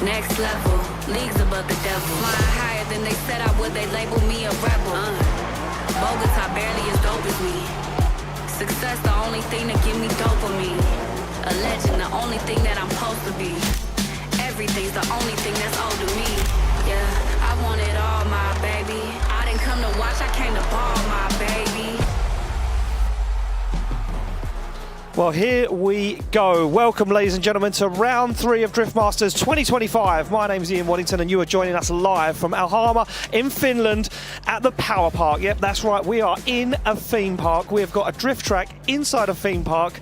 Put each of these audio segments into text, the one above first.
Next level, leagues above the devil. Flying higher than they said I would, they label me a rebel. Bogota barely as dope as me. Success the only thing that give me dopamine. A legend, the only thing that I'm supposed to be. Everything's the only thing that's owed to me. Yeah, I want it all, my baby. I didn't come to watch, I came to ball, my baby. Well, here we go. Welcome, ladies and gentlemen, to round 3 of Drift Masters 2025. My name is Ian Waddington, and you are joining us live from Alhama in Finland at the PowerPark. Yep, that's right. We are in a theme park. We have got a drift track inside a theme park.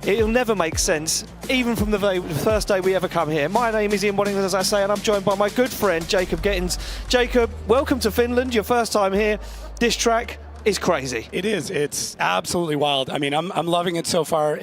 It'll never make sense, even from the first day we ever come here. My name is Ian Waddington, as I say, and I'm joined by my good friend, Jacob Gettins. Jacob, welcome to Finland. Your first time here. This track is crazy. It is. It's absolutely wild. I mean, I'm loving it so far.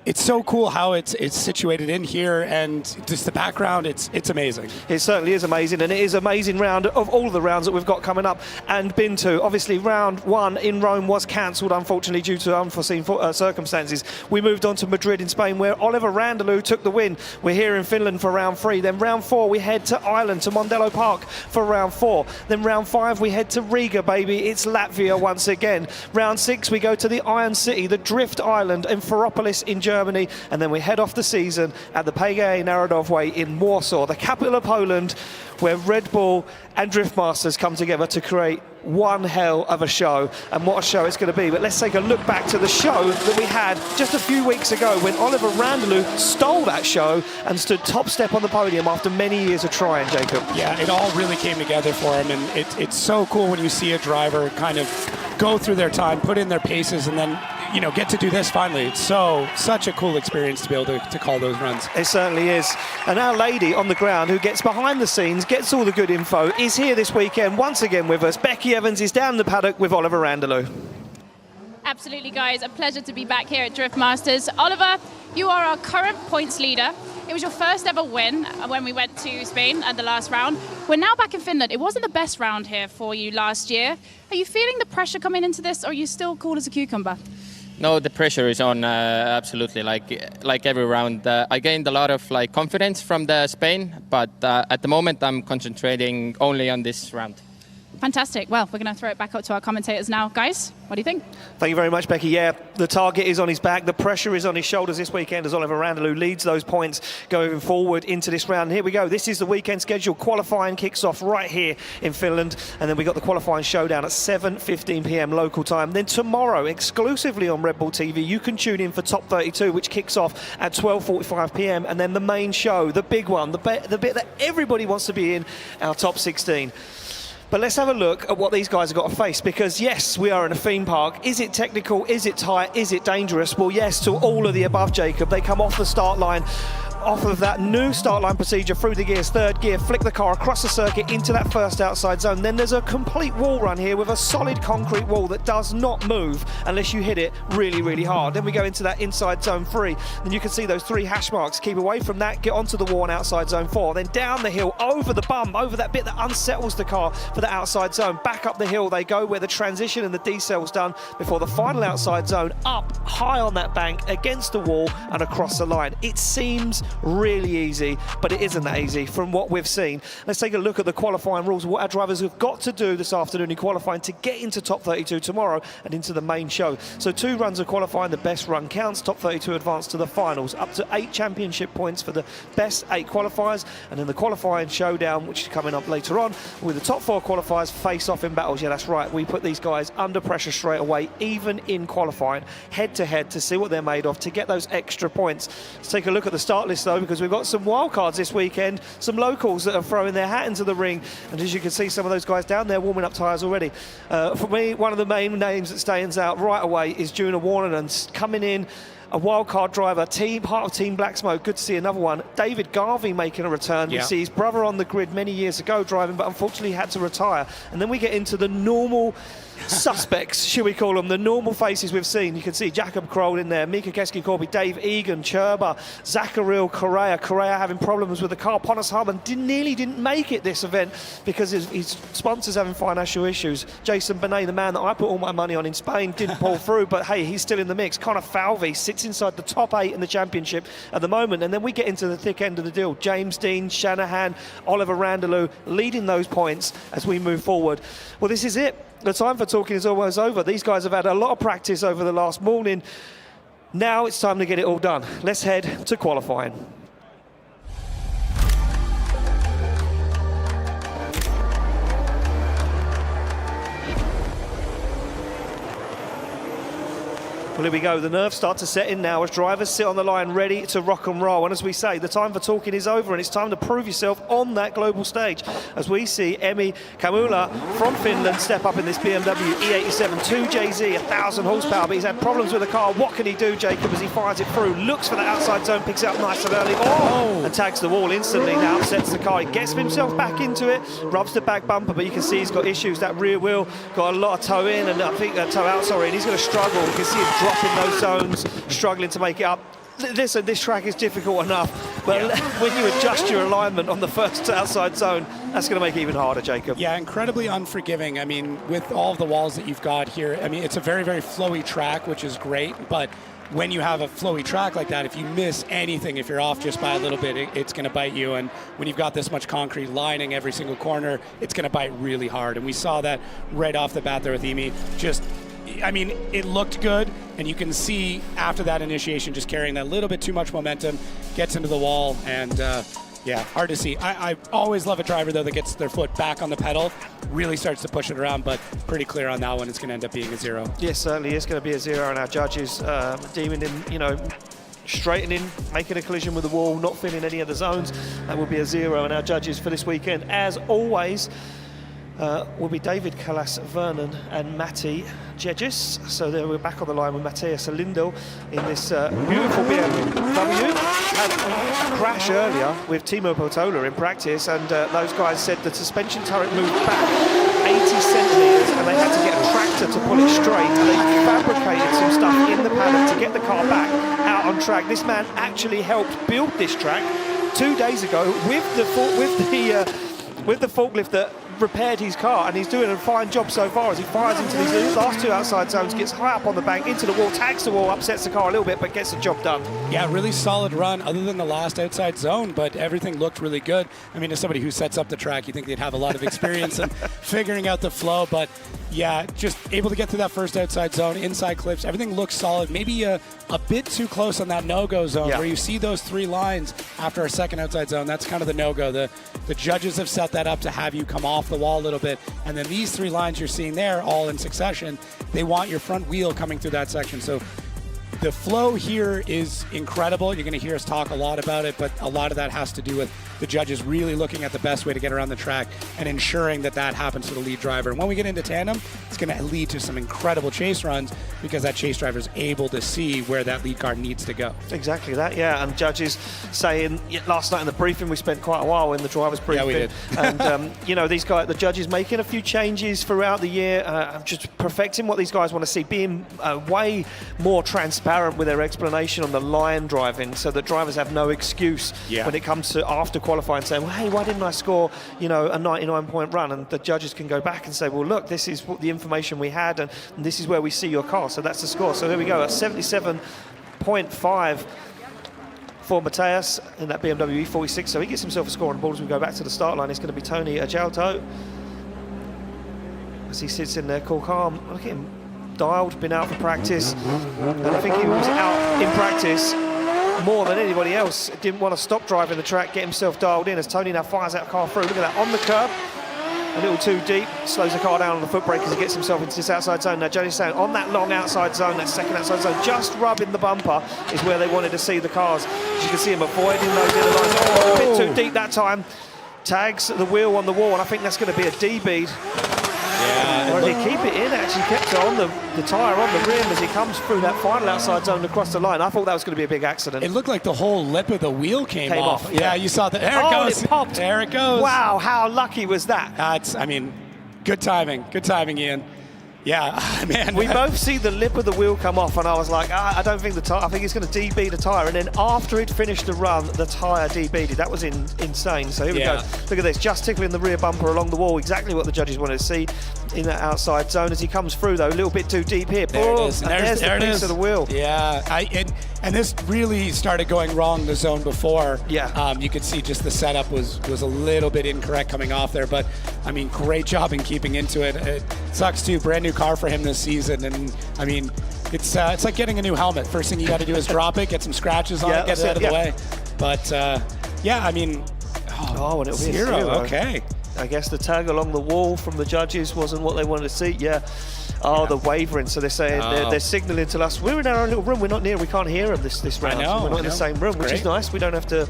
It's so cool how it's situated in here, and just the background, it's amazing. It certainly is amazing, and it is an amazing round of all the rounds that we've got coming up and been to. Obviously, round 1 in Rome was cancelled, unfortunately, due to unforeseen circumstances. We moved on to Madrid in Spain, where Oliver Randalou took the win. We're here in Finland for round 3. Then round 4, we head to Ireland, to Mondello Park for round 4. Then round 5, we head to Riga, baby. It's Latvia once again. Round 6, we go to the Iron City, the Drift Island in Ferropolis in Germany, and then we head off the season at the PGA Narodowe in Warsaw, the capital of Poland, where Red Bull and Drift Masters come together to create one hell of a show, and what a show it's going to be. But let's take a look back to the show that we had just a few weeks ago when Oliver Randalou stole that show and stood top step on the podium after many years of trying, Jacob. Yeah, it all really came together for him, and it's so cool when you see a driver kind of go through their time, put in their paces, and then get to do this finally. It's such a cool experience to be able to call those runs. It certainly is. And our lady on the ground who gets behind the scenes, gets all the good info, is here this weekend once again with us. Becky Evans is down the paddock with Oliver Randalou. Absolutely, guys. A pleasure to be back here at Drift Masters. Oliver, you are our current points leader. It was your first ever win when we went to Spain at the last round. We're now back in Finland. It wasn't the best round here for you last year. Are you feeling the pressure coming into this, or are you still cool as a cucumber? No, the pressure is on, absolutely, like every round. I gained a lot of confidence from the Spain, but at the moment I'm concentrating only on this round. Fantastic. Well, we're going to throw it back up to our commentators now. Guys, what do you think? Thank you very much, Becky. Yeah, the target is on his back. The pressure is on his shoulders this weekend as Oliver Randalou leads those points going forward into this round. Here we go. This is the weekend schedule. Qualifying kicks off right here in Finland. And then we got the qualifying showdown at 7:15 p.m. local time. Then tomorrow, exclusively on Red Bull TV, you can tune in for Top 32, which kicks off at 12:45 p.m. And then the main show, the big one, the bit that everybody wants to be in, our Top 16. But let's have a look at what these guys have got to face, because yes, we are in a theme park. Is it technical? Is it tight? Is it dangerous? Well, yes, to all of the above, Jacob. They come off the start line, off of that new start line procedure through the gears, third gear, flick the car across the circuit into that first outside zone. Then there's a complete wall run here with a solid concrete wall that does not move unless you hit it really, really hard. Then we go into that inside zone 3. Then you can see those 3 hash marks. Keep away from that, get onto the wall on outside zone 4. Then down the hill, over the bump, over that bit that unsettles the car for the outside zone. Back up the hill they go, where the transition and the decel's done before the final outside zone, up high on that bank, against the wall and across the line. It seems really easy, but it isn't that easy from what we've seen. Let's take a look at the qualifying rules, what our drivers have got to do this afternoon in qualifying to get into top 32 tomorrow and into the main show. So 2 runs of qualifying, the best run counts. Top 32 advance to the finals, up to 8 championship points for the best 8 qualifiers, and then the qualifying showdown, which is coming up later on, with the top 4 qualifiers face off in battles. Yeah, that's right, we put these guys under pressure straight away, even in qualifying, head to head, to see what they're made of, to get those extra points. Let's take a look at the start list though, because we've got some wild cards this weekend, some locals that are throwing their hat into the ring, and as you can see, some of those guys down there warming up tyres already. For me, one of the main names that stands out right away is Junah Waran, and coming in, a wildcard driver, part of Team Black Smoke. Good to see another one. David Garvey making a return. Yeah. We see his brother on the grid many years ago driving, but unfortunately had to retire. And then we get into the normal suspects, should we call them, the normal faces we've seen. You can see Jakub Kroll in there, Mika Keski Gorby, Dave Egan, Cherba, Zacharil Correa having problems with the car. Ponas Harman nearly didn't make it this event because his sponsors having financial issues. Jason Benet, the man that I put all my money on in Spain, didn't pull through, but hey, he's still in the mix. Connor Falvey, gets inside the top 8 in the championship at the moment, and then we get into the thick end of the deal. James Dean, Shanahan, Oliver Randalou leading those points as we move forward. Well, this is it. The time for talking is almost over. These guys have had a lot of practice over the last morning. Now it's time to get it all done. Let's head to qualifying. Well, here we go. The nerves start to set in now as drivers sit on the line ready to rock and roll. And as we say, the time for talking is over, and it's time to prove yourself on that global stage. As we see Erik Kavilla from Finland step up in this BMW E87 2JZ, 1,000 horsepower, but he's had problems with the car. What can he do, Jacob, as he fires it through? Looks for the outside zone, picks it up nice and early. And tags the wall instantly. Now upsets the car. He gets himself back into it, rubs the back bumper, but you can see he's got issues. That rear wheel got a lot of toe in, and I think toe out, sorry, and he's going to struggle. You can see him in those zones, struggling to make it up. Listen, this track is difficult enough, but when you adjust your alignment on the first outside zone, that's going to make it even harder, Jacob. Yeah, incredibly unforgiving. I mean, with all of the walls that you've got here, I mean, it's a very, very flowy track, which is great, but when you have a flowy track like that, if you miss anything, if you're off just by a little bit, it's going to bite you. And when you've got this much concrete lining every single corner, it's going to bite really hard. And we saw that right off the bat there with Emi. I mean, it looked good, and you can see after that initiation just carrying that little bit too much momentum, gets into the wall, and yeah, hard to see. I always love a driver, though, that gets their foot back on the pedal, really starts to push it around, but pretty clear on that one, it's going to end up being a 0. Yes, certainly is going to be a 0, and our judges deeming him, straightening, making a collision with the wall, not filling any of the zones. That will be a 0, and our judges for this weekend, as always, will be David Callas Vernon and Matti Gedges. So we're back on the line with Mattia Salindo in this beautiful BMW. Had a crash earlier with Teemo Pelto in practice, and those guys said the suspension turret moved back 80 centimetres and they had to get a tractor to pull it straight, and they fabricated some stuff in the paddock to get the car back out on track. This man actually helped build this track 2 days ago with the forklift that repaired his car, and he's doing a fine job so far as he fires into these last 2 outside zones, gets high up on the bank, into the wall, tags the wall, upsets the car a little bit, but gets the job done. Yeah, really solid run other than the last outside zone, but everything looked really good. I mean, as somebody who sets up the track, you think they'd have a lot of experience in figuring out the flow, but yeah, just able to get through that first outside zone, inside clips, everything looks solid. Maybe a bit too close on that no-go zone, where you see those 3 lines after a second outside zone. That's kind of the no-go. The judges have set that up to have you come off the wall a little bit, and then these 3 lines you're seeing there all in succession, they want your front wheel coming through that section. So the flow here is incredible. You're going to hear us talk a lot about it, but a lot of that has to do with the judges really looking at the best way to get around the track and ensuring that that happens to the lead driver. And when we get into tandem, it's going to lead to some incredible chase runs because that chase driver is able to see where that lead car needs to go. Exactly that, yeah. And judges saying, last night in the briefing, we spent quite a while in the driver's briefing. Yeah, we did. And, these guys, the judges making a few changes throughout the year, just perfecting what these guys want to see, being way more transparent with their explanation on the line driving, so that drivers have no excuse when it comes to after qualifying saying, well, hey, why didn't I score, a 99-point run? And the judges can go back and say, well, look, this is what the information we had, and this is where we see your car. So that's the score. So there we go, a 77.5 for Matthias in that BMW E46. So he gets himself a score on the board as we go back to the start line. It's going to be Tony Ajalto as he sits in there, cool, calm. Look at him, dialed, been out for practice, and I think he was out in practice more than anybody else. Didn't want to stop driving the track, get himself dialed in as Tony now fires that car through. Look at that, on the curb, a little too deep, slows the car down on the foot brake as he gets himself into this outside zone. Now Johnny's saying on that long outside zone, that second outside zone, just rubbing the bumper is where they wanted to see the cars. As you can see him avoiding those inner lines. Oh, a bit too deep that time. Tags the wheel on the wall, and I think that's going to be a D-bead. Yeah, Or did he keep it in? Actually kept it on the tyre on the rim as he comes through that final outside zone across the line. I thought that was going to be a big accident. it looked like the whole lip of the wheel came off. Yeah, you saw that. There it goes. It popped. There it goes. Wow, how lucky was that? Good timing. Good timing, Ian. Yeah, man. We both see the lip of the wheel come off, and I was like, I don't think the tyre, I think it's going to DB the tyre. And then after it finished the run, the tyre DB'd. That was insane. So here we go. Look at this, just tickling the rear bumper along the wall. Exactly what the judges wanted to see in that outside zone. As he comes through, though, a little bit too deep here. There it is. There's the piece of the wheel. Yeah, And this really started going wrong the zone before. Yeah. You could see just the setup was a little bit incorrect coming off there, but I mean, great job in keeping into it. It sucks too, brand new car for him this season, and I mean, it's like getting a new helmet. First thing you got to do is drop it, get some scratches on it, get it out of the way. But yeah, I mean, and it'll be a 0. 0. Okay. I guess the tag along the wall from the judges wasn't what they wanted to see. Yeah. Oh, the wavering. So they're saying they're signaling to us, we're in our own little room. We're not near. We can't hear them this round. We're not in the same room, which is nice. We don't have to,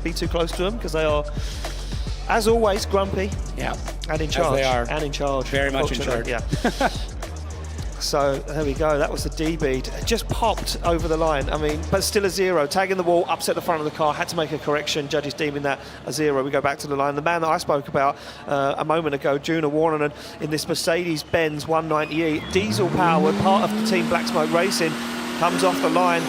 be too close to them because they are, as always, grumpy. Yeah. And in charge. As they are. And in charge. Very much in charge. Yeah. So there we go. That was the D bead. Just popped over the line. I mean, but still a 0. Tagging the wall, upset the front of the car. Had to make a correction. Judges deeming that a 0. We go back to the line. The man that I spoke about a moment ago, Junah Waran, in this Mercedes-Benz 190E, diesel-powered, part of the Team Black Smoke Racing, comes off the line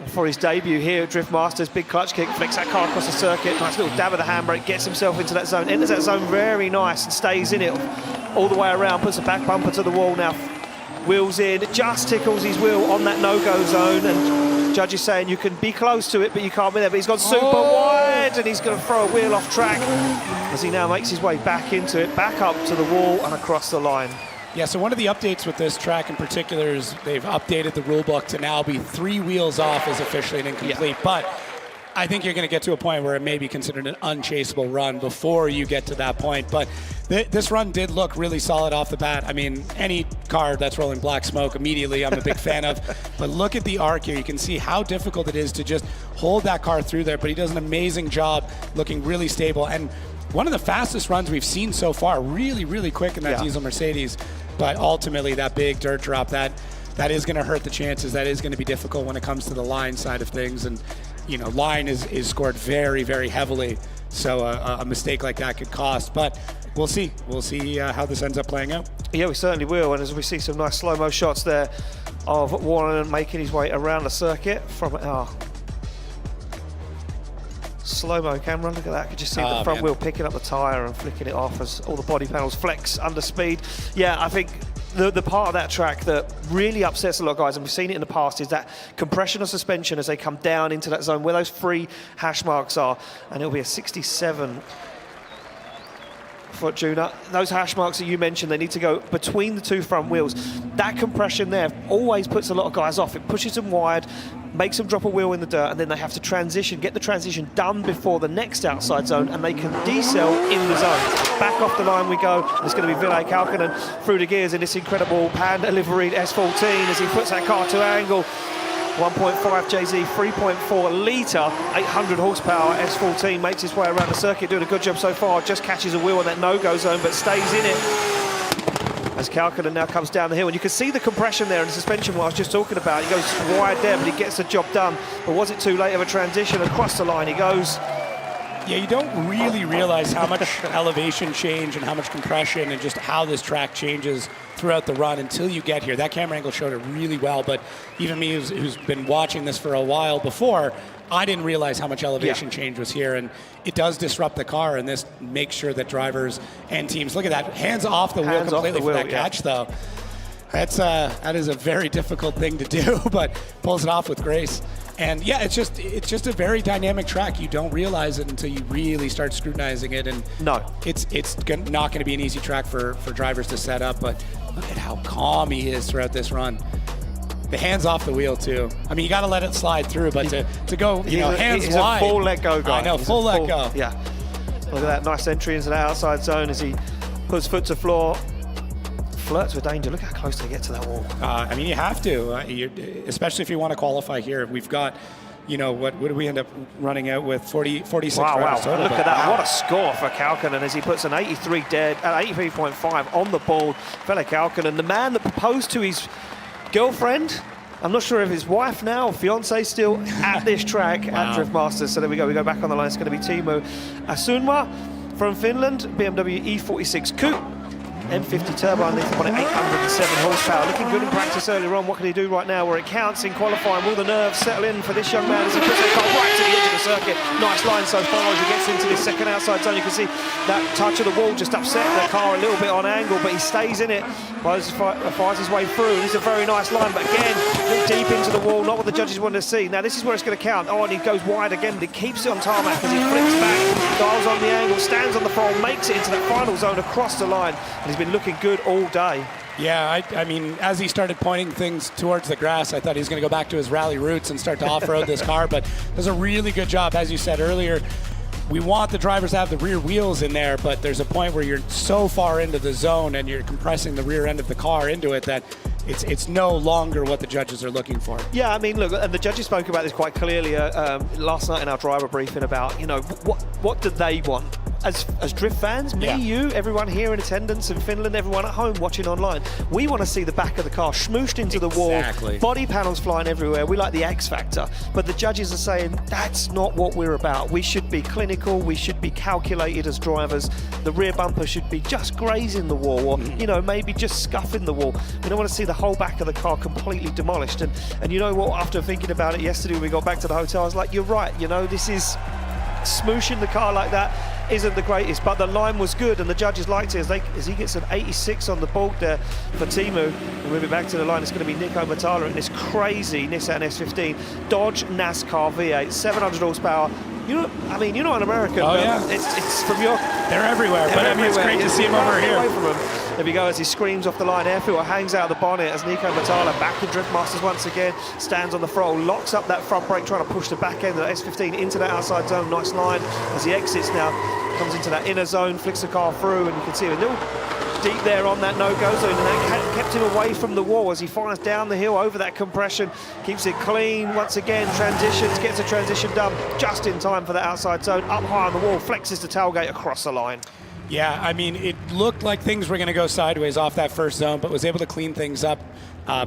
for his debut here at Drift Masters. Big clutch kick, flicks that car across the circuit. Nice little dab of the handbrake, gets himself into that zone, enters that zone very nice and stays in it all the way around, puts the back bumper to the wall now, wheels in, just tickles his wheel on that no-go zone, and judge is saying you can be close to it but you can't be there, but he's gone super wide and he's going to throw a wheel off track as he now makes his way back into it, back up to the wall and across the line. Yeah, so one of the updates with this track in particular is they've updated the rule book to now be 3 wheels off is officially an incomplete, but I think you're going to get to a point where it may be considered an unchaseable run before you get to that point. But this run did look really solid off the bat. I mean, any car that's rolling black smoke immediately I'm a big fan of. But look at the arc here. You can see how difficult it is to just hold that car through there. But he does an amazing job looking really stable. And one of the fastest runs we've seen so far, really, really quick in that diesel Mercedes. But ultimately, that big dirt drop, that is going to hurt the chances. That is going to be difficult when it comes to the line side of things. And line is scored very, very heavily. So a mistake like that could cost. But we'll see. We'll see how this ends up playing out. Yeah, we certainly will. And as we see some nice slow-mo shots there of Warren making his way around the circuit from slow-mo camera. Look at that. You could just see the front wheel picking up the tyre and flicking it off as all the body panels flex under speed. Yeah, I think the part of that track that really upsets a lot of guys, and we've seen it in the past, is that compression of suspension as they come down into that zone where those 3 hash marks are, and it'll be a 67 for Junah. Those hash marks that you mentioned, they need to go between the 2 front wheels. That compression there always puts a lot of guys off. It pushes them wide, makes them drop a wheel in the dirt, and then they have to transition, get the transition done before the next outside zone, and they can decel in the zone. Back off the line we go. It's going to be Ville Kalkanen through the gears in this incredible pan-deliveried S14 as he puts that car to angle. 1.5 JZ, 3.4 litre, 800 horsepower S14 makes his way around the circuit, doing a good job so far. Just catches a wheel on that no-go zone, but stays in it as Kalkanen now comes down the hill. And you can see the compression there and the suspension, what I was just talking about. He goes wide there, but he gets the job done. But was it too late of a transition? Across the line he goes. Yeah, you don't really realize how much elevation change and how much compression and just how this track changes throughout the run until you get here. That camera angle showed it really well, but even me who's been watching this for a while before, I didn't realize how much elevation change was here, and it does disrupt the car, and this makes sure that drivers and teams, look at that, hands off the wheel completely for that catch though. That is a very difficult thing to do, but pulls it off with grace. And yeah, it's just a very dynamic track. You don't realize it until you really start scrutinizing it. And no, it's not going to be an easy track for drivers to set up. But look at how calm he is throughout this run. The hands off the wheel too. I mean, you got to let it slide through, but to go, hands he's wide. He's a full let go guy. I know, full let go. Yeah. Look at that nice entry into the outside zone as he puts foot to floor. Flirts with danger. Look how close they get to that wall. I mean, you have to, especially if you want to qualify here. We've got, what do we end up running out with? 46 wow. total. Look at that. What a score for Kalkanen as he puts an 83.5 on the board. Ville Kalkanen, the man that proposed to his girlfriend, I'm not sure if his wife now or fiance still, at this track at Drift Masters. So there we go. We go back on the line. It's going to be Teemo Asuna from Finland, BMW E46 Coupe. M50 turbo underneath the bonnet, 807 horsepower. Looking good in practice earlier on. What can he do right now where it counts in qualifying? Will the nerves settle in for this young man as he puts that car right to the edge of the circuit? Nice line so far as he gets into this second outside zone. You can see that touch of the wall just upset the car a little bit on angle, but he stays in it, fires his way through. This is a very nice line, but again, deep into the wall, not what the judges wanted to see. Now this is where it's going to count. Oh, and he goes wide again, but he keeps it on tarmac as he flips back, dials on the angle, stands on the throttle, makes it into that final zone across the line, and he's been looking good all day. Yeah, I mean, as he started pointing things towards the grass, I thought he was going to go back to his rally roots and start to off-road this car, but does a really good job. As you said earlier, we want the drivers to have the rear wheels in there, but there's a point where you're so far into the zone and you're compressing the rear end of the car into it that it's no longer what the judges are looking for. Yeah, I mean, look, and the judges spoke about this quite clearly last night in our driver briefing about, you know, what do they want? As Drift fans, me, you, everyone here in attendance in Finland, everyone at home watching online, we want to see the back of the car smooshed into the wall, body panels flying everywhere. We like the X factor, but the judges are saying that's not what we're about. We should be clinical, we should be calculated as drivers. The rear bumper should be just grazing the wall, or you know, maybe just scuffing the wall. We don't want to see the whole back of the car completely demolished. And you know what, after thinking about it yesterday when we got back to the hotel, I was like, you're right, you know, this is smooshing the car like that isn't the greatest, but the line was good and the judges liked it as he gets an 86 on the board there for Teemu. We'll move it back to the line. It's going to be Nico Matala in this crazy Nissan S15 Dodge NASCAR V8, 700 horsepower. You know, I mean, you're not an American. Oh, yeah. It's from your... They're everywhere, but I mean, it's great to see him over here. Away from him. There we go as he screams off the line. Airfield hangs out of the bonnet as Nico Matala, back in Drift Masters once again, stands on the throttle, locks up that front brake, trying to push the back end of the S15 into that outside zone. Nice line as he exits now, comes into that inner zone, flicks the car through, and you can see a little deep there on that no-go zone, and that kept him away from the wall as he fires down the hill over that compression, keeps it clean once again, transitions, gets a transition done just in time for the outside zone, up high on the wall, flexes the tailgate across the line. Yeah, I mean, it looked like things were going to go sideways off that first zone, but was able to clean things up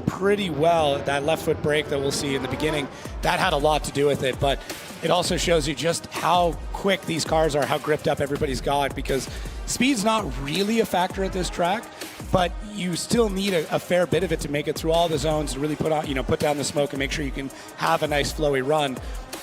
pretty well. That left foot brake that we'll see in the beginning, that had a lot to do with it, but it also shows you just how quick these cars are, how gripped up everybody's got, because speed's not really a factor at this track, but you still need a fair bit of it to make it through all the zones to really put down the smoke and make sure you can have a nice flowy run.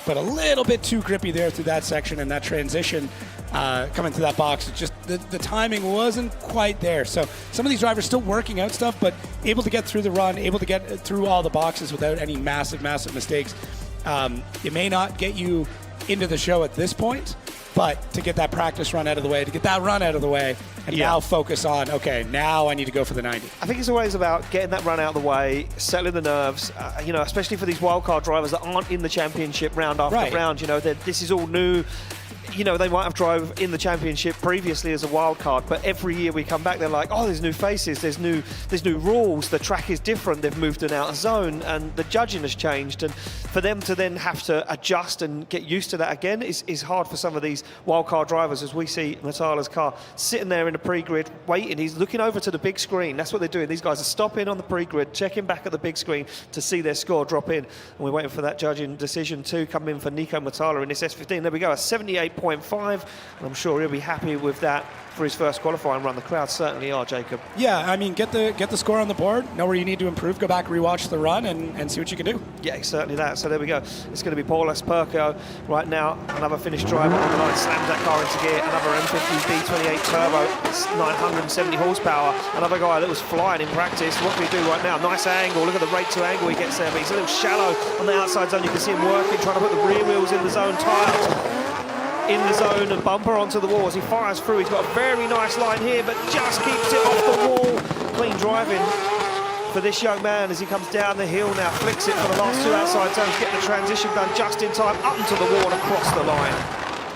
But a little bit too grippy there through that section, and that transition coming through that box, just the timing wasn't quite there. So some of these drivers still working out stuff, but able to get through the run, able to get through all the boxes without any massive mistakes. It may not get you into the show at this point, but to get that practice run out of the way, to get that run out of the way, and now focus on, okay, now I need to go for the 90. I think it's always about getting that run out of the way, settling the nerves, you know, especially for these wildcard drivers that aren't in the championship round after round. You know, this is all new. You know, they might have drove in the championship previously as a wild card, but every year we come back, they're like, oh, there's new faces, there's new rules, the track is different, they've moved to an outer zone, and the judging has changed. And for them to then have to adjust and get used to that again is hard for some of these wild card drivers, as we see Matala's car sitting there in the pre-grid, waiting. He's looking over to the big screen. That's what they're doing. These guys are stopping on the pre-grid, checking back at the big screen to see their score drop in. And we're waiting for that judging decision to come in for Nico Matala in this S15. There we go, a 78.5, and I'm sure he'll be happy with that for his first qualifying run. The crowd certainly are, Jacob. Yeah, I mean, get the score on the board, know where you need to improve, go back, rewatch the run, and see what you can do. Yeah, certainly that. So there we go. It's going to be Perco right now. Another finished driver on the line, slams that car into gear. Another M50 B28 turbo, it's 970 horsepower. Another guy that was flying in practice. What can he do right now? Nice angle. Look at the rate to angle he gets there, but he's a little shallow on the outside zone. You can see him working, trying to put the rear wheels in the zone, tyres in the zone, and bumper onto the wall as he fires through. He's got a very nice line here, but just keeps it off the wall. Clean driving for this young man as he comes down the hill now, flicks it for the last two outside zones, get the transition done just in time, up into the wall and across the line.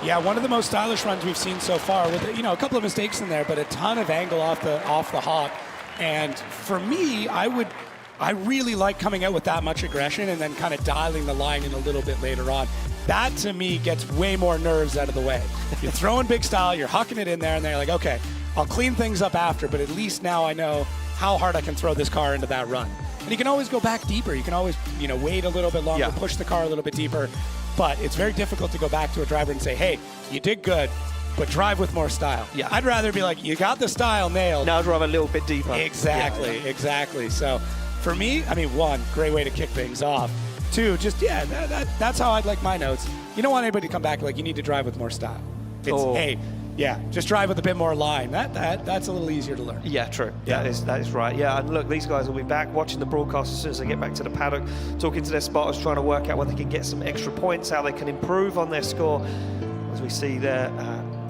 Yeah, one of the most stylish runs we've seen so far, with a couple of mistakes in there, but a ton of angle off the hop. And for me, I really like coming out with that much aggression and then kind of dialing the line in a little bit later on. That, to me, gets way more nerves out of the way. You're throwing big style, you're hucking it in there, and they're like, okay, I'll clean things up after, but at least now I know how hard I can throw this car into that run. And you can always go back deeper. You can always, wait a little bit longer, push the car a little bit deeper. But it's very difficult to go back to a driver and say, hey, you did good. but drive with more style. Yeah. I'd rather be like, you got the style nailed. Now drive a little bit deeper. Exactly, exactly. So for me, I mean, one, great way to kick things off. Two, just, that's how I'd like my notes. You don't want anybody to come back like, you need to drive with more style. It's, hey, just drive with a bit more line. That's a little easier to learn. Yeah, true. Yeah. That is right. Yeah, and look, these guys will be back watching the broadcast as soon as they get back to the paddock, talking to their spotters, trying to work out whether they can get some extra points, how they can improve on their score. As we see there,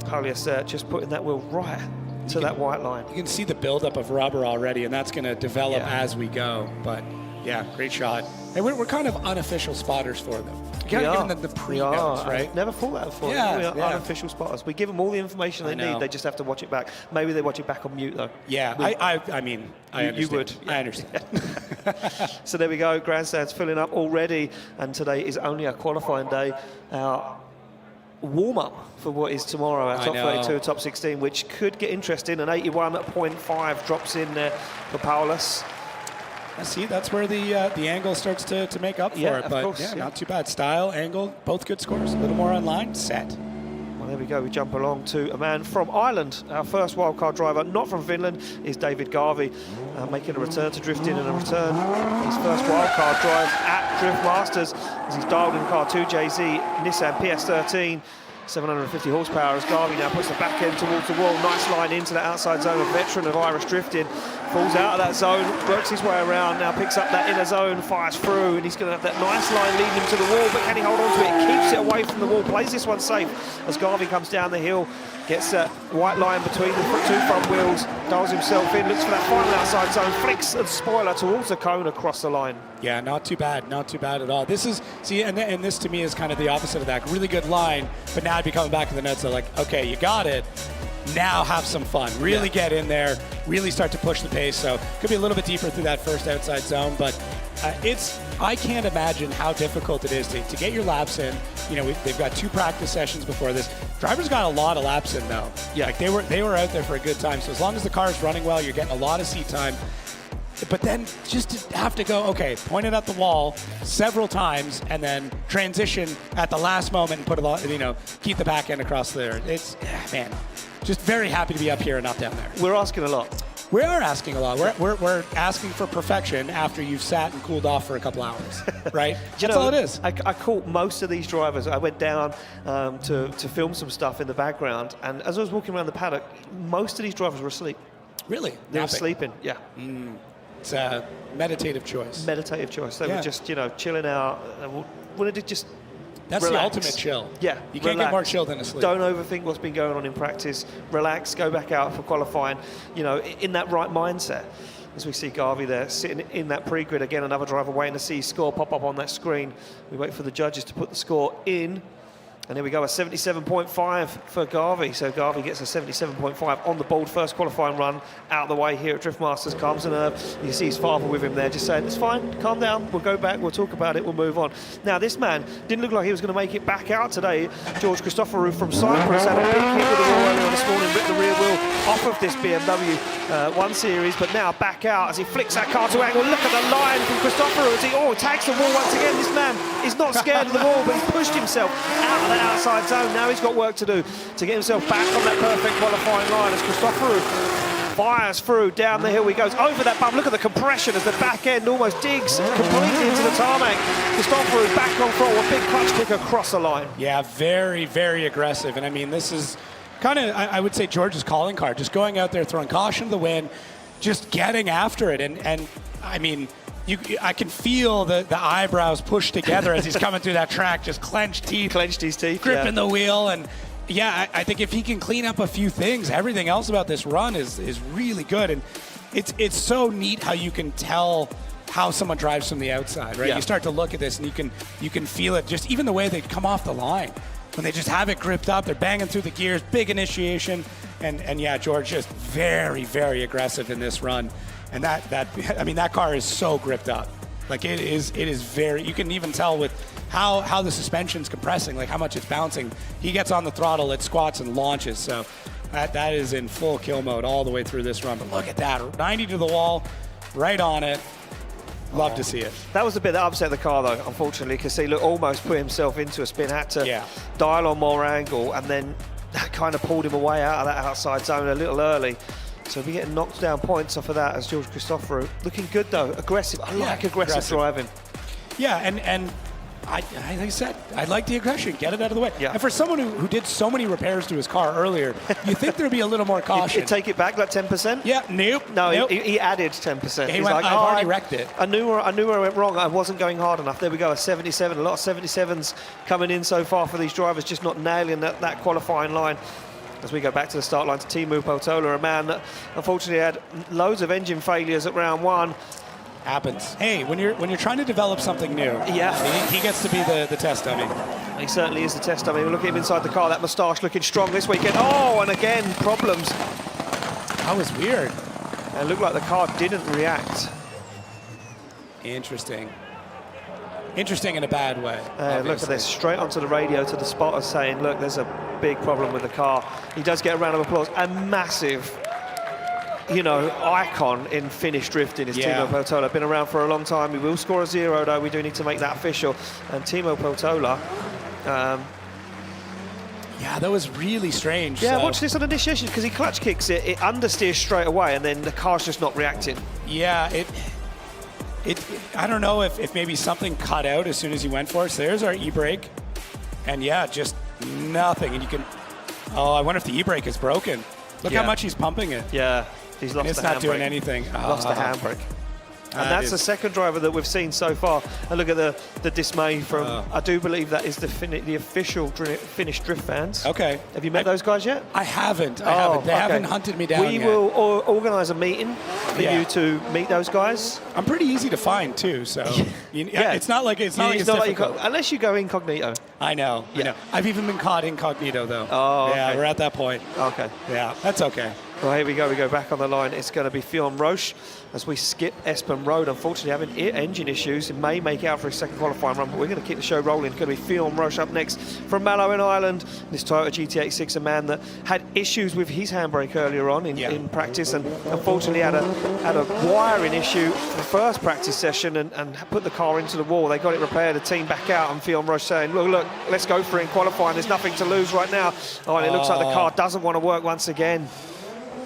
Holias just putting that wheel right to that white line. You can see the buildup of rubber already, and that's going to develop as we go. But yeah, great shot. And we're kind of unofficial spotters for them. Give them the pre-notes, right? I've never thought that before. Yeah, we are unofficial spotters. We give them all the information they need. They just have to watch it back. Maybe they watch it back on mute, though. Yeah, I mean, I understand. You would. I understand. So there we go. Grandstands filling up already. And today is only our qualifying day. Our warm-up for what is tomorrow, our top 32 and top 16, which could get interesting. An 81.5 drops in there for Paulus. See, that's where the angle starts to make up for it. But course, not too bad. Style, angle, both good scores. A little more online, set. Well, there we go. We jump along to a man from Ireland. Our first wildcard driver, not from Finland, is David Garvey, making a return to drifting and a return his first wildcard drive at Drift Masters as he's dialed in car 2JZ Nissan PS13. 750 horsepower as Garvey now puts the back end towards the wall. Nice line into the outside zone. A veteran of Irish drifting. Falls out of that zone, works his way around, now picks up that inner zone, fires through, and he's going to have that nice line leading him to the wall, but can he hold on to it? Keeps it away from the wall, plays this one safe as Garvey comes down the hill, gets that white line between the two front wheels, dials himself in, looks for that final outside zone, flicks the spoiler towards the cone across the line. Yeah, not too bad at all. This is, see, and this to me is kind of the opposite of that. Really good line, but now I'd be coming back to the notes, so like, okay, you got it. Now have some fun. Really get in there. Really start to push the pace. So could be a little bit deeper through that first outside zone, but I can't imagine how difficult it is to get your laps in. You know, they've got 2 practice sessions before this. Drivers got a lot of laps in though. Yeah, like they were out there for a good time. So as long as the car is running well, you're getting a lot of seat time. But then just to have to go, okay, point it at the wall several times and then transition at the last moment and put a lot, keep the back end across there. It's, man, just very happy to be up here and not down there. We're asking a lot. We are asking a lot. We're asking for perfection after you've sat and cooled off for a couple hours, right? That's all it is. I caught most of these drivers. I went down to film some stuff in the background, and as I was walking around the paddock, most of these drivers were asleep. Really? They were sleeping, yeah. It's a meditative choice. Meditative choice. They were just, chilling out. Wanted to just That's relax. The ultimate chill. Yeah. You can't get more chill than asleep. Don't overthink what's been going on in practice. Relax, go back out for qualifying, in that right mindset. As we see Garvey there sitting in that pre-grid again, another driver waiting to see his score pop up on that screen. We wait for the judges to put the score in. And here we go, a 77.5 for Garvey. So Garvey gets a 77.5 on the board. First qualifying run out of the way here at Drift Masters. Calms the nerve. You see his father with him there, just saying, it's fine, calm down, we'll go back, we'll talk about it, we'll move on. Now, this man didn't look like he was going to make it back out today. George Christopheru from Cyprus had a big hit with the wheel earlier this morning, ripped the rear wheel off of this BMW 1 Series, but now back out as he flicks that car to angle. Look at the line from Christopheru as he tags the wall once again. This man is not scared of the wall, but he's pushed himself out of that outside zone. Now he's got work to do to get himself back on that perfect qualifying line as Christopheru fires through down the hill. He goes over that bump. Look at the compression as the back end almost digs completely into the tarmac. Christopheru back on throttle, a big clutch kick across the line. Yeah, very, very aggressive. And I mean, this is kind of, I would say, George's calling card. Just going out there, throwing caution to the wind, just getting after it. And I mean, I can feel the eyebrows pushed together as he's coming through that track, just clenched teeth. Clenched his teeth, gripping the wheel. And yeah, I think if he can clean up a few things, everything else about this run is really good. And it's so neat how you can tell how someone drives from the outside, right? Yeah. You start to look at this and you can feel it, just even the way they come off the line. When they just have it gripped up, they're banging through the gears, big initiation. And yeah, George just very, very aggressive in this run. And that car is so gripped up. Like it is very, you can even tell with how the suspension's compressing, like how much it's bouncing. He gets on the throttle, it squats and launches. So that is in full kill mode all the way through this run. But look at that, 90 to the wall, right on it. Love to see it. That was the bit that upset the car though, unfortunately, because he almost put himself into a spin, had to dial on more angle, and then that kind of pulled him away out of that outside zone a little early. So we're getting knocked down points off of that as George Christopheru. Looking good though, aggressive. I like aggressive driving. Yeah, and like I said, I like the aggression. Get it out of the way. Yeah. And for someone who did so many repairs to his car earlier, you think there'd be a little more caution. You take it back like 10%? Yeah, nope. No, nope. He added 10%. He He's went, like, I've already wrecked it. I knew where I went wrong. I wasn't going hard enough. There we go, a 77. A lot of 77s coming in so far for these drivers, just not nailing that qualifying line. As we go back to the start line to Teemo Pelto, a man that unfortunately had loads of engine failures at round 1. Happens. Hey, when you're trying to develop something new, he gets to be the test dummy. He certainly is the test dummy. Look at him inside the car. That moustache looking strong this weekend. Oh, and again problems. That was weird. It looked like the car didn't react. Interesting in a bad way. Look at this, straight onto the radio to the spotter saying, look, there's a big problem with the car. He does get a round of applause. A massive, icon in Finnish drifting is Teemo Pelto. Been around for a long time. He will score a 0 though. We do need to make that official. And Teemo Pelto. That was really strange. Yeah, watch this on initiation because he clutch kicks it. It understeers straight away, and then the car's just not reacting. Yeah, I don't know if maybe something cut out as soon as he went for it. So there's our e-brake, and just nothing. And you can, I wonder if the e-brake is broken. Look how much he's pumping it. Yeah, he's lost the handbrake. It's not doing anything. Lost the handbrake. And that's the second driver that we've seen so far. And look at the dismay from, I do believe that is the official Finnish drift fans. Okay. Have you met those guys yet? I haven't. They haven't hunted me down yet. We will organise a meeting for you to meet those guys. I'm pretty easy to find too, so it's not like it's difficult. Unless you go incognito. I know. I've even been caught incognito though. Oh, yeah, we're at that point. Okay. Yeah, that's okay. Well, here we go. We go back on the line. It's going to be Fon Ro as we skip Espen Road. Unfortunately, having engine issues. It may make out for his second qualifying run, but we're going to keep the show rolling. It's going to be Fon Ro up next from Mallow in Ireland. This Toyota GT86, a man that had issues with his handbrake earlier on in practice, and unfortunately had a wiring issue for the first practice session and put the car into the wall. They got it repaired. The team back out, and Fon Ro saying, "Look, let's go for it in qualifying. There's nothing to lose right now." And it looks like the car doesn't want to work once again.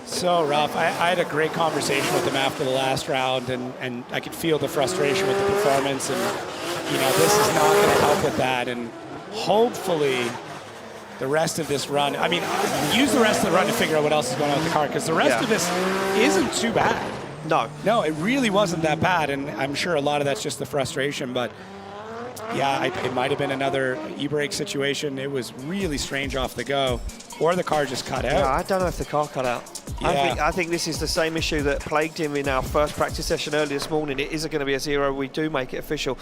So rough. I had a great conversation with him after the last round, and I could feel the frustration with the performance, and this is not going to help with that. And hopefully the rest of this run, use the rest of the run to figure out what else is going on with the car, because the rest of this isn't too bad. No, it really wasn't that bad, and I'm sure a lot of that's just the frustration, but it might have been another e-brake situation. It was really strange off the go, or the car just cut out. Yeah, I don't know if the car cut out. Yeah. I think this is the same issue that plagued him in our first practice session earlier this morning. It is going to be a 0. We do make it official.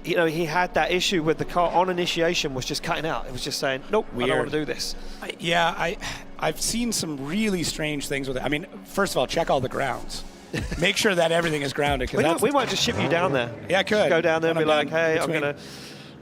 He had that issue with the car on initiation was just cutting out. It was just saying, nope, I don't want to do this. I've seen some really strange things with it. First of all, check all the grounds. Make sure that everything is grounded. We might just ship you down there. Yeah, I could. Just go down there and be like, hey, I'm going to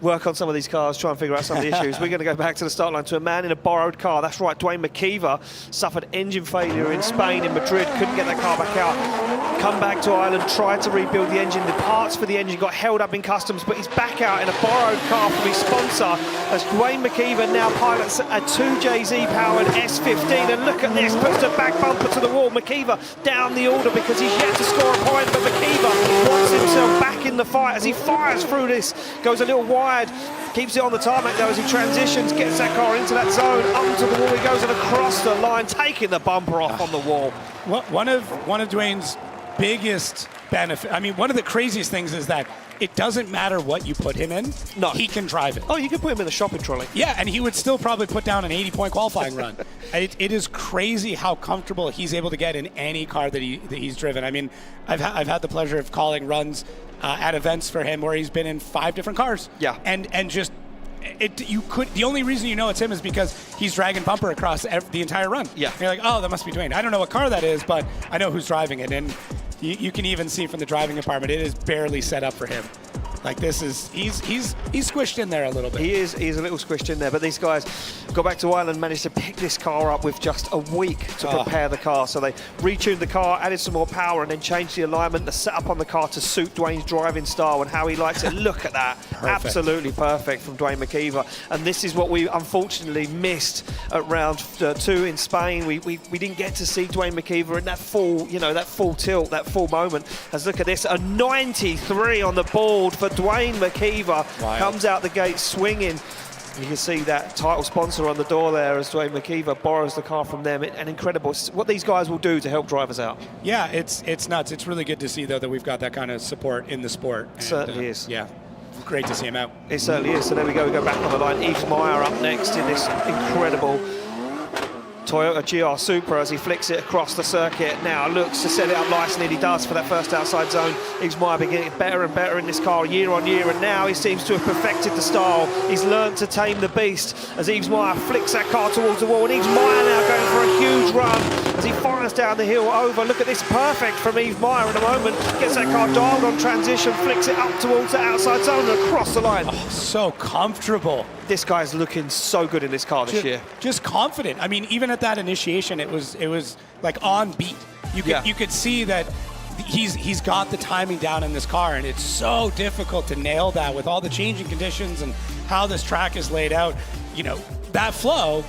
work on some of these cars, try and figure out some of the issues. We're going to go back to the start line to a man in a borrowed car. That's right, Dwayne McKver suffered engine failure in Spain, in Madrid, couldn't get that car back out. Come back to Ireland, tried to rebuild the engine. The parts for the engine got held up in customs, but he's back out in a borrowed car from his sponsor as Dwayne McKver now pilots a 2JZ powered S15. And look at this, puts the back bumper to the wall. McKver down the order because he's yet to score a point, but McKver wants himself back in the fight as he fires through this, goes a little wide, keeps it on the tarmac though as he transitions, gets that car into that zone, up to the wall he goes and across the line, taking the bumper off on the wall. One of Dwayne's biggest benefit, one of the craziest things is that it doesn't matter what you put him in, he can drive it. Oh, you could put him in the shopping trolley. Yeah, and he would still probably put down an 80-point qualifying run. It is crazy how comfortable he's able to get in any car that he's driven. I've had the pleasure of calling runs at events for him where he's been in 5 different cars. Yeah. And just the only reason you know it's him is because he's dragging bumper across the entire run. Yeah. And you're like, oh, that must be Dwayne. I don't know what car that is, but I know who's driving it. And you can even see from the driving department, it is barely set up for him. Like this is, he's squished in there a little bit. He's a little squished in there, but these guys got back to Ireland, managed to pick this car up with just a week to prepare the car. So they retuned the car, added some more power, and then changed the alignment, the setup on the car to suit Dwayne's driving style and how he likes it. Look at that. Perfect. Absolutely perfect from Dwayne McKver. And this is what we unfortunately missed at round 2 in Spain. We didn't get to see Dwayne McKver in that full, that full tilt, that full moment. As look at this, a 93 on the board for Dwayne McKver. Comes out the gate swinging. You can see that title sponsor on the door there as Dwayne McKver borrows the car from them. And incredible what these guys will do to help drivers out. Yeah, it's nuts. It's really good to see, though, that we've got that kind of support in the sport. It certainly is. Yeah, great to see him out. It certainly is. So there we go back on the line. Yves Meyer up next in this incredible Toyota GR Supra as he flicks it across the circuit. Now looks to set it up nicely, and he does for that first outside zone. Yves Meyer beginning better and better in this car year on year, and now he seems to have perfected the style. He's learned to tame the beast as Yves Meyer flicks that car towards the wall, and Yves Meyer now going for a huge run as he fires down the hill over. Look at this, perfect from Yves Meyer in a moment. Gets that car dialed on transition, flicks it up towards the outside zone and across the line. Oh, so comfortable. This guy's looking so good in this car this year. Just confident. I mean, even at that initiation, it was like on beat. You could see that he's got the timing down in this car, and it's so difficult to nail that with all the changing conditions and how this track is laid out. That flow,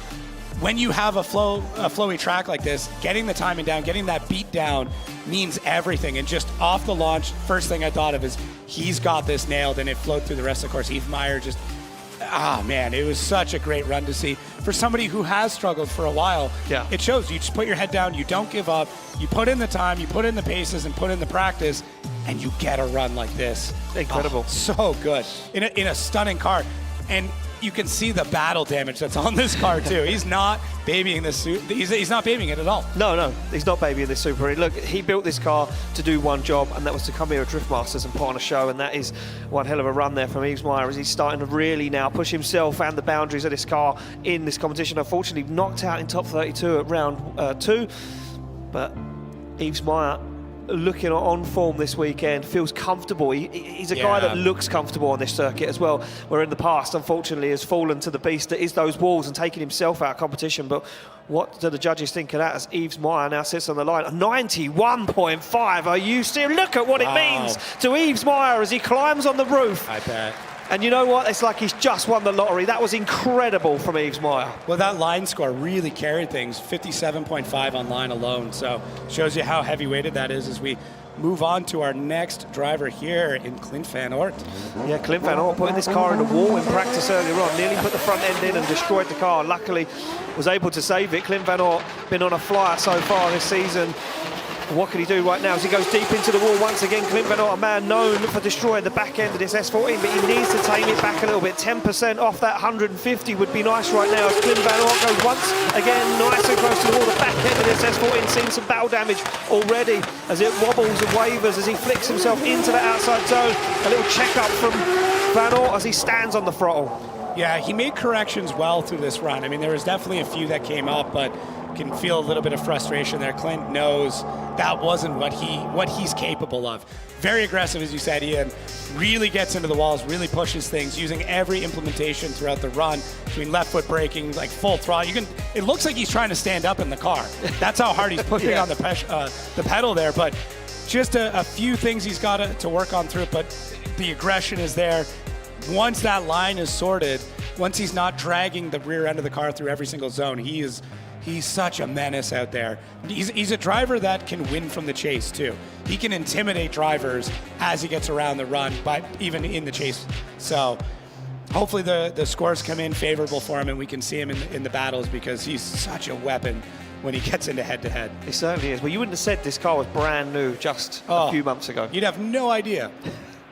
when you have a flowy track like this, getting the timing down, getting that beat down means everything. And just off the launch, first thing I thought of is he's got this nailed, and it flowed through the rest of the course. Yves Meyer just, man, it was such a great run to see. For somebody who has struggled for a while, it shows. You just put your head down, you don't give up, you put in the time, you put in the paces, and put in the practice, and you get a run like this. Incredible. So good. In a stunning car. And you can see the battle damage that's on this car too. He's not babying this suit. He's not babying it at all. No, he's not babying this Supra. Look, he built this car to do one job, and that was to come here at Drift Masters and put on a show, and that is one hell of a run there from Yves Meyer as he's starting to really now push himself and the boundaries of this car in this competition. Unfortunately, knocked out in top 32 at round 2, but Yves Meyer looking on form this weekend, feels comfortable. He's a guy that looks comfortable on this circuit as well, where in the past, unfortunately, has fallen to the beast that is those walls and taking himself out of competition. But what do the judges think of that as Yves Meyer now sits on the line? 91.5. Are you serious? Look at what it means to Yves Meyer as he climbs on the roof. I bet. And you know what? It's like he's just won the lottery. That was incredible from Yves Meyer. Well, that line score really carried things, 57.5 on line alone. So shows you how heavy-weighted that is as we move on to our next driver here in Clint Vanor. Yeah, Clint Vanor putting this car in the wall in practice earlier on. Nearly put the front end in and destroyed the car. Luckily, was able to save it. Clint Vanor been on a flyer so far this season. What can he do right now as he goes deep into the wall once again? Clint Vanor, a man known for destroying the back end of this S14, but he needs to tame it back a little bit. 10% off that 150 would be nice right now as Clint Vanor goes once again nice and close to the wall. The back end of this S14 seeing some battle damage already as it wobbles and wavers as he flicks himself into the outside zone. A little check-up from Vanor as he stands on the throttle. Yeah, he made corrections well through this run. I mean, there was definitely a few that came up, but can feel a little bit of frustration there. Clint knows that wasn't what he's capable of. Very aggressive, as you said, Ian. Really gets into the walls, really pushes things, using every implementation throughout the run, between left foot braking, like full throttle. It looks like he's trying to stand up in the car. That's how hard he's pushing on the pedal there. But just a few things he's got to work on through it, but the aggression is there. Once that line is sorted, once he's not dragging the rear end of the car through every single zone, he's such a menace out there. He's a driver that can win from the chase too. He can intimidate drivers as he gets around the run, but even in the chase. So hopefully the scores come in favorable for him and we can see him in the battles, because he's such a weapon when he gets into head-to-head. It certainly is. Well, you wouldn't have said this car was brand new just a few months ago. You'd have no idea.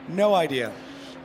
No idea.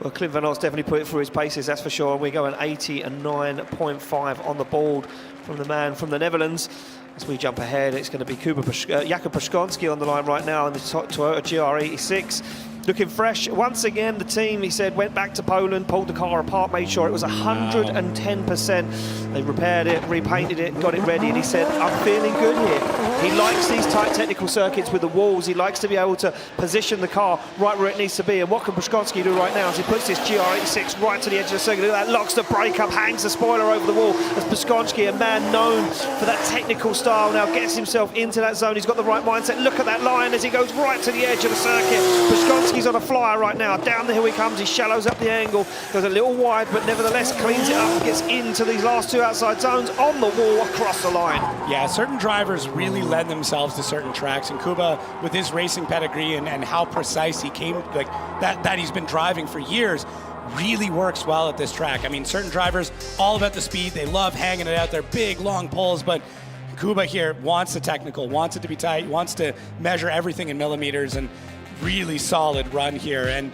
Well, Clint Vanor's definitely put it through his paces, that's for sure. And we go an 89.5 on the board from the man from the Netherlands. As we jump ahead, it's going to be Yakov Gro on the line right now in the Toyota GR86. looking fresh. Once again, the team, he said, went back to Poland, pulled the car apart, made sure it was 110%. They repaired it, repainted it, got it ready, and he said, I'm feeling good here. He likes these tight technical circuits with the walls. He likes to be able to position the car right where it needs to be. And what can Vashkonsky do right now as he puts this GR86 right to the edge of the circuit? Look at that, locks the brake up, hangs the spoiler over the wall. As Vashkonsky, a man known for that technical style, now gets himself into that zone. He's got the right mindset. Look at that line as he goes right to the edge of the circuit. Vashkonsky's on a flyer right now. Down the hill he comes. He shallows up the angle. Goes a little wide, but nevertheless cleans it up and gets into these last two outside zones on the wall across the line. Yeah, certain drivers really lend themselves to certain tracks, and Kuba, with his racing pedigree and how precise he came, like that he's been driving for years, really works well at this track. I mean, certain drivers, all about the speed, they love hanging it out there, big, long poles, but Kuba here wants the technical, wants it to be tight, wants to measure everything in millimeters, and really solid run here. And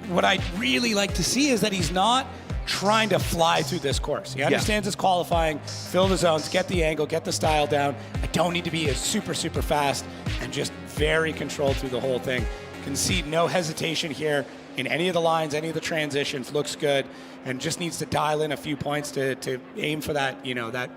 what I'd really like to see is that he's not trying to fly through this course. He understands his qualifying, fill the zones, get the angle, get the style down. I don't need to be as super fast, and just very controlled through the whole thing. Concede no hesitation here in any of the lines, any of the transitions, looks good, and just needs to dial in a few points to aim for that, you know, that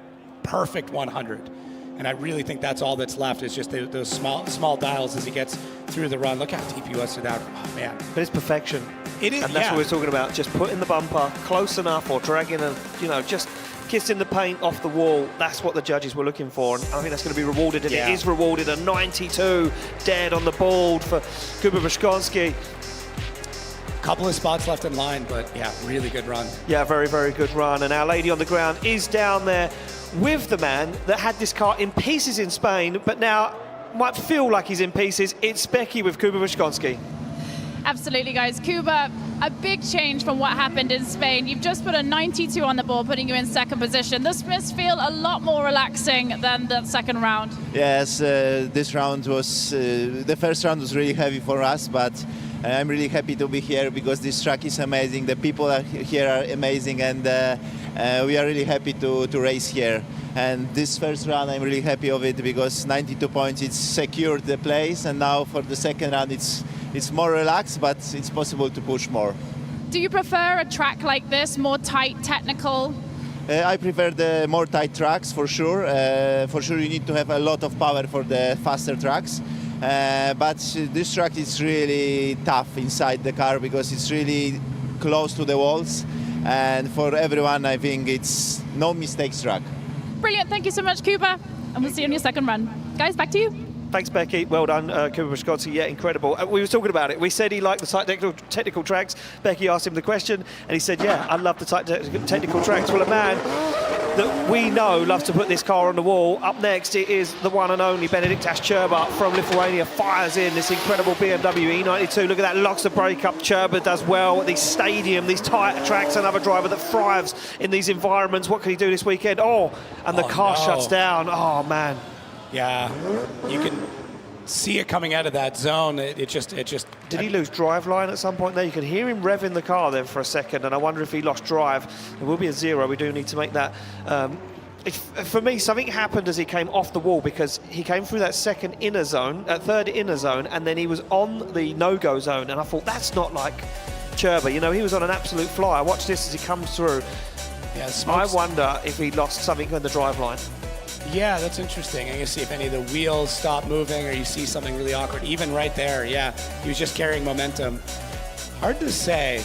perfect 100. And I really think that's all that's left, is just those small dials as he gets through the run. Look how deep he was through that. Oh, man. But it's perfection. It is, and that's what we're talking about. Just putting the bumper close enough, or dragging a, you know, just kissing the paint off the wall. That's what the judges were looking for. And I think that's going to be rewarded. And it is rewarded. A 92 dead on the board for Kuba Rashkansski. Couple of spots left in line, but yeah, really good run. Yeah, very, very good run. And our lady on the ground is down there with the man that had this car in pieces in Spain, but now might feel like he's in pieces. It's Becky with Kuba Vashkonsky. Absolutely, guys. Kuba, a big change from what happened in Spain. You've just put a 92 on the board, putting you in second position. This must feel a lot more relaxing than the second round. Yes, this round was, the first round was really heavy for us, but I'm really happy to be here because this track is amazing. The people here are amazing, and we are really happy to race here. And this first round, I'm really happy of it because 92 points, it's secured the place, and now for the second round, it's more relaxed, but it's possible to push more. Do you prefer a track like this, more tight, technical? I prefer the more tight tracks, for sure. For sure, you need to have a lot of power for the faster tracks. But this track is really tough inside the car because it's really close to the walls. And for everyone, I think it's no mistakes track. Brilliant. Thank you so much, Kuba. And we'll see you on your second run. Guys, back to you. Thanks, Becky. Well done, Kuba Vashkonsky. Yeah, incredible. We were talking about it. We said he liked the tight technical tracks. Becky asked him the question, and he said, yeah, I love the tight technical tracks. Well, a man that we know loves to put this car on the wall. Up next, it is the one and only Benediktas Čurba from Lithuania. Fires in this incredible BMW E92. Look at that, locks the brake up. Čurba does well at these stadium, these tight tracks. Another driver that thrives in these environments. What can he do this weekend? Oh, and the car shuts down. Oh, man. Yeah, you can see it coming out of that zone. It just. Did he lose drive line at some point there? You can hear him revving the car then for a second, and I wonder if he lost drive. It will be a zero. We do need to make that. For me, something happened as he came off the wall because he came through that third inner zone, and then he was on the no-go zone, and I thought, that's not like Čurba. You know, he was on an absolute flyer. Watch this as he comes through. Yeah, I wonder if he lost something in the drive line. Yeah, that's interesting. I'm going to see if any of the wheels stop moving or you see something really awkward. Even right there, yeah, he was just carrying momentum. Hard to say.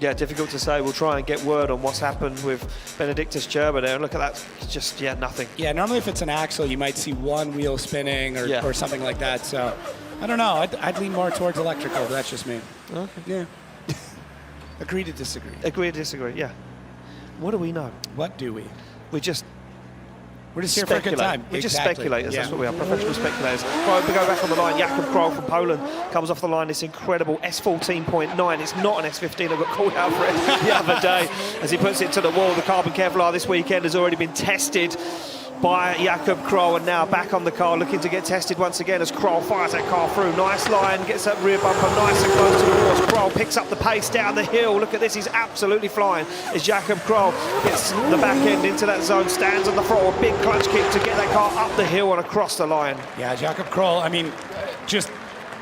Yeah, difficult to say. We'll try and get word on what's happened with Benediktas Čurba there. Look at that, it's just, nothing. Yeah, normally if it's an axle, you might see one wheel spinning or something like that. So, I don't know. I'd lean more towards electrical, but that's just me. Okay. Yeah. Agree to disagree. Agree to disagree, yeah. What do we know? What do we? We're just here for a good time. We're just speculators, that's what we are, professional speculators. Right, we go back on the line. Yakov Gro from Poland comes off the line. This incredible S14.9. It's not an S15. I got called out for it the other day as he puts it to the wall. The carbon Kevlar this weekend has already been tested by Yakov Gro, and now back on the car, looking to get tested once again as Gro fires that car through. Nice line, gets that rear bumper nice and close to the wall. Gro picks up the pace down the hill. Look at this, he's absolutely flying. As Yakov Gro gets the back end into that zone, stands on the throttle, a big clutch kick to get that car up the hill and across the line. Yeah, Yakov Gro, I mean, just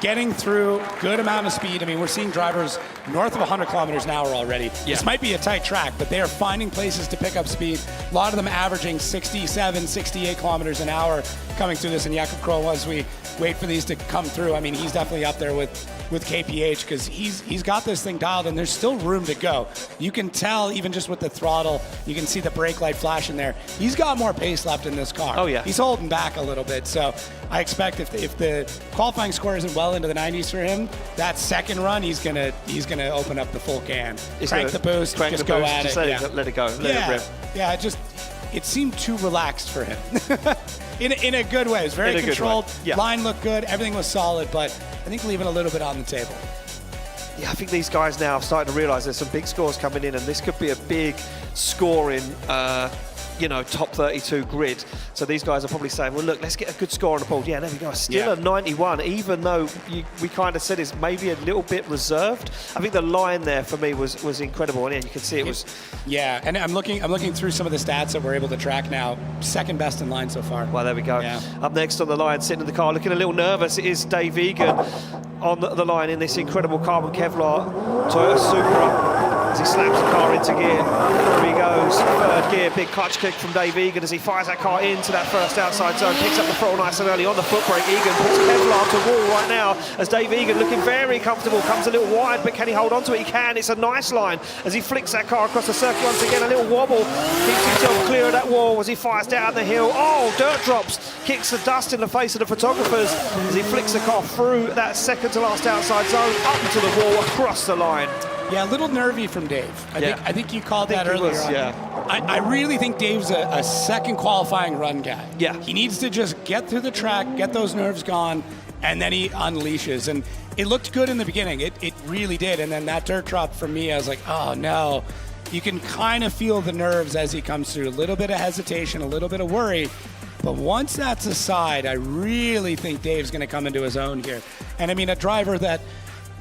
getting through, good amount of speed. I mean, we're seeing drivers north of 100 kilometers an hour already. This might be a tight track, but they are finding places to pick up speed. A lot of them averaging 67, 68 kilometers an hour coming through this. And Yakov Gro, as we wait for these to come through, I mean, he's definitely up there with KPH because he's got this thing dialed, and there's still room to go. You can tell even just with the throttle, you can see the brake light flashing there. He's got more pace left in this car. Oh yeah. He's holding back a little bit, so I expect if the qualifying score isn't well into the 90s for him, that second run he's gonna open up the full can. Crank the boost, just go at it. Let it go. Let it rip. Yeah, it seemed too relaxed for him. in a good way. It was very controlled. Yeah. Line looked good. Everything was solid, but I think leaving a little bit on the table. Yeah, I think these guys now are starting to realise there's some big scores coming in, and this could be a big scoring, top 32 grid. So these guys are probably saying, well, look, let's get a good score on the board. Yeah, there we go. Still a 91, even though we kind of said it's maybe a little bit reserved. I think the line there for me was incredible, and yeah, you can see it was. Yeah, and I'm looking through some of the stats that we're able to track now. Second best in line so far. Well, there we go. Yeah. Up next on the line, sitting in the car, looking a little nervous, it is Dave Egan on the line in this incredible carbon Kevlar Toyota Supra. As he slaps the car into gear. There he goes, third gear, big clutch kick from Dave Egan as he fires that car into that first outside zone, picks up the throttle nice and early on the foot brake. Egan puts Kevlar to wall right now as Dave Egan looking very comfortable, comes a little wide, but can he hold on to it? He can. It's a nice line as he flicks that car across the circuit once again, a little wobble, keeps himself clear of that wall as he fires down the hill. Oh, dirt drops, kicks the dust in the face of the photographers as he flicks the car through that second to last outside zone, up into the wall, across the line. Yeah, a little nervy from Dave. I think you called that earlier on. I really think Dave's a second qualifying run guy. Yeah. He needs to just get through the track, get those nerves gone, and then he unleashes. And it looked good in the beginning. It really did. And then that dirt drop for me, I was like, oh no. You can kind of feel the nerves as he comes through. A little bit of hesitation, a little bit of worry. But once that's aside, I really think Dave's going to come into his own here. And I mean, a driver that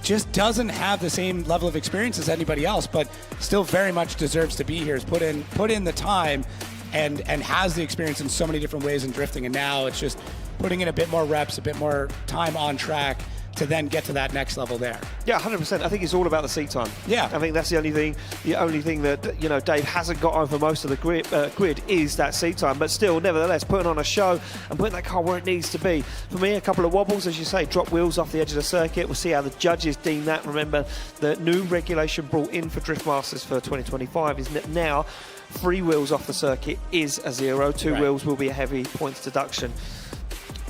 just doesn't have the same level of experience as anybody else, but still very much deserves to be here. Has put in the time and has the experience in so many different ways in drifting. And now it's just putting in a bit more reps, a bit more time on track to then get to that next level there. Yeah, 100%. I think it's all about the seat time. Yeah. I think that's the only thing that, Dave hasn't got over most of the grid is that seat time. But still, nevertheless, putting on a show and putting that car where it needs to be. For me, a couple of wobbles, as you say, drop wheels off the edge of the circuit. We'll see how the judges deem that. Remember, the new regulation brought in for Drift Masters for 2025 is that now 3 wheels off the circuit is a 0. 2 wheels will be a heavy points deduction.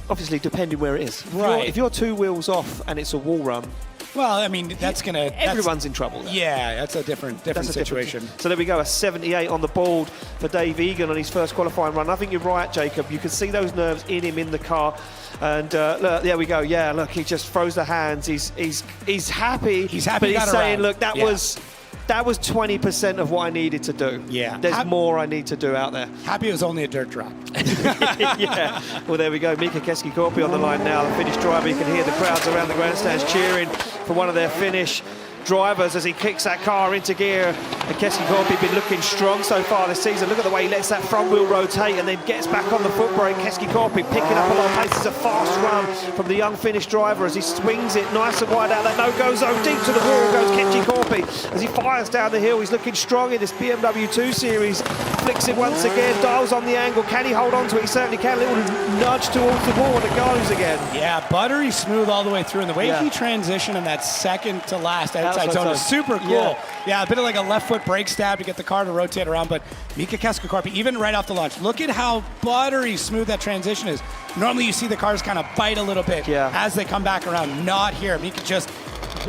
Obviously, depending where it is. Right. If you're 2 wheels off and it's a wall run, well, I mean, everyone's in trouble there. Yeah, that's a different situation. So there we go, a 78 on the board for Dave Egan on his first qualifying run. I think you're right, Jacob. You can see those nerves in him in the car. And look, there we go. Yeah, look, he just throws the hands. He's happy. He's happy. But he he's got saying, around. look, that was 20% of what I needed to do. Yeah. There's more I need to do out there. Happy it was only a dirt drop. Yeah. Well, there we go. Mika Keski-Korpi on the line now, the Finnish driver. You can hear the crowds around the grandstands cheering for one of their Finnish drivers as he kicks that car into gear. And Keski-Korpi been looking strong so far this season. Look at the way he lets that front wheel rotate and then gets back on the foot brake. Keski-Korpi picking up a lot of pace. It's a fast run from the young Finnish driver as he swings it nice and wide out that no-go zone. Deep to the wall goes Keski-Korpi as he fires down the hill. He's looking strong in this BMW 2 Series. Flicks it once again, dials on the angle. Can he hold on to it? He certainly can. A little nudge towards the wall and it goes again. Yeah, buttery smooth all the way through. And the way he transitioned in that second to last outside zone is super cool. Yeah, a bit of like a left foot brake stab to get the car to rotate around. But Mika Keski-Korpi, even right off the launch, look at how buttery smooth that transition is. Normally you see the cars kind of bite a little bit as they come back around. Not here. Mika just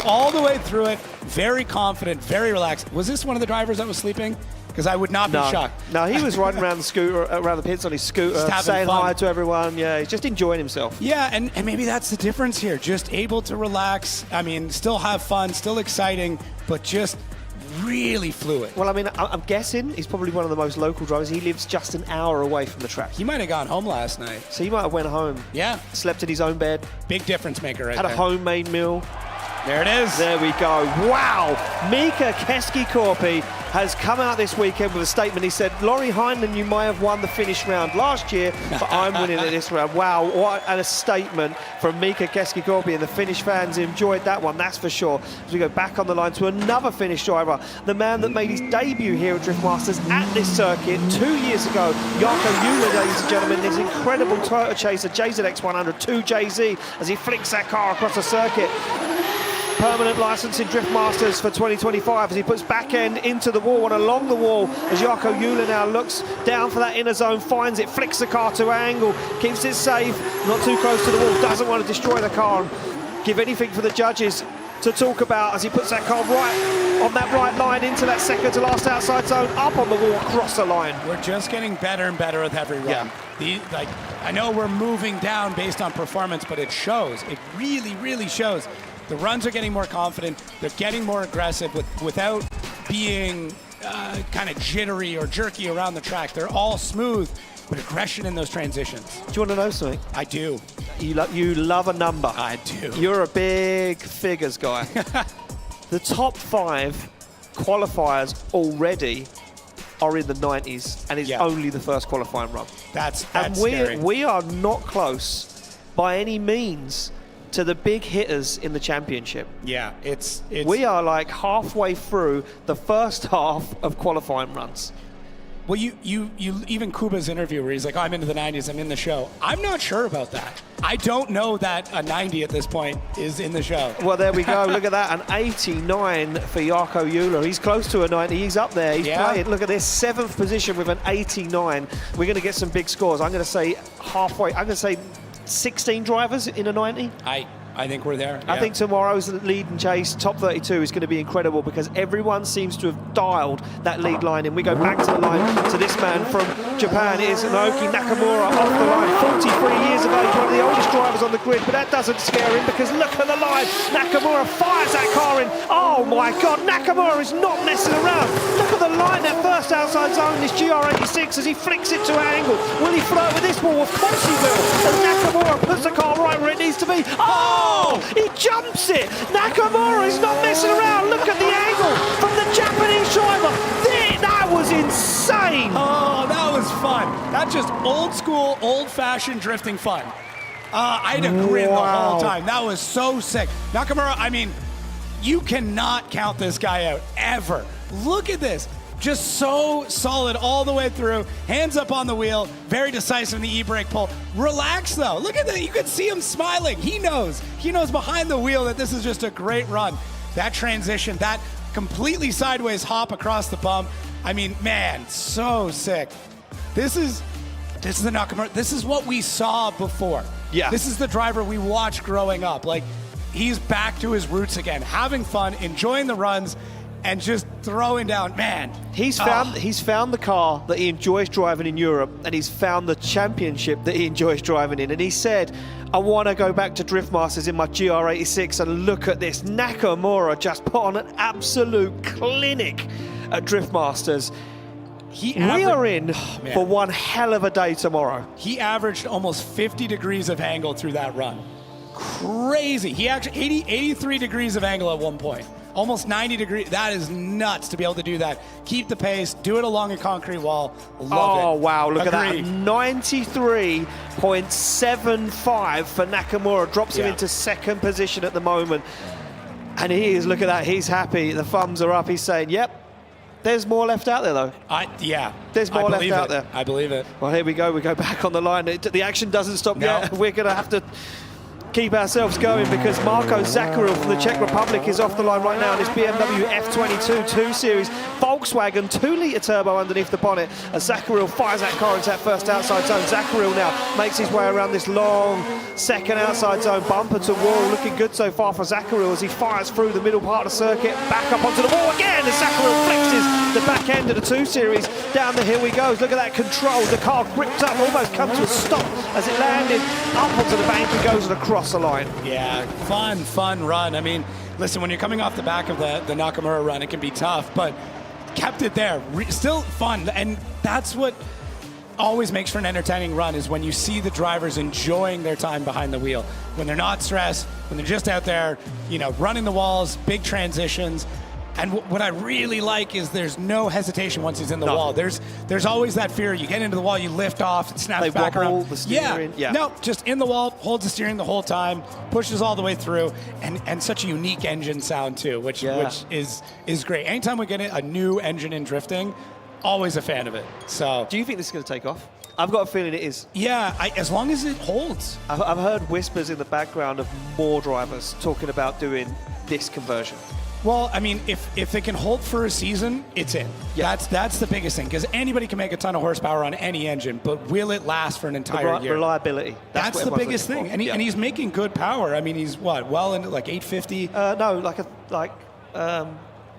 all the way through it, very confident, very relaxed. Was this one of the drivers that was sleeping? Because I would not be shocked. No, he was riding around the pits on his scooter, saying hi to everyone. Yeah, he's just enjoying himself. Yeah, and maybe that's the difference here. Just able to relax. I mean, still have fun, still exciting, but just really fluid. Well, I mean, I'm guessing he's probably one of the most local drivers. He lives just an hour away from the track. He might have gone home last night. So he might have went home. Yeah. Slept in his own bed. Big difference maker right there. Had a homemade meal. There it is. There we go. Wow. Mika Keskikorpi has come out this weekend with a statement. He said, Laurie Heinlein, you may have won the finish round last year, but I'm winning it this round. Wow, what a statement from Mika Keskikorpi, and the Finnish fans enjoyed that one, that's for sure. As we go back on the line to another Finnish driver, the man that made his debut here at Drift Masters at this circuit 2 years ago, Yako Ula, ladies and gentlemen, this incredible Toyota Chaser JZX 100 2JZ as he flicks that car across the circuit. Permanent license in Drift Masters for 2025 as he puts back end into the wall and along the wall as Yako Ula now looks down for that inner zone, finds it, flicks the car to angle, keeps it safe, not too close to the wall, doesn't want to destroy the car and give anything for the judges to talk about as he puts that car right on that right line into that second to last outside zone, up on the wall, across the line. We're just getting better and better with every run. Yeah. I know we're moving down based on performance, but it shows. It really, really shows. The runs are getting more confident. They're getting more aggressive without being kind of jittery or jerky around the track. They're all smooth, but aggression in those transitions. Do you want to know something? I do. You love a number. I do. You're a big figures guy. The top 5 qualifiers already are in the 90s, and it's only the first qualifying run. That's and scary. we are not close by any means to the big hitters in the championship. Yeah, it's we are like halfway through the first half of qualifying runs. Well, you even Kuba's interview where he's like, oh, I'm into the 90s, I'm in the show. I'm not sure about that. I don't know that a 90 at this point is in the show. Well, there we go. Look at that, an 89 for Yako Ula. He's close to a 90. He's up there. He's playing. Look at this, 7th position with an 89. We're going to get some big scores. I'm going to say halfway. I'm going to say 16 drivers in a 90. I think we're there. Yeah. I think tomorrow's lead and chase, top 32, is going to be incredible because everyone seems to have dialed that lead line in. We go back to the line to this man from Japan. It is Oki Nakamura off the line, 43 years of age, one of the oldest drivers on the grid, but that doesn't scare him because look at the line. Nakamura fires that car in. Oh my God, Nakamura is not messing around. Look at the line, that first outside zone, this GR86 as he flicks it to angle. Will he flirt with this ball? Of course he will. As Nakamura puts the car right where it needs to be. Oh, he jumps it. Nakamura is not messing around. Look at the angle from the Japanese driver. That was insane. Oh, that was fun. That's just old school, old-fashioned drifting fun. I had a grin the whole time. That was so sick. Nakamura, I mean, you cannot count this guy out, ever. Look at this. Just so solid all the way through. Hands up on the wheel. Very decisive in the e-brake pull. Relax, though. Look at that. You can see him smiling. He knows. He knows behind the wheel that this is just a great run. That transition, that completely sideways hop across the bump. I mean, man, so sick. This is the Nakamura. This is what we saw before. Yeah. This is the driver we watched growing up. Like, he's back to his roots again, having fun, enjoying the runs, and just throwing down, man. He's found the car that he enjoys driving in Europe, and he's found the championship that he enjoys driving in. And he said, I want to go back to Drift Masters in my GR86 and look at this. Nakamura just put on an absolute clinic at Drift Masters. We are in for one hell of a day tomorrow. He averaged almost 50 degrees of angle through that run. Crazy. He actually 83 degrees of angle at one point. Almost 90 degrees. That is nuts to be able to do that. Keep the pace. Do it along a concrete wall. Love it. Oh, wow. Look Agreed. at that. 93.75 for Nakamura. Drops him into second position at the moment. And he is, look at that. He's happy. The thumbs are up. He's saying, yep. There's more left out there, though. There's more left out there. I believe it. Well, here we go. We go back on the line. The action doesn't stop yet. We're going to have to keep ourselves going because Marko Zakaril from the Czech Republic is off the line right now in this BMW F22 2 Series Volkswagen 2-litre turbo underneath the bonnet as Zakaril fires that car into that first outside zone. Zakaril now makes his way around this long second outside zone, bumper to wall, looking good so far for Zakaril as he fires through the middle part of the circuit, back up onto the wall again as Zakaril flexes the back end of the 2 Series. Down the hill he goes. Look at that control. The car gripped up, almost come to a stop as it landed up onto the bank and goes across the line. Yeah, fun run. I mean, listen, when you're coming off the back of the Nakamura run, it can be tough, but kept it there. Still fun, and that's what always makes for an entertaining run is when you see the drivers enjoying their time behind the wheel, when they're not stressed, when they're just out there, running the walls, big transitions. And what I really like is there's no hesitation once he's in the wall. There's always that fear. You get into the wall, you lift off, it snaps back around. The steering. Yeah. No, just in the wall, holds the steering the whole time, pushes all the way through, and such a unique engine sound too, which is great. Anytime we get a new engine in drifting, always a fan of it. So, do you think this is going to take off? I've got a feeling it is. Yeah, as long as it holds. I've heard whispers in the background of more drivers talking about doing this conversion. Well, I mean, if it can hold for a season, it's in. Yeah. That's the biggest thing, because anybody can make a ton of horsepower on any engine, but will it last for an entire year? Reliability. That's the biggest thing. And he's making good power. I mean, he's well into like 850? No,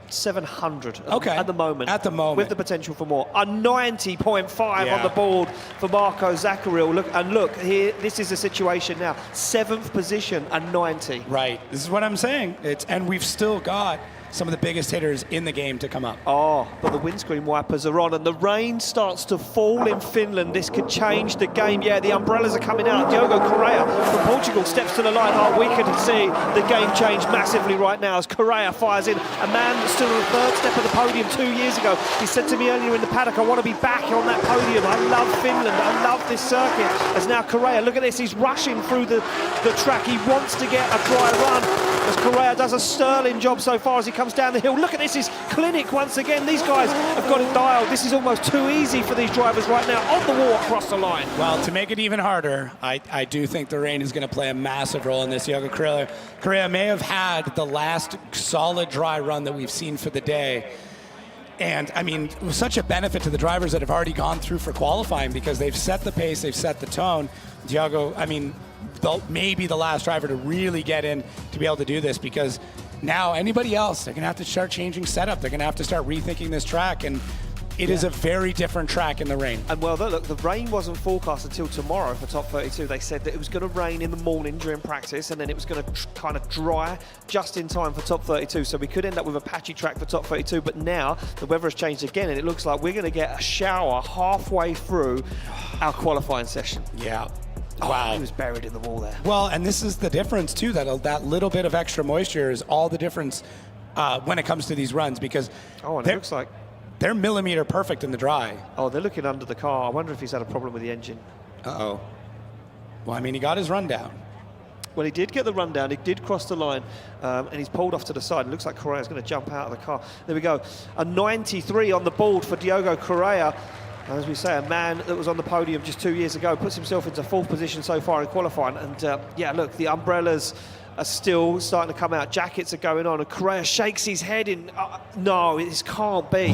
700 at the moment. At the moment. With the potential for more. A 90.5 on the board for Marko Zakaril. Look, here, this is a situation now. 7th position and 90. Right. This is what I'm saying. And we've still got some of the biggest hitters in the game to come up. Oh, but the windscreen wipers are on and the rain starts to fall in Finland. This could change the game. Yeah, the umbrellas are coming out. Diogo Correa from Portugal steps to the line. Oh, we can see the game change massively right now as Correa fires in. A man that stood on the 3rd step of the podium 2 years ago. He said to me earlier in the paddock, I want to be back on that podium. I love Finland. I love this circuit. As now Correa, look at this, he's rushing through the track. He wants to get a dry run. As Correa does a sterling job so far as he comes down the hill. Look at this, is clinic once again. These guys have got it dialed. This is almost too easy for these drivers right now. On the wall, across the line. Well, to make it even harder, I do think the rain is going to play a massive role in this. Yako Correa may have had the last solid dry run that we've seen for the day. And, I mean, it was such a benefit to the drivers that have already gone through for qualifying because they've set the pace, they've set the tone. Diogo, I mean, maybe the last driver to really get in to be able to do this, because now anybody else, they're going to have to start changing setup. They're going to have to start rethinking this track, and it is a very different track in the rain. And well, look, the rain wasn't forecast until tomorrow for top 32. They said that it was going to rain in the morning during practice, and then it was going to kind of dry just in time for top 32. So we could end up with a patchy track for top 32, but now the weather has changed again, and it looks like we're going to get a shower halfway through our qualifying session. Yeah. Wow. He was buried in the wall there. Well, and this is the difference too, that little bit of extra moisture is all the difference when it comes to these runs, because and it looks like they're millimeter perfect in the dry. Oh, they're looking under the car. I wonder if he's had a problem with the engine. Uh-oh. Well, I mean, he got his rundown. Well, he did get the rundown. He did cross the line, and he's pulled off to the side. It looks like Correa's going to jump out of the car. There we go. A 93 on the board for Diogo Correa. As we say, a man that was on the podium just 2 years ago puts himself into 4th position so far in qualifying. And yeah, look, the umbrellas are still starting to come out. Jackets are going on, and Correa shakes his head in. No, this can't be.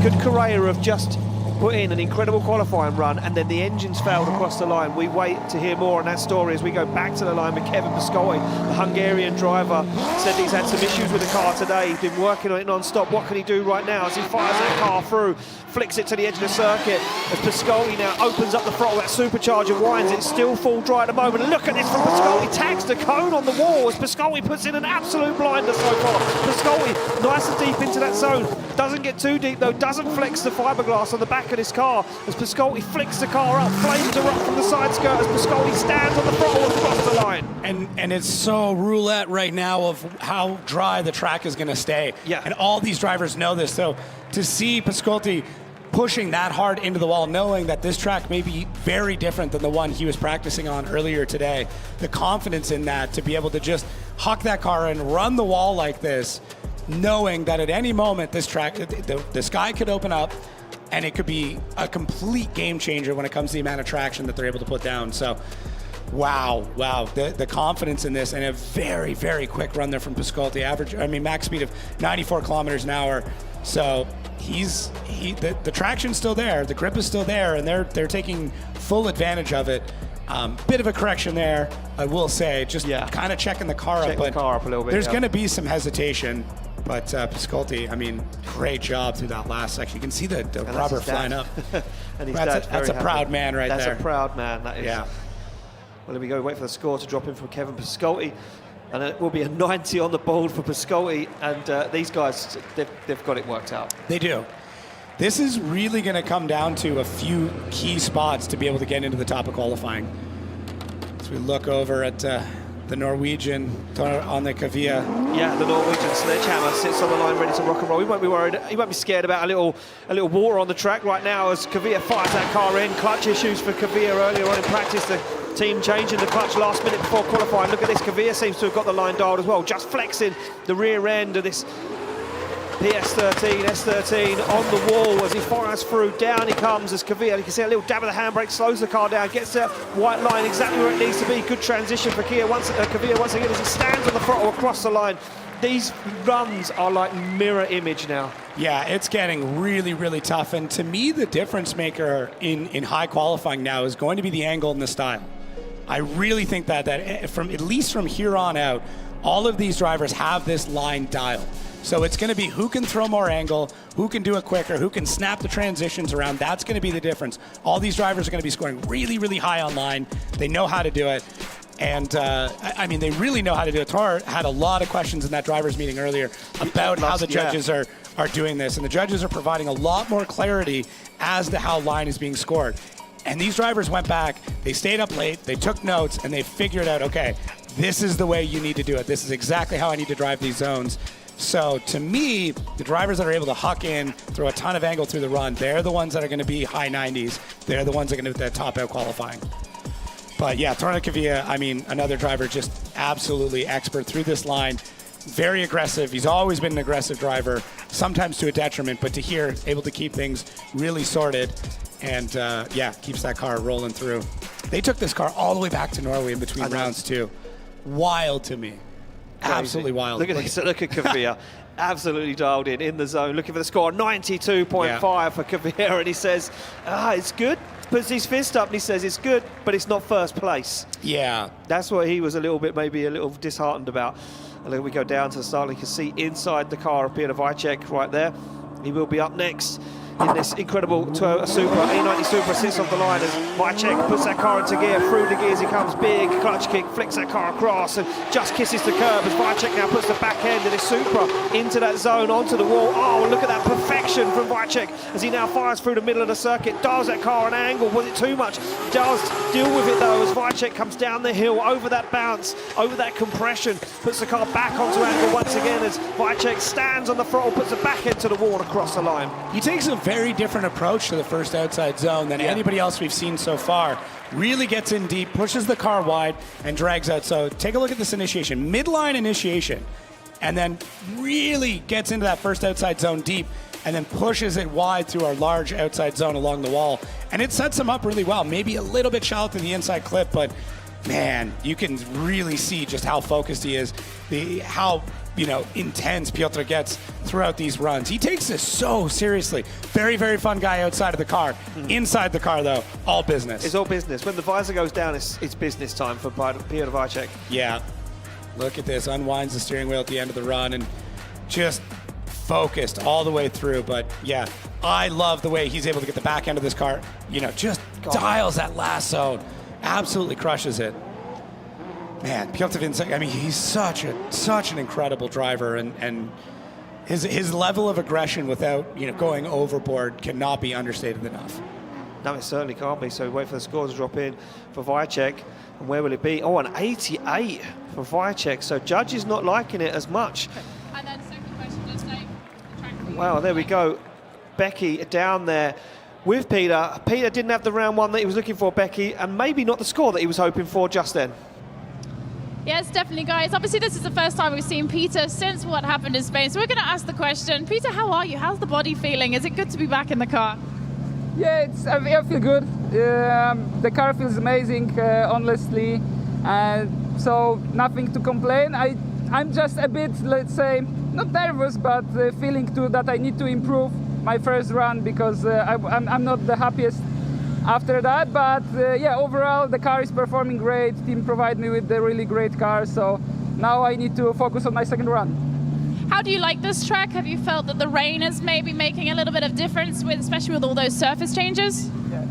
Could Correa have just put in an incredible qualifying run and then the engines failed across the line? We wait to hear more on that story as we go back to the line with Kevin Pascotti, the Hungarian driver. Said he's had some issues with the car today. He's been working on it non-stop. What can he do right now as he fires that car through, flicks it to the edge of the circuit as Pascotti now opens up the throttle. That supercharger winds. It's still full dry at the moment. Look at this from Pascotti. Tags the cone on the wall as Pascotti puts in an absolute blinder so far. Pascotti nice and deep into that zone. Doesn't get too deep though. Doesn't flex the fiberglass on the back of this car as Pascotti flicks the car up. Flames are up from the side skirt as Pascotti stands on the throttle across the line. And it's so roulette right now of how dry the track is going to stay. Yeah. And all these drivers know this. So to see Pascotti pushing that hard into the wall, knowing that this track may be very different than the one he was practicing on earlier today, the confidence in that to be able to just huck that car and run the wall like this, knowing that at any moment this track, the sky could open up and it could be a complete game changer when it comes to the amount of traction that they're able to put down. So, wow, the confidence in this, and a very, very quick run there from Pascotti. Max speed of 94 kilometers an hour. So the traction's still there, the grip is still there, and they're taking full advantage of it. Bit of a correction there, I will say, just kind of checking the car up. The car up a little bit. There's going to be some hesitation, but Pascotti, great job through that last section. You can see the rubber flying up. And that's a proud man right there. That's a proud man, that is. Yeah. Well, here we go, wait for the score to drop in from Kevin Pascotti. And it will be a 90 on the board for Pascotti. And these guys, they've got it worked out. They do. this is really going to come down to a few key spots to be able to get into the top of qualifying. As we look over at the Norwegian on the Kavilla. Yeah, the Norwegian sledgehammer sits on the line ready to rock and roll. He won't be worried, he won't be scared about a little war on the track right now as Kavilla fires that car in. Clutch issues for Kavilla earlier on in practice. The team changing the clutch last minute before qualifying. Look at this, Kavilla seems to have got the line dialed as well, just flexing the rear end of this PS13, S13 on the wall as he fires through. Down he comes as Kavilla, you can see a little dab of the handbrake, slows the car down, gets that white line exactly where it needs to be. Good transition for Kavilla once again as he stands on the throttle across the line. These runs are like mirror image now. Yeah, it's getting really, really tough. And to me, the difference maker in high qualifying now is going to be the angle and the style. I really think that from at least from here on out, all of these drivers have this line dialed. So it's going to be who can throw more angle, who can do it quicker, who can snap the transitions around. That's going to be the difference. All these drivers are going to be scoring really, really high on line. They know how to do it. And, I mean, they really know how to do it. Tor had a lot of questions in that drivers meeting earlier about how the judges are doing this. And the judges are providing a lot more clarity as to how line is being scored. And these drivers went back, they stayed up late, they took notes, and they figured out, okay, this is the way you need to do it. This is exactly how I need to drive these zones. So to me, the drivers that are able to huck in, throw a ton of angle through the run, they're the ones that are going to be high 90s. They're the ones that are going to top out qualifying. But yeah, Torna Kavilla, I mean, another driver just absolutely expert through this line. Very aggressive. He's always been an aggressive driver, sometimes to a detriment, but to here, able to keep things really sorted. And yeah, keeps that car rolling through. They took this car all the way back to Norway in between rounds too. Wild to me. Crazy. Absolutely wild. Look at this. Look at Kavilla. Absolutely dialed in the zone. Looking for the score. 92.5 for Kavilla. And he says, it's good. Puts his fist up and he says, it's good, but it's not first place. Yeah. That's what he was maybe a little disheartened about. And then we go down to the start. You can see inside the car of Prai Vichek right there. He will be up next in this incredible Toyota Supra. E90 Supra sits off the line as Vichek puts that car into gear. Through the gears he comes, big clutch kick, flicks that car across and just kisses the curb as Vichek now puts the back end of this Supra into that zone, onto the wall. Oh, look at that perfection from Vichek as he now fires through the middle of the circuit, dials that car an angle. Was it too much? Does deal with it though as Vichek comes down the hill, over that bounce, over that compression, puts the car back onto angle once again as Vichek stands on the throttle, puts the back end to the wall and across the line. He takes a very different approach to the first outside zone than anybody else we've seen so far. Really gets in deep, pushes the car wide, and drags out. So take a look at this initiation. Midline initiation. And then really gets into that first outside zone deep, and then pushes it wide through our large outside zone along the wall. And it sets him up really well. Maybe a little bit shallow to the inside clip, but man, you can really see just how focused he is, how intense Piotr gets throughout these runs. He takes this so seriously. Very, very fun guy outside of the car. Inside the car, though, all business. It's all business. When the visor goes down, it's business time for Piotr Vichek. Yeah. Look at this. Unwinds the steering wheel at the end of the run and just focused all the way through. But yeah, I love the way he's able to get the back end of this car, just dials that last zone. Absolutely crushes it. Man, Piotr Vichek, I mean, he's such an incredible driver, and his level of aggression without going overboard cannot be understated enough. No, it certainly can't be. So we wait for the score to drop in for Vichek. And where will it be? Oh, an 88 for Vichek. So Judge is not liking it as much. And then second question, just like the track. Wow, there we go. Becky down there with Peter. Peter didn't have the round one that he was looking for, Becky, and maybe not the score that he was hoping for just then. Yes, definitely, guys. Obviously, this is the first time we've seen Peter since what happened in Spain. So we're going to ask the question. Peter, how are you? How's the body feeling? Is it good to be back in the car? Yeah, I feel good. The car feels amazing, honestly. So nothing to complain. I'm just a bit, let's say, not nervous, but feeling too that I need to improve my first run because I'm not the happiest after that, but yeah, overall the car is performing great. Team provide me with a really great car, so now I need to focus on my second run. How do you like this track? Have you felt that the rain is maybe making a little bit of difference, especially with all those surface changes? Yeah.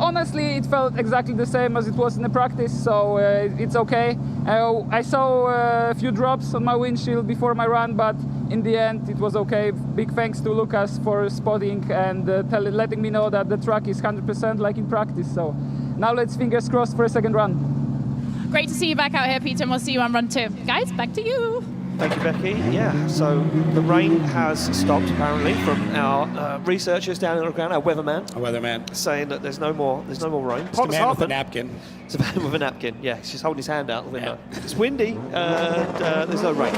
Honestly, it felt exactly the same as it was in the practice, so it's okay. I saw a few drops on my windshield before my run, but in the end, it was okay. Big thanks to Lucas for spotting and letting me know that the track is 100% like in practice. So now let's fingers crossed for a second run. Great to see you back out here, Peter, and we'll see you on run 2. Guys, back to you. Thank you, Becky. Yeah, so the rain has stopped apparently from our researchers down on the ground, our weatherman, saying that there's no more rain. It's a man with a napkin. It's a man with a napkin. Yeah, he's just holding his hand out the window. Yeah. It's windy and there's no rain.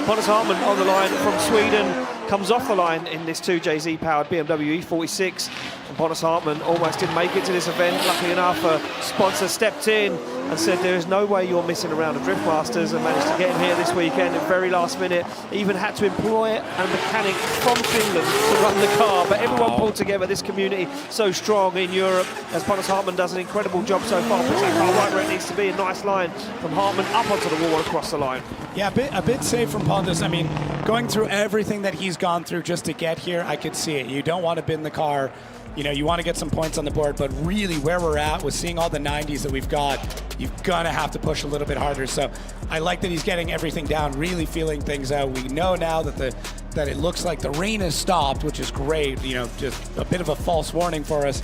Pontus Hartman on the line from Sweden comes off the line in this 2JZ powered BMW E46. And Pontus Hartman almost didn't make it to this event. Luckily enough, a sponsor stepped in and said there is no way you're missing a round of Drift Masters, and managed to get him here this weekend at the very last minute. Even had to employ a mechanic from Finland to run the car, but everyone pulled together. This community so strong in Europe, as Pontus Hartman does an incredible job so far. Puts that car right where it needs to be. A nice line from Hartman up onto the wall, across the line. Yeah, a bit safe from Pontus. I mean, going through everything that he's gone through just to get here, I could see it. You don't want to bin the car. You know, you want to get some points on the board, but really where we're at with seeing all the 90s that we've got, you're going to have to push a little bit harder. So I like that he's getting everything down, really feeling things out. We know now that that it looks like the rain has stopped, which is great. You know, just a bit of a false warning for us.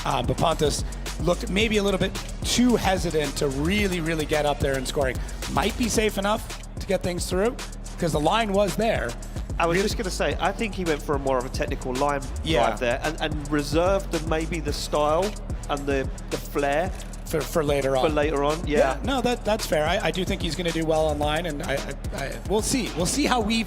But Pontus looked maybe a little bit too hesitant to really get up there and scoring. Might be safe enough to get things through because the line was there. I was just going to say, I think he went for a more of a technical line drive there and reserved maybe the style and the flair for later on. For later on, yeah. No, that's fair. I do think he's going to do well online, and we'll see. We'll see how we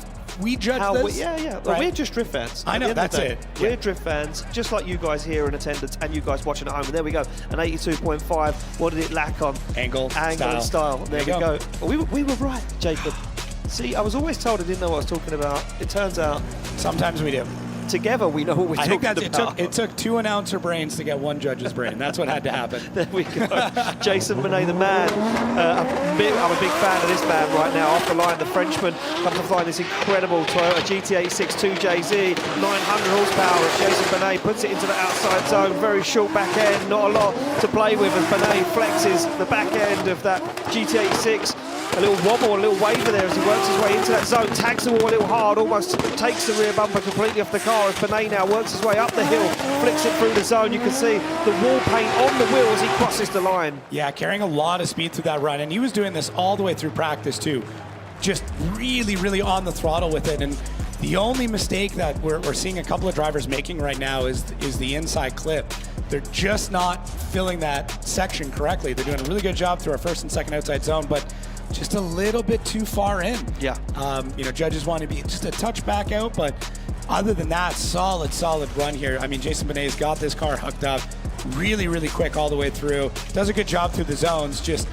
judge this. Well, right? we're just Drift fans. I know, that's it. We're Yeah. Drift fans, just like you guys here in attendance and you guys watching at home. And there we go, an 82.5. What did it lack on? Angle and style. There we go. We were right, Jacob. See, I was always told I didn't know what I was talking about. It turns out sometimes we do. Together we know what we're talking about. It took 2 announcer brains to get 1 judge's brain. That's what had to happen. There we go. Jason Benet, the man. I'm a big fan of this man right now. Off the line, the Frenchman comes to find this incredible Toyota GT86 2JZ, 900 horsepower. As Jason Benet puts it into the outside zone. Very short back end, not a lot to play with as Benet flexes the back end of that GT86. A little wobble, a little waver there as he works his way into that zone, tags the wall a little hard, almost takes the rear bumper completely off the car as Benet now works his way up the hill, flicks it through the zone. You can see the wall paint on the wheel as he crosses the line. Yeah, carrying a lot of speed through that run, and he was doing this all the way through practice too. Just really on the throttle with it, and the only mistake that we're seeing a couple of drivers making right now is the inside clip. They're just not filling that section correctly. They're doing a really good job through our first and second outside zone, but just a little bit too far in. Yeah. You know, judges want to be just a touch back out, but other than that, solid run here. I mean, Jason Benet's got this car hooked up really quick all the way through. Does a good job through the zones, just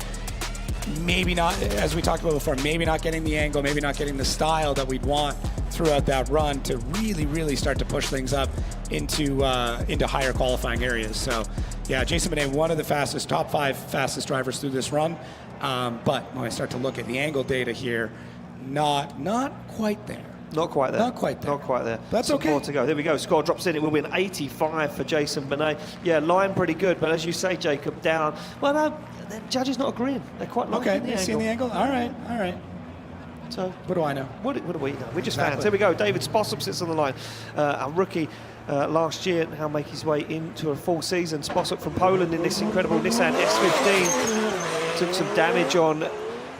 maybe not, as we talked about before, maybe not getting the angle, maybe not getting the style that we'd want throughout that run to really start to push things up into higher qualifying areas. So yeah, Jason Benet, one of the top 5 fastest drivers through this run. But when I start to look at the angle data here, not quite there. Not quite there. Not quite there. Not quite there. That's some okay. more to go. There we go. Score drops in. It will be an 85 for Jason Benet. Yeah, line pretty good, but as you say, Jacob, down. Well, no, the judge is not agreeing. They're quite low in the angle. Seeing the angle? All right. So what do I know? What do we know? We're just Exactly. fans. Here we go. David Spossop sits on the line. A rookie last year, now make his way into a full season. Spossop from Poland in this incredible Nissan S15. Took some damage on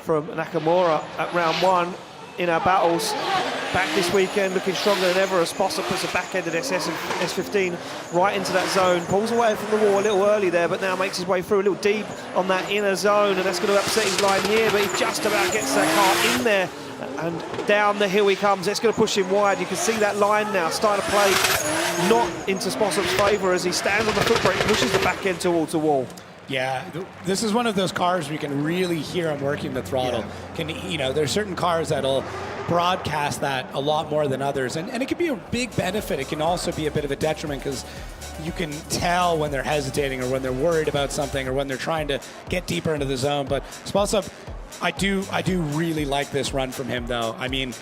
from Nakamura at round 1 in our battles. Back this weekend, looking stronger than ever as Spossop puts the back end of this S15 right into that zone. Pulls away from the wall a little early there, but now makes his way through a little deep on that inner zone, and that's going to upset his line here, but he just about gets that car in there. And down the hill he comes. That's going to push him wide. You can see that line now starting to play not into Spossop's favour as he stands on the foot brake, pushes the back end towards the wall. Yeah, this is one of those cars where you can really hear him working the throttle. Yeah. There's certain cars that'll broadcast that a lot more than others, and it can be a big benefit. It can also be a bit of a detriment because you can tell when they're hesitating or when they're worried about something or when they're trying to get deeper into the zone. But Spossop, I do really like this run from him, though. I mean,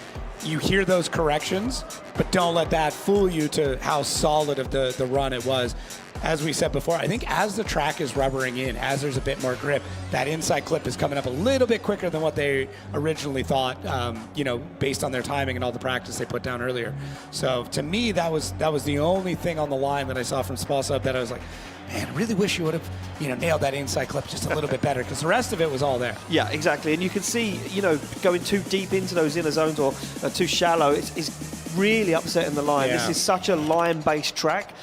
you hear those corrections, but don't let that fool you to how solid of the run it was. As we said before, I think as the track is rubbering in, as there's a bit more grip, that inside clip is coming up a little bit quicker than what they originally thought, based on their timing and all the practice they put down earlier. So to me, that was the only thing on the line that I saw from Spalsub that I was like, man, I really wish you would have, nailed that inside clip just a little bit better, because the rest of it was all there. Yeah, exactly. And you can see, going too deep into those inner zones or too shallow, it's really upsetting the line. Yeah. This is such a line-based track.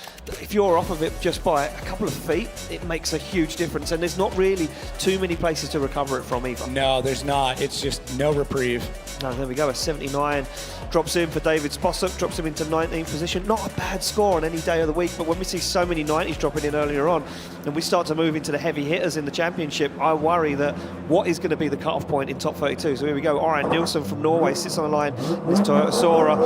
If you're off of it just by a couple of feet, it makes a huge difference. And there's not really too many places to recover it from either. No, there's not. It's just no reprieve. No, there we go. A 79 drops in for David Spalsub, drops him into 19th position. Not a bad score on any day of the week, but when we see so many 90s dropping in earlier on, and we start to move into the heavy hitters in the championship, I worry that what is going to be the cut-off point in top 32. So here we go. Orion Nilsson from Norway sits on the line. This Toyota Sora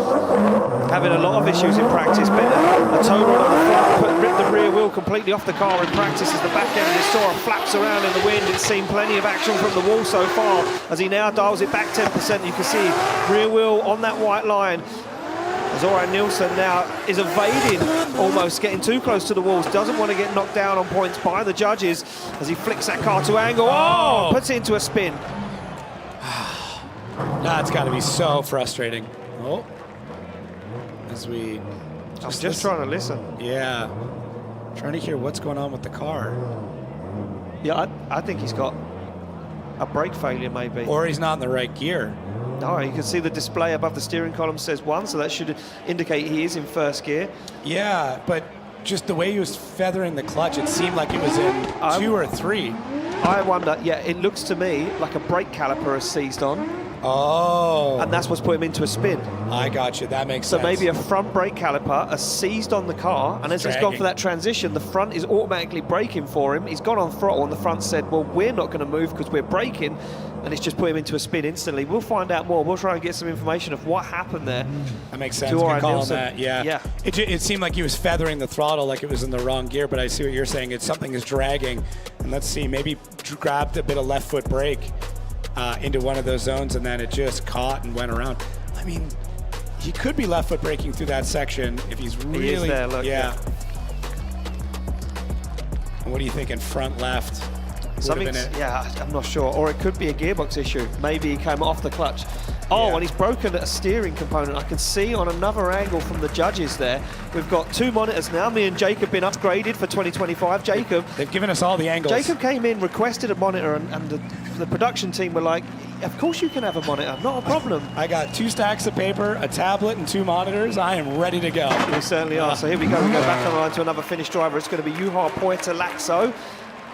having a lot of issues in practice. Been a tow rod on the front, ripped the rear wheel completely off the car in practice as the back end of this Sora flaps around in the wind. It's seen plenty of action from the wall so far as he now dials it back 10%. You can see rear wheel on that white line. As Orion Nilsson now is evading, almost getting too close to the walls, doesn't want to get knocked down on points by the judges as he flicks that car to angle. Oh, puts it into a spin. That's got to be so frustrating. Oh, I'm just trying to listen. Yeah, trying to hear what's going on with the car. Yeah, I think he's got a brake failure maybe. Or he's not in the right gear. No, you can see the display above the steering column says 1, so that should indicate he is in first gear. Yeah, but just the way he was feathering the clutch, it seemed like it was in 2 or 3. I wonder, yeah, it looks to me like a brake caliper has seized on. Oh. And that's what's put him into a spin. I got you, that makes sense. So maybe a front brake caliper has seized on the car, and as he's gone for that transition, the front is automatically braking for him. He's gone on throttle, and the front said, well, we're not going to move because we're braking, and it's just put him into a spin instantly. We'll find out more. We'll try and get some information of what happened there. That makes sense. Good call on that. Yeah. It seemed like he was feathering the throttle like it was in the wrong gear, but I see what you're saying. It's something is dragging, and let's see, maybe grabbed a bit of left foot brake into one of those zones, and then it just caught and went around. I mean, he could be left foot braking through that section if he's really. He is there, look. Yeah. And what are you thinking? Front left? Yeah, I'm not sure. Or it could be a gearbox issue. Maybe he came off the clutch. Oh, and he's broken a steering component. I can see on another angle from the judges there. We've got 2 monitors now. Me and Jacob have been upgraded for 2025. Jacob. They've given us all the angles. Jacob came in, requested a monitor, and the production team were like, of course you can have a monitor, not a problem. I got 2 stacks of paper, a tablet, and 2 monitors. I am ready to go. We certainly are. So here we go. We go back on the line to another Finnish driver. It's going to be Juha Poitalaxo.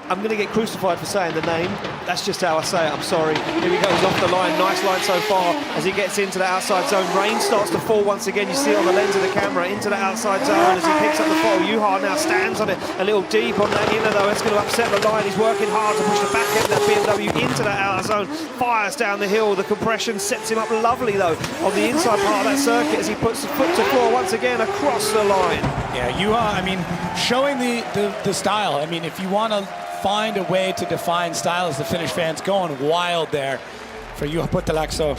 I'm going to get crucified for saying the name. That's just how I say it, I'm sorry. Here he goes off the line, nice line so far as he gets into the outside zone. Rain starts to fall once again, you see it on the lens of the camera, into the outside zone as he picks up the fall. Juha now stands on it a little deep on that inner though, it's going to upset the line. He's working hard to push the back end of that BMW into that outer zone, fires down the hill, the compression sets him up lovely though on the inside part of that circuit as he puts the foot to floor once again across the line. Yeah, Juha, I mean, showing the style. I mean, if you want to find a way to define style as the Finnish fans going wild there for Juha Poitalaxo.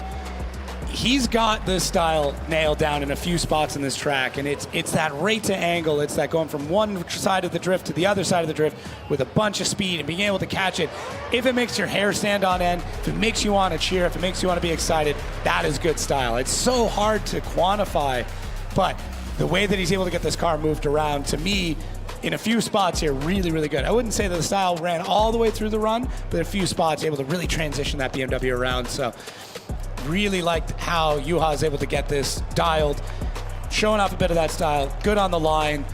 He's got this style nailed down in a few spots in this track, and it's that rate to angle, it's that going from one side of the drift to the other side of the drift with a bunch of speed and being able to catch it. If it makes your hair stand on end, if it makes you want to cheer, if it makes you want to be excited, that is good style. It's so hard to quantify, but the way that he's able to get this car moved around, to me, in a few spots here, really, really good. I wouldn't say that the style ran all the way through the run, but a few spots able to really transition that BMW around. So really liked how Juha is able to get this dialed, showing off a bit of that style. Good on the line.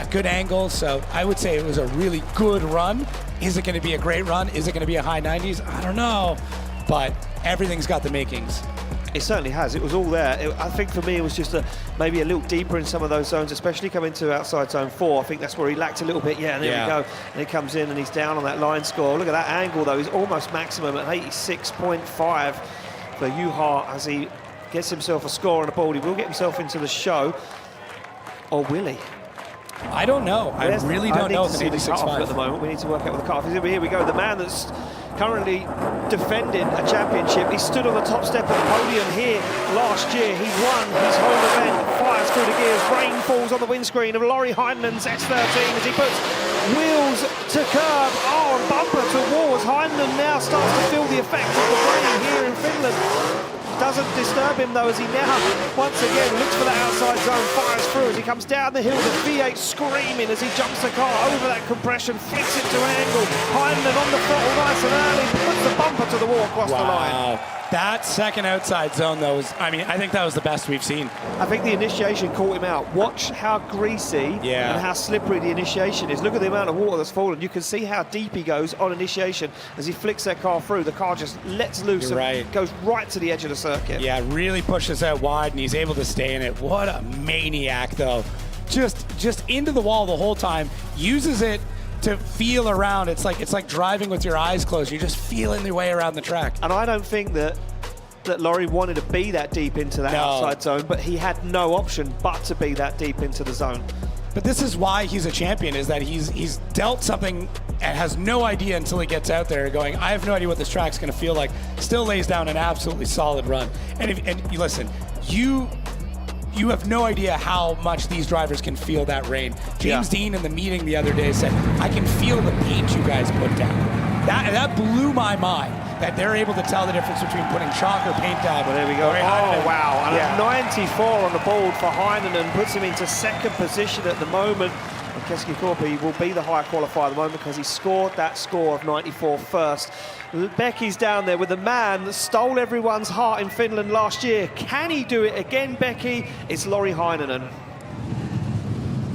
Good angle. So I would say it was a really good run. Is it going to be a great run? Is it going to be a high 90s? I don't know, but everything's got the makings. It certainly has. It was all there. I think for me it was just maybe a little deeper in some of those zones, especially coming to outside zone 4. I think that's where he lacked a little bit. Yeah, and there we go. And he comes in and he's down on that line score. Look at that angle though. He's almost maximum at 86.5 for Juha as he gets himself a score on the board. He will get himself into the show. Or will he? I don't know. I really don't know. I need to see the cut-off at the moment. We need to work out what the cut-off is. Here we go. The man that's currently defending a championship. He stood on the top step of the podium here last year. He won his whole event, fires through the gears, rain falls on the windscreen of Lauri Heinenen's S13 as he puts wheels to curb, and bumper towards. Heinonen now starts to feel the effect of the rain here in Finland. Doesn't disturb him though, as he now once again looks for that outside zone, fires through as he comes down the hill, the V8 screaming as he jumps the car over that compression, flicks it to angle. Heinonen on the throttle nice and early, puts the bumper to the wall across the line. That second outside zone though was, I mean, I think that was the best we've seen. I think the initiation caught him out. Watch how greasy and how slippery the initiation is. Look at the amount of water that's fallen. You can see how deep he goes on initiation as he flicks that car through. The car just lets loose and goes right to the edge of the circuit. Yeah, really pushes out wide and he's able to stay in it. What a maniac though. Just into the wall the whole time, uses it to feel around. It's like driving with your eyes closed. You're just feeling the way around the track. And I don't think that Lauri wanted to be that deep into that outside zone, but he had no option but to be that deep into the zone. But this is why he's a champion, is that he's dealt something and has no idea until he gets out there going, I have no idea what this track's going to feel like. Still lays down an absolutely solid run. And you listen, you have no idea how much these drivers can feel that rain. James Dean in the meeting the other day said, I can feel the paint you guys put down. That blew my mind, that they're able to tell the difference between putting chalk or paint down. Well, there we go. Wow. And a 94 on the board for Heinonen puts him into second position at the moment. And Keski will be the higher qualifier at the moment because he scored that score of 94 first. Becky's down there with the man that stole everyone's heart in Finland last year. Can he do it again, Becky? It's Lauri Heinonen.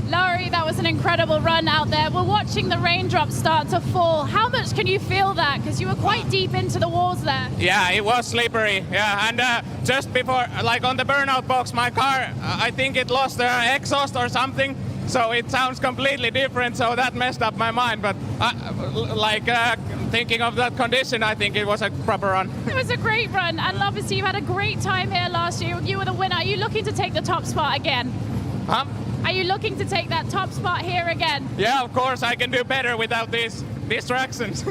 Lauri, that was an incredible run out there. We're watching the raindrops start to fall. How much can you feel that? Because you were quite deep into the walls there. Yeah, it was slippery. Yeah, and just before, like on the burnout box, my car, I think it lost the exhaust or something. So it sounds completely different, so that messed up my mind. But thinking of that condition, I think it was a proper run. It was a great run, and obviously you had a great time here last year. You were the winner. Are you looking to take the top spot again? Huh? Are you looking to take that top spot here again? Yeah, of course, I can do better without these distractions.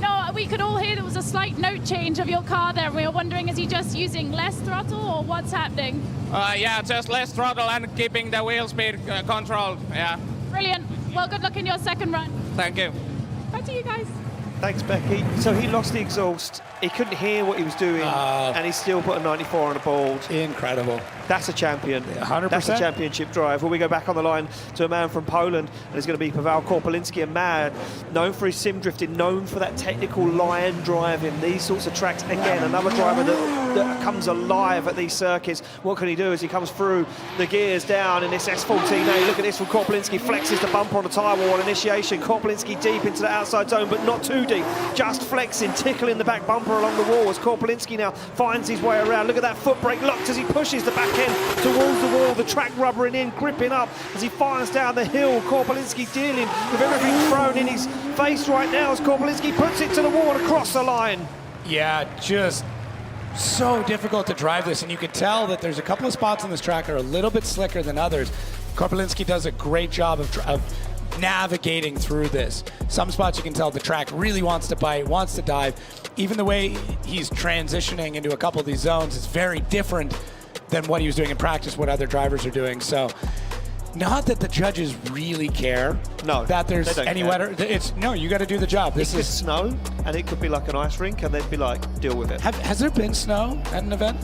No, we could all hear there was a slight note change of your car there. We were wondering, is he just using less throttle or what's happening? Yeah, just less throttle and keeping the wheel speed controlled, yeah. Brilliant. Well, good luck in your second run. Thank you. Back to you guys. Thanks, Becky. So he lost the exhaust. He couldn't hear what he was doing, and he still put a 94 on the board. Incredible. That's a champion. 100%. That's a championship drive. Well, we go back on the line to a man from Poland, and it's going to be Paweł Korpolinski, a man known for his sim drifting, known for that technical line driving, these sorts of tracks. Again, another driver that comes alive at these circuits. What can he do as he comes through the gears down in this S14A? Look at this from Korpolinski, flexes the bumper on the tyre wall on initiation. Korpolinski deep into the outside zone, but not too deep. Just flexing, tickling the back bumper along the wall as Korpolinski now finds his way around. Look at that foot brake locked as he pushes the back end towards the wall, the track rubbering in, gripping up as he fires down the hill. Korpolinski dealing with everything thrown in his face right now as Korpolinski puts it to the wall and across the line. Yeah, just so difficult to drive this, and you can tell that there's a couple of spots on this track that are a little bit slicker than others. Korpolinski does a great job of navigating through this. Some spots you can tell the track really wants to bite, wants to dive. Even the way he's transitioning into a couple of these zones is very different than what he was doing in practice, what other drivers are doing. So not that the judges really care that there's any weather. You got to do the job. This is snow, and it could be like an ice rink, and they'd be like, deal with it. Has there been snow at an event?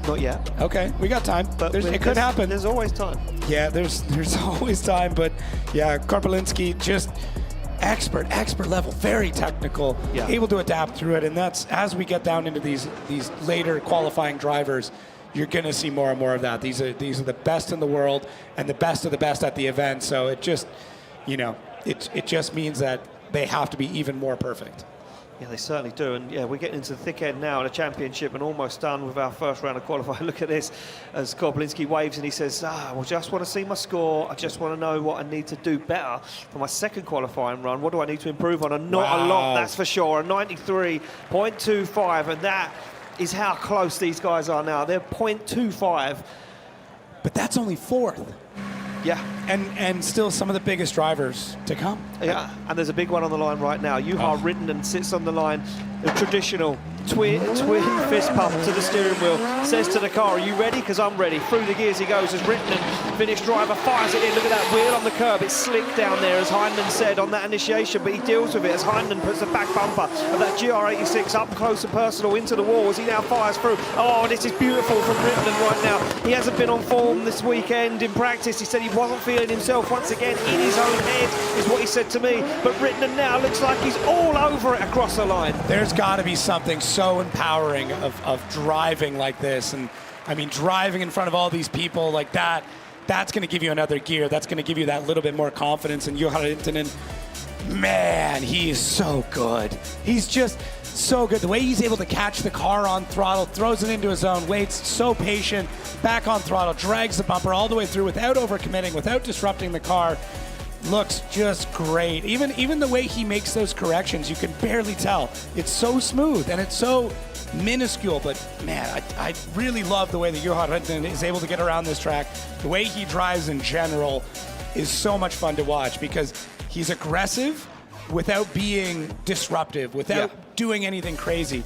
Not yet. Okay, we got time, but it could happen. There's always time. Yeah, there's always time, but yeah, Korpolinski just expert level, very technical, able to adapt through it, and that's as we get down into these later qualifying drivers, you're going to see more and more of that. These are the best in the world and the best of the best at the event. So it just, it just means that they have to be even more perfect. Yeah, they certainly do. And yeah, we're getting into the thick end now in the championship and almost done with our first round of qualifying. Look at this as Korpolinski waves and he says, well, just want to see my score. I just want to know what I need to do better for my second qualifying run. What do I need to improve on? And not a lot, that's for sure. A 93.25, and that is how close these guys are now. They're 0.25. But that's only fourth. Yeah. and still some of the biggest drivers to come. Yeah, and there's a big one on the line right now. Juha Rittinen sits on the line, the traditional twin fist pump to the steering wheel, says to the car, are you ready? Because I'm ready. Through the gears he goes as Rittinen, finished driver, fires it in. Look at that wheel on the curb. It's slick down there, as Heinemann said on that initiation, but he deals with it as Heinemann puts the back bumper of that GR86 up close and personal into the wall as he now fires through. Oh, this is beautiful from Rittinen right now. He hasn't been on form this weekend in practice. He said he wasn't feeling himself once again in his own head, is what he said to me. But Rittinen now looks like he's all over it across the line. There's got to be something so empowering of driving like this. And I mean, driving in front of all these people like that, that's going to give you another gear. That's going to give you that little bit more confidence. And Juha Rittinen, man, he is so good. He's just so good. The way he's able to catch the car on throttle, throws it into his zone, waits, so patient, back on throttle, drags the bumper all the way through without overcommitting, without disrupting the car. Looks just great. Even the way he makes those corrections, you can barely tell. It's so smooth and it's so minuscule, but man, I really love the way that Juha Rittinen is able to get around this track. The way he drives in general is so much fun to watch because he's aggressive without being disruptive, without doing anything crazy.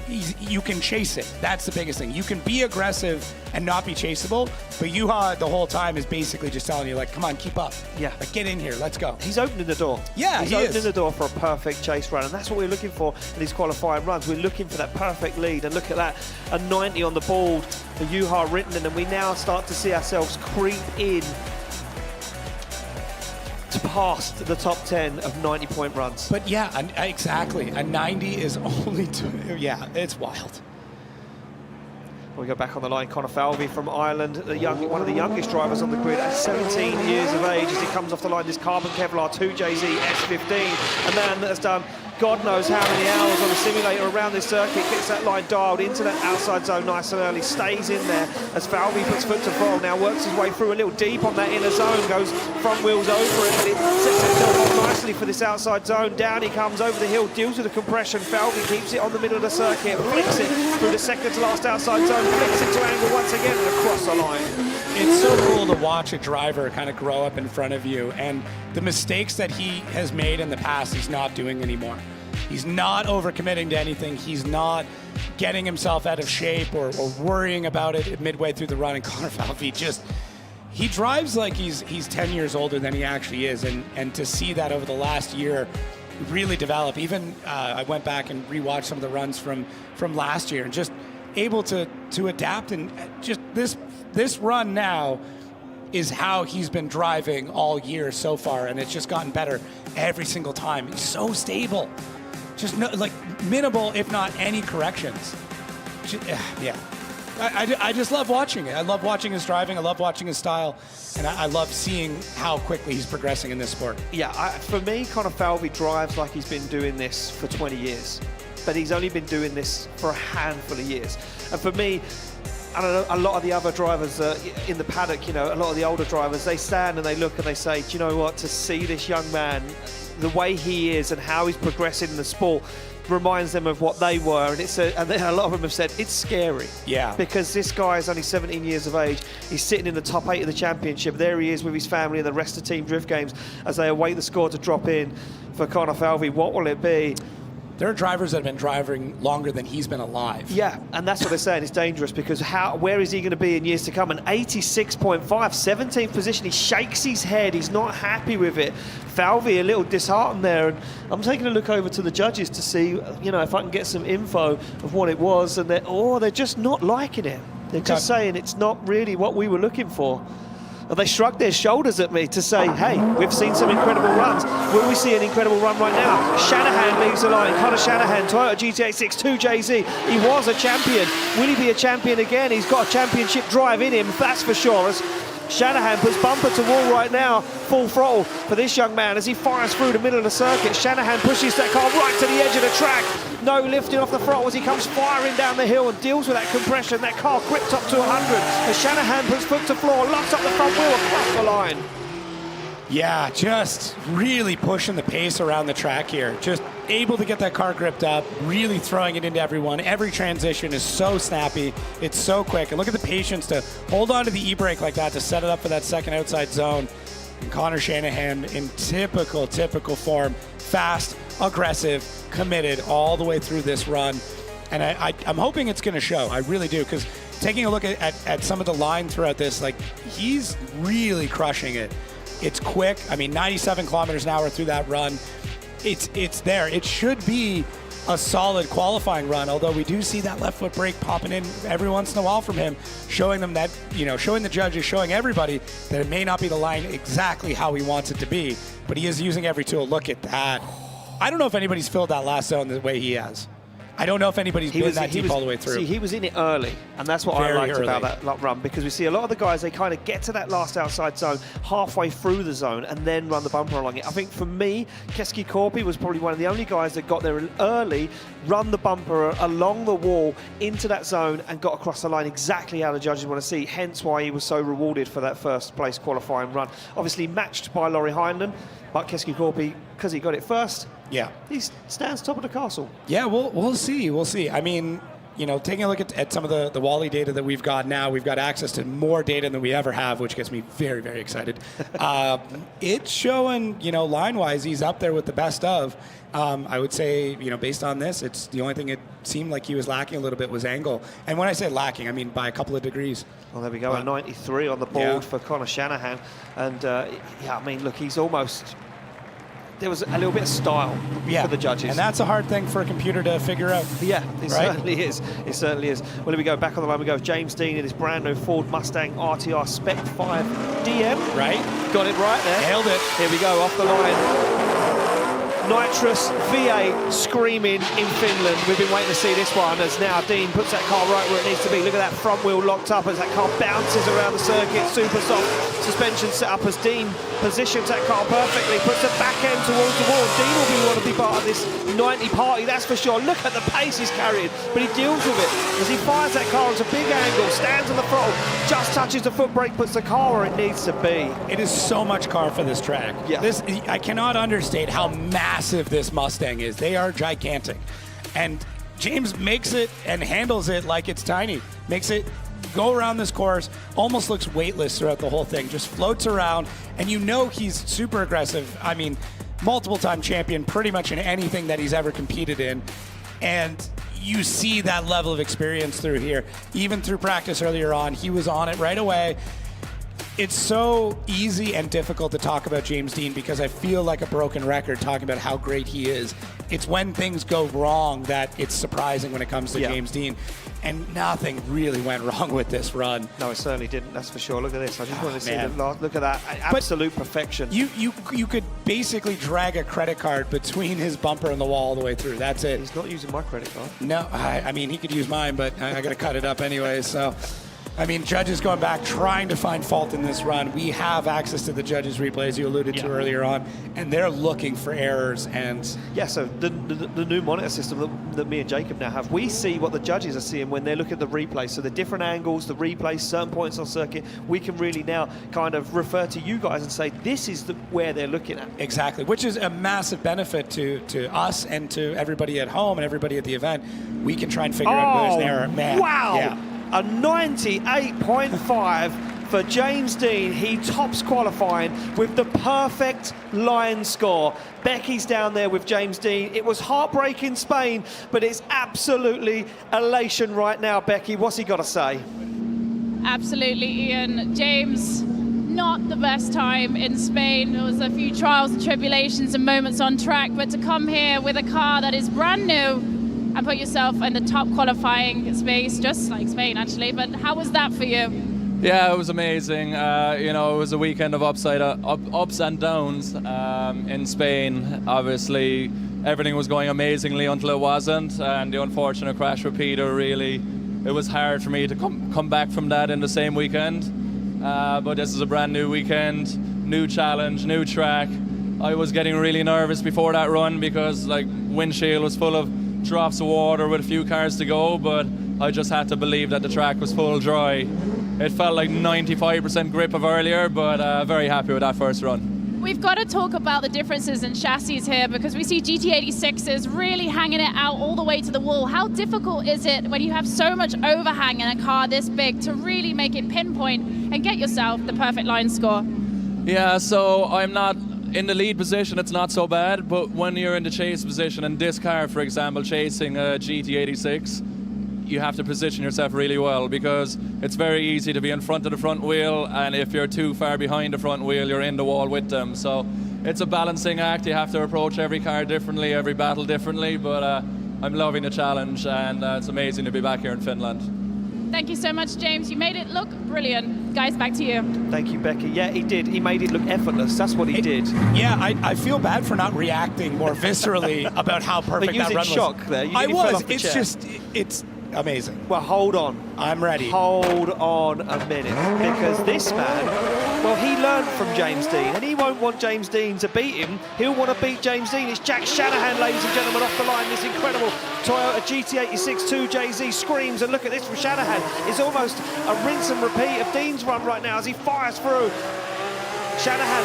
You can chase it. That's the biggest thing. You can be aggressive and not be chaseable, but Juha the whole time is basically just telling you, like, come on, keep up. Yeah. Like, get in here, let's go. He's opening the door. Yeah, he's opening the door for a perfect chase run, and that's what we're looking for in these qualifying runs. We're looking for that perfect lead, and look at that, a 90 on the board for Juha Rittinen, and we now start to see ourselves creep in past the top 10 of 90-point runs. But yeah, exactly. A 90 is only yeah, it's wild. We go back on the line, Connor Falvey from Ireland, one of the youngest drivers on the grid at 17 years of age as he comes off the line, this carbon Kevlar 2JZ S15, a man that has done God knows how many hours on the simulator around this circuit, gets that line dialed into that outside zone nice and early, stays in there as Falvey puts foot to throttle, now works his way through a little deep on that inner zone, goes front wheels over it, but it sets itself up nicely for this outside zone. Down he comes over the hill, deals with the compression. Falvey keeps it on the middle of the circuit, flicks it through the second to last outside zone, flicks it to angle once again and across the line. It's so cool to watch a driver kind of grow up in front of you, and the mistakes that he has made in the past he's not doing anymore. He's not overcommitting to anything. He's not getting himself out of shape or worrying about it midway through the run. And Connor Falvey he drives like he's 10 years older than he actually is, and to see that over the last year really develop. Even I went back and rewatched some of the runs from last year, and just able to adapt, and just this run now is how he's been driving all year so far, and it's just gotten better every single time. He's so stable. Just minimal, if not any corrections. Yeah. I just love watching it. I love watching his driving. I love watching his style. And I love seeing how quickly he's progressing in this sport. Yeah, for me, Connor Falvey drives like he's been doing this for 20 years. But he's only been doing this for a handful of years. And for me, I don't know, a lot of the other drivers in the paddock, a lot of the older drivers, they stand and they look and they say, do you know what, to see this young man, the way he is and how he's progressing in the sport reminds them of what they were, and and a lot of them have said it's scary. Yeah. Because this guy is only 17 years of age. He's sitting in the top 8 of the championship. There he is with his family and the rest of Team Drift Games as they await the score to drop in for Connor Falvey. What will it be? There are drivers that have been driving longer than he's been alive. Yeah, and that's what they're saying. It's dangerous because where is he going to be in years to come? An 86.5, 17th position. He shakes his head. He's not happy with it. Falvey a little disheartened there. And I'm taking a look over to the judges to see, if I can get some info of what it was. And they're just not liking it. They're just saying it's not really what we were looking for. And they shrugged their shoulders at me to say, hey, we've seen some incredible runs. Will we see an incredible run right now? Shanahan leaves the line. Connor Shanahan, Toyota GT86 2JZ. He was a champion. Will he be a champion again? He's got a championship drive in him, that's for sure. As Shanahan puts bumper to wall right now, full throttle for this young man as he fires through the middle of the circuit. Shanahan pushes that car right to the edge of the track. No lifting off the throttle as he comes firing down the hill and deals with that compression. That car gripped up to 100 as Shanahan puts foot to floor, locks up the front wheel across the line. Yeah, just really pushing the pace around the track here. Just able to get that car gripped up, really throwing it into everyone. Every transition is so snappy. It's so quick. And look at the patience to hold on to the e-brake like that to set it up for that second outside zone. And Connor Shanahan in typical form, fast, aggressive, committed all the way through this run. And I'm hoping it's going to show. I really do, because taking a look at some of the line throughout this, like, he's really crushing it. It's quick. I mean, 97 kilometers an hour through that run. It's there. It should be a solid qualifying run, although we do see that left foot brake popping in every once in a while from him, showing them that, showing the judges, showing everybody that it may not be the line exactly how he wants it to be, but he is using every tool. Look at that. I don't know if anybody's filled that last zone the way he has. I don't know if anybody's been that deep all the way through. See, he was in it early, and that's what I liked about that run, because we see a lot of the guys, they kind of get to that last outside zone halfway through the zone and then run the bumper along it. I think for me, Keski Gorby was probably one of the only guys that got there early, run the bumper along the wall into that zone and got across the line exactly how the judges want to see, hence why he was so rewarded for that first place qualifying run. Obviously matched by Laurie Hindon, but Keski Gorby, because he got it first, yeah, he stands top of the castle. Yeah, we'll see. We'll see. I mean, taking a look at some of the Wally data that we've got now, we've got access to more data than we ever have, which gets me very, very excited. It's showing, line-wise, he's up there with the best of. I would say, based on this, it's the only thing it seemed like he was lacking a little bit was angle. And when I say lacking, I mean by a couple of degrees. Well, there we go, a 93 on the board for Connor Shanahan. And, I mean, look, he's almost... There was a little bit of style for the judges. And that's a hard thing for a computer to figure out. Yeah, it certainly is. It certainly is. Well, here we go. Back on the line we go. James Dean in his brand new Ford Mustang RTR Spec 5 DM. Right. Got it right there. Nailed it. Here we go, off the line. Nitrous V8 screaming in Finland. We've been waiting to see this one as now Dean puts that car right where it needs to be. Look at that front wheel locked up as that car bounces around the circuit. Super soft suspension set up as Dean positions that car perfectly, puts the back end towards the wall. Dean will want to be part of this 90 party, that's for sure. Look at the pace he's carrying, but he deals with it as he fires that car at a big angle, stands on the throttle, just touches the foot brake, puts the car where it needs to be. It is so much car for this track. Yeah. I cannot understate how massive this Mustang is. They are gigantic. And James makes it and handles it like it's tiny. Makes it go around this course, almost looks weightless throughout the whole thing, just floats around, and he's super aggressive. I mean, multiple-time champion pretty much in anything that he's ever competed in, and you see that level of experience through here. Even through practice earlier on, he was on it right away. It's so easy and difficult to talk about James Dean because I feel like a broken record talking about how great he is. It's when things go wrong that it's surprising when it comes to James Dean. And nothing really went wrong with this run. No, it certainly didn't, that's for sure. Look at this. I just want to see the last. Look at that. Absolute perfection. You could basically drag a credit card between his bumper and the wall all the way through. That's it. He's not using my credit card. No, I mean, he could use mine, but I got to cut it up anyway, so... I mean, judges going back, trying to find fault in this run. We have access to the judges' replays you alluded to earlier on, and they're looking for errors. And yeah, so the new monitor system that me and Jacob now have, we see what the judges are seeing when they look at the replay. So the different angles, the replays, certain points on circuit, we can really now kind of refer to you guys and say, this is where they're looking at. Exactly, which is a massive benefit to us and to everybody at home and everybody at the event. We can try and figure out where's the error. Man, wow! Yeah. A 98.5 for James Dean. He tops qualifying with the perfect line score. Becky's down there with James Dean. It was heartbreaking Spain, but it's absolutely elation right now. Becky, what's he got to say? Absolutely, Ian. James, not the best time in Spain. There was a few trials and tribulations and moments on track, but to come here with a car that is brand new and put yourself in the top qualifying space, just like Spain actually, but how was that for you? Yeah, it was amazing. It was a weekend of ups and downs in Spain. Obviously, everything was going amazingly until it wasn't, and the unfortunate crash with Peter, really, it was hard for me to come back from that in the same weekend. But this is a brand new weekend, new challenge, new track. I was getting really nervous before that run because windshield was full of drops of water with a few cars to go, but I just had to believe that the track was full dry. It felt like 95% grip of earlier, but very happy with that first run. We've got to talk about the differences in chassis here because we see GT86s really hanging it out all the way to the wall. How difficult is it when you have so much overhang in a car this big to really make it pinpoint and get yourself the perfect line score? Yeah, so I'm not in the lead position, it's not so bad, but when you're in the chase position, and this car, for example, chasing a GT86, you have to position yourself really well, because it's very easy to be in front of the front wheel, and if you're too far behind the front wheel, you're in the wall with them. So it's a balancing act. You have to approach every car differently, every battle differently, but I'm loving the challenge, and it's amazing to be back here in Finland. Thank you so much, James. You made it look brilliant. Guys, back to you. Thank you, Becky. Yeah, he did. He made it look effortless. That's what he did. Yeah, I feel bad for not reacting more viscerally about how perfect that run was. Shock there. I was. It's just, it's amazing. Well, hold on. I'm ready. Hold on a minute, because this man, well, he learned from James Dean, and he won't want James Dean to beat him. He'll want to beat James Dean. It's Jack Shanahan, ladies and gentlemen, off the line. This incredible Toyota GT86 2JZ screams, and look at this from Shanahan. It's almost a rinse and repeat of Dean's run right now as he fires through. Shanahan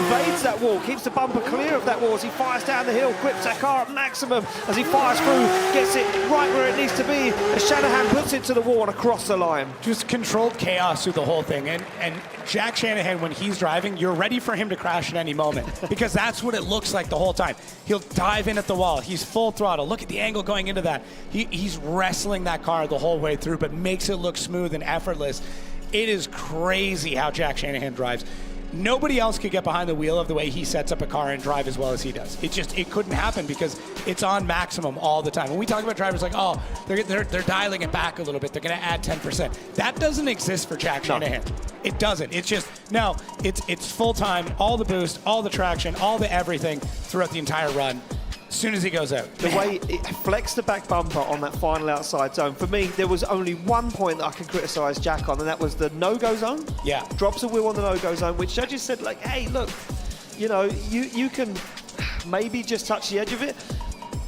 evades that wall, keeps the bumper clear of that wall as he fires down the hill, grips that car at maximum as he fires through, gets it right where it needs to be as Shanahan puts it to the wall and across the line. Just controlled chaos through the whole thing. And Jack Shanahan, when he's driving, you're ready for him to crash at any moment, because that's what it looks like the whole time. He'll dive in at the wall. He's full throttle. Look at the angle going into that. He's wrestling that car the whole way through, but makes it look smooth and effortless. It is crazy how Jack Shanahan drives. Nobody else could get behind the wheel of the way he sets up a car and drive as well as he does. It couldn't happen because it's on maximum all the time. When we talk about drivers like, oh, they're dialing it back a little bit, they're going to add 10%. That doesn't exist for Jack Shanahan. It doesn't. It's just, no, it's full time, all the boost, all the traction, all the everything throughout the entire run. As soon as he goes out. The way it flexed the back bumper on that final outside zone, for me, there was only one point that I can criticise Jack on, and that was the no-go zone. Yeah. Drops a wheel on the no-go zone, which judges said, like, hey, look, you know, you can maybe just touch the edge of it,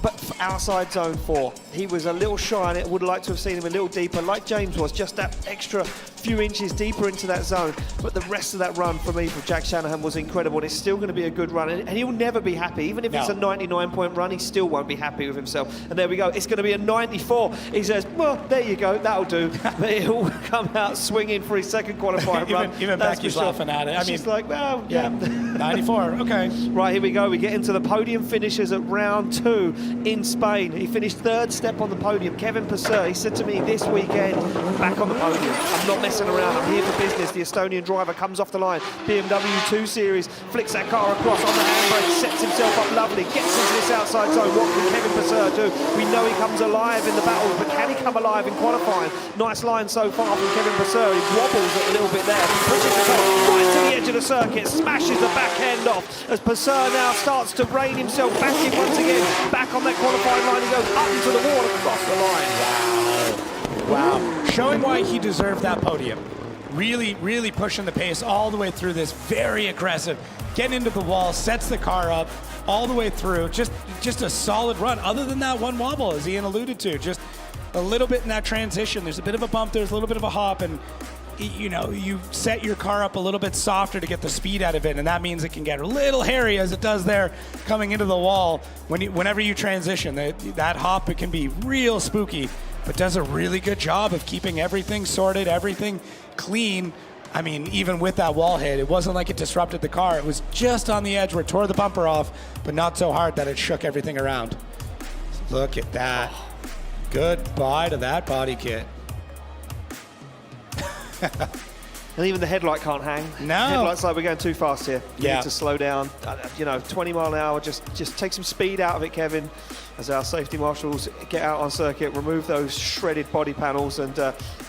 but for outside zone 4, he was a little shy on it. Would like to have seen him a little deeper, like James was, just that extra few inches deeper into that zone. But the rest of that run for me, from Jack Shanahan, was incredible. And it's still going to be a good run, and he'll never be happy. Even if it's a 99-point run, he still won't be happy with himself. And there we go. It's going to be a 94. He says, well, there you go, that'll do. But he'll come out swinging for his second qualifying run. Even Becky's laughing at it. I mean, she's like, well, yeah. 94, okay. Right, here we go. We get into the podium finishes at round 2 in Spain. He finished 3rd step on the podium. Kevin Perser, he said to me this weekend, back on the podium. I'm not messing around, I'm here for business. The Estonian driver comes off the line. BMW 2 Series, flicks that car across on the handbrake, sets himself up lovely, gets into this outside zone. What can Kevin Perser do? We know he comes alive in the battle, but can he come alive in qualifying? Nice line so far from Kevin Perser. He wobbles a little bit there, pushes the car right to the edge of the circuit, smashes the back end off as Perser now starts to rein himself back in once again. Back on that qualifying line, he goes up into the wall, across the line. Wow. Showing why he deserved that podium. Really, really pushing the pace all the way through this. Very aggressive. Getting into the wall, sets the car up all the way through. Just a solid run. Other than that one wobble, as Ian alluded to. Just a little bit in that transition. There's a bit of a bump, there's a little bit of a hop, and you know, you set your car up a little bit softer to get the speed out of it, and that means it can get a little hairy, as it does there coming into the wall. Whenever you transition, that hop, it can be real spooky, but does a really good job of keeping everything sorted, everything clean. I mean, even with that wall hit, it wasn't like it disrupted the car. It was just on the edge where it tore the bumper off, but not so hard that it shook everything around. Look at that. Goodbye to that body kit. And even the headlight can't hang. No. The headlight's like, we're going too fast here. You Yeah. need to slow down. You know, 20 mile an hour, just take some speed out of it, Kevin, as our safety marshals get out on circuit, remove those shredded body panels and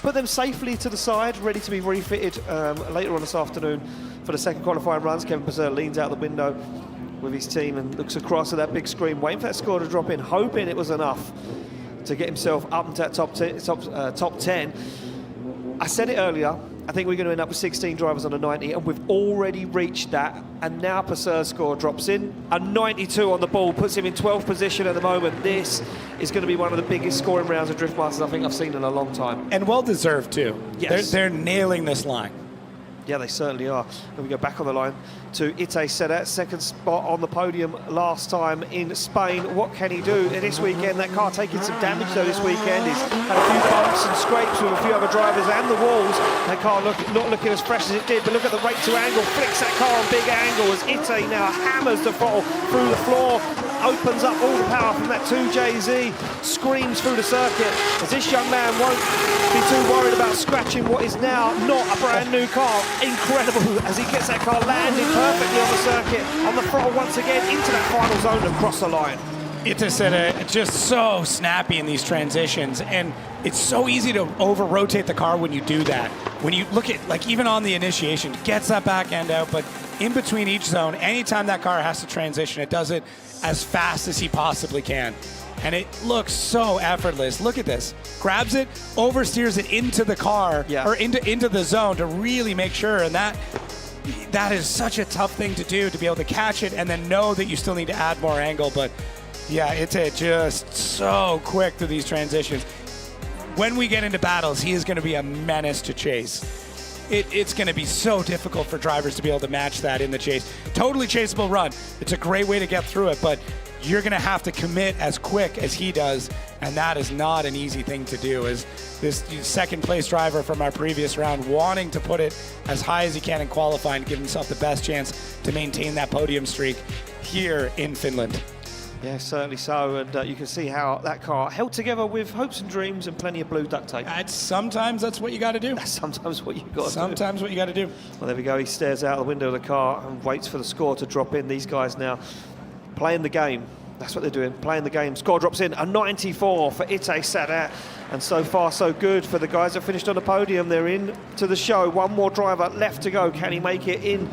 put them safely to the side, ready to be refitted later on this afternoon for the second qualifying runs. Kevin Perser leans out the window with his team and looks across at that big screen, waiting for that score to drop in, hoping it was enough to get himself up into that top 10. I said it earlier, I think we're going to end up with 16 drivers on a 90, and we've already reached that, and now Perser's score drops in. A 92 on the ball puts him in 12th position at the moment. This is going to be one of the biggest scoring rounds of Drift Masters I think I've seen in a long time. And well-deserved, too. Yes. They're nailing this line. Yeah, they certainly are. And we go back on the line. to Ite Sedat, second spot on the podium last time in Spain. What can he do this weekend? That car taking some damage though this weekend. He's had a few bumps and scrapes with a few other drivers and the walls. That car not looking as fresh as it did, but look at the rate to angle, flicks that car on big angle as Ite now hammers the throttle through the floor, opens up all the power from that 2JZ, screams through the circuit as this young man won't be too worried about scratching what is now not a brand new car. Incredible as he gets that car landed perfectly on the circuit, on the throttle once again into that final zone and across the line. Ite Sedat just so snappy in these transitions, and it's so easy to over-rotate the car when you do that. When you look at, like, even on the initiation, gets that back end out, but in between each zone, anytime that car has to transition, it does it as fast as he possibly can. And it looks so effortless. Look at this. Grabs it, oversteers it into the car, or into the zone to really make sure, and that is such a tough thing to do, to be able to catch it and then know that you still need to add more angle. But yeah, it's just so quick through these transitions. When we get into battles, he is going to be a menace to chase. It's going to be so difficult for drivers to be able to match that in the chase. Totally chaseable run. It's a great way to get through it, but you're going to have to commit as quick as he does, and that is not an easy thing to do. As this second place driver from our previous round wanting to put it as high as he can in qualifying to give himself the best chance to maintain that podium streak here in Finland. Yeah, certainly so, and you can see how that car held together with hopes and dreams and plenty of blue duct tape. Sometimes that's what you got to do. That's sometimes what you got to do. Sometimes what you got to do. Well, there we go. He stares out the window of the car and waits for the score to drop in. These guys now playing the game. That's what they're doing, playing the game. Score drops in, a 94 for Ite Sedat. And so far, so good for the guys that finished on the podium. They're in to the show. One more driver left to go. Can he make it in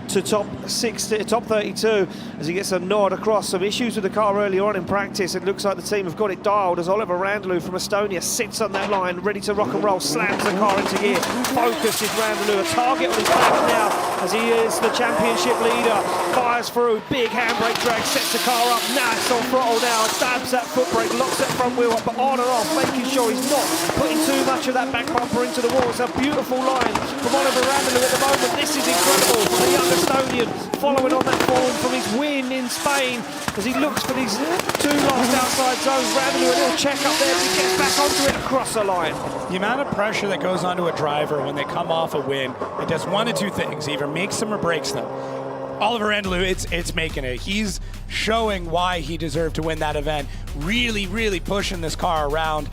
to top 32 as he gets a nod across. Some issues with the car early on in practice. It looks like the team have got it dialed as Oliver Randalou from Estonia sits on that line, ready to rock and roll, slams the car into gear. Focus is Randalou, a target on his back now as he is the championship leader. Fires through, big handbrake drag, sets the car up. Now it's on throttle now, stabs that foot brake, locks that front wheel up, but on and off, making sure he's not putting too much of that back bumper into the wall. It's a beautiful line from Oliver Randalou at the moment. This is incredible for the young Estonian, following on that form from his win in Spain as he looks for these two last outside zones. Randalou, a little check up there, but he gets back onto it across the line. The amount of pressure that goes onto a driver when they come off a win, it does one of two things: either makes them or breaks them. Oliver Randalou, it's making it. He's showing why he deserved to win that event, really pushing this car around.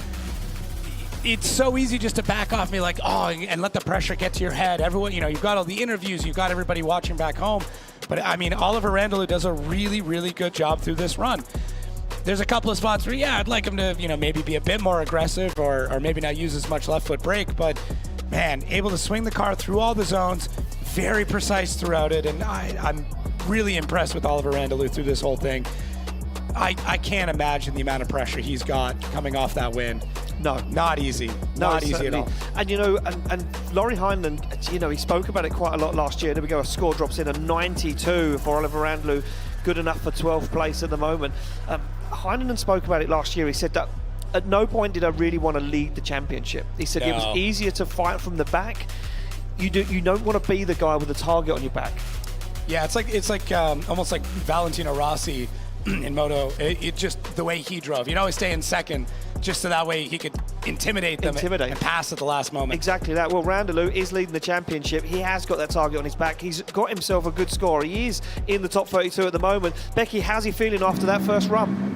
It's so easy just to back off me like, oh, and let the pressure get to your head. Everyone, you know, you've got all the interviews, you've got everybody watching back home. But I mean, Oliver Randalou does a really good job through this run. There's a couple of spots where, yeah, I'd like him to, you know, maybe be a bit more aggressive or maybe not use as much left foot brake. But man, able to swing the car through all the zones, very precise throughout it. And I'm really impressed with Oliver Randalou through this whole thing. I can't imagine the amount of pressure he's got coming off that win. No, not easy. Not easy at all. And you know, and Laurie Heinlein, you know, he spoke about it quite a lot last year. There we go, a score drops in, a 92 for Oliver Randalou, good enough for 12th place at the moment. Heinlein spoke about it last year. He said that at no point did I really want to lead the championship. He said it was easier to fight from the back. You don't want to be the guy with the target on your back. Yeah, it's like almost like Valentino Rossi in Moto. It just the way he drove. He'd always stay in second, just so that way he could intimidate them and pass at the last moment. Exactly that. Well, Randalou is leading the championship. He has got that target on his back. He's got himself a good score. He is in the top 32 at the moment. Becky, how's he feeling after that first run?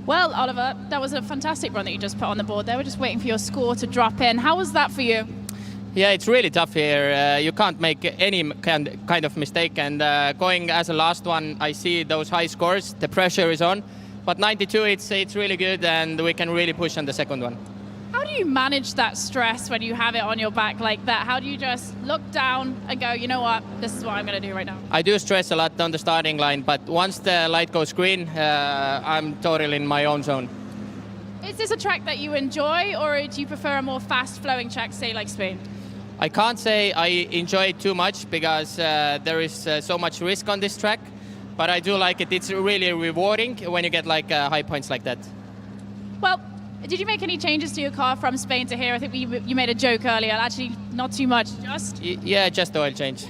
Well, Oliver, that was a fantastic run that you just put on the board there. We're just waiting for your score to drop in. How was that for you? Yeah, it's really tough here. You can't make any kind of mistake. And going as a last one, I see those high scores. The pressure is on. But 92, it's really good, and we can really push on the second one. How do you manage that stress when you have it on your back like that? How do you just look down and go, you know what, this is what I'm going to do right now? I do stress a lot on the starting line, but once the light goes green, I'm totally in my own zone. Is this a track that you enjoy, or do you prefer a more fast-flowing track, say like Spain? I can't say I enjoy it too much because there is so much risk on this track. But I do like it. It's really rewarding when you get like high points like that. Well, did you make any changes to your car from Spain to here? I think you made a joke earlier. Actually, not too much, just? Yeah, just oil change.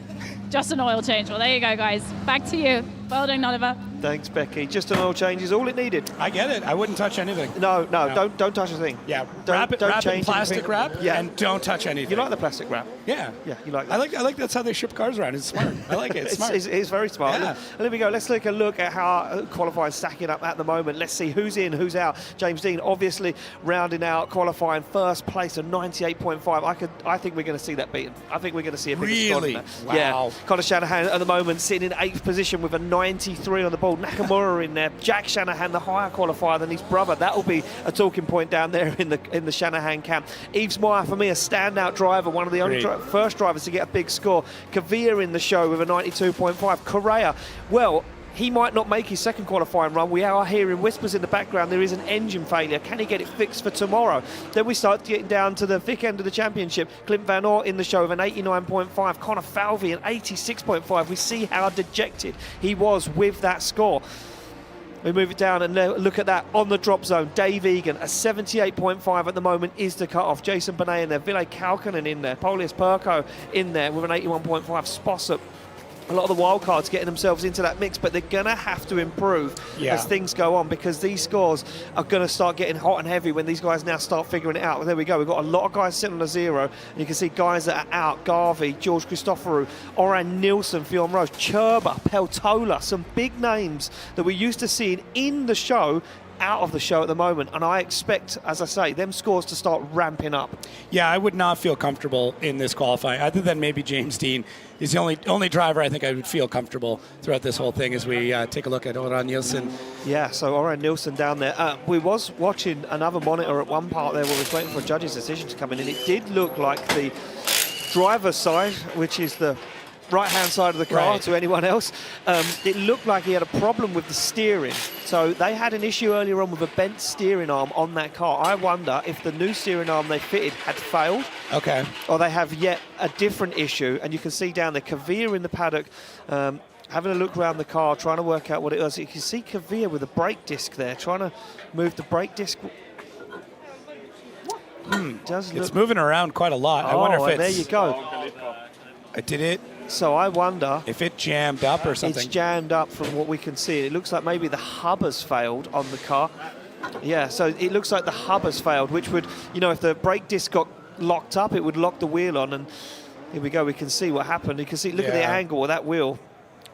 Just an oil change. Well, there you go, guys. Back to you. Well done, Oliver. Thanks, Becky. Just an oil change is all it needed. I get it. I wouldn't touch anything. No. Don't touch a thing. Yeah, Don't wrap in change plastic anything. wrap, Yeah. and don't touch anything. You like the plastic wrap? Yeah. Yeah, you like that. I like that's how they ship cars around. It's smart. I like it. It's smart. It's very smart. Yeah. There we go. Let's take a look at how qualifying stacking up at the moment. Let's see who's in, who's out. James Dean obviously rounding out qualifying first place of 98.5. I think we're going to see that beaten. I think we're going to see a bigger score than Really? that. Wow. Yeah. Conor Shanahan at the moment sitting in 8th position with a 93 on the board. Nakamura in there. Jack Shanahan, the higher qualifier than his brother. That will be a talking point down there in the Shanahan camp. Yves Meyer, for me, a standout driver, one of the only first drivers to get a big score. Kavilla in the show with a 92.5. Correa, well, he might not make his second qualifying run. We are hearing whispers in the background there is an engine failure. Can he get it fixed for tomorrow? Then we start getting down to the thick end of the championship. Clint Vanor in the show with an 89.5. Connor Falvey an 86.5. We see how dejected he was with that score. We move it down and look at that on the drop zone. Dave Egan, a 78.5 at the moment is the cut-off. Jason Bonet in there. Ville Kalkanen in there. Polius Perco in there with an 81.5. Spossop. A lot of the wild cards getting themselves into that mix, but they're going to have to improve as things go on, because these scores are going to start getting hot and heavy when these guys now start figuring it out. Well, there we go. We've got a lot of guys sitting on a 0, and you can see guys that are out. Garvey, George Christopheru, Oran Nilsson, Fon Ro, Cherba, Peltola, some big names that we're used to seeing in the show out of the show at the moment, and I expect, as I say, them scores to start ramping up. Yeah, I would not feel comfortable in this qualifying, other than maybe James Dean. He's the only driver I think I would feel comfortable throughout this whole thing as we take a look at Oran Nilsson. Yeah, so Oran Nilsson down there. We was watching another monitor at one part there where we was waiting for a judge's decision to come in, and it did look like the driver's side, which is the right-hand side of the car to anyone else, it looked like he had a problem with the steering. So they had an issue earlier on with a bent steering arm on that car. I wonder if the new steering arm they fitted had failed. Okay. Or they have yet a different issue. And you can see down there, Kavilla in the paddock, having a look around the car, trying to work out what it was. You can see Kavilla with a brake disc there, trying to move the brake disc. It's moving around quite a lot. I wonder if it's... there you go. Did it? So I wonder if it jammed up or something. It's jammed up from what we can see. It looks like maybe the hub has failed on the car. Yeah, so it looks like the hub has failed, which would, if the brake disc got locked up, it would lock the wheel on. And here we go. We can see what happened. You can see, look at the angle of that wheel.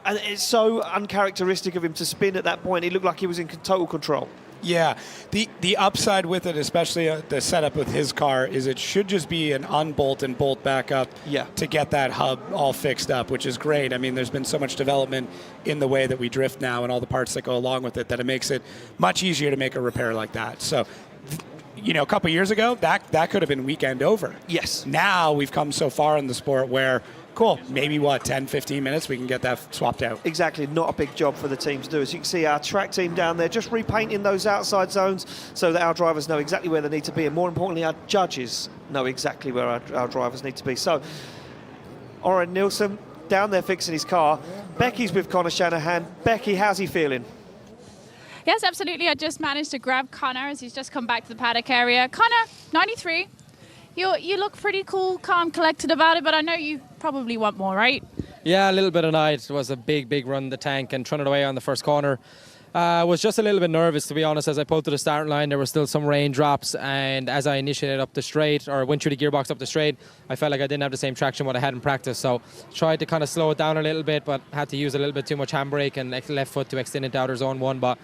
And it's so uncharacteristic of him to spin at that point. It looked like he was in total control. Yeah, the upside with it, especially the setup with his car, is it should just be an unbolt and bolt back up to get that hub all fixed up, which is great. I mean, there's been so much development in the way that we drift now and all the parts that go along with it that it makes it much easier to make a repair like that. So, a couple years ago, that could have been weekend over. Yes. Now we've come so far in the sport where, cool, maybe 10, 15 minutes, we can get that swapped out. Exactly, not a big job for the team to do. As you can see, our track team down there just repainting those outside zones so that our drivers know exactly where they need to be, and more importantly, our judges know exactly where our drivers need to be. So, Oran Nilsson down there fixing his car. Becky's with Conor Shanahan. Becky, how's he feeling? Yes, absolutely. I just managed to grab Connor as he's just come back to the paddock area. Connor, 93. You look pretty cool, calm, collected about it, but I know you probably want more, right? Yeah, a little bit of night. It was a big run in the tank and throwing it away on the first corner. I was just a little bit nervous, to be honest. As I pulled to the starting line, there were still some raindrops, and as I initiated up the straight, or went through the gearbox up the straight, I felt like I didn't have the same traction what I had in practice. So tried to kind of slow it down a little bit, but had to use a little bit too much handbrake and left foot to extend it to outer zone 1. But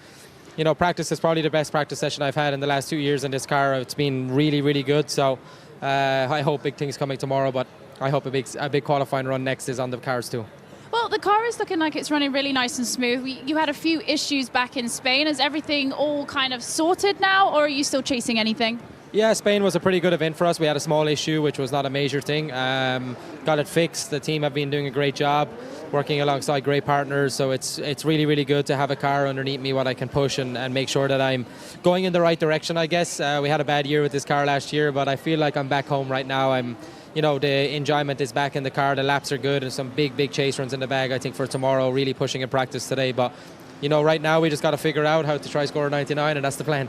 practice is probably the best practice session I've had in the last 2 years in this car. It's been really good. So I hope big things coming tomorrow, but I hope a big qualifying run next is on the cars too. Well, the car is looking like it's running really nice and smooth. You had a few issues back in Spain. Is everything all kind of sorted now, or are you still chasing anything? Yeah, Spain was a pretty good event for us. We had a small issue, which was not a major thing. Got it fixed. The team have been doing a great job, working alongside great partners. So it's really good to have a car underneath me what I can push and make sure that I'm going in the right direction, I guess. We had a bad year with this car last year, but I feel like I'm back home right now. The enjoyment is back in the car. The laps are good and some big chase runs in the bag, I think, for tomorrow. Really pushing in practice today. But, right now we just got to figure out how to try score 99, and that's the plan.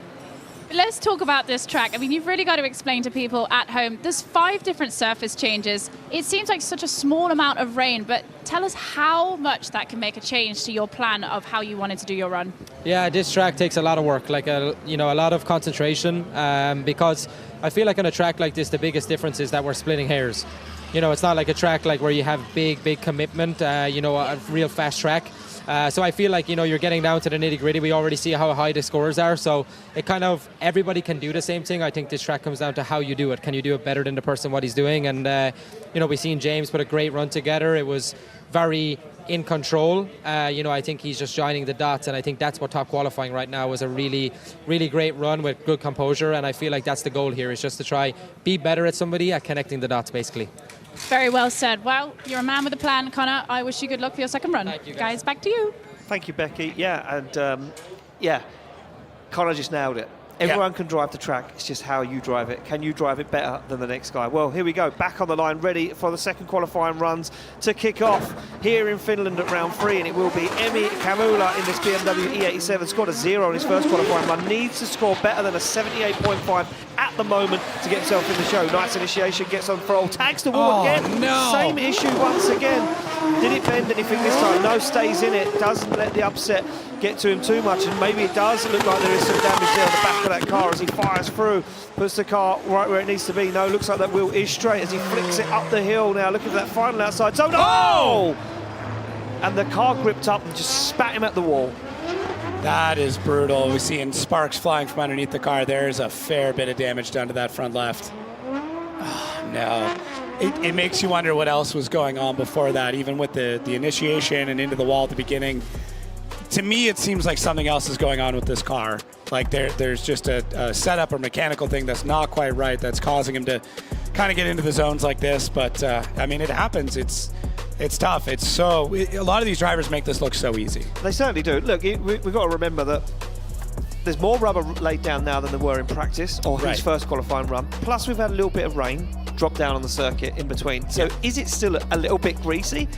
Let's talk about this track. I mean, you've really got to explain to people at home. There's 5 different surface changes. It seems like such a small amount of rain, but tell us how much that can make a change to your plan of how you wanted to do your run. Yeah, this track takes a lot of work, like a lot of concentration, because I feel like on a track like this, the biggest difference is that we're splitting hairs. It's not like a track like where you have big commitment, a real fast track. So I feel like, you're getting down to the nitty-gritty. We already see how high the scores are, so it kind of, everybody can do the same thing. I think this track comes down to how you do it. Can you do it better than the person what he's doing? And, we've seen James put a great run together. It was very in control. I think he's just joining the dots, and I think that's what top qualifying right now was, a really, really great run with good composure, and I feel like that's the goal here, is just to try be better at somebody at connecting the dots, basically. Very well said. Well, you're a man with a plan, Connor. I wish you good luck for your second run. Thank you, guys, back to you. Thank you, Becky. Yeah, and Connor just nailed it. Everyone can drive the track, it's just how you drive it. Can you drive it better than the next guy? Well, here we go, back on the line, ready for the second qualifying runs to kick off here in Finland at round 3, and it will be Erik Kavilla in this BMW E87. Scored a 0 on his first qualifying run, needs to score better than a 78.5 at the moment to get himself in the show. Nice initiation, gets on throttle, tags the wall again. No. Same issue once again. Did it bend anything this time? No, stays in it, doesn't let the upset get to him too much, and maybe it does look like there is some damage there on the back of that car as he fires through, puts the car right where it needs to be. No, looks like that wheel is straight as he flicks it up the hill now, looking for that final outside zone. Oh! And the car gripped up and just spat him at the wall. That is brutal. We're seeing sparks flying from underneath the car. There's a fair bit of damage done to that front left. Oh, no. It makes you wonder what else was going on before that, even with the initiation and into the wall at the beginning. To me, it seems like something else is going on with this car. Like there's just a setup or mechanical thing that's not quite right that's causing him to kind of get into the zones like this. But, I mean, it happens. It's tough. A lot of these drivers make this look so easy. They certainly do. Look, we've got to remember that there's more rubber laid down now than there were in practice or his first qualifying run. Plus, we've had a little bit of rain drop down on the circuit in between. So is it still a little bit greasy?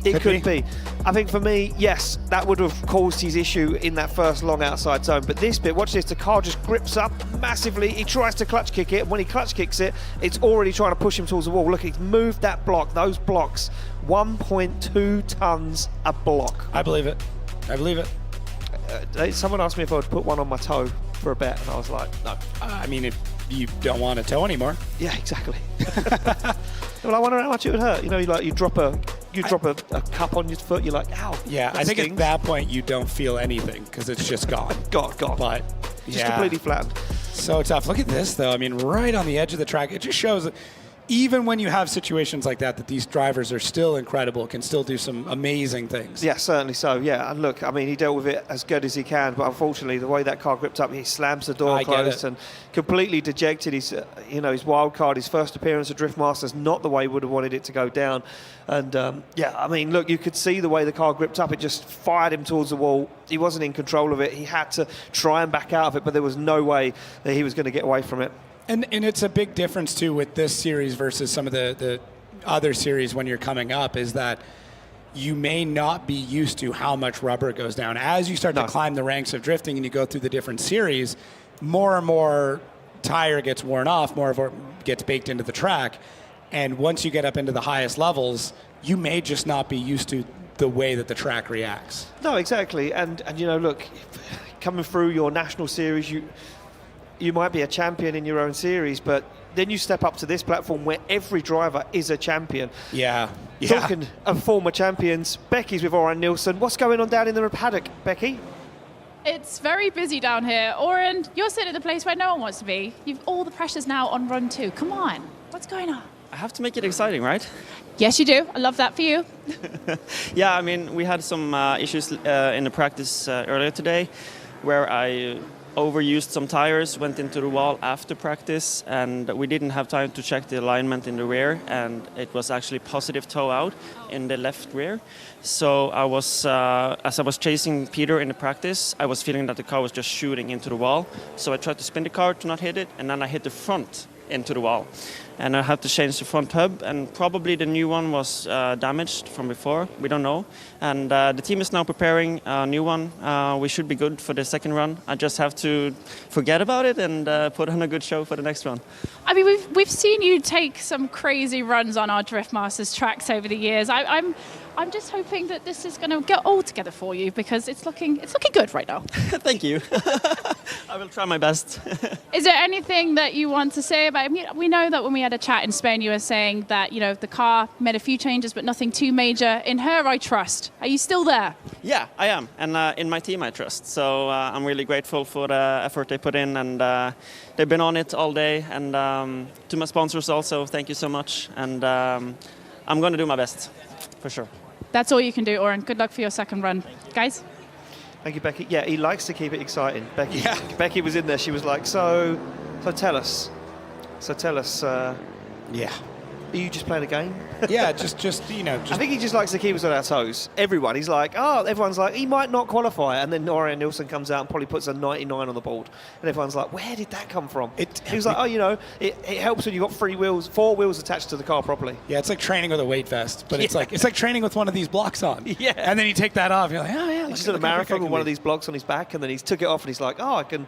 It could be. I think for me, yes, that would have caused his issue in that first long outside zone. But this bit, watch this, the car just grips up massively. He tries to clutch kick it. When he clutch kicks it, it's already trying to push him towards the wall. Look, he's moved that block, those blocks, 1.2 tons a block. I believe it. I believe it. Someone asked me if I would put one on my toe for a bet, and I was like, no. I mean, if you don't want a toe anymore. Yeah, exactly. Well, I wonder how much it would hurt. You drop a cup on your foot, you're like, ow. Yeah, I think at that point you don't feel anything because it's just gone. Gone. But just completely flattened. So tough. Look at this, though. I mean, right on the edge of the track. It just shows that even when you have situations like that these drivers are still incredible, can still do some amazing things. Yeah, certainly so. Yeah, and look, I mean, he dealt with it as good as he can, but unfortunately, the way that car gripped up, he slams the door closed and completely dejected. His wild card, his first appearance at Drift Masters, not the way he would have wanted it to go down. And I mean, look, you could see the way the car gripped up. It just fired him towards the wall. He wasn't in control of it. He had to try and back out of it, but there was no way that he was going to get away from it. And it's a big difference, too, with this series versus some of the other series when you're coming up, is that you may not be used to how much rubber goes down. As you start to climb the ranks of drifting and you go through the different series, more and more tire gets worn off, more of it gets baked into the track. And once you get up into the highest levels, you may just not be used to the way that the track reacts. No, exactly. And look, coming through your national series, you might be a champion in your own series, but then you step up to this platform where every driver is a champion. Yeah. Talking of former champions, Becky's with Oran Nilsson. What's going on down in the paddock, Becky? It's very busy down here. Oran, you're sitting at the place where no one wants to be. All the pressure's now on run 2. Come on. What's going on? I have to make it exciting, right? Yes, you do. I love that for you. Yeah, I mean, we had some issues in the practice earlier today where I overused some tires, went into the wall after practice, and we didn't have time to check the alignment in the rear, and it was actually positive toe out in the left rear. So I was, as I was chasing Peter in the practice, I was feeling that the car was just shooting into the wall. So I tried to spin the car to not hit it, and then I hit the front into the wall. And I had to change the front hub, and probably the new one was damaged from before. We don't know. And the team is now preparing a new one. We should be good for the second run. I just have to forget about it and put on a good show for the next run. I mean, we've seen you take some crazy runs on our Drift Masters tracks over the years. I'm just hoping that this is going to get all together for you, because it's looking good right now. Thank you. I will try my best. Is there anything that you want to say about it? We know that when we had a chat in Spain, you were saying that, you know, the car made a few changes, but nothing too major. In her, I trust. Are you still there? Yeah, I am. And in my team, I trust. So I'm really grateful for the effort they put in. And they've been on it all day. And to my sponsors also, thank you so much. And I'm going to do my best, for sure. That's all you can do, Oren. Good luck for your second run. Guys? Thank you, Becky. Yeah, he likes to keep it exciting. Becky was in there. She was like, so tell us. Yeah. Are you just playing a game? Yeah, just you know. I think he just likes to keep us on our toes. Everyone's like, he might not qualify, and then Orion Nilsson comes out and probably puts a 99 on the board, and everyone's like, where did that come from? He was like, it helps when you've got four wheels attached to the car properly. Yeah, it's like training with a weight vest, but it's like training with one of these blocks on. Yeah. And then you take that off, you're like, oh yeah. He's just at a marathon with one of these blocks on his back, and then he's took it off, and he's like, I can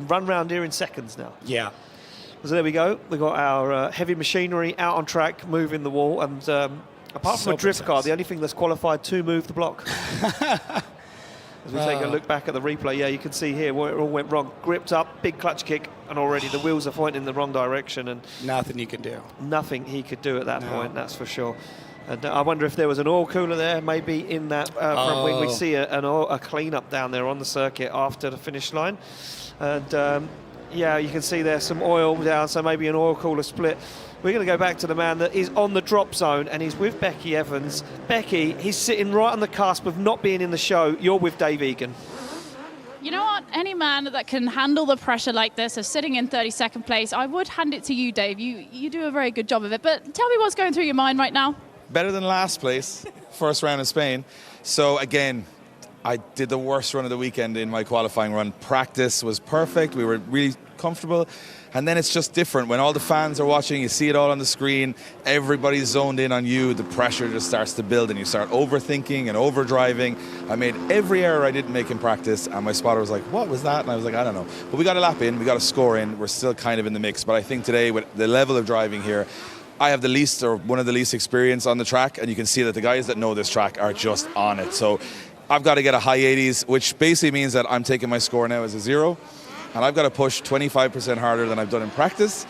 run around here in seconds now. Yeah. So there we go. We've got our heavy machinery out on track, moving the wall. And apart from a drift car, the only thing that's qualified to move the block. As we take a look back at the replay, you can see here where it all went wrong. Gripped up, big clutch kick, and already the wheels are pointing in the wrong direction. And nothing you can do. Nothing he could do at that point, that's for sure. And I wonder if there was an oil cooler there, maybe in that front wing. We'd see a clean-up down there on the circuit after the finish line. And you can see there's some oil down, so maybe an oil cooler split. We're going to go back to the man that is on the drop zone, and he's with Becky Evans. Becky, he's sitting right on the cusp of not being in the show. You're with Dave Egan. You know what? Any man that can handle the pressure like this of sitting in 32nd place, I would hand it to you, Dave. You do a very good job of it. But tell me what's going through your mind right now. Better than last place, first round in Spain. So again, I did the worst run of the weekend in my qualifying run. Practice was perfect. We were really comfortable. And then it's just different. When all the fans are watching, you see it all on the screen, everybody's zoned in on you, the pressure just starts to build and you start overthinking and overdriving. I made every error I didn't make in practice, and my spotter was like, what was that? And I was like, I don't know. But we got a lap in, we got a score in, we're still kind of in the mix. But I think today, with the level of driving here, I have the least, or one of the least experience on the track, and you can see that the guys that know this track are just on it. So I've got to get a high 80s, which basically means that I'm taking my score now as a 0. And I've got to push 25% harder than I've done in practice.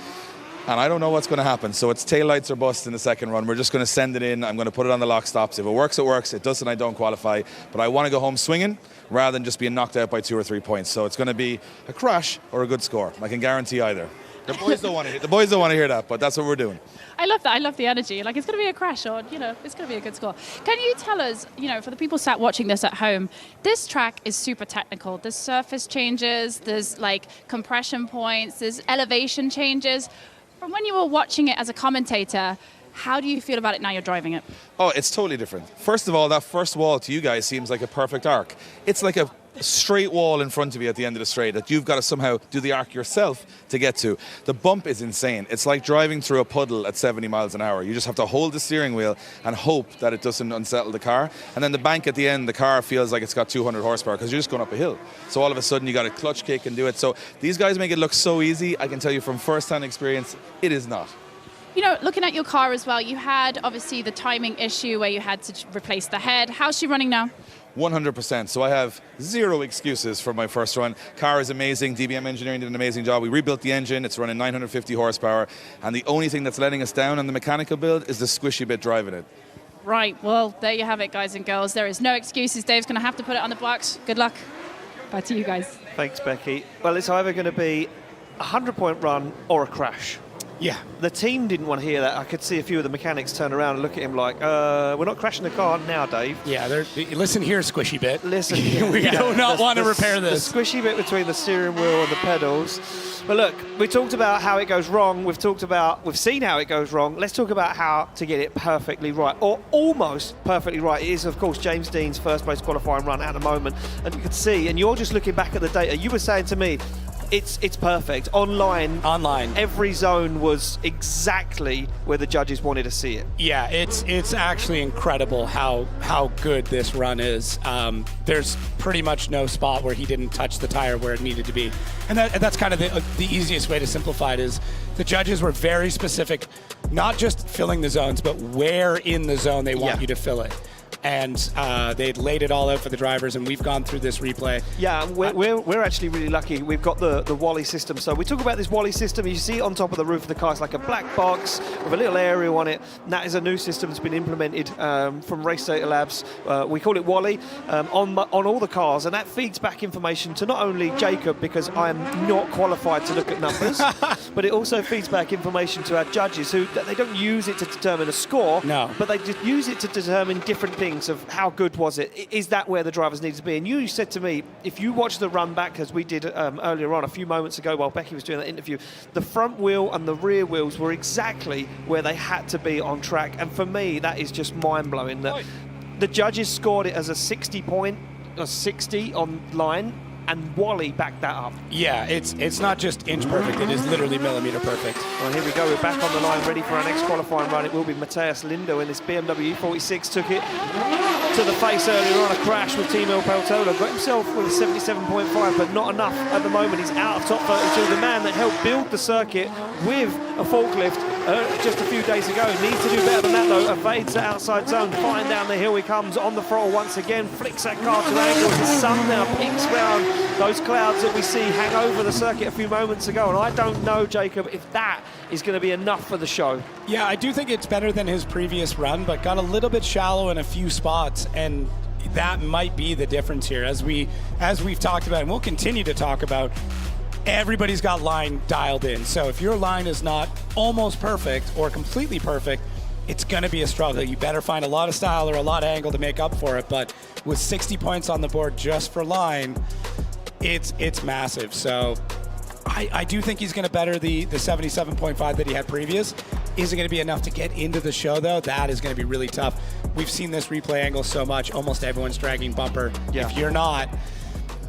And I don't know what's going to happen. So it's taillights or bust in the second run. We're just going to send it in. I'm going to put it on the lock stops. If it works, it works. It doesn't, I don't qualify. But I want to go home swinging rather than just being knocked out by 2 or 3 points. So it's going to be a crash or a good score. I can guarantee either. The boys don't want to hear that, but that's what we're doing. I love that. I love the energy. Like, it's going to be a crash, or, it's going to be a good score. Can you tell us, for the people sat watching this at home, this track is super technical. There's surface changes, there's compression points, there's elevation changes. From when you were watching it as a commentator, how do you feel about it now you're driving it? Oh, it's totally different. First of all, that first wall to you guys seems like a perfect arc. It's like a straight wall in front of you at the end of the straight that you've got to somehow do the arc yourself to get to. The bump is insane. It's like driving through a puddle at 70 miles an hour. You just have to hold the steering wheel and hope that it doesn't unsettle the car. And then the bank at the end, the car feels like it's got 200 horsepower because you're just going up a hill. So all of a sudden you got a clutch kick and do it. So these guys make it look so easy. I can tell you from first-hand experience, it is not. Looking at your car as well, you had obviously the timing issue where you had to replace the head. How's she running now? 100%. So I have 0 excuses for my first run. Car is amazing. DBM Engineering did an amazing job. We rebuilt the engine. It's running 950 horsepower. And the only thing that's letting us down on the mechanical build is the squishy bit driving it. Right. Well, there you have it, guys and girls. There is no excuses. Dave's going to have to put it on the blocks. Good luck. Back to you guys. Thanks, Becky. Well, it's either going to be a 100-point run or a crash. Yeah. The team didn't want to hear that. I could see a few of the mechanics turn around and look at him like, we're not crashing the car now, Dave. Yeah, listen here, squishy bit. Listen. We do not want to repair this. The squishy bit between the steering wheel and the pedals. But look, we talked about how it goes wrong. We've seen how it goes wrong. Let's talk about how to get it perfectly right, or almost perfectly right. It is, of course, James Dean's first place qualifying run at the moment. And you can see, and you're just looking back at the data. You were saying to me, It's perfect. Online, every zone was exactly where the judges wanted to see it. Yeah, it's actually incredible how good this run is. There's pretty much no spot where he didn't touch the tire where it needed to be. And that's kind of the easiest way to simplify it is the judges were very specific, not just filling the zones, but where in the zone they want you to fill it. And they'd laid it all out for the drivers, and we've gone through this replay. Yeah, we're actually really lucky. We've got the Wally system. So we talk about this Wally system. You see it on top of the roof of the car. It's like a black box with a little aerial on it. And that is a new system that's been implemented from Race Data Labs. We call it Wally on all the cars, and that feeds back information to not only Jacob, because I am not qualified to look at numbers, but it also feeds back information to our judges, who they don't use it to determine a score, but they just use it to determine different things of how good was it. Is that where the drivers need to be? And you said to me, if you watch the run back, as we did earlier on a few moments ago while Becky was doing that interview, the front wheel and the rear wheels were exactly where they had to be on track. And for me, that is just mind-blowing. That the judges scored it as a 60 on line, and Wally backed that up. Yeah, it's not just inch perfect, it is literally millimeter perfect. Well, here we go, we're back on the line, ready for our next qualifying run. It will be Matthias Lindo in this BMW E46. Took it to the face earlier on, a crash with Teemo Pelto. Got himself with a 77.5, but not enough at the moment. He's out of top 32. The man that helped build the circuit with a forklift just a few days ago. Needs to do better than that, though. Evades the outside zone, flying down the hill he comes, on the throttle once again, flicks that car to angles. The sun now peeks round those clouds that we see hang over the circuit a few moments ago, and I don't know, Jacob, if that is going to be enough for the show. Yeah, I do think it's better than his previous run, but got a little bit shallow in a few spots, and that might be the difference here. As we've talked about, and we'll continue to talk about, everybody's got line dialed in. So if your line is not almost perfect or completely perfect, it's going to be a struggle. You better find a lot of style or a lot of angle to make up for it. But with 60 points on the board just for line, it's massive. So I do think he's going to better the 77.5 that he had previous. Is it going to be enough to get into the show, though? That is going to be really tough. We've seen this replay angle so much. Almost everyone's dragging bumper. Yeah. If you're not,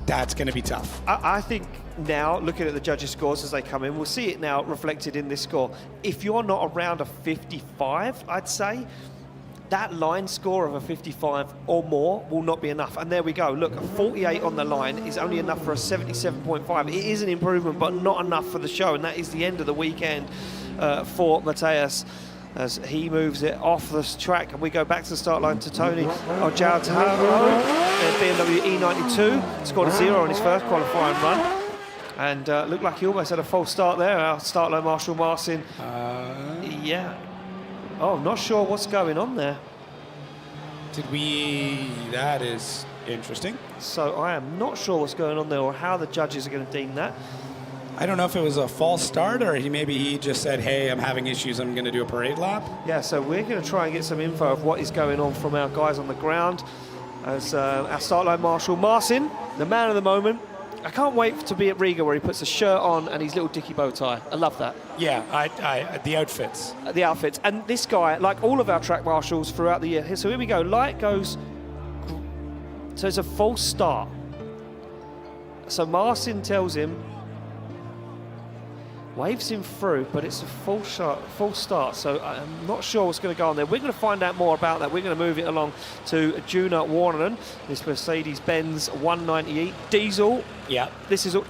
that's going to be tough. I think now, looking at the judges' scores as they come in, we'll see it now reflected in this score. If you're not around a 55, I'd say, that line score of a 55 or more will not be enough. And there we go. Look, a 48 on the line is only enough for a 77.5. It is an improvement, but not enough for the show. And that is the end of the weekend for Matthias, as he moves it off the track. And we go back to the start line to Tony Ajalto, BMW E92. Scored a 0 on his first qualifying run. And looked like he almost had a false start there. Our start line Marshall Marcin. Yeah. Oh, not sure what's going on there. That is interesting. So I am not sure what's going on there or how the judges are going to deem that. I don't know if it was a false start or maybe he just said, hey, I'm having issues, I'm going to do a parade lap. Yeah, so we're going to try and get some info of what is going on from our guys on the ground. As our start line Marshall Marcin, the man of the moment. I can't wait to be at Riga where he puts a shirt on and his little dicky bow tie. I love that. Yeah, the outfits. The outfits. And this guy, like all of our track marshals throughout the year. So here we go. Light goes. So it's a false start. So Marcin tells him, waves him through, but it's a full start. So I'm not sure what's going to go on there. We're going to find out more about that. We're going to move it along to Junah Waran, this Mercedes-Benz 198 diesel. Yeah.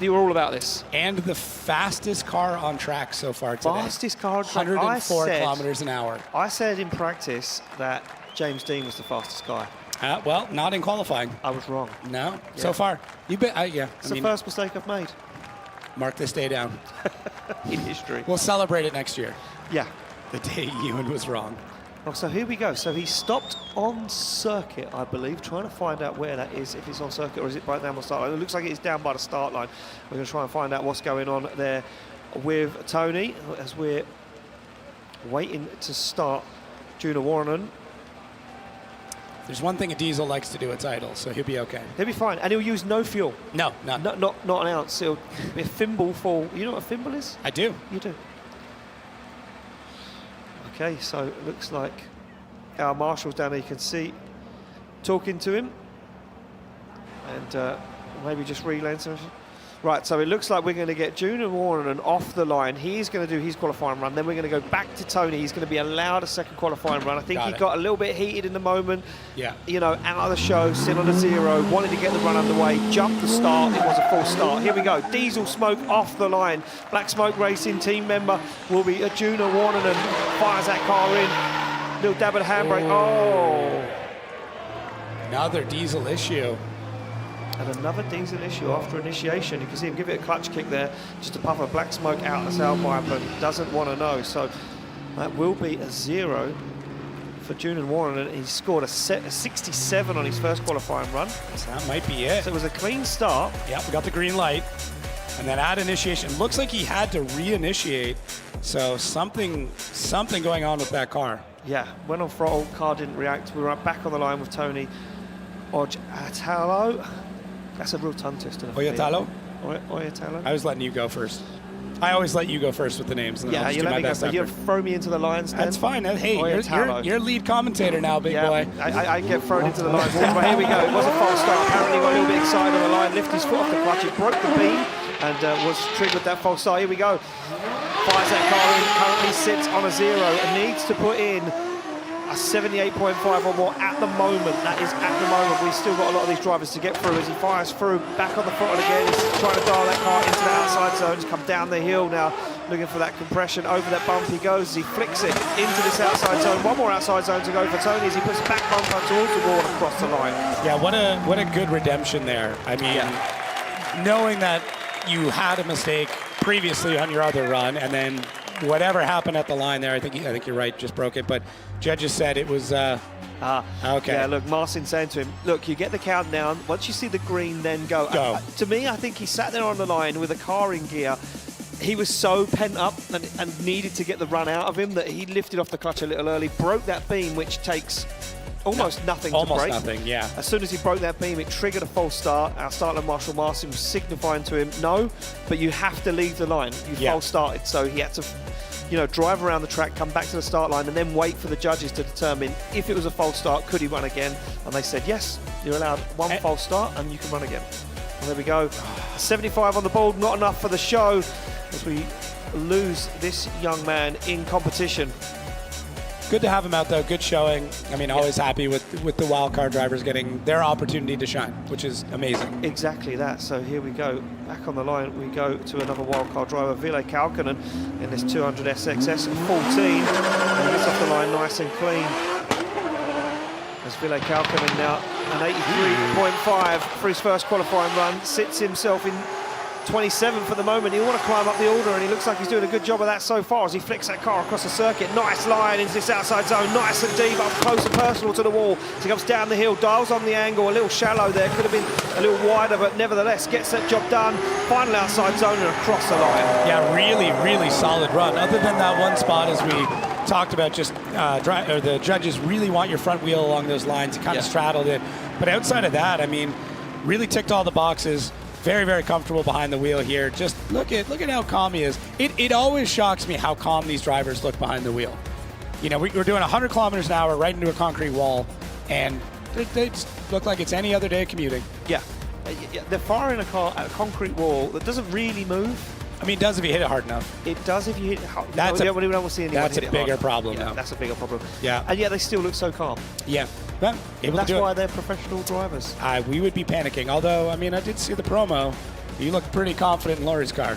You're all about this. And the fastest car on track so far today. Fastest car on track. 104 kilometers an hour. I said in practice that James Dean was the fastest guy. Well, not in qualifying. I was wrong. No, yeah. So far. It's the first mistake I've made. Mark this day down. In history. We'll celebrate it next year. Yeah. The day Ewan was wrong. Oh, so here we go. So he stopped on circuit, I believe, trying to find out where that is, if it's on circuit or is it right down the start line. It looks like it's down by the start line. We're going to try and find out what's going on there with Tony as we're waiting to start Junah Waran. There's one thing a diesel likes to do, it's idle, so he'll be okay. He'll be fine, and he'll use no fuel. No, none. Not an ounce. It'll be a thimble full. You know what a thimble is? I do. You do. Okay, so it looks like our marshals down there, you can see, talking to him, and maybe just relaying something. Right, so it looks like we're going to get Junah Waran off the line. He's going to do his qualifying run. Then we're going to go back to Tony. He's going to be allowed a second qualifying run. I think he got a little bit heated in the moment. Yeah. You know, out of the show, still on a 0, wanted to get the run underway, jumped the start. It was a full start. Here we go. Diesel Smoke off the line. Black Smoke Racing team member will be Junah Waran and fires that car in. Little dab of the handbrake. Oh. Another diesel issue. And another diesel issue after initiation. You can see him give it a clutch kick there, just to puff a black smoke out the tailpipe, and doesn't want to know. So that will be a 0 for Junah Waran, and he scored a 67 on his first qualifying run. So that might be it. So it was a clean start. Yep, we got the green light. And then at initiation, looks like he had to reinitiate. So something going on with that car. Yeah, went on throttle, car didn't react. We were back on the line with Tony Ajalto. That's a real tongue twister. Oyatalo? Oyatalo. I was letting you go first. I always let you go first with the names. And yeah, you let me go first. You throw me into the lines then? That's fine. Hey, you're lead commentator now, big boy. I get thrown into the lines. But here we go. It was a false start. Apparently got a little bit excited on the line, lifted his foot off the clutch. It broke the beam and was triggered that false start. Here we go. Fires that car in. Currently sits on a 0 and needs to put in a 78.5 or more at the moment. That is at the moment. We've still got a lot of these drivers to get through as he fires through, back on the throttle again. He's trying to dial that car into the outside zone. He's come down the hill now, looking for that compression. Over that bump he goes as he flicks it into this outside zone. One more outside zone to go for Tony as he puts back bumper towards the wall and across the line. Yeah, what a good redemption there. I mean, knowing that you had a mistake previously on your other run, and then whatever happened at the line there, I think you're right, just broke it. But judges said it was okay. Yeah, look, Marcin saying to him, look, you get the countdown. Once you see the green, then go. To me, I think he sat there on the line with a car in gear. He was so pent up and needed to get the run out of him that he lifted off the clutch a little early, broke that beam, which takes almost nothing to break. Almost nothing, yeah. As soon as he broke that beam, it triggered a false start. Our starter Marshall Marcin was signifying to him, no, but you have to leave the line. You false started, so he had to, drive around the track, come back to the start line, and then wait for the judges to determine if it was a false start, could he run again? And they said, yes, you're allowed one false start and you can run again. And there we go. 75 on the board, not enough for the show as we lose this young man in competition. Good to have him out, though. Good showing. I mean, always happy with the wildcard drivers getting their opportunity to shine, which is amazing. Exactly that. So here we go. Back on the line, we go to another wildcard driver, Ville Kaukonen, in this 200 SXS 14. And he gets off the line nice and clean. As Ville Kaukonen now an 83.5 for his first qualifying run, sits himself in 27 for the moment. He'll want to climb up the order, and he looks like he's doing a good job of that so far as he flicks that car across the circuit. Nice line into this outside zone, nice and deep, up close and personal to the wall. As he comes down the hill, dials on the angle, a little shallow there, could have been a little wider, but nevertheless gets that job done. Final outside zone and across the line. Yeah, really, really solid run. Other than that one spot, as we talked about, just the judges really want your front wheel along those lines. He kind of straddled it. But outside of that, I mean, really ticked all the boxes. Very, very comfortable behind the wheel here. Just look at how calm he is. It always shocks me how calm these drivers look behind the wheel. We're doing 100 kilometers an hour right into a concrete wall, and they just look like it's any other day commuting. Yeah. They're firing a car at a concrete wall that doesn't really move. I mean, it does if you hit it hard enough. It does if you hit it hard. That's we don't see anyone that's hit a it bigger hard. problem Yeah, now. that's a bigger problem. Yeah. And yet they still look so calm. Yeah. Well, that's why they're professional drivers. We would be panicking. Although, I mean, I did see the promo. You look pretty confident in Laurie's car.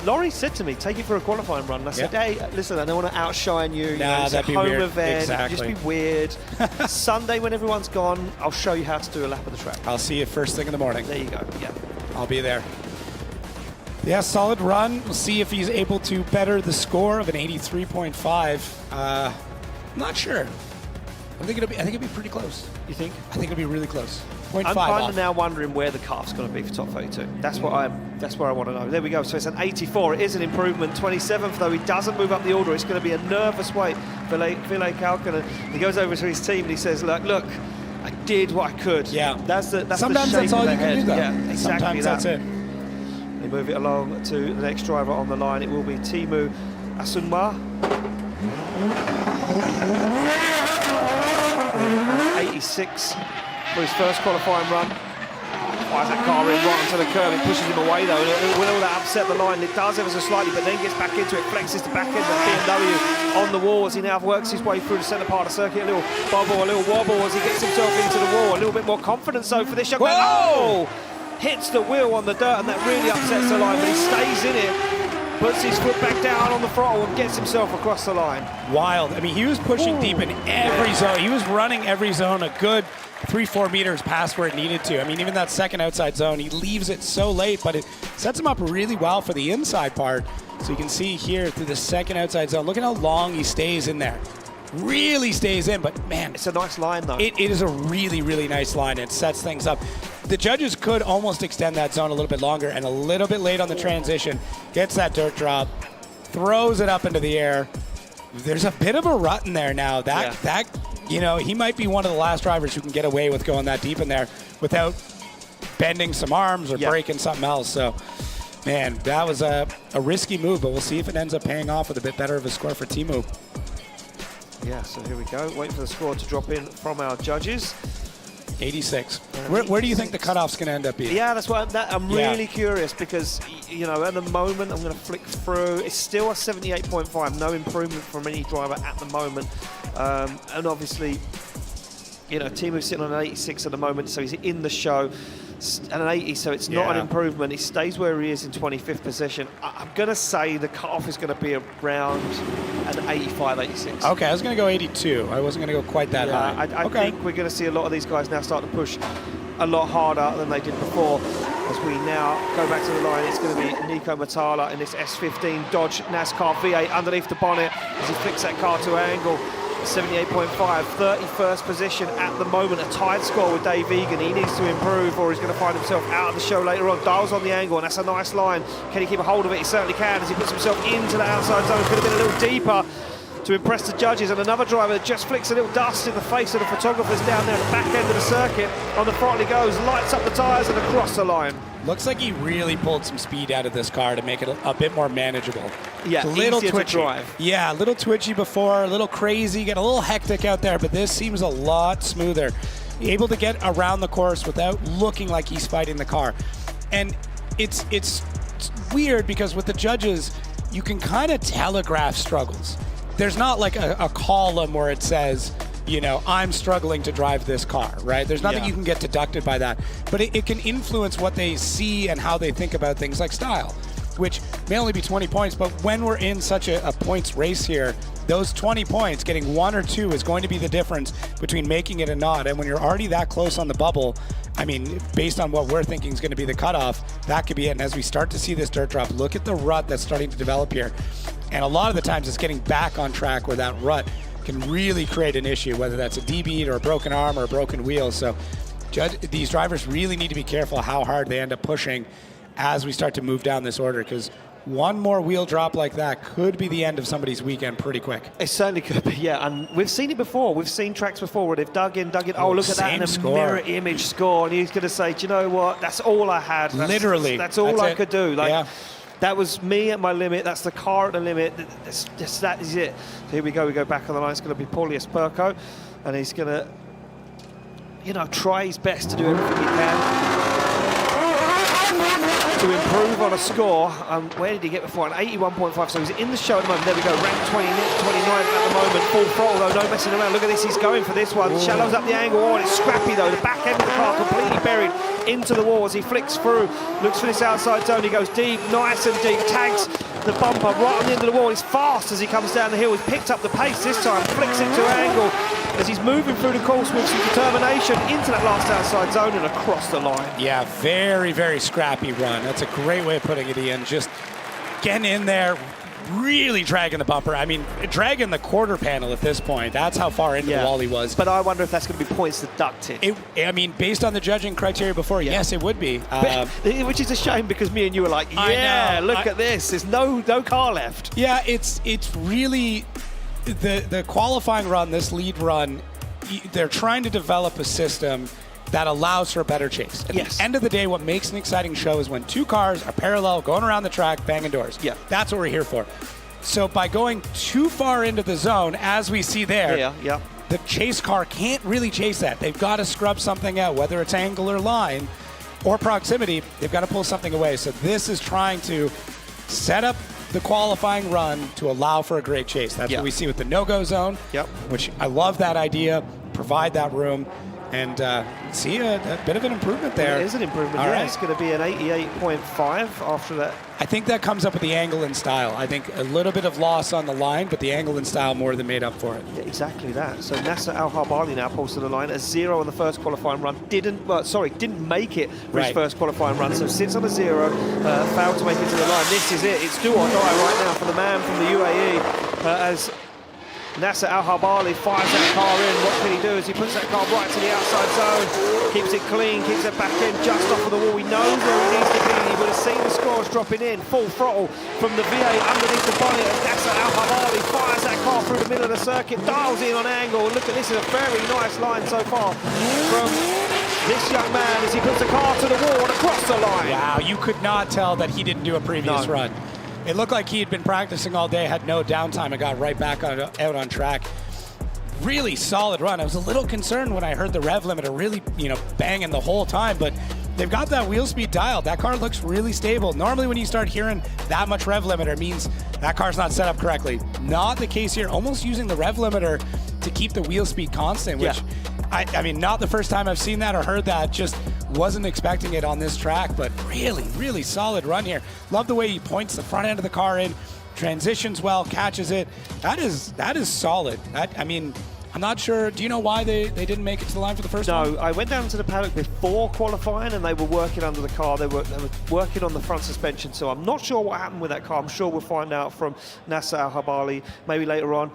Laurie said to me, take it for a qualifying run. And I said, hey, listen, I don't want to outshine you. Nah, that'd it's a be home weird. event. Exactly. Just be weird. Sunday, when everyone's gone, I'll show you how to do a lap of the track. I'll see you first thing in the morning. There you go. Yeah. I'll be there. Yeah, solid run. We'll see if he's able to better the score of an 83.5. Not sure. I think it'll be pretty close. You think? I think it'll be really close. 0.5 I'm kind off. of now wondering where the car's going to be for top 32. That's where I want to know. There we go. So it's an 84. It is an improvement. 27th, though he doesn't move up the order. It's going to be a nervous wait for Ville Kaukonen. He goes over to his team and he says, look, I did what I could. Yeah. That's Sometimes the shape that's all of the you head. can do, though. Yeah, exactly. Sometimes that's it. They move it along to the next driver on the line. It will be Teemo Asuna. 86 for his first qualifying run. fires that car in right onto the curb. It pushes him away though. Will that upset the line? It does ever so slightly, but then gets back into it, flexes the back end of the BMW on the wall as he now works his way through the centre part of the circuit. A little bubble, a little wobble as he gets himself into the wall. A little bit more confidence though for this young man. Oh! Hits the wheel on the dirt, and that really upsets the line, but he stays in it, puts his foot back down on the throttle and gets himself across the line. Wild. I mean, he was pushing deep in every zone. He was running every zone a good 3-4 meters past where it needed to. I mean, even that second outside zone, he leaves it so late, but it sets him up really well for the inside part. So you can see here through the second outside zone, look at how long he stays in there. Really stays in, but man, it's a nice line though. It is a really, really nice line. It sets things up. The judges could almost extend that zone a little bit longer, and a little bit late on the transition, gets that dirt drop, throws it up into the air. There's a bit of a rut in there now. That you know, he might be one of the last drivers who can get away with going that deep in there without bending some arms or breaking something else. So, man, that was a risky move, but we'll see if it ends up paying off with a bit better of a score for Teemo. Yeah, so here we go. Wait for the score to drop in from our judges. 86. Where do you think the cutoff's going to end up being? Yeah, that's why I'm really curious because, you know, at the moment, I'm going to flick through. It's still a 78.5, no improvement from any driver at the moment. And obviously, you know, Teemo's sitting on an 86 at the moment, so he's in the show. And an 80, so it's not an improvement. He stays where he is in 25th position. I'm going to say the cutoff is going to be around an 85, 86. Okay, I was going to go 82. I wasn't going to go quite that high. I think we're going to see a lot of these guys now start to push a lot harder than they did before. As we now go back to the line, it's going to be Nico Matala in this S15 Dodge NASCAR V8 underneath the bonnet as he flicks that car to angle. 78.5, 31st position at the moment, a tied score with Dave Egan. He needs to improve or he's going to find himself out of the show later on. Dials on the angle, and that's a nice line. Can he keep a hold of it? He certainly can as he puts himself into the outside zone. Could have been a little deeper to impress the judges, and another driver that just flicks a little dust in the face of the photographers down there at the back end of the circuit. On the throttle he goes, lights up the tyres and across the line. Looks like he really pulled some speed out of this car to make it a bit more manageable. Yeah, a little easier twitchy. to drive. Yeah, a little twitchy before, a little crazy, get a little hectic out there, but this seems a lot smoother. Able to get around the course without looking like he's fighting the car. And it's weird because with the judges, you can kind of telegraph struggles. There's not like a column where it says, you know, I'm struggling to drive this car, right? There's nothing you can get deducted by that. But it can influence what they see and how they think about things like style, which may only be 20 points, but when we're in such a points race here, those 20 points, getting 1 or 2 is going to be the difference between making it and not. And when you're already that close on the bubble, I mean, based on what we're thinking is going to be the cutoff, that could be it. And as we start to see this dirt drop, look at the rut that's starting to develop here. And a lot of the times it's getting back on track where that rut can really create an issue, whether that's a D-beat or a broken arm or a broken wheel. So these drivers really need to be careful how hard they end up pushing as we start to move down this order, because one more wheel drop like that could be the end of somebody's weekend pretty quick. It certainly could be, yeah. And we've seen it before. We've seen tracks before where they've dug in. Oh, look at that, and a mirror image score. And he's going to say, do you know what? That's all I had. Literally. That's all I could do. Like, that was me at my limit. That's the car at the limit. That is it. So here we go. We go back on the line. It's going to be Paulius Perco. And he's going to, you know, try his best to do everything he can to improve on a score. Where did he get before? An 81.5, so he's in the show at the moment. There we go, ranked 29th at the moment. Full throttle though, no messing around. Look at this, he's going for this one. Shallows up the angle. Oh, and it's scrappy though. The back end of the car completely buried into the wall as he flicks through. Looks for this outside zone. He goes deep, nice and deep. Tags the bumper right on the end of the wall. He's fast as he comes down the hill. He's picked up the pace this time. Flicks it to angle as he's moving through the course with some determination into that last outside zone and across the line. Yeah, very, very scrappy run. That's a great way of putting it, Ian. Just getting in there, really dragging the bumper. I mean, dragging the quarter panel at this point. That's how far into the wall he was. But I wonder if that's going to be points deducted. I mean, based on the judging criteria before, yes, it would be. Which is a shame because me and you were like, look at this. There's no car left. Yeah, it's really the qualifying run, this lead run, they're trying to develop a system that allows for a better chase. At the end of the day, what makes an exciting show is when two cars are parallel, going around the track, banging doors. Yeah. That's what we're here for. So by going too far into the zone, as we see there, the chase car can't really chase that. They've got to scrub something out, whether it's angle or line. or proximity, they've got to pull something away. So this is trying to set up the qualifying run to allow for a great chase. That's what we see with the no-go zone, which I love that idea, provide that room, and see a bit of an improvement there. It is an improvement, All right. It's going to be an 88.5 after that. I think that comes up with the angle and style. I think a little bit of loss on the line, but the angle and style more than made up for it. Yeah, exactly that. So Nasser Al-Harbali now pulls to the line. A 0 on the first qualifying run. Didn't make it for his first qualifying run. So sits on a 0, failed to make it to the line. This is it. It's do or die right now for the man from the UAE as Nasser Al-Harbali fires that car in. What can he do as he puts that car right to the outside zone, keeps it clean, keeps it back in just off of the wall. He knows where he needs to be. He would have seen the scores dropping in, full throttle from the V8 underneath the bonnet as Nasser Al-Harbali fires that car through the middle of the circuit, dials in on angle. Look at this, is a very nice line so far from this young man as he puts the car to the wall and across the line. Wow, you could not tell that he didn't do a previous run. It looked like he had been practicing all day, had no downtime, and got right back out on track. Really solid run. I was a little concerned when I heard the rev limiter really, banging the whole time, but they've got that wheel speed dialed. That car looks really stable. Normally when you start hearing that much rev limiter, it means that car's not set up correctly. Not the case here. Almost using the rev limiter to keep the wheel speed constant, which I mean, not the first time I've seen that or heard that. Just wasn't expecting it on this track, but really, really solid run here. Love the way he points the front end of the car in, transitions well, catches it. That is solid. I mean, I'm not sure. Do you know why they didn't make it to the line for the first one? No, I went down to the paddock before qualifying and they were working under the car. They were working on the front suspension, so I'm not sure what happened with that car. I'm sure we'll find out from Nasser Al-Harbali maybe later on.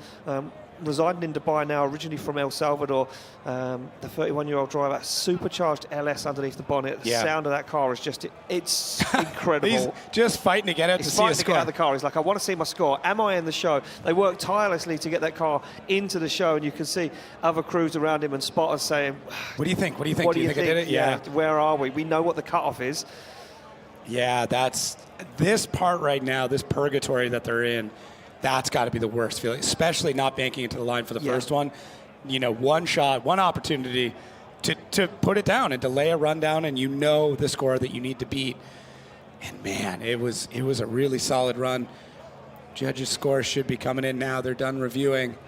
Residing in Dubai now, originally from El Salvador, the 31-year-old driver, supercharged LS underneath the bonnet. The sound of that car is just, it's incredible. He's just fighting to get out to see a score. Get out of the car. He's like, I want to see my score. Am I in the show? They work tirelessly to get that car into the show, and you can see other crews around him and spotters saying, what do you think? What do you think? What do you think think I did it? Yeah. Where are we? We know what the cutoff is. Yeah, that's this part right now, this purgatory that they're in. That's got to be the worst feeling, especially not banking into the line for the first one. One shot, one opportunity to put it down and to lay a run down, and the score that you need to beat. And man, it was a really solid run. Judges' scores should be coming in now. They're done reviewing.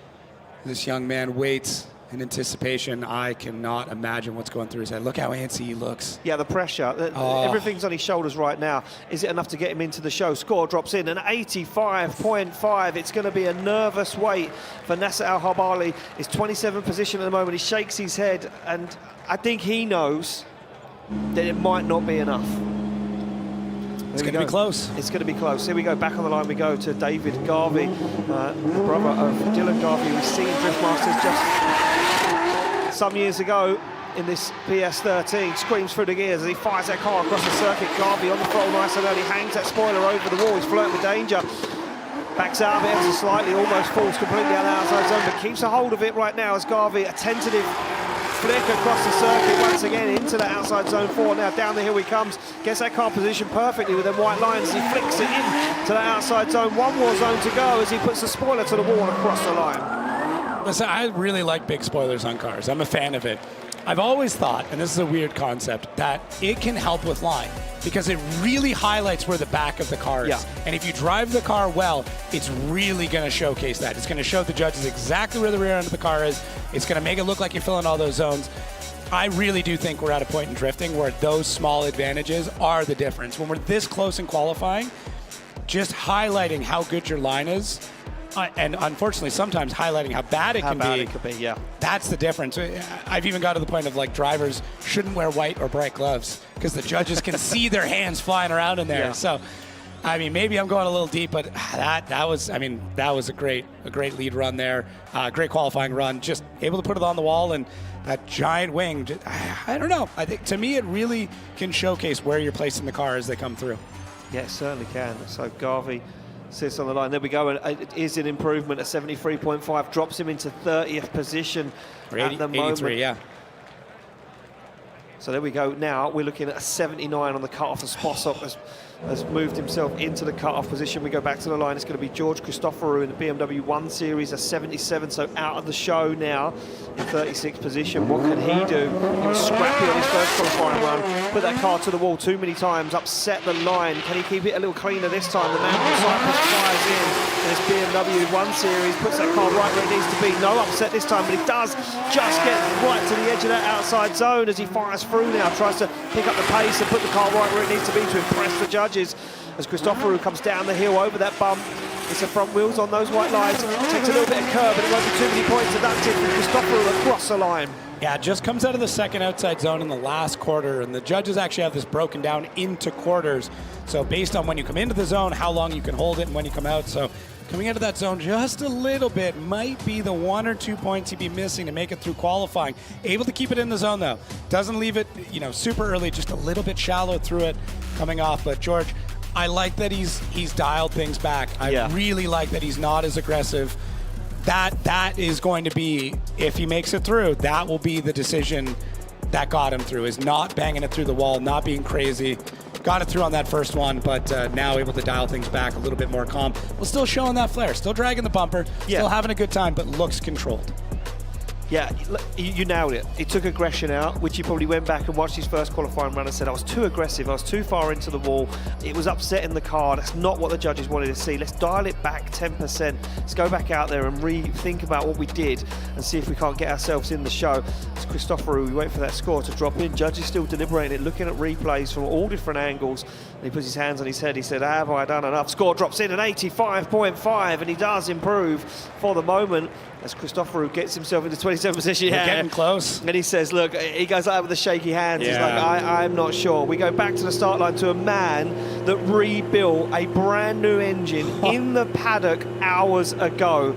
This young man waits in anticipation. I cannot imagine what's going through his head. Look how antsy he looks. Yeah, the pressure. Everything's on his shoulders right now. Is it enough to get him into the show? Score drops in, an 85.5. It's going to be a nervous wait for Nasser Al-Harbali. He's 27th position at the moment. He shakes his head, and I think he knows that it might not be enough. It's going to be close. It's going to be close. Here we go. Back on the line we go to David Garvey, the brother of Dylan Garvey. We've seen Drift Masters just some years ago in this PS13. Screams through the gears as he fires that car across the circuit. Garvey on the throttle nice and early. Hangs that spoiler over the wall. He's flirting with danger. Backs out of it ever so slightly. Almost falls completely out of the outside zone, but keeps a hold of it right now as Garvey, a tentative flick across the circuit once again into the outside zone 4. Now down the hill he comes, gets that car positioned perfectly with them white lines. He flicks it in to the outside zone. One more zone to go as he puts the spoiler to the wall and across the line. Listen, I really like big spoilers on cars. I'm a fan of it. I've always thought, and this is a weird concept, that it can help with line because it really highlights where the back of the car is. Yeah. And if you drive the car well, it's really going to showcase that. It's going to show the judges exactly where the rear end of the car is. It's going to make it look like you're filling all those zones. I really do think we're at a point in drifting where those small advantages are the difference. When we're this close in qualifying, just highlighting how good your line is, and unfortunately sometimes highlighting how bad it can be, yeah. That's the difference. I've even got to the point of drivers shouldn't wear white or bright gloves because the judges can see their hands flying around in there. Yeah. So, I mean, maybe I'm going a little deep, but that was a great lead run there. Great qualifying run. Just able to put it on the wall, and that giant wing. I don't know. I think to me it really can showcase where you're placing the car as they come through. Yeah, it certainly can. So Garvey sits on the line. There we go. And it is an improvement at 73.5. Drops him into 30th position at the moment. 83, yeah. So there we go. Now we're looking at a 79 on the cut-off. And Spossop has moved himself into the cut-off position. We go back to the line. It's going to be George Christopheru in the BMW 1 Series, a 77. So out of the show now in 36th position. What can he do? He was scrappy on his first qualifying run. put that car to the wall too many times, upset the line. Can he keep it a little cleaner this time? The man from Cyprus fires in this BMW 1 Series, puts that car right where it needs to be. No upset this time, but he does just get right to the edge of that outside zone as he fires through now, tries to pick up the pace and put the car right where it needs to be to impress the judges. As Christopheru comes down the hill over that bump, it's the front wheels on those white lines. Takes a little bit of curve, but it won't be too many points deducted from Christopheru across the line. Yeah, just comes out of the second outside zone in the last quarter, and the judges actually have this broken down into quarters. So based on when you come into the zone, how long you can hold it, and when you come out. So coming out of that zone just a little bit might be the 1 or 2 points he'd be missing to make it through qualifying. Able to keep it in the zone though. Doesn't leave it, super early, just a little bit shallow through it coming off. But George, I like that he's dialed things back. I really like that he's not as aggressive. That is going to be, if he makes it through, that will be the decision that got him through, is not banging it through the wall, not being crazy. Got it through on that first one, but now able to dial things back, a little bit more calm. Well, still showing that flair, still dragging the bumper, still having a good time, but looks controlled. Yeah, you nailed it. He took aggression out, which he probably went back and watched his first qualifying run and said, I was too aggressive, I was too far into the wall, it was upsetting the car, that's not what the judges wanted to see. Let's dial it back 10%. Let's go back out there and rethink about what we did and see if we can't get ourselves in the show. As Christopheru, we wait for that score to drop in. Judges still deliberating, looking at replays from all different angles. And he puts his hands on his head, he said, have I done enough? Score drops in at 85.5, and he does improve for the moment as Christopheru gets himself into 27th position. We're getting close. And he says, look, he goes out with the shaky hands. He's like, I'm not sure. We go back to the start line to a man that rebuilt a brand new engine in the paddock hours ago.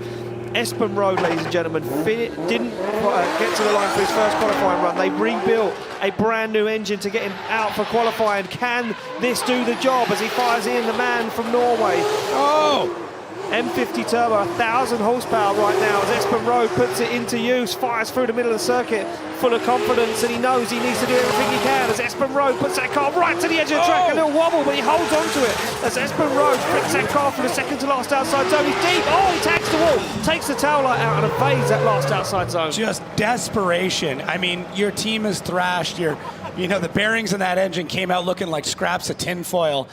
Espen Road, ladies and gentlemen, didn't get to the line for his first qualifying run. They rebuilt a brand new engine to get him out for qualifying. Can this do the job as he fires in the man from Norway? Oh! M50 turbo, 1,000 horsepower right now as Espen Road puts it into use, fires through the middle of the circuit, full of confidence, and he knows he needs to do everything he can as Espen Road puts that car right to the edge of the track. A little wobble, but he holds on to it as Espen Road flicks that car from the second to last outside zone. He's deep. Oh, he tags the wall, takes the tail light out and evades that last outside zone. Just desperation. I mean, your team is thrashed. The bearings in that engine came out looking like scraps of tinfoil.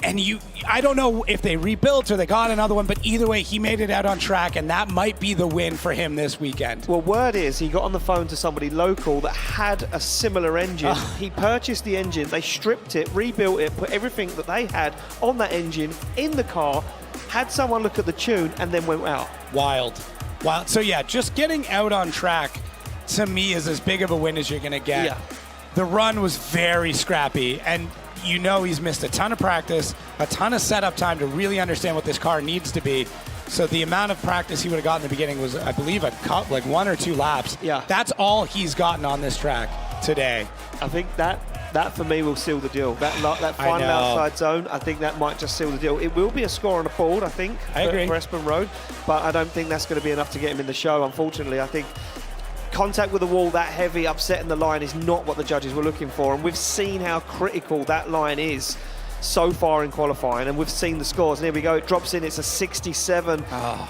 And I don't know if they rebuilt or they got another one, but either way, he made it out on track, and that might be the win for him this weekend. Well, word is he got on the phone to somebody local that had a similar engine. He purchased the engine, they stripped it, rebuilt it, put everything that they had on that engine in the car, had someone look at the tune, and then went out. Wild. So yeah, just getting out on track, to me, is as big of a win as you're going to get. Yeah. The run was very scrappy, and he's missed a ton of practice, a ton of setup time to really understand what this car needs to be. So the amount of practice he would have gotten in the beginning was, I believe, like 1 or 2 laps. Yeah. That's all he's gotten on this track today. I think that for me will seal the deal. That final outside zone, I think that might just seal the deal. It will be a score on the board, I think, I agree. for Espen Road, but I don't think that's going to be enough to get him in the show, unfortunately. I think contact with the wall that heavy, upsetting the line, is not what the judges were looking for, and we've seen how critical that line is so far in qualifying, and we've seen the scores, and here we go, it drops in, it's a 67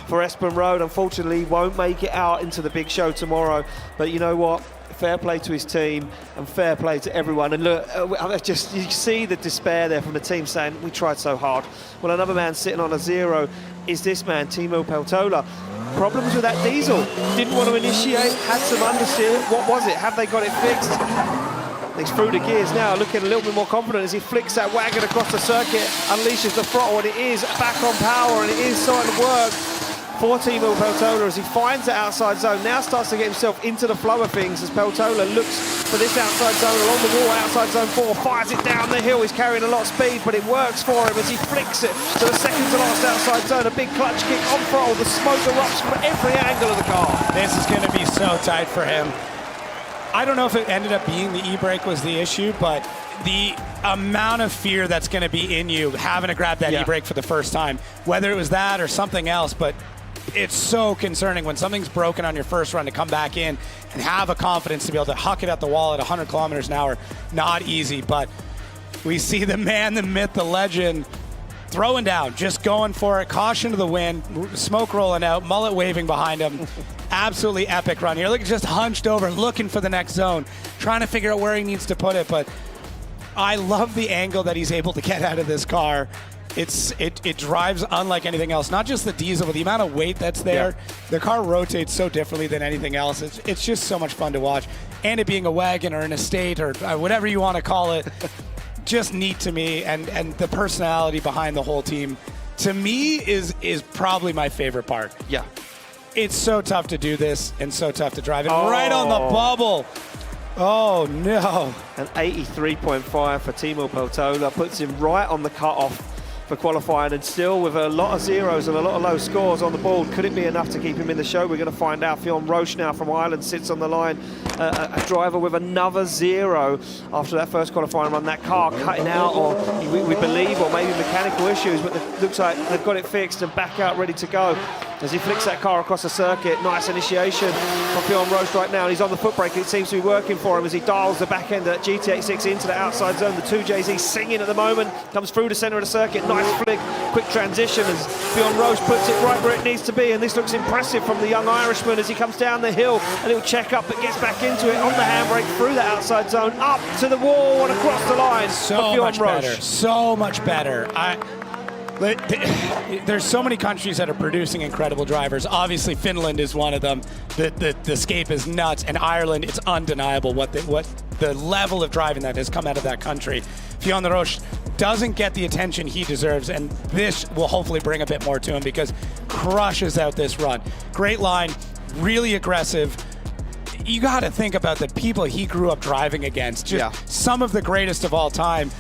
for Espen Road. Unfortunately, won't make it out into the big show tomorrow, but you know what, fair play to his team and fair play to everyone. And look, you see the despair there from the team saying, we tried so hard. Well, another man sitting on a 0 is this man, Teemo Pelto. Problems with that diesel, didn't want to initiate, had some understeer. What was it? Have they got it fixed? He's through the gears now, looking a little bit more confident as he flicks that wagon across the circuit, unleashes the throttle, and it is back on power, and it is starting to work for Teemo Pelto as he finds the outside zone. Now starts to get himself into the flow of things as Pelto looks for this outside zone along the wall. Outside zone 4, fires it down the hill. He's carrying a lot of speed, but it works for him as he flicks it to the second to last outside zone. A big clutch kick on throttle. The smoke erupts from every angle of the car. This is going to be so tight for him. I don't know if it ended up being the e-brake was the issue, but the amount of fear that's going to be in you having to grab that e-brake for the first time, whether it was that or something else, but it's so concerning when something's broken on your first run to come back in and have a confidence to be able to huck it at the wall at 100 kilometers an hour. Not easy, but we see the man, the myth, the legend throwing down, just going for it. Caution to the wind, smoke rolling out, mullet waving behind him. Absolutely epic run here. Look, just hunched over, looking for the next zone, trying to figure out where he needs to put it, but I love the angle that he's able to get out of this car. It drives unlike anything else. Not just the diesel, but the amount of weight that's there. Yeah. The car rotates so differently than anything else. It's just so much fun to watch. And it being a wagon or an estate or whatever you want to call it, just neat to me. And the personality behind the whole team, to me, is probably my favorite part. Yeah. It's so tough to do this and so tough to drive it. Right on the bubble. Oh, no. An 83.5 for Teemo Pelto puts him right on the cutoff for qualifying, and still with a lot of zeros and a lot of low scores on the board. Could it be enough to keep him in the show? We're going to find out. Fon Ro now from Ireland sits on the line. A driver with another 0 after that first qualifying run. That car cutting out, or we believe, or maybe mechanical issues, but it looks like they've got it fixed and back out ready to go. As he flicks that car across the circuit, nice initiation from Fon Ro right now. And he's on the foot brake. It seems to be working for him as he dials the back end of that GT86 into the outside zone. The 2JZ singing at the moment. Comes through the centre of the circuit. Nice flick, quick transition as Fon Ro puts it right where it needs to be. And this looks impressive from the young Irishman as he comes down the hill. A little check up, but gets back into it on the handbrake through the outside zone, up to the wall and across the line. So much better. So much better. There's so many countries that are producing incredible drivers. Obviously, Finland is one of them. The scape is nuts, and Ireland, it's undeniable what the level of driving that has come out of that country. Fon Ro doesn't get the attention he deserves, and this will hopefully bring a bit more to him because crushes out this run. Great line, really aggressive. You got to think about the people he grew up driving against. Just some of the greatest of all time,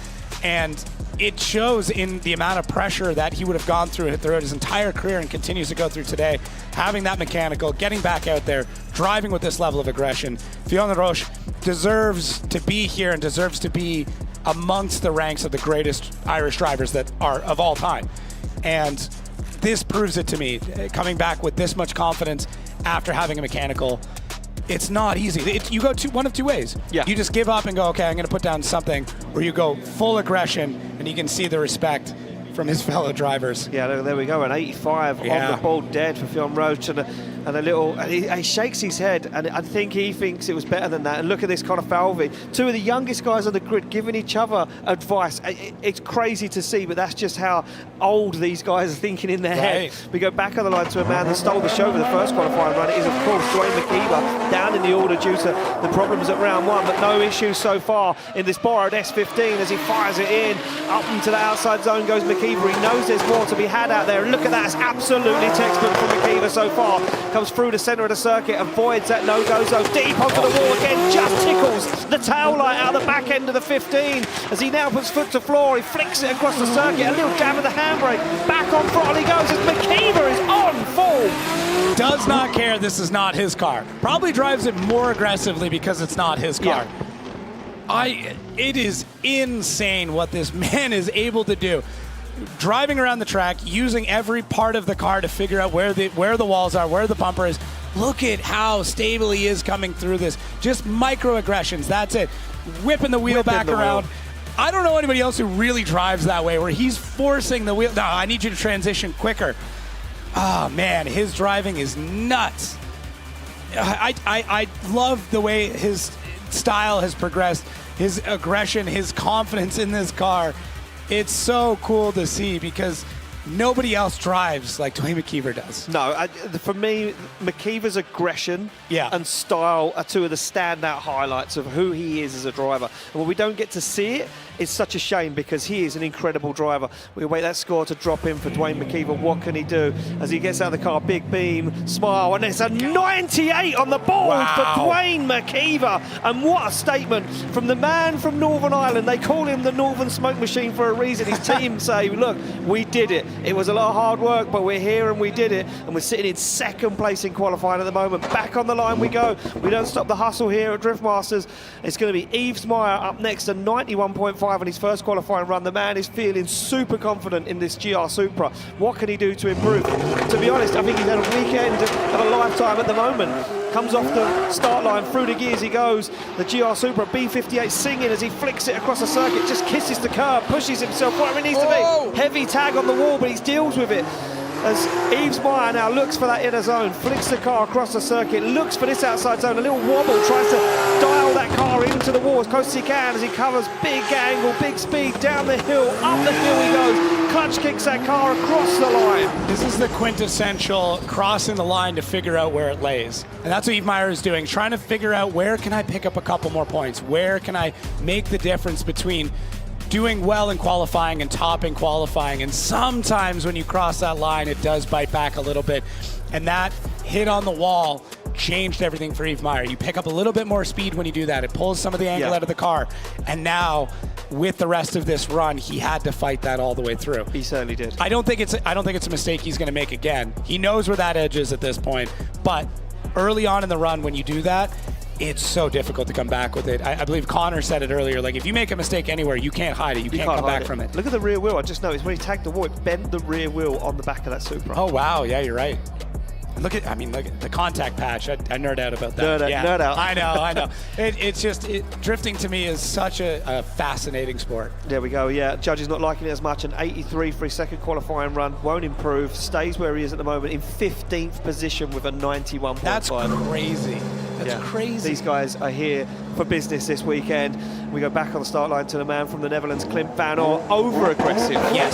and it shows in the amount of pressure that he would have gone through throughout his entire career and continues to go through today. Having that mechanical, getting back out there, driving with this level of aggression. Fon Ro deserves to be here and deserves to be amongst the ranks of the greatest Irish drivers that are of all time. And this proves it to me. Coming back with this much confidence after having a mechanical, it's not easy. You go one of two ways. Yeah. You just give up and go, okay, I'm going to put down something, or you go full aggression, and you can see the respect from his fellow drivers. Yeah, there we go, an 85 on the ball dead for Fon Ro, and a little, he shakes his head, and I think he thinks it was better than that. And look at this Connor Falvey, two of the youngest guys on the grid giving each other advice. It's crazy to see, but that's just how old these guys are thinking in their head. We go back on the line to a man that stole the show for the first qualifying run. It is, of course, Dwayne McKver, down in the order due to the problems at round 1, but no issues so far in this borrowed S15 as he fires it in. Up into the outside zone goes McKver. He knows there's more to be had out there. Look at that, it's absolutely textbook from McKver so far. Comes through the centre of the circuit, avoids that no-go zone, deep onto the wall again, just tickles the tail light out of the back end of the 15. As he now puts foot to floor, he flicks it across the circuit, a little jab of the handbrake, back on throttle he goes as McKver is on full. Does not care this is not his car. Probably drives it more aggressively because it's not his car. It is insane what this man is able to do. Driving around the track, using every part of the car to figure out where the walls are, where the bumper is. Look at how stable he is coming through this. Just microaggressions, that's it. Whipping the wheel back around. I don't know anybody else who really drives that way, where he's forcing the wheel. No, I need you to transition quicker. Oh man, his driving is nuts. I love the way his style has progressed, his aggression, his confidence in this car. It's so cool to see because nobody else drives like Dwayne McKver does. No, for me, McKever's aggression and style are two of the standout highlights of who he is as a driver. And when we don't get to see it, it's such a shame because he is an incredible driver. We wait that score to drop in for Dwayne McKver. What can he do? As he gets out of the car, big beam, smile, and it's a 98 on the board for Dwayne McKver. And what a statement from the man from Northern Ireland. They call him the Northern Smoke Machine for a reason. His team say, look, we did it. It was a lot of hard work, but we're here and we did it. And we're sitting in second place in qualifying at the moment. Back on the line we go. We don't stop the hustle here at Drift Masters. It's going to be Yves Meyer up next at 91.5 on his first qualifying run. The man is feeling super confident in this GR Supra. What can he do to improve? To be honest, I think he's had a weekend of a lifetime at the moment. Comes off the start line, through the gears he goes. The GR Supra B58 singing as he flicks it across the circuit, just kisses the curb, pushes himself where he needs to be. Heavy tag on the wall, but he deals with it. as Yves Meyer now looks for that inner zone, flicks the car across the circuit, looks for this outside zone, a little wobble, tries to dial that car into the wall as close as he can as he covers big angle, big speed, down the hill, up the hill he goes, clutch kicks that car across the line. This is the quintessential crossing the line to figure out where it lays. And that's what Yves Meyer is doing, trying to figure out where can I pick up a couple more points, where can I make the difference between doing well in qualifying and topping qualifying. And sometimes when you cross that line, it does bite back a little bit. And that hit on the wall changed everything for Yves Meyer. You pick up a little bit more speed when you do that. It pulls some of the angle out of the car. And now, with the rest of this run, he had to fight that all the way through. He certainly did. I don't think it's a mistake he's going to make again. He knows where that edge is at this point. But early on in the run, when you do that, it's so difficult to come back with it. I believe Connor said it earlier, like if you make a mistake anywhere, you can't hide it. You can't come back from it. Look at the rear wheel. I just noticed when he tagged the wall, it bent the rear wheel on the back of that Supra. Oh, wow. Yeah, you're right. Look at the contact patch. I nerd out about that. Nerd out. I know. It's just, drifting to me is such a fascinating sport. There we go, yeah. Judges not liking it as much. An 83 for his second qualifying run. Won't improve. Stays where he is at the moment in 15th position with a 91.5. That's crazy. That's crazy. These guys are here for business this weekend. We go back on the start line to the man from the Netherlands, Clint Vanor, over-aggressive. Yes.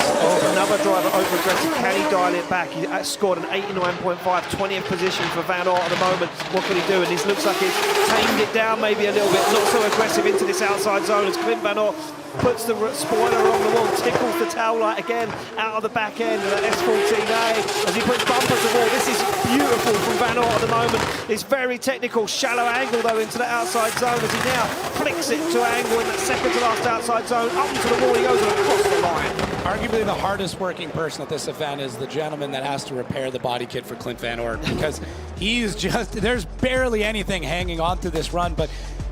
Another driver over-aggressive. Can he dial it back? He scored an 89.5, 20th position for Vanor at the moment. What can he do? And this looks like he's tamed it down maybe a little bit. Not so aggressive into this outside zone as Clint Vanor puts the spoiler on the wall, tickles the tail light again out of the back end of that S14A as he puts bumper to the wall. This is beautiful from Vanor at the moment. It's very technical, shallow angle though into the outside zone as he now flicks it to angle in that second to last outside zone. Up into the wall he goes and across the line. Arguably the hardest working person at this event is the gentleman that has to repair the body kit for Clint Vanor, because there's barely anything hanging on to this run, but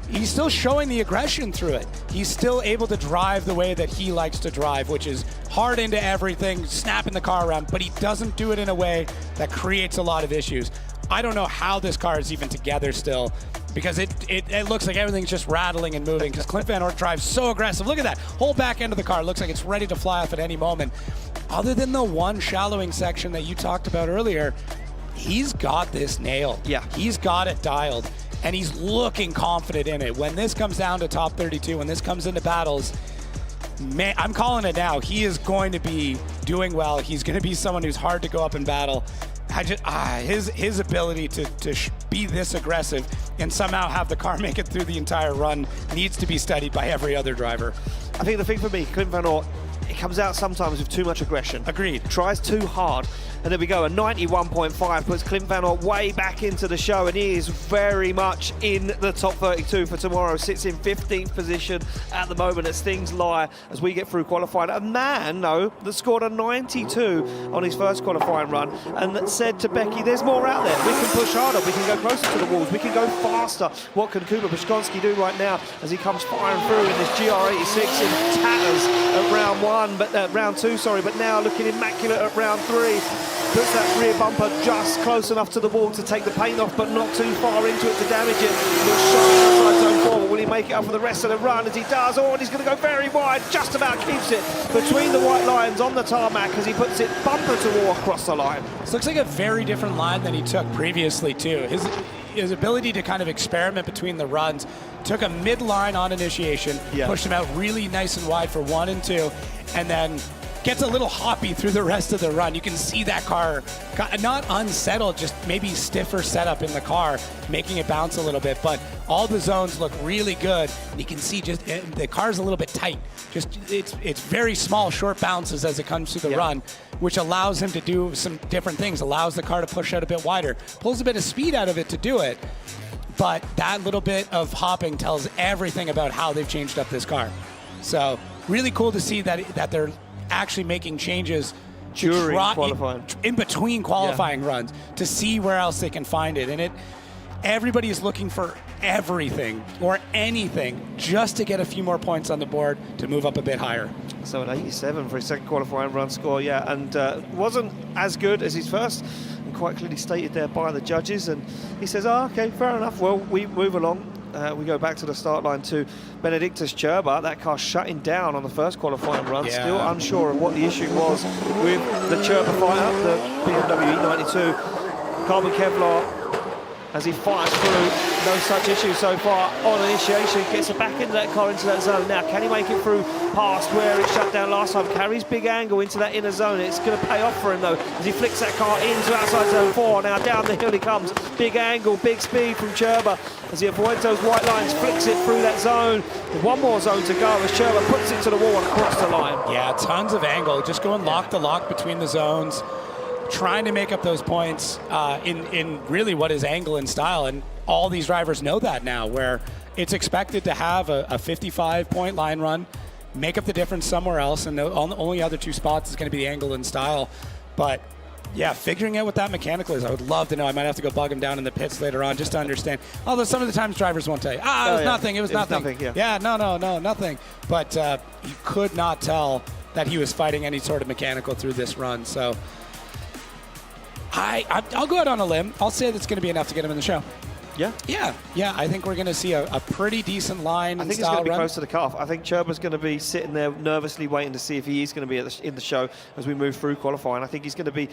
he's still showing the aggression through it. He's still able to drive the way that he likes to drive, which is hard into everything, snapping the car around, but he doesn't do it in a way that creates a lot of issues. I don't know how this car is even together still, because it looks like everything's just rattling and moving, because Clint Vanor drives so aggressive. Look at that. Whole back end of the car looks like it's ready to fly off at any moment. Other than the one shallowing section that you talked about earlier, he's got this nailed. Yeah. He's got it dialed. And he's looking confident in it. When this comes down to top 32, when this comes into battles, man, I'm calling it now. He is going to be doing well. He's going to be someone who's hard to go up in battle. His ability to be this aggressive and somehow have the car make it through the entire run needs to be studied by every other driver. I think the thing for me, Clint Vanor, it comes out sometimes with too much aggression. Agreed. Tries too hard. And there we go, a 91.5 puts Clint Vanor way back into the show, and he is very much in the top 32 for tomorrow. Sits in 15th position at the moment as things lie as we get through qualifying. A man, though, that scored a 92 on his first qualifying run and that said to Becky, there's more out there. We can push harder, we can go closer to the walls, we can go faster. What can Kuba Vashkonsky do right now as he comes firing through in this GR86 in tatters at round two, but now looking immaculate at round 3. Puts that rear bumper just close enough to the wall to take the paint off, but not too far into it to damage it. Looks shy outside zone 4, but will he make it up for the rest of the run? As he does, and he's going to go very wide, just about keeps it between the white lines on the tarmac as he puts it bumper to wall across the line. This looks like a very different line than he took previously, too. His ability to kind of experiment between the runs, took a mid-line on initiation, pushed him out really nice and wide for 1 and 2, and then gets a little hoppy through the rest of the run. You can see that car not unsettled, just maybe stiffer setup in the car, making it bounce a little bit, but all the zones look really good, and you can see just the car's a little bit tight. Just it's very small, short bounces as it comes through the run, which allows him to do some different things, allows the car to push out a bit wider, pulls a bit of speed out of it to do it, but that little bit of hopping tells everything about how they've changed up this car. So really cool to see that they're actually making changes during qualifying, in between qualifying runs, to see where else they can find it. And everybody is looking for everything or anything just to get a few more points on the board to move up a bit higher. So an 87 for his second qualifying run score, and wasn't as good as his first, and quite clearly stated there by the judges. And he says, okay, fair enough, well, we move along. we go back to the start line to Benedictus Cherba. That car shutting down on the first qualifying run. Yeah. Still unsure of what the issue was with the Cherba fighter, the BMW E92. Carbon Kevlar, as he fires through, no such issue so far on initiation, gets it back into that car, into that zone. Now, can he make it through past where it shut down last time? Carries big angle into that inner zone. It's going to pay off for him, though, as he flicks that car into outside zone 4. Now, down the hill he comes. Big angle, big speed from Cherba, as he avoids those white lines, flicks it through that zone. One more zone to go as Cherba puts it to the wall and across the line. Yeah, tons of angle. Just going lock to lock between the zones, trying to make up those points in really what is angle and style. And all these drivers know that now, where it's expected to have a 55-point line run, make up the difference somewhere else, and the only other two spots is going to be the angle and style. But yeah, figuring out what that mechanical is, I would love to know. I might have to go bug him down in the pits later on just to understand. Although some of the times drivers won't tell you, it was nothing, it was nothing. Yeah, no, nothing. But you could not tell that he was fighting any sort of mechanical through this run. So I'll go out on a limb. I'll say that's going to be enough to get him in the show. Yeah? Yeah, I think we're going to see a pretty decent line. I think it's going to be close to the cutoff. I think Cherba's going to be sitting there nervously waiting to see if he is going to be in the show as we move through qualifying. I think he's going to be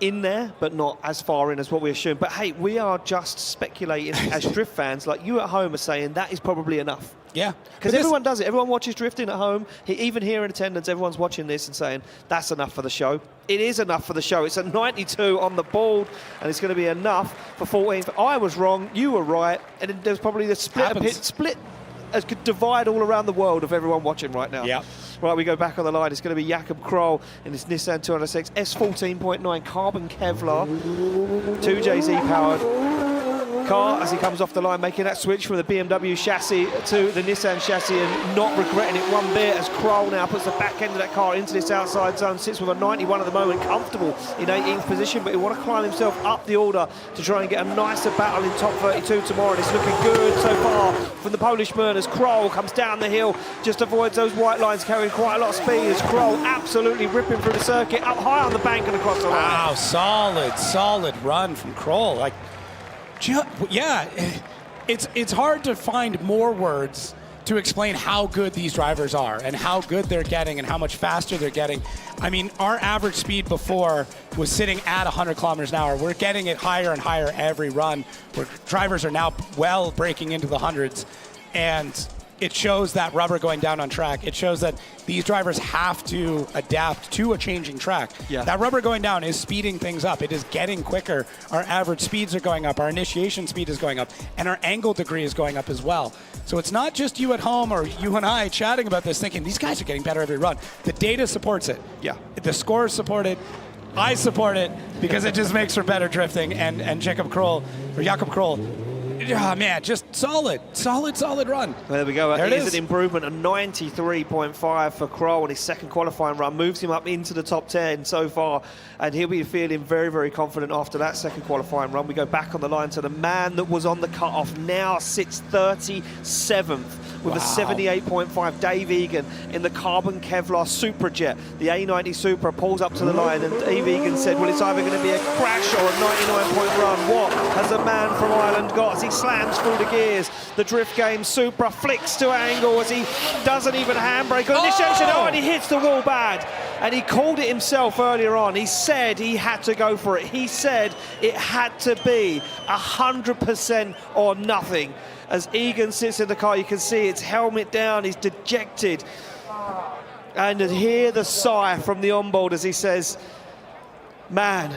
in there, but not as far in as what we assume. But hey, we are just speculating as Drift fans. Like, you at home are saying that is probably enough. Yeah. Because everyone does it. Everyone watches drifting at home. Even here in attendance, everyone's watching this and saying, that's enough for the show. It is enough for the show. It's a 92 on the board, and it's going to be enough for 14. I was wrong. You were right. And there's probably the split as could divide all around the world of everyone watching right now. Yeah. Right, we go back on the line. It's going to be Yakov Gro in his Nissan 206 S14.9 carbon Kevlar, 2JZ powered car as he comes off the line, making that switch from the BMW chassis to the Nissan chassis and not regretting it one bit, as Kroll now puts the back end of that car into this outside zone, sits with a 91 at the moment, comfortable in 18th position, but he want to climb himself up the order to try and get a nicer battle in top 32 tomorrow, and it's looking good so far from the Polishman as Kroll comes down the hill, just avoids those white lines, carrying quite a lot of speed as Kroll absolutely ripping through the circuit, up high on the bank and across the line. Wow, solid run from Kroll. Like, yeah, it's hard to find more words to explain how good these drivers are and how good they're getting and how much faster they're getting. I mean, our average speed before was sitting at 100 kilometers an hour. We're getting it higher and higher every run, where drivers are now well breaking into the hundreds. And it shows that rubber going down on track. It shows that these drivers have to adapt to a changing track. Yeah. That rubber going down is speeding things up. It is getting quicker. Our average speeds are going up. Our initiation speed is going up. And our angle degree is going up as well. So it's not just you at home or you and I chatting about this thinking, these guys are getting better every run. The data supports it. Yeah. The scores support it. I support it because it just makes for better drifting. And Jakub Kroll, man, just solid run. Well, there we go. There it is an improvement of 93.5 for Kroll, and his second qualifying run moves him up into the top 10 so far, and he'll be feeling very, very confident after that second qualifying run. We go back on the line to the man that was on the cutoff, now sits 37th with a 78.5, Dave Egan in the carbon Kevlar Superjet. The A90 Supra pulls up to the line, and Dave Egan said, well, it's either going to be a crash or a 99-point run. What has the man from Ireland got as he slams through the gears? The Drift Game Supra flicks to angle as he doesn't even handbrake on initiation. And he hits the wall bad. And he called it himself earlier on. He said he had to go for it. He said it had to be 100% or nothing. As Egan sits in the car, you can see it's helmet down, he's dejected. And to hear the sigh from the onboard as he says, man,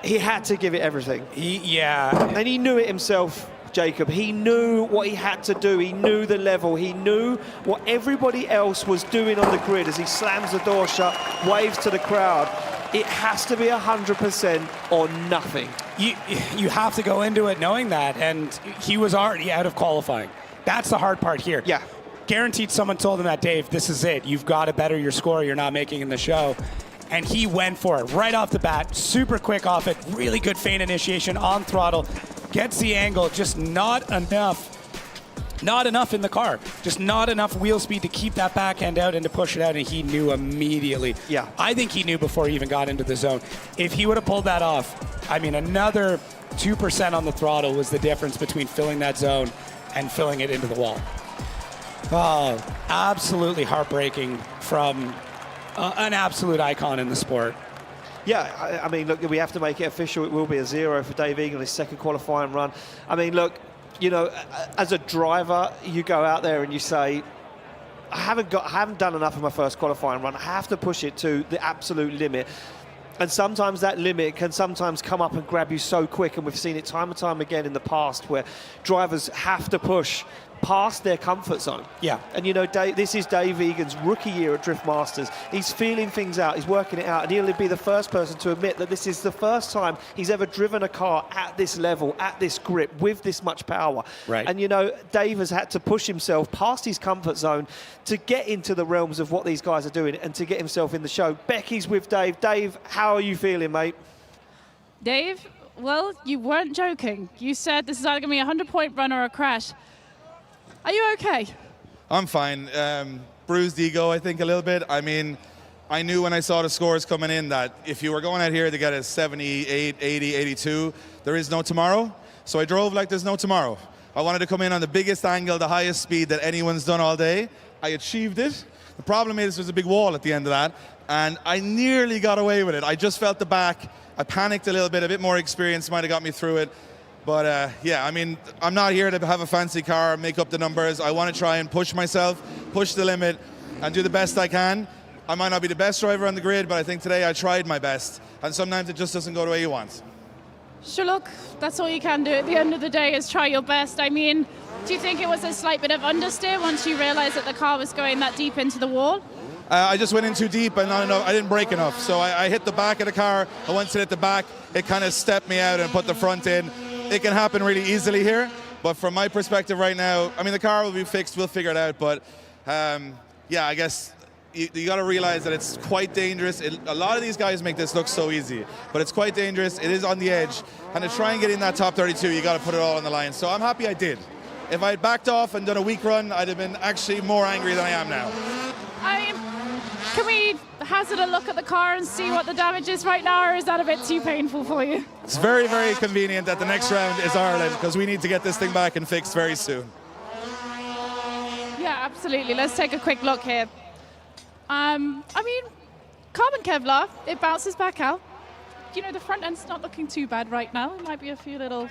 he had to give it everything. And he knew it himself, Jacob. He knew what he had to do. He knew the level. He knew what everybody else was doing on the grid as he slams the door shut, waves to the crowd. It has to be 100% or nothing. You have to go into it knowing that, and he was already out of qualifying. That's the hard part here. Yeah. Guaranteed someone told him that, Dave, this is it. You've got to better your score. You're not making in the show. And he went for it right off the bat, super quick off it, really good feint initiation on throttle, gets the angle, just not enough in the car. Just not enough wheel speed to keep that backhand out and to push it out, and he knew immediately. Yeah. I think he knew before he even got into the zone. If he would have pulled that off, I mean, another 2% on the throttle was the difference between filling that zone and filling it into the wall. Oh, absolutely heartbreaking from an absolute icon in the sport. Yeah, I mean, look, we have to make it official. It will be a 0 for Dave Egan, his second qualifying run. I mean, look, you know, as a driver, you go out there and you say, I haven't done enough in my first qualifying run. I have to push it to the absolute limit. And sometimes that limit can sometimes come up and grab you so quick, and we've seen it time and time again in the past where drivers have to push past their comfort zone. Yeah. And you know, this is Dave Egan's rookie year at Drift Masters. He's feeling things out, he's working it out, and he'll be the first person to admit that this is the first time he's ever driven a car at this level, at this grip, with this much power. Right. And you know, Dave has had to push himself past his comfort zone to get into the realms of what these guys are doing and to get himself in the show. Becky's with Dave. Dave, how are you feeling, mate? Dave, well, you weren't joking. You said this is either going to be a 100-point run or a crash. Are you okay? I'm fine. Bruised ego, I think, a little bit. I mean, I knew when I saw the scores coming in that if you were going out here to get a 78, 80, 82, there is no tomorrow. So I drove like there's no tomorrow. I wanted to come in on the biggest angle, the highest speed that anyone's done all day. I achieved it. The problem is there's a big wall at the end of that, and I nearly got away with it. I just felt the back. I panicked a little bit. A bit more experience might have got me through it. But yeah, I mean, I'm not here to have a fancy car, make up the numbers. I want to try and push myself, push the limit, and do the best I can. I might not be the best driver on the grid, but I think today I tried my best. And sometimes it just doesn't go the way you want. Sure, look, that's all you can do at the end of the day is try your best. I mean, do you think it was a slight bit of understeer once you realized that the car was going that deep into the wall? I just went in too deep and not enough. I didn't brake enough. So I hit the back of the car. And once it hit the back, it kind of stepped me out and put the front in. It can happen really easily here, but from my perspective right now, I mean, the car will be fixed, we'll figure it out, but yeah, I guess you got to realize that it's quite dangerous. A lot of these guys make this look so easy, but it's quite dangerous. It is on the edge, and to try and get in that top 32, you got to put it all on the line. So I'm happy I did. If I had backed off and done a weak run, I'd have been actually more angry than I am now. I mean, can we hazard a look at the car and see what the damage is right now, or is that a bit too painful for you? It's very, very convenient that the next round is Ireland, because we need to get this thing back and fixed very soon. Yeah, absolutely. Let's take a quick look here. I mean, carbon Kevlar, it bounces back out. You know, the front end's not looking too bad right now. There might be a few little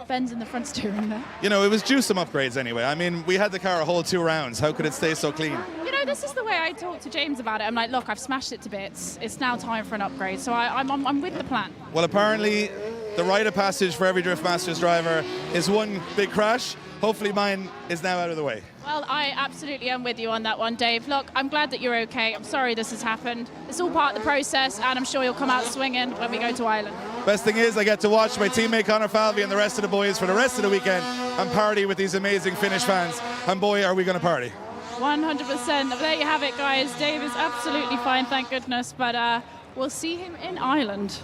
bends in the front steering there. You know, it was due some upgrades anyway. I mean, we had the car a whole 2 rounds. How could it stay so clean? You know, this is the way I talk to James about it. I'm like, look, I've smashed it to bits. It's now time for an upgrade. So I'm with the plan. Well, apparently, the rite of passage for every Drift Masters driver is one big crash. Hopefully mine is now out of the way. Well, I absolutely am with you on that one, Dave. Look, I'm glad that you're okay. I'm sorry this has happened. It's all part of the process, and I'm sure you'll come out swinging when we go to Ireland. Best thing is I get to watch my teammate Conor Falvey and the rest of the boys for the rest of the weekend and party with these amazing Finnish fans. And boy, are we going to party. 100%. There you have it, guys. Dave is absolutely fine, thank goodness. But we'll see him in Ireland.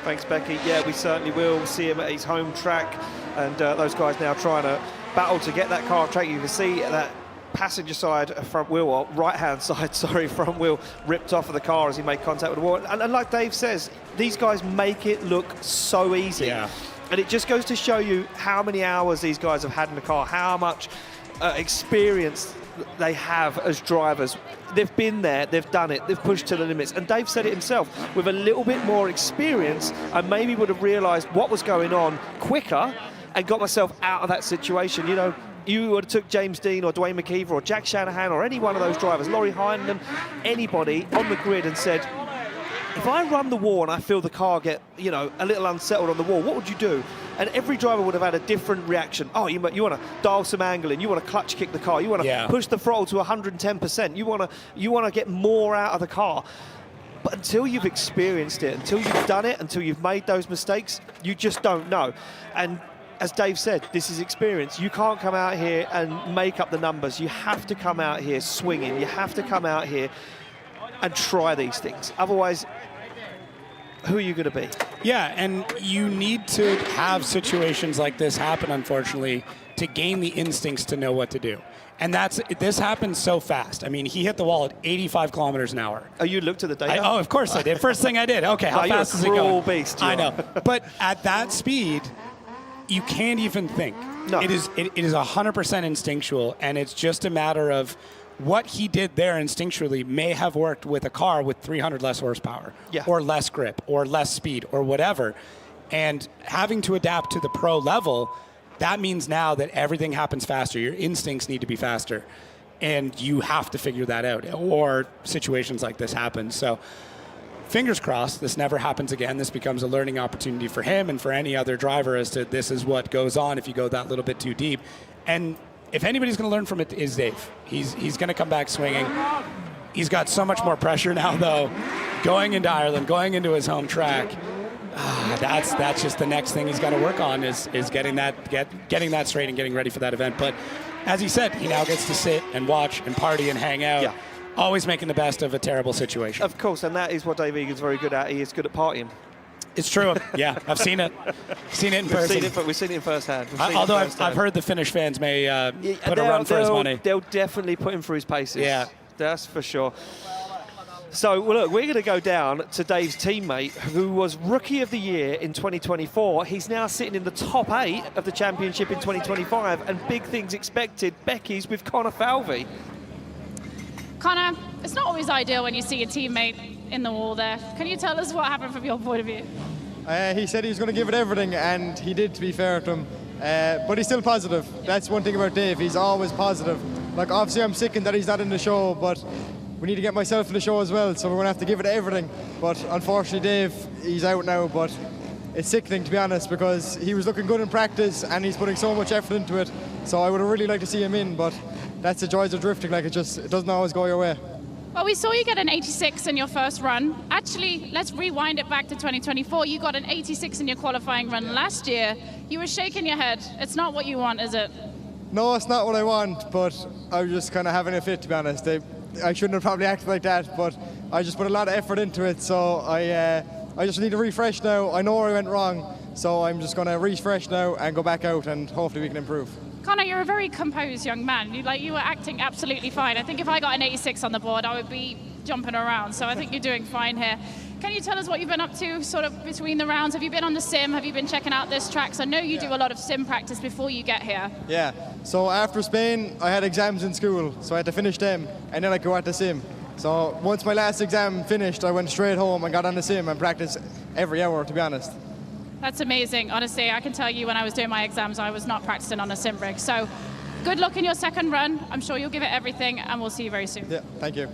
Thanks, Becky. Yeah, we certainly will see him at his home track. And those guys now trying to battle to get that car on track. You can see that passenger side front wheel, or right-hand side, sorry, front wheel ripped off of the car as he made contact with the wall. And like Dave says, these guys make it look so easy. Yeah. And it just goes to show you how many hours these guys have had in the car, how much experience they have as drivers. They've been there, they've done it, they've pushed to the limits. And Dave said it himself, with a little bit more experience, I maybe would have realised what was going on quicker and got myself out of that situation. You know, you would have took James Dean or Dwayne McKver or Jack Shanahan or any one of those drivers, Laurie Heineman, anybody on the grid, and said, if I run the wall and I feel the car get, you know, a little unsettled on the wall, what would you do? And every driver would have had a different reaction. Oh, you want to dial some angle in, you want to clutch kick the car, you want to push the throttle to 110%, you want to get more out of the car. But until you've experienced it, until you've done it, until you've made those mistakes, you just don't know. And as Dave said, this is experience. You can't come out here and make up the numbers. You have to come out here swinging. You have to come out here and try these things. Otherwise, who are you going to be? Yeah, and you need to have situations like this happen, unfortunately, to gain the instincts to know what to do. And this happens so fast. I mean, he hit the wall at 85 kilometers an hour. Oh, you looked at the data? Oh, of course I did. First thing I did. Okay, how fast is it going? Beast, I know. But at that speed, you can't even think. No. It is 100% instinctual, and it's just a matter of what he did there instinctually may have worked with a car with 300 less horsepower, or less grip, or less speed, or whatever. And having to adapt to the pro level, that means now that everything happens faster. Your instincts need to be faster, and you have to figure that out, or situations like this happen. So fingers crossed this never happens again. This becomes a learning opportunity for him and for any other driver as to this is what goes on if you go that little bit too deep. And if anybody's going to learn from it, is Dave. He's going to come back swinging. He's got so much more pressure now, though, going into Ireland, going into his home track. That's just the next thing he's got to work on is getting that straight and getting ready for that event. But as he said, he now gets to sit and watch and party and hang out. Yeah. Always making the best of a terrible situation. Of course, and that is what Dave Egan's very good at. He is good at partying. It's true. Yeah, I've seen it. Seen it in person. We've seen it firsthand. Although I've heard the Finnish fans may put a run for his money. They'll definitely put him through his paces. Yeah. That's for sure. So, well, look, we're going to go down to Dave's teammate, who was Rookie of the Year in 2024. He's now sitting in the top 8 of the championship in 2025, and big things expected. Becky's with Connor Falvey. Connor, it's not always ideal when you see your teammate in the wall there. Can you tell us what happened from your point of view? He said he was going to give it everything, and he did, to be fair to him. But he's still positive. That's one thing about Dave. He's always positive. Like, obviously, I'm sickened that he's not in the show, but we need to get myself in the show as well, so we're going to have to give it everything. But unfortunately, Dave, he's out now, but it's sickening, to be honest, because he was looking good in practice, and he's putting so much effort into it. So I would have really liked to see him in, but that's the joys of drifting. Like, it doesn't always go your way. Well, we saw you get an 86 in your first run. Actually, let's rewind it back to 2024. You got an 86 in your qualifying run last year. You were shaking your head. It's not what you want, is it? No, it's not what I want, but I was just kind of having a fit, to be honest. I shouldn't have probably acted like that, but I just put a lot of effort into it, so I just need to refresh now. I know where I went wrong, so I'm just going to refresh now and go back out, and hopefully we can improve. Connor, you're a very composed young man. You were acting absolutely fine. I think if I got an 86 on the board, I would be jumping around, so I think you're doing fine here. Can you tell us what you've been up to sort of between the rounds? Have you been on the sim? Have you been checking out this track? So I know you do a lot of sim practice before you get here. Yeah, so after Spain, I had exams in school, so I had to finish them, and then I could go out to sim. So once my last exam finished, I went straight home and got on the sim and practiced every hour, to be honest. That's amazing. Honestly, I can tell you when I was doing my exams, I was not practicing on a sim rig. So good luck in your second run. I'm sure you'll give it everything, and we'll see you very soon. Yeah, thank you.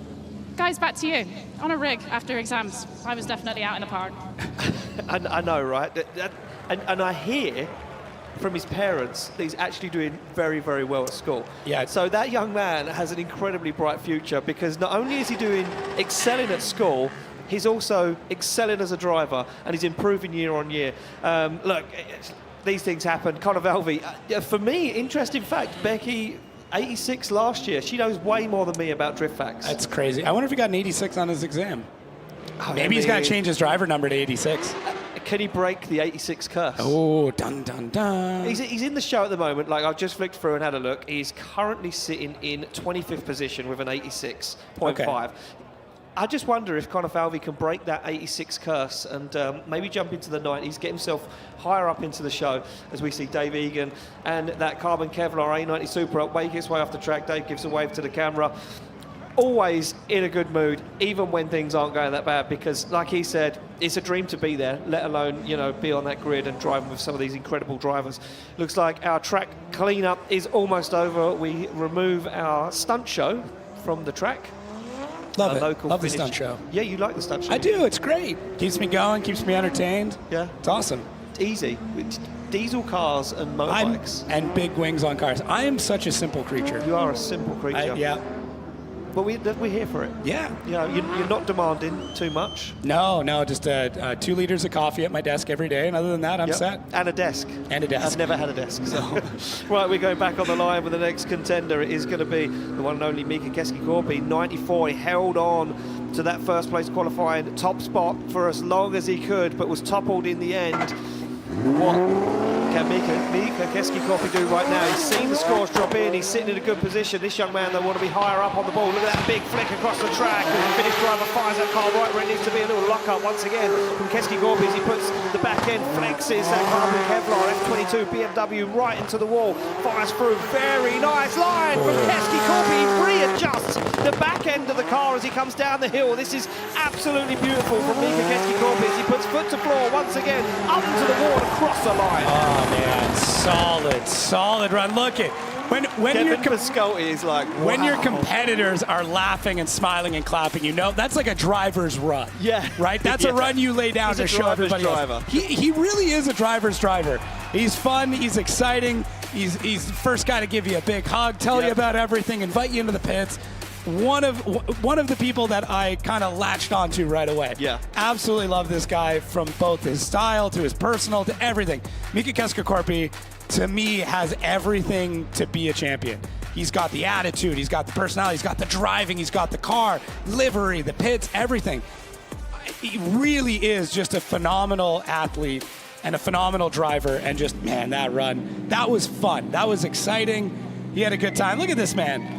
Guys, back to you. On a rig after exams. I was definitely out in the park. I know, right? And I hear from his parents that he's actually doing very, very well at school. Yeah. So that young man has an incredibly bright future, because not only is he excelling at school, he's also excelling as a driver, and he's improving year on year. Look, these things happen. Connor Falvey, for me, interesting fact, Becky, 86 last year. She knows way more than me about drift facts. That's crazy. I wonder if he got an 86 on his exam. Maybe he's got to change his driver number to 86. Can he break the 86 curse? Oh, dun, dun, dun. He's in the show at the moment. Like, I've just flicked through and had a look. He's currently sitting in 25th position with an 86.5. Okay. I just wonder if Connor Falvey can break that 86 curse and maybe jump into the 90s, get himself higher up into the show, as we see Dave Egan and that carbon Kevlar A90 Super making its way off the track. Dave gives a wave to the camera. Always in a good mood, even when things aren't going that bad, because, like he said, it's a dream to be there, let alone, be on that grid and driving with some of these incredible drivers. Looks like our track cleanup is almost over. We remove our stunt show from the track. Love it. Love the stunt show. Yeah, you like the stunt show. I do. It's great. Keeps me going, keeps me entertained. Yeah. It's awesome. It's easy. It's diesel cars and motorbikes. And big wings on cars. I am such a simple creature. You are a simple creature. Yeah. But we're here for it. Yeah. You're not demanding too much. No, just 2 liters of coffee at my desk every day, and other than that, I'm set. And a desk. I've never had a desk. So. Right, we're going back on the line with the next contender. It is going to be the one and only Mika Gorby, 94. He held on to that first place qualifying top spot for as long as he could, but was toppled in the end. What Can Mika Keski-Korpi do right now? He's seen the scores drop in. He's sitting in a good position. This young man, though, want to be higher up on the ball. Look at that big flick across the track. And the Finnish driver fires that car right where it needs to be. A little lock-up once again from Keski-Korpi as he puts the back end, flexes that carbon Kevlar F22 BMW right into the wall. Fires through. Very nice line from Keski-Korpi. He readjusts the back end of the car as he comes down the hill. This is absolutely beautiful from Mika Keski-Korpi as he puts foot to floor once again, up into the wall, across the line. Oh man, solid run. Look at when your is like, wow. When your competitors are laughing and smiling and clapping, you know that's like a driver's run. Yeah, right. That's a run you lay down to show everybody else. He really is a driver's driver. He's fun. He's exciting. He's the first guy to give you a big hug, tell you about everything, invite you into the pits. One of the people that I kind of latched onto right away. Yeah. Absolutely love this guy from both his style to his personal to everything. Mika Keski-Korpi, to me, has everything to be a champion. He's got the attitude, he's got the personality, he's got the driving, he's got the car, livery, the pits, everything. He really is just a phenomenal athlete and a phenomenal driver, and just, man, that run, that was fun. That was exciting. He had a good time. Look at this man.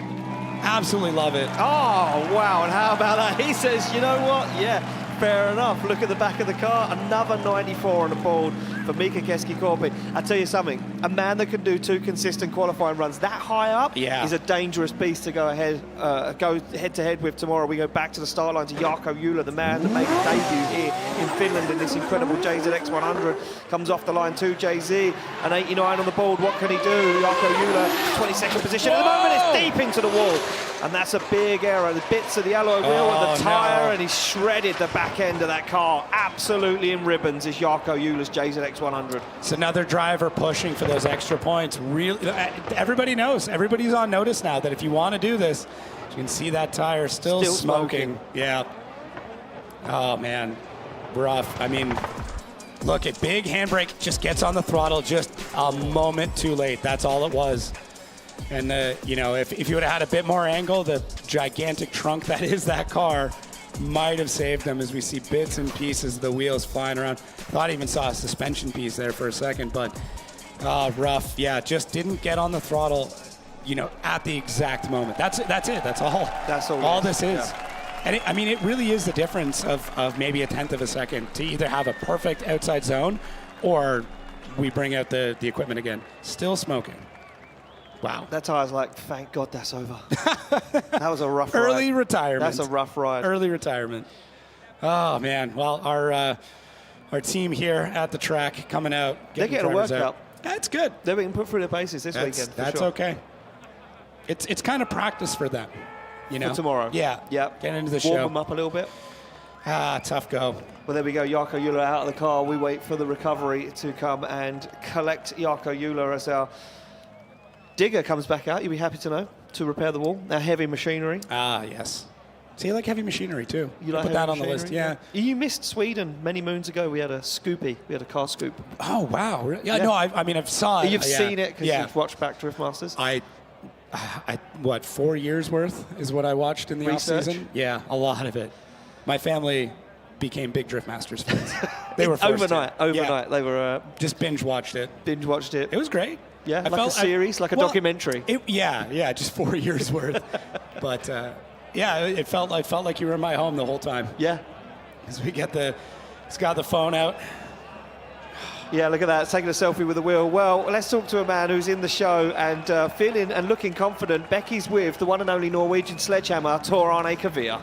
Absolutely love it. Oh, wow. And how about that? He says, you know what? Yeah, fair enough. Look at the back of the car. Another 94 on the board for Mika Keski-Korpi. I tell you something, a man that can do 2 consistent qualifying runs that high up is a dangerous beast to go head-to-head with tomorrow. We go back to the start line to Yako Ula, the man that made a debut here in Finland in this incredible JZX 100. Comes off the line to JZ, an 89 on the board. What can he do? Yako Ula, 22nd position. At the moment, it's deep into the wall. And that's a big error. The bits of the alloy wheel and the tyre, and he's shredded the back end of that car. Absolutely in ribbons is Yako Ula's JZX 100. It's another driver pushing for those extra points. Really, everybody knows. Everybody's on notice now that if you want to do this, you can see that tire still smoking. Yeah. Oh, man. Rough. I mean, look at big handbrake. Just gets on the throttle just a moment too late. That's all it was. And, you know, if you would have had a bit more angle, the gigantic trunk that is that car might have saved them, as we see bits and pieces of the wheels flying around. Thought I even saw a suspension piece there for a second, but rough. Yeah, just didn't get on the throttle, you know, at the exact moment. That's it. That's all. That's all this is. Yeah. And I mean, it really is the difference of maybe a tenth of a second to either have a perfect outside zone or we bring out the equipment again. Still smoking. Wow. That tire's like, thank God that's over. That was a rough ride. Early retirement. That's a rough ride. Early retirement. Oh, man. Well, our team here at the track coming out. They're getting a workout. That's good. They're being put through their paces this weekend. That's okay. It's kind of practice for them. You know? For tomorrow. Yeah. Yep. Get into the show. Warm them up a little bit. Tough go. Well, there we go. Yako Ula out of the car. We wait for the recovery to come and collect Yako Ula as our digger comes back out. You'll be happy to know, to repair the wall. Our heavy machinery. Yes. So you like heavy machinery too. You like put that on the list, yeah. You missed Sweden many moons ago. We had a scoopy. We had a car scoop. Oh, wow. Yeah. No, I mean, I've saw it. You've seen it because you've watched back Drift Masters? What, 4 years worth is what I watched in the off-season? Yeah, a lot of it. My family became big Drift Masters fans. They were forced overnight. Yeah. They were just binge watched it. It was great. Yeah, like a series, like a documentary. Just 4 years worth. But it felt like you were in my home the whole time. Yeah, as we got the phone out. Yeah, look at that, taking a selfie with the wheel. Well, let's talk to a man who's in the show and feeling and looking confident. Becky's with the one and only Norwegian sledgehammer, Tor Arne Kavilla.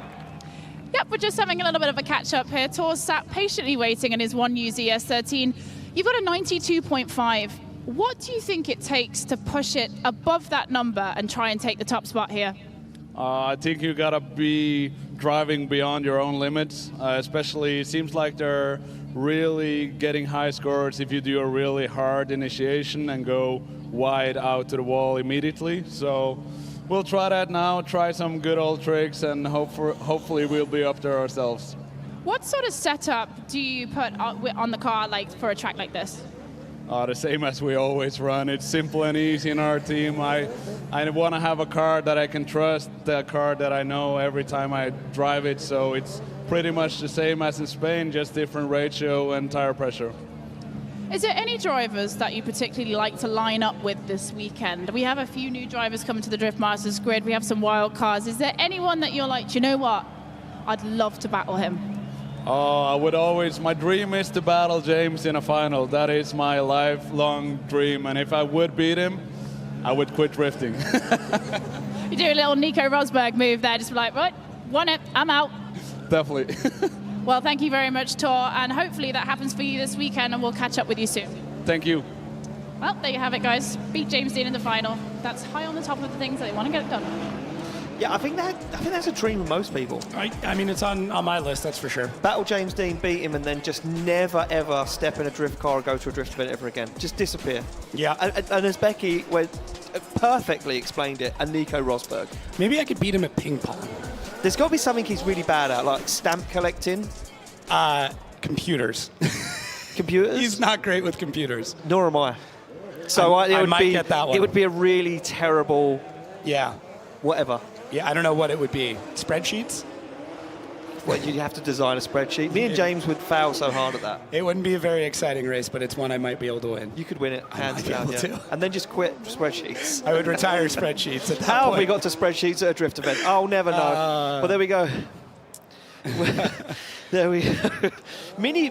Yep, we're just having a little bit of a catch-up here. Tor sat patiently waiting in his 1UZ-S13. You've got a 92.5. What do you think it takes to push it above that number and try and take the top spot here? I think you gotta be driving beyond your own limits, especially it seems like they're really getting high scores if you do a really hard initiation and go wide out to the wall immediately. So we'll try that now, try some good old tricks, and hopefully we'll be up there ourselves. What sort of setup do you put on the car like for a track like this? The same as we always run. It's simple and easy in our team. I want to have a car that I can trust, the car that I know every time I drive it. So it's pretty much the same as in Spain, just different ratio and tire pressure. Is there any drivers that you particularly like to line up with this weekend? We have a few new drivers coming to the Drift Masters grid. We have some wild cards. Is there anyone that you're like, do you know what? I'd love to battle him. Oh, I would always, my dream is to battle James in a final. That is my lifelong dream. And if I would beat him, I would quit drifting. You do a little Nico Rosberg move there, just be like, right, won it, I'm out. Definitely. Well, thank you very much, Tor, and hopefully that happens for you this weekend, and we'll catch up with you soon. Thank you. Well, there you have it, guys. Beat James Dean in the final. That's high on the top of the things that they want to get it done. Yeah, I think that's a dream of most people. I mean, it's on my list, that's for sure. Battle James Dean, beat him, and then just never, ever step in a drift car or go to a drift event ever again. Just disappear. Yeah. And as Becky perfectly explained it, a Nico Rosberg. Maybe I could beat him at ping pong. There's got to be something he's really bad at, like stamp collecting. Computers. Computers? He's not great with computers. Nor am I. So I might get that one. It would be a really terrible... Yeah. Whatever. Yeah, I don't know what it would be. Spreadsheets? Well, you'd have to design a spreadsheet. Me and James would fail so hard at that. It wouldn't be a very exciting race, but it's one I might be able to win. You could win it, hands down, yeah. To. And then just quit spreadsheets. I would retire spreadsheets at that How point. have we got to spreadsheets at a drift event? I'll never know. Well, there we go. There we go. Mini.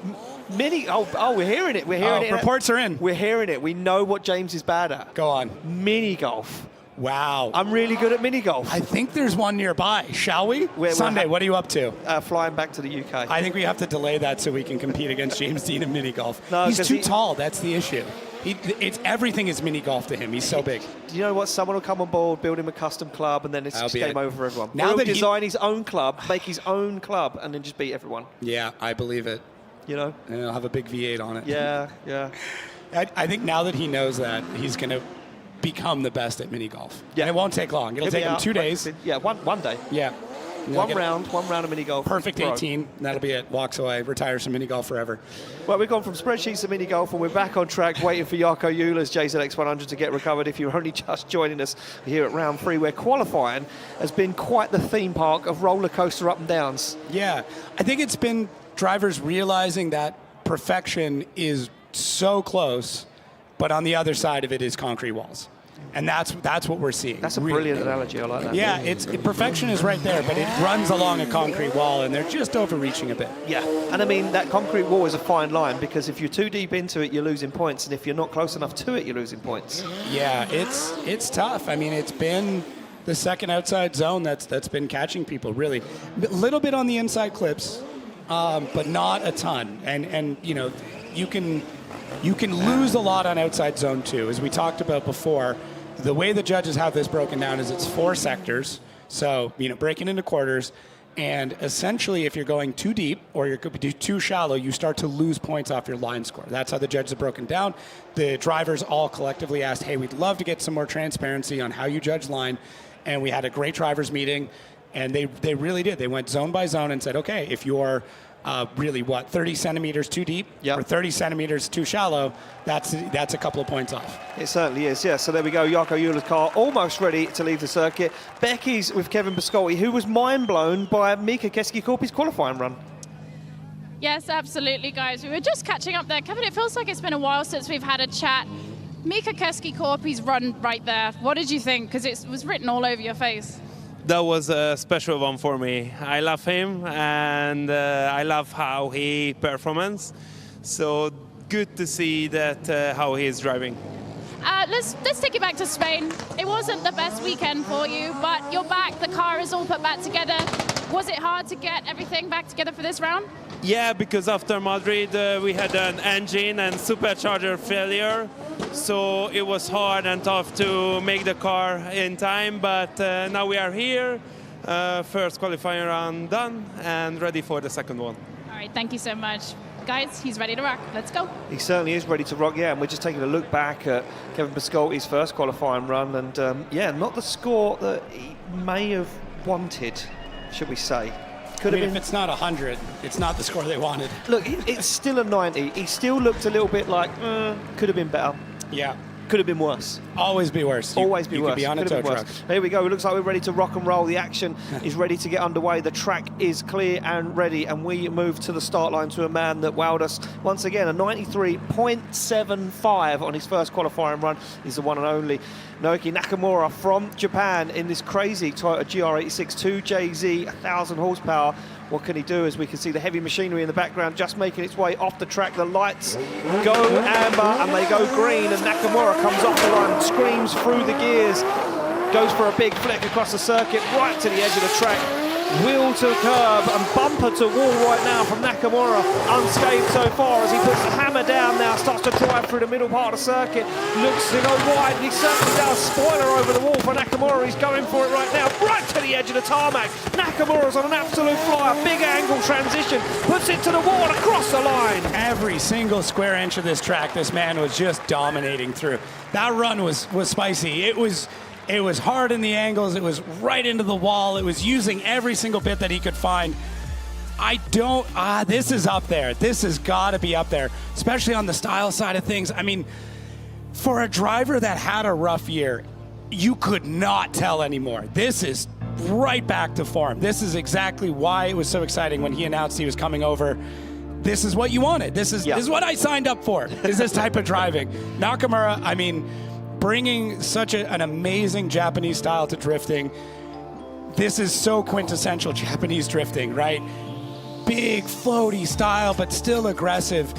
Oh, we're hearing it. We're hearing it. Reports are in. We're hearing it. We know what James is bad at. Go on. Mini golf. Wow. I'm really good at mini golf. I think there's one nearby. Shall we? Sunday, what are you up to? Flying back to the UK. I think we have to delay that so we can compete against James Dean in mini golf. No, he's too tall. That's the issue. Everything is mini golf to him. He's so big. Do you know what? Someone will come on board, build him a custom club, and then it's just game over for everyone. Now He'll that design his own club, make his own club, and then just beat everyone. Yeah, I believe it. You know? And he'll have a big V8 on it. Yeah, yeah. I think now that he knows that, he's going to become the best at mini golf. Yeah. And it won't take long. It'll take him 2 days. Yeah, one day. Yeah. One round of mini golf. Perfect 18. That'll be it. Walks away. Retires from mini golf forever. Well, we've gone from spreadsheets to mini golf, and we're back on track waiting for Yako Ula's JZX100 to get recovered. If you're only just joining us here at round 3, where qualifying has been quite the theme park of roller coaster up and downs. Yeah. I think it's been drivers realizing that perfection is so close, but on the other side of it is concrete walls. And that's what we're seeing. That's a brilliant analogy. I like that. Yeah, perfection is right there, but it runs along a concrete wall, and they're just overreaching a bit. Yeah, and I mean, that concrete wall is a fine line, because if you're too deep into it, you're losing points, and if you're not close enough to it, you're losing points. Yeah, it's tough. I mean, it's been the second outside zone that's been catching people, really. A little bit on the inside clips, but not a ton. And you know, you can lose a lot on outside zone too. As we talked about before, the way the judges have this broken down is it's 4 sectors. So, you know, breaking into quarters. And essentially, if you're going too deep or you're too shallow, you start to lose points off your line score. That's how the judges have broken down. The drivers all collectively asked, hey, we'd love to get some more transparency on how you judge line. And we had a great drivers meeting. And they really did. They went zone by zone and said, okay, if you're really 30 centimeters too deep or 30 centimeters too shallow, that's a couple of points off. It certainly is, yeah. So there we go, Yako Ula's car almost ready to leave the circuit. Becky's with Kevin Biscolti, who was mind blown by Mika Keski-Korpi's qualifying run. Yes, absolutely, guys. We were just catching up there. Kevin, it feels like it's been a while since we've had a chat. Mika Keski-Korpi's run right there. What did you think? Because it was written all over your face. That was a special one for me. I love him, and I love how he performs. So good to see that how he is driving. Let's take you back to Spain. It wasn't the best weekend for you, but you're back. The car is all put back together. Was it hard to get everything back together for this round? Yeah, because after Madrid we had an engine and supercharger failure. So it was hard and tough to make the car in time, but now we are here. First qualifying round done and ready for the second one. All right, thank you so much. Guys, he's ready to rock. Let's go. He certainly is ready to rock, yeah, and we're just taking a look back at Kevin Biscolti's first qualifying run, and yeah, not the score that he may have wanted, should we say. Could have been. If it's not 100, it's not the score they wanted. Look, it's still a 90. He still looked a little bit like, could have been better. Yeah. Could have been worse. Always be worse. Always be worse. Could be on a Could have tow been truck. worse. Here we go. It looks like we're ready to rock and roll. The action is ready to get underway. The track is clear and ready, and we move to the start line to a man that wowed us once again. A 93.75 on his first qualifying run. He's the one and only Oki Nakamura from Japan in this crazy Toyota GR86 2JZ, 1,000 horsepower. What can he do? As we can see the heavy machinery in the background just making its way off the track. The lights go amber and they go green, and Nakamura comes off the line, screams through the gears, goes for a big flick across the circuit, right to the edge of the track. Wheel to curb and bumper to wall right now from Nakamura, unscathed so far as he puts the hammer down now, starts to drive through the middle part of the circuit, looks to go wide, and he certainly does. Spoiler over the wall for Nakamura, he's going for it right now, right to the edge of the tarmac. Nakamura's on an absolute flyer, big angle transition, puts it to the wall and across the line. Every single square inch of this track, this man was just dominating through. That run was spicy. It was hard in the angles. It was right into the wall. It was using every single bit that he could find. This is up there. This has got to be up there, especially on the style side of things. I mean, for a driver that had a rough year, you could not tell anymore. This is right back to form. This is exactly why it was so exciting when he announced he was coming over. This is what you wanted. This is what I signed up for, is this type of driving. Nakamura, I mean, bringing such an amazing Japanese style to drifting. This is so quintessential Japanese drifting, right? Big, floaty style, but still aggressive.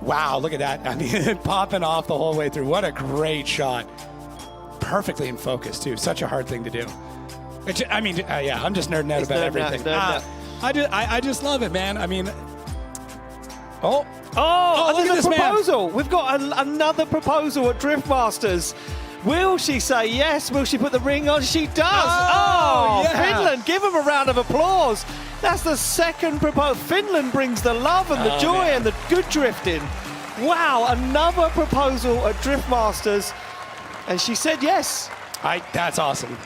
Wow, look at that. I mean, popping off the whole way through. What a great shot. Perfectly in focus, too. Such a hard thing to do. I'm just nerding out about everything. I just love it, man. I mean, look at this proposal. We've got another proposal at Drift Masters. Will she say yes? Will she put the ring on? She does. Finland, give them a round of applause. That's the second proposal. Finland brings the love and the joy and the good drifting. Wow, another proposal at Drift Masters. And she said yes. That's awesome.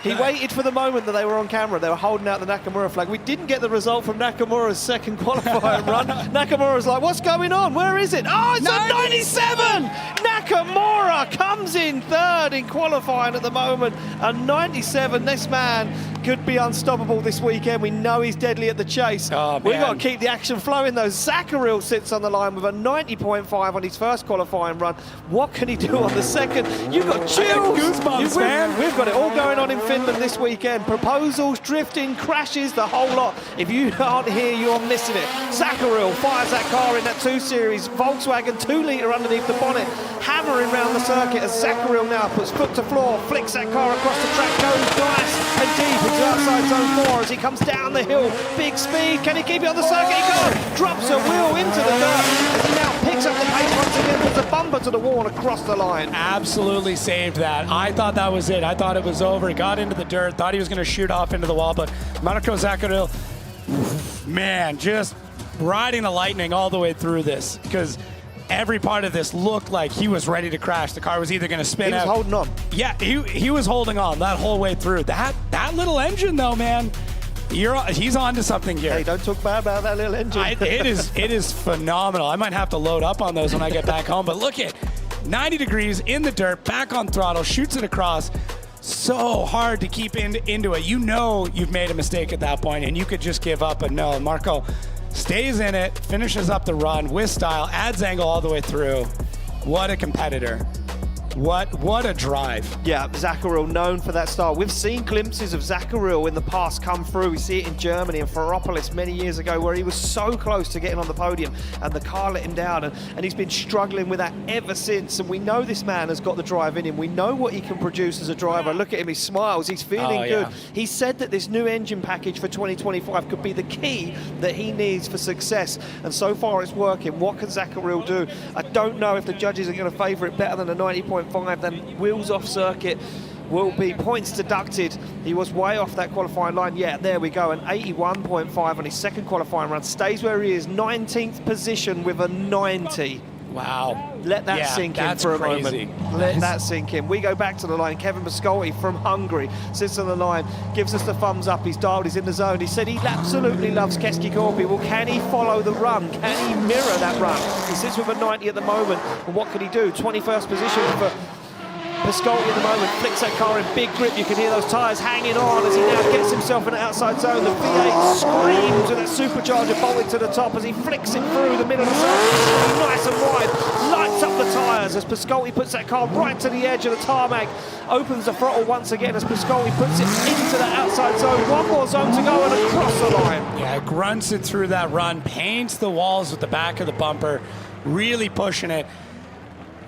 He waited for the moment that they were on camera. They were holding out the Nakamura flag. We didn't get the result from Nakamura's second qualifying run. Nakamura's like, what's going on? Where is it? Oh, it's a 97! Nakamura comes in third in qualifying at the moment. A 97. This man could be unstoppable this weekend. We know he's deadly at the chase. We've got to keep the action flowing, though. Zakaril sits on the line with a 90.5 on his first qualifying run. What can he do on the second? You've got chills. Goosebumps, man. We've got it all going on in Finland this weekend. Proposals, drifting, crashes, the whole lot. If you aren't here, you're missing it. Zakaril fires that car in that 2 Series Volkswagen 2-litre underneath the bonnet, hammering round the circuit as Zakaril now puts foot to floor, flicks that car across the track, goes nice and deep into outside zone 4 as he comes down the hill. Big speed. Can he keep it on the circuit? He can't. Drops a wheel into the dirt as he now picks up the pace once again, puts a bumper to the wall and across the line. Absolutely saved that. I thought that was it. I thought it was over. He got into the dirt, thought he was going to shoot off into the wall, but Marko Zakaril, man, just riding the lightning all the way through this, because every part of this looked like he was ready to crash. The car was either going to spin out. He was holding on. Yeah, he was holding on that whole way through. That little engine, though, man, he's on to something here. Hey, don't talk bad about that little engine. It is phenomenal. I might have to load up on those when I get back home, but look at 90 degrees in the dirt, back on throttle, shoots it across. So hard to keep into it. You know you've made a mistake at that point, and you could just give up, but no, Marko stays in it, finishes up the run with style, adds angle all the way through. What a competitor. What a drive. Yeah, Zakaril known for that style. We've seen glimpses of Zakaril in the past come through. We see it in Germany and Ferropolis many years ago, where he was so close to getting on the podium and the car let him down, and he's been struggling with that ever since. And we know this man has got the drive in him. We know what he can produce as a driver. Look at him, he smiles, he's feeling good. He said that this new engine package for 2025 could be the key that he needs for success, and so far it's working. What can Zakaril do? I don't know if the judges are going to favour it better than a 90.5. Then wheels off circuit will be points deducted. He was way off that qualifying line. Yeah, there we go, an 81.5 on his second qualifying run. Stays where he is, 19th position with a 90. Wow. Let that sink in for a moment. Let that sink in. We go back to the line. Kevin Pascolti from Hungary sits on the line, gives us the thumbs up. He's dialed, he's in the zone. He said he absolutely loves Keski Gorby. Well, can he follow the run? Can he mirror that run? He sits with a 90 at the moment. And what can he do? 21st position for Pascolti at the moment, flicks that car in big grip. You can hear those tyres hanging on as he now gets himself in the outside zone. The V8 screams with that supercharger bolted to the top as he flicks it through the middle of the circuit. Nice and wide, lights up the tyres as Pascolti puts that car right to the edge of the tarmac. Opens the throttle once again as Pascolti puts it into the outside zone. One more zone to go and across the line. Yeah, grunts it through that run, paints the walls with the back of the bumper, really pushing it.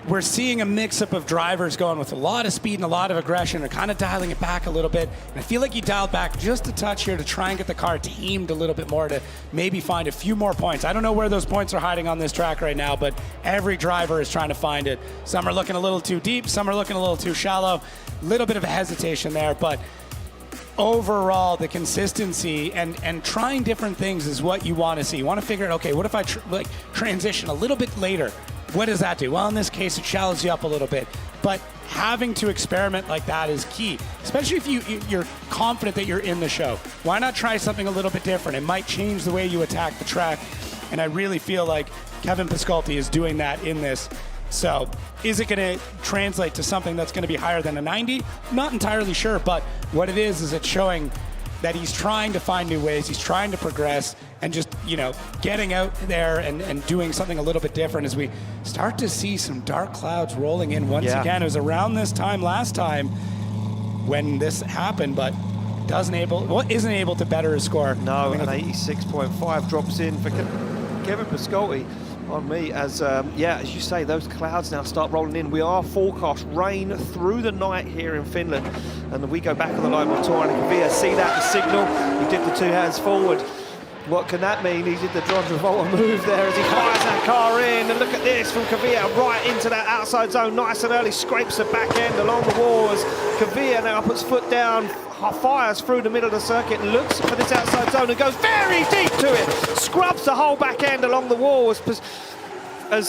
We're seeing a mix-up of drivers going with a lot of speed and a lot of aggression and kind of dialing it back a little bit. And I feel like he dialed back just a touch here to try and get the car tamed a little bit more to maybe find a few more points. I don't know where those points are hiding on this track right now, but every driver is trying to find it. Some are looking a little too deep, some are looking a little too shallow. A little bit of a hesitation there, but overall, the consistency and trying different things is what you want to see. You want to figure out, okay, what if I transition a little bit later? What does that do? Well, in this case, it shallows you up a little bit. But having to experiment like that is key, especially if you're confident that you're in the show. Why not try something a little bit different? It might change the way you attack the track. And I really feel like Kevin Pascolti is doing that in this. So is it going to translate to something that's going to be higher than a 90? Not entirely sure, but what it is it's showing that he's trying to find new ways, he's trying to progress, and just, getting out there and doing something a little bit different as we start to see some dark clouds rolling in once again. It was around this time last time when this happened, but isn't able to better his score. No, an 86.5 drops in for Kevin Pascolti on me as you say, those clouds now start rolling in. We are forecast rain through the night here in Finland, and we go back on the line with Junah Waran. See that, the signal, he did the two hands forward. What can that mean? He did the John Travolta move there as he fires that car in, and look at this from Kavilla right into that outside zone, nice and early, scrapes the back end along the wall as Kavilla now puts foot down, fires through the middle of the circuit, looks for this outside zone and goes very deep to it, scrubs the whole back end along the wall as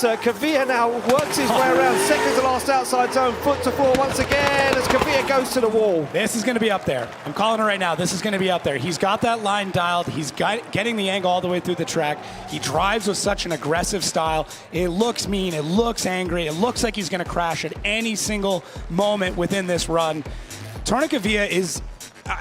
Kavilla now works his way around, second to last outside zone, foot to floor once again as Kavilla goes to the wall. This is going to be up there. I'm calling it right now. This is going to be up there. He's got that line dialed. He's getting the angle all the way through the track. He drives with such an aggressive style. It looks mean. It looks angry. It looks like he's going to crash at any single moment within this run. Junah Waran is...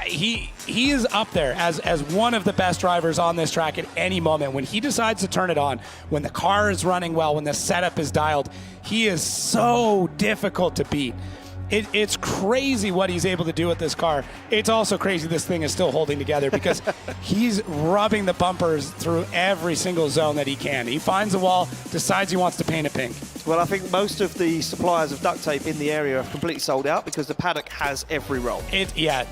he is up there as one of the best drivers on this track at any moment. When he decides to turn it on, when the car is running well, when the setup is dialed, he is so difficult to beat. It's crazy what he's able to do with this car. It's also crazy this thing is still holding together because he's rubbing the bumpers through every single zone that he can. He finds a wall, decides he wants to paint it pink. Well, I think most of the suppliers of duct tape in the area are completely sold out because the paddock has every roll.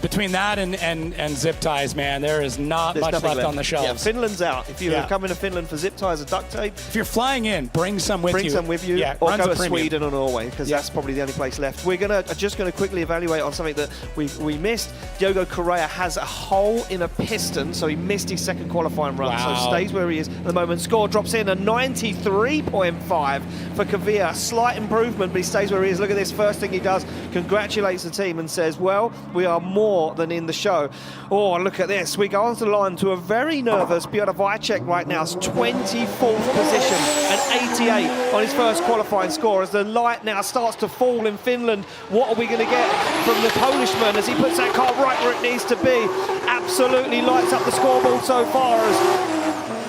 Between that and zip ties, man, there is not much left on the shelves. Yeah, Finland's out. If you're coming to Finland for zip ties or duct tape, if you're flying in, bring some with you. Yeah, or go to Sweden or Norway because that's probably the only place left. We're just going to quickly evaluate on something that we missed. Diogo Correa has a hole in a piston, so he missed his second qualifying run. Wow. So stays where he is at the moment. Score drops in a 93.5 for Kavilla. Slight improvement, but he stays where he is. Look at this. First thing he does, congratulates the team and says, well, we are more than in the show. Oh, look at this. We go onto the line to a very nervous Piotr Vichek right now. 24th position and 88 on his first qualifying score as the light now starts to fall in Finland. What are we going to get from the Polishman as he puts that car right where it needs to be? Absolutely lights up the scoreboard so far as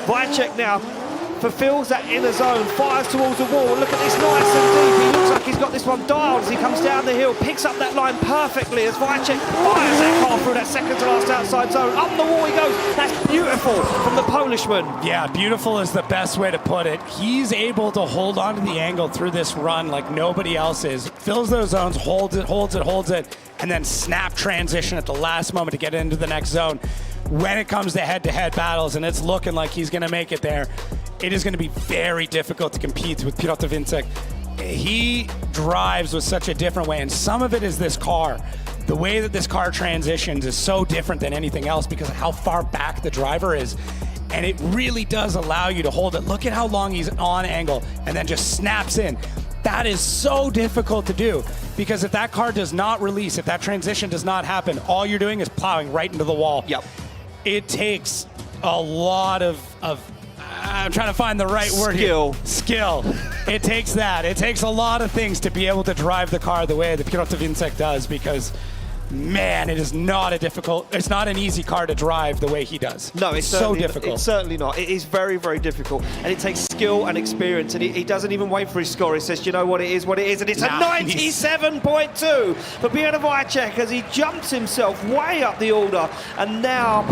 Vichek now fulfills that inner zone, fires towards the wall. Look at this, nice and deep. He looks like he's got this one dialed as he comes down the hill, picks up that line perfectly as Vichek fires that car through that second to last outside zone. Up the wall he goes. That's beautiful from the Polishman. Yeah, beautiful is the best way to put it. He's able to hold on to the angle through this run like nobody else is. Fills those zones, holds it, and then snap transition at the last moment to get into the next zone. When it comes to head-to-head battles and it's looking like he's going to make it there, it is going to be very difficult to compete with Piotr Vichek. He drives with such a different way, and some of it is this car. The way that this car transitions is so different than anything else because of how far back the driver is. and it really does allow you to hold it. Look at how long he's on angle and then just snaps in. That is so difficult to do, because if that car does not release, if that transition does not happen, all you're doing is plowing right into the wall. Yep. It takes a lot of I'm trying to find the right word here. Skill. It takes that. It takes a lot of things to be able to drive the car the way that Piotr Vichek does, because man, it is not it's not an easy car to drive the way he does. No, it's so difficult. It's certainly not. It is very, very difficult. And it takes skill and experience. And he doesn't even wait for his score. He says, you know what it is. And it's a 97.2 for Prai Vichek as he jumps himself way up the order and now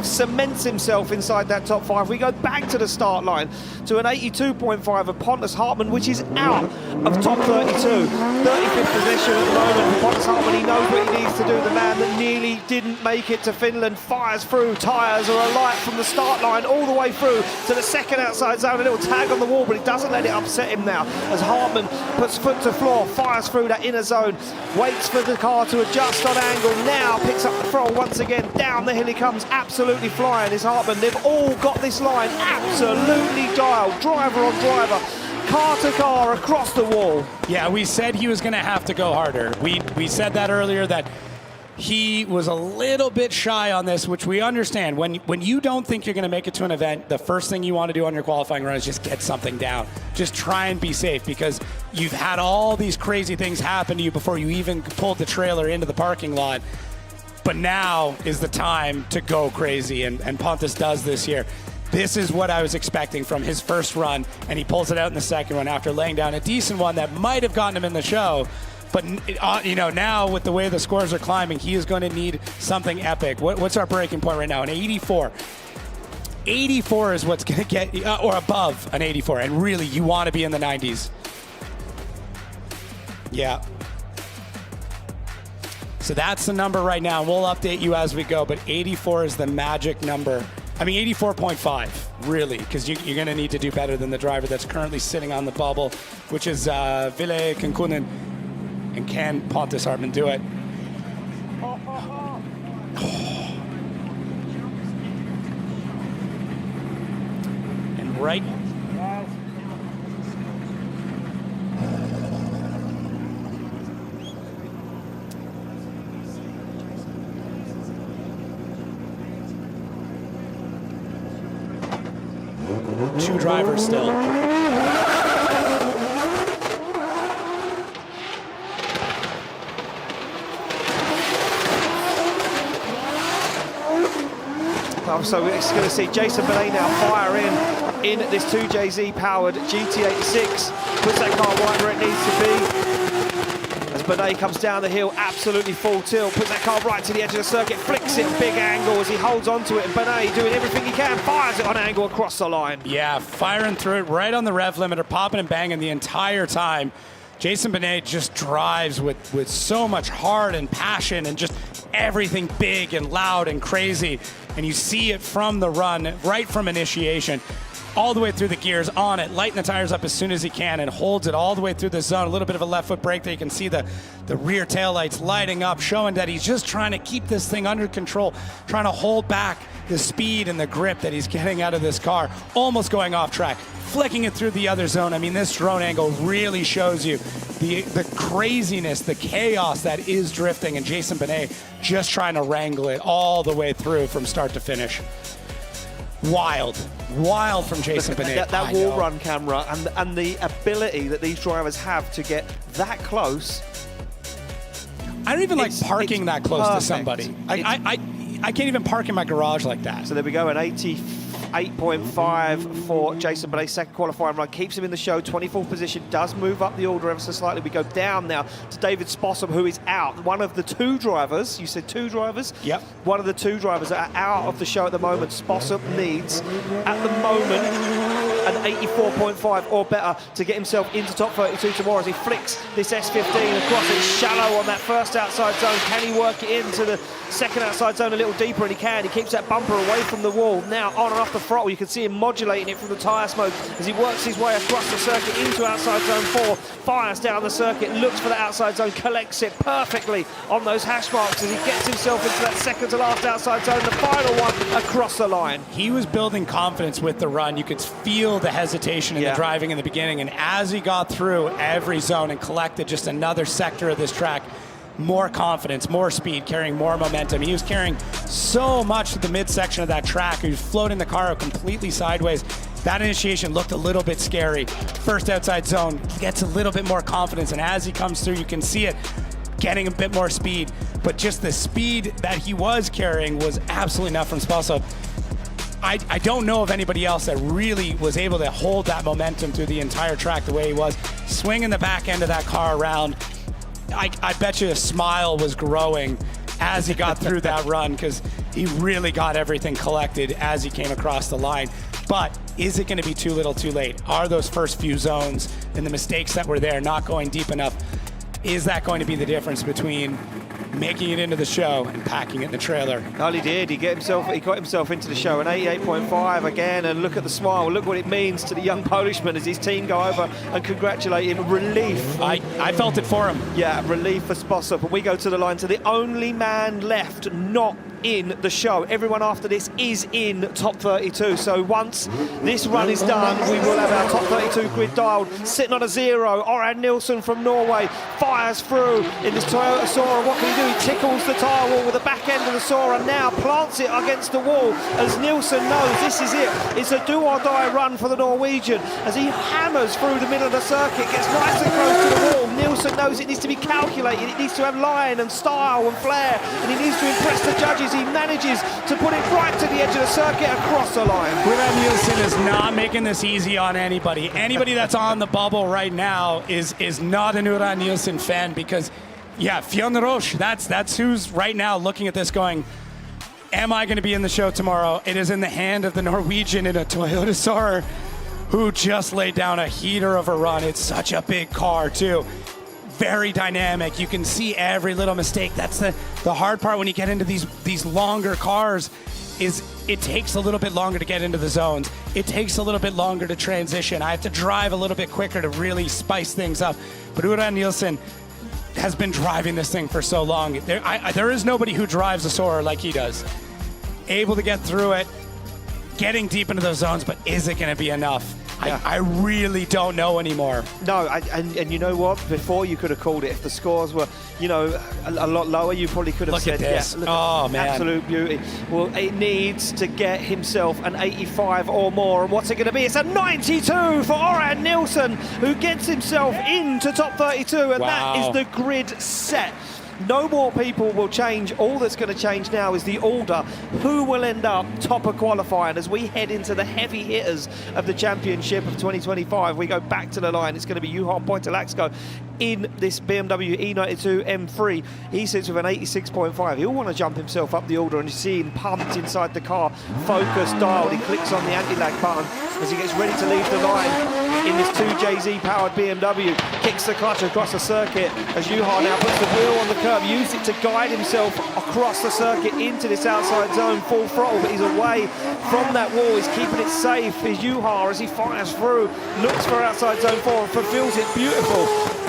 cements himself inside that top 5. We go back to the start line to an 82.5 of Pontus Hartmann, which is out of top 32. 35th position at the moment for Pontus Hartmann. He knows what he needs to do. The man that nearly didn't make it to Finland fires through. Tyres are alight from the start line all the way through to the second outside zone. A little tag on the wall, but it doesn't let it upset him now as Hartmann puts foot to floor, fires through that inner zone, waits for the car to adjust on angle, now picks up the throttle once again. Down the hill he comes, absolutely flying is Hartmann. They've all got this line absolutely dialed, driver on driver, car to car across the wall. Yeah, we said he was going to have to go harder. We said that earlier, that he was a little bit shy on this, which we understand. When you don't think you're going to make it to an event, the first thing you want to do on your qualifying run is just get something down. Just try and be safe, because you've had all these crazy things happen to you before you even pulled the trailer into the parking lot. But now is the time to go crazy, and Pontus does this here. This is what I was expecting from his first run, and he pulls it out in the second one after laying down a decent one that might have gotten him in the show. But now with the way the scores are climbing, he is going to need something epic. What's our breaking point right now? An 84. 84 is what's going to get, or above an 84, and really you want to be in the 90s. Yeah. So that's the number right now. We'll update you as we go, but 84 is the magic number. I mean, 84.5, really, because you're going to need to do better than the driver that's currently sitting on the bubble, which is Ville Kankunen. And can Pontus Hartmann do it? And right. Two drivers still. So we're going to see Jason Benet now fire in this 2JZ powered GT86, puts that car right where it needs to be. As Benet comes down the hill, absolutely full tilt, puts that car right to the edge of the circuit, flicks it big angle as he holds onto it, and Benet doing everything he can, fires it on angle across the line. Yeah, firing through it right on the rev limiter, popping and banging the entire time. Jason Benet just drives with so much heart and passion and just everything big and loud and crazy. And you see it from the run, right from initiation, all the way through the gears, on it, lighting the tires up as soon as he can, and holds it all the way through the zone. A little bit of a left foot brake there. You can see the rear taillights lighting up, showing that he's just trying to keep this thing under control, trying to hold back the speed and the grip that he's getting out of this car, almost going off track, flicking it through the other zone. I mean, this drone angle really shows you the craziness, the chaos that is drifting, and Jason Benet just trying to wrangle it all the way through from start to finish. Wild from Jason Benet. that wall run camera and the ability that these drivers have to get that close. I don't even like parking that close to somebody. I can't even park in my garage like that. So there we go, an 88.5 for Jason Benet, second qualifying run, keeps him in the show, 24th position, does move up the order ever so slightly. We go down now to David Spossum, who is out. One of the two drivers, you said two drivers? Yep. One of the two drivers that are out of the show at the moment. Spossum needs, at the moment, an 84.5 or better to get himself into top 32 tomorrow as he flicks this S15 across. It's shallow on that first outside zone. Can he work it into the second outside zone a little deeper? And he can. He keeps that bumper away from the wall. Now on and off the throttle. You can see him modulating it from the tyre smoke as he works his way across the circuit into outside zone 4. Fires down the circuit, looks for the outside zone, collects it perfectly on those hash marks as he gets himself into that second to last outside zone, the final one across the line. He was building confidence with the run. You could feel the hesitation in the driving in the beginning, and as he got through every zone and collected just another sector of this track, more confidence, more speed, carrying more momentum. He was carrying so much to the midsection of that track. He was floating the car out completely sideways. That initiation looked a little bit scary. First outside zone, gets a little bit more confidence, and as he comes through, you can see it getting a bit more speed. But just the speed that he was carrying was absolutely enough from Spell. So I don't know of anybody else that really was able to hold that momentum through the entire track the way he was. Swinging the back end of that car around, I bet you a smile was growing as he got through that run, because he really got everything collected as he came across the line. But is it going to be too little too late? Are those first few zones and the mistakes that were there not going deep enough? Is that going to be the difference between making it into the show and packing it in the trailer? Well, he did. He got himself into the show, an 88.5 again, and look at the smile. Look what it means to the young Polishman as his team go over and congratulate him. Relief. I felt it for him. Yeah, relief for Spossop. And we go to the line to the only man left not in the show. Everyone after this is in top 32. So once this run is done, we will have our top 32 grid dialed. Sitting on a 0, Oran Nilsson from Norway fires through in this Toyota Sora. What can he do? He tickles the tyre wall with the back end of the Sora, now plants it against the wall as Nilsson knows this is it. It's a do or die run for the Norwegian as he hammers through the middle of the circuit, gets nice and close to the wall. Nilsson knows it needs to be calculated, it needs to have line and style and flair, and he needs to impress the judges. He manages to put it right to the edge of the circuit across the line. Oran Nilsson is not making this easy on anybody. Anybody that's on the bubble right now is not an Oran Nilsson fan, because yeah, Fon Ro, that's who's right now looking at this going, am I going to be in the show tomorrow? It is in the hand of the Norwegian in a Toyota Sora who just laid down a heater of a run. It's such a big car too. Very dynamic. You can see every little mistake. That's the hard part when you get into these longer cars, is it takes a little bit longer to get into the zones. It takes a little bit longer to transition. I have to drive a little bit quicker to really spice things up. But Oran Nilsson has been driving this thing for so long. There is nobody who drives a Sora like he does. Able to get through it, getting deep into those zones, but is it going to be enough? Yeah. I really don't know anymore. No, and you know what? Before you could have called it. If the scores were, a lot lower, you probably could have said, this. Yeah, oh, man. Absolute beauty. Well, it needs to get himself an 85 or more. And what's it going to be? It's a 92 for Oran Nilsson, who gets himself into top 32. And that is the grid set. No more people will change. All that's going to change now is the order. Who will end up top of qualifying as we head into the heavy hitters of the championship of 2025? We go back to the line. It's going to be Juha Poitalaxko in this BMW E92 M3. He sits with an 86.5. He'll want to jump himself up the order, and you see him pumped inside the car, focus dialed. He clicks on the anti-lag button as he gets ready to leave the line in this 2JZ powered BMW. Kicks the clutch across the circuit as Juha now puts the wheel on the curb, used it to guide himself across the circuit into this outside zone, full throttle, but he's away from that wall. He's keeping it safe. Is Juha as he fires through, looks for outside zone 4 and fulfills it. Beautiful.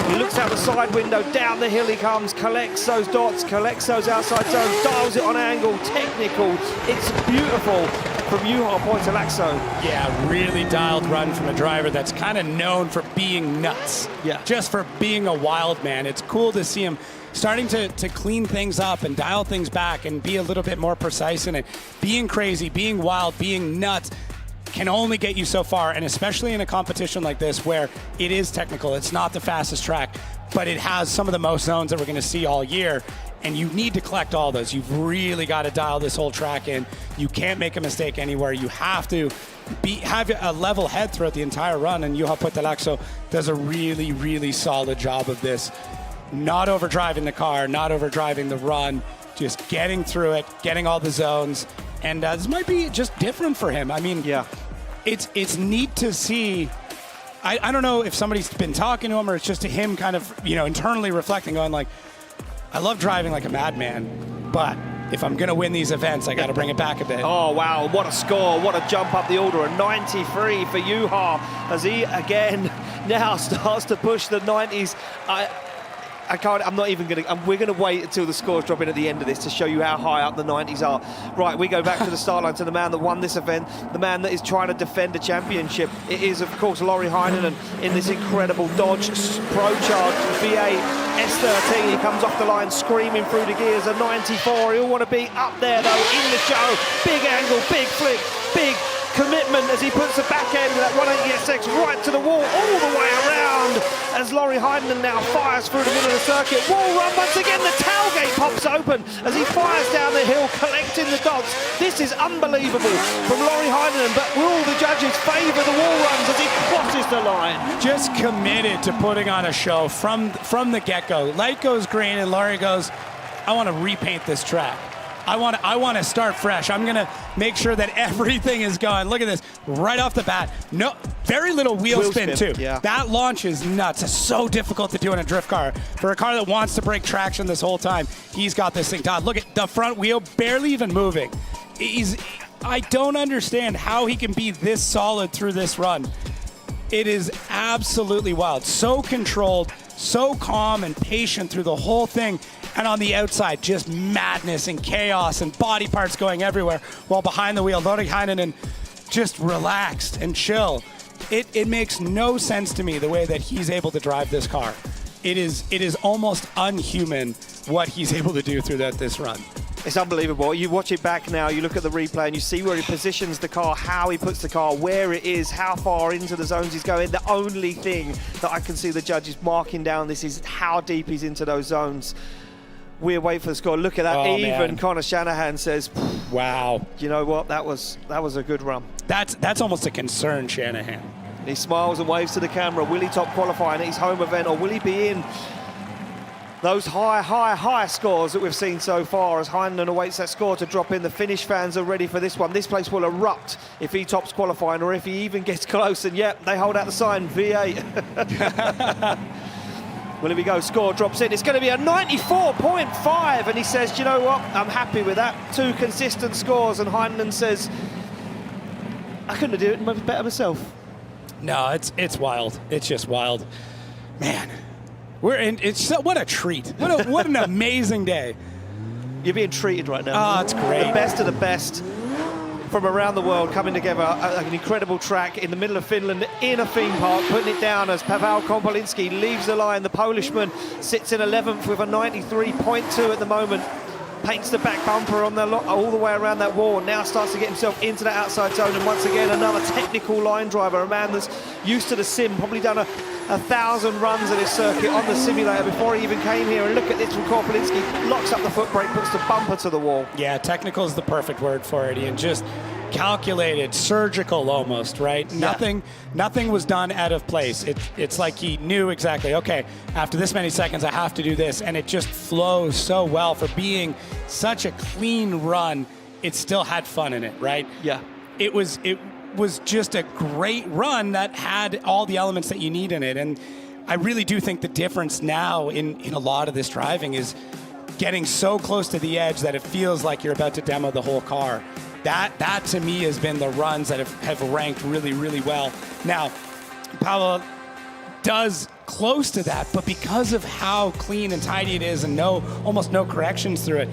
He looks out the side window, down the hill he comes, collects those dots, collects those outside zones, dials it on angle, technical. It's beautiful from Juha Poitalaxko. Yeah, really dialed run from a driver that's kind of known for being nuts. Yeah. Just for being a wild man. It's cool to see him starting to clean things up and dial things back and be a little bit more precise in it. Being crazy, being wild, being nuts can only get you so far, and especially in a competition like this where it is technical. It's not the fastest track, but it has some of the most zones that we're going to see all year, and you need to collect all those. You've really got to dial this whole track in. You can't make a mistake anywhere. You have to have a level head throughout the entire run, and Juha Poitalaxko does a really, really solid job of this. Not overdriving the car, not overdriving the run, just getting through it, getting all the zones. And this might be just different for him. I mean, it's neat to see. I don't know if somebody's been talking to him or it's just him kind of, internally reflecting, going like, I love driving like a madman, but if I'm going to win these events, I got to bring it back a bit. Oh, wow. What a score. What a jump up the order. A 93 for Juha as he, again, now starts to push the 90s. I'm not even going to... We're going to wait until the scores drop in at the end of this to show you how high up the 90s are. Right, we go back to the start line, to the man that won this event, the man that is trying to defend a championship. It is, of course, Lauri Heinonen in this incredible Dodge Pro Charge V8 S13. He comes off the line screaming through the gears. A 94. He'll want to be up there, though, in the show. Big angle, big flick, big commitment as he puts the back end of that 180SX right to the wall, all the way around, as Lauri Heinonen now fires through the middle of the circuit. Wall run once again, the tailgate pops open as he fires down the hill, collecting the dots. This is unbelievable from Lauri Heinonen, but will the judges favour the wall runs as he crosses the line? Just committed to putting on a show from the get-go. Light goes green and Lauri goes, I want to repaint this track. I want to start fresh. I'm going to make sure that everything is going. Look at this, right off the bat. No, very little wheel spin too. Yeah. That launch is nuts. It's so difficult to do in a drift car. For a car that wants to break traction this whole time, he's got this thing done. Look at the front wheel, barely even moving. I don't understand how he can be this solid through this run. It is absolutely wild. So controlled, so calm and patient through the whole thing. And on the outside, just madness and chaos and body parts going everywhere. While behind the wheel, Lauri Heinonen just relaxed and chill. It makes no sense to me the way that he's able to drive this car. It is almost unhuman what he's able to do through this run. It's unbelievable. You watch it back now, you look at the replay and you see where he positions the car, how he puts the car, where it is, how far into the zones he's going. The only thing that I can see the judges marking down this is how deep he's into those zones. We'll wait for the score. Look at that. Oh, even man. Connor Shanahan says, wow. You know what? That was a good run. That's almost a concern, Shanahan. He smiles and waves to the camera. Will he top qualify in his home event, or will he be in those high scores that we've seen so far as Heinonen awaits that score to drop in? The Finnish fans are ready for this one. This place will erupt if he tops qualifying or if he even gets close. And yep, they hold out the sign, V8. Well, here we go, score drops in. It's going to be a 94.5, and he says, you know what, I'm happy with that. 2 consistent scores, and Heinonen says, I couldn't have done it better myself. No, it's wild. It's just wild. Man, what a treat. What an amazing day. You're being treated right now. Oh, it's great. The best of the best from around the world coming together, an incredible track in the middle of Finland in a theme park, putting it down as Paweł Kompolinski leaves the line. The Polishman sits in 11th with a 93.2 at the moment. Paints the back bumper on all the way around that wall, now starts to get himself into that outside zone, and once again another technical line driver, a man that's used to the sim, probably done 1,000 runs of this circuit on the simulator before he even came here. And look at this from Kompolinski, locks up the foot brake, puts the bumper to the wall. Yeah, technical is the perfect word for it, Ian. Just calculated, surgical almost, right? Yeah. Nothing was done out of place. It's like he knew exactly, okay, after this many seconds I have to do this, and it just flows so well. For being such a clean run, it still had fun in it, right? Yeah. It was just a great run that had all the elements that you need in it. And I really do think the difference now in a lot of this driving is getting so close to the edge that it feels like you're about to demo the whole car. That to me has been the runs that have ranked really, really well. Now, Paweł does close to that, but because of how clean and tidy it is and almost no corrections through it,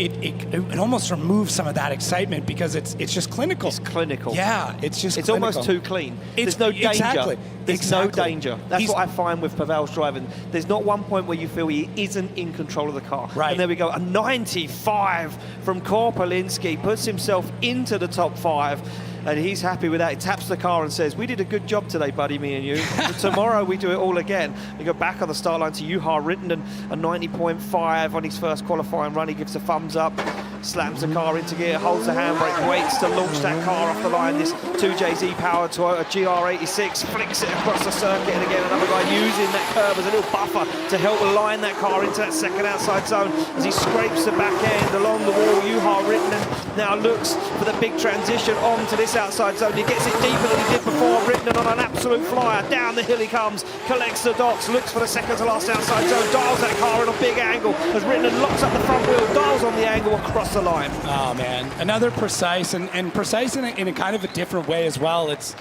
it almost removes some of that excitement because it's just clinical. It's clinical. Yeah, it's just clinical. Almost too clean. There's no danger. Exactly. There's no danger. That's what I find with Paweł's driving. There's not one point where you feel he isn't in control of the car. Right. And there we go. A 95 from Kompolinski puts himself into the top 5. And he's happy with that. He taps the car and says, we did a good job today, buddy, me and you. Tomorrow we do it all again. We go back on the start line to Juha Rintanen, a 90.5 on his first qualifying run. He gives a thumbs up. slams the car into gear, holds the handbrake, waits to launch that car off the line. This 2JZ powered Toyota GR86 flicks it across the circuit, and again another guy using that curve as a little buffer to help line that car into that second outside zone as he scrapes the back end along the wall. Juha Rittinen now looks for the big transition onto this outside zone. He gets it deeper than he did before. Rittinen on an absolute flyer. Down the hill he comes, collects the dots, looks for the second to last outside zone, dials that car in a big angle as Rittinen locks up the front wheel, dials on the angle across the line. Oh man, another precise and precise in a kind of a different way as well. It's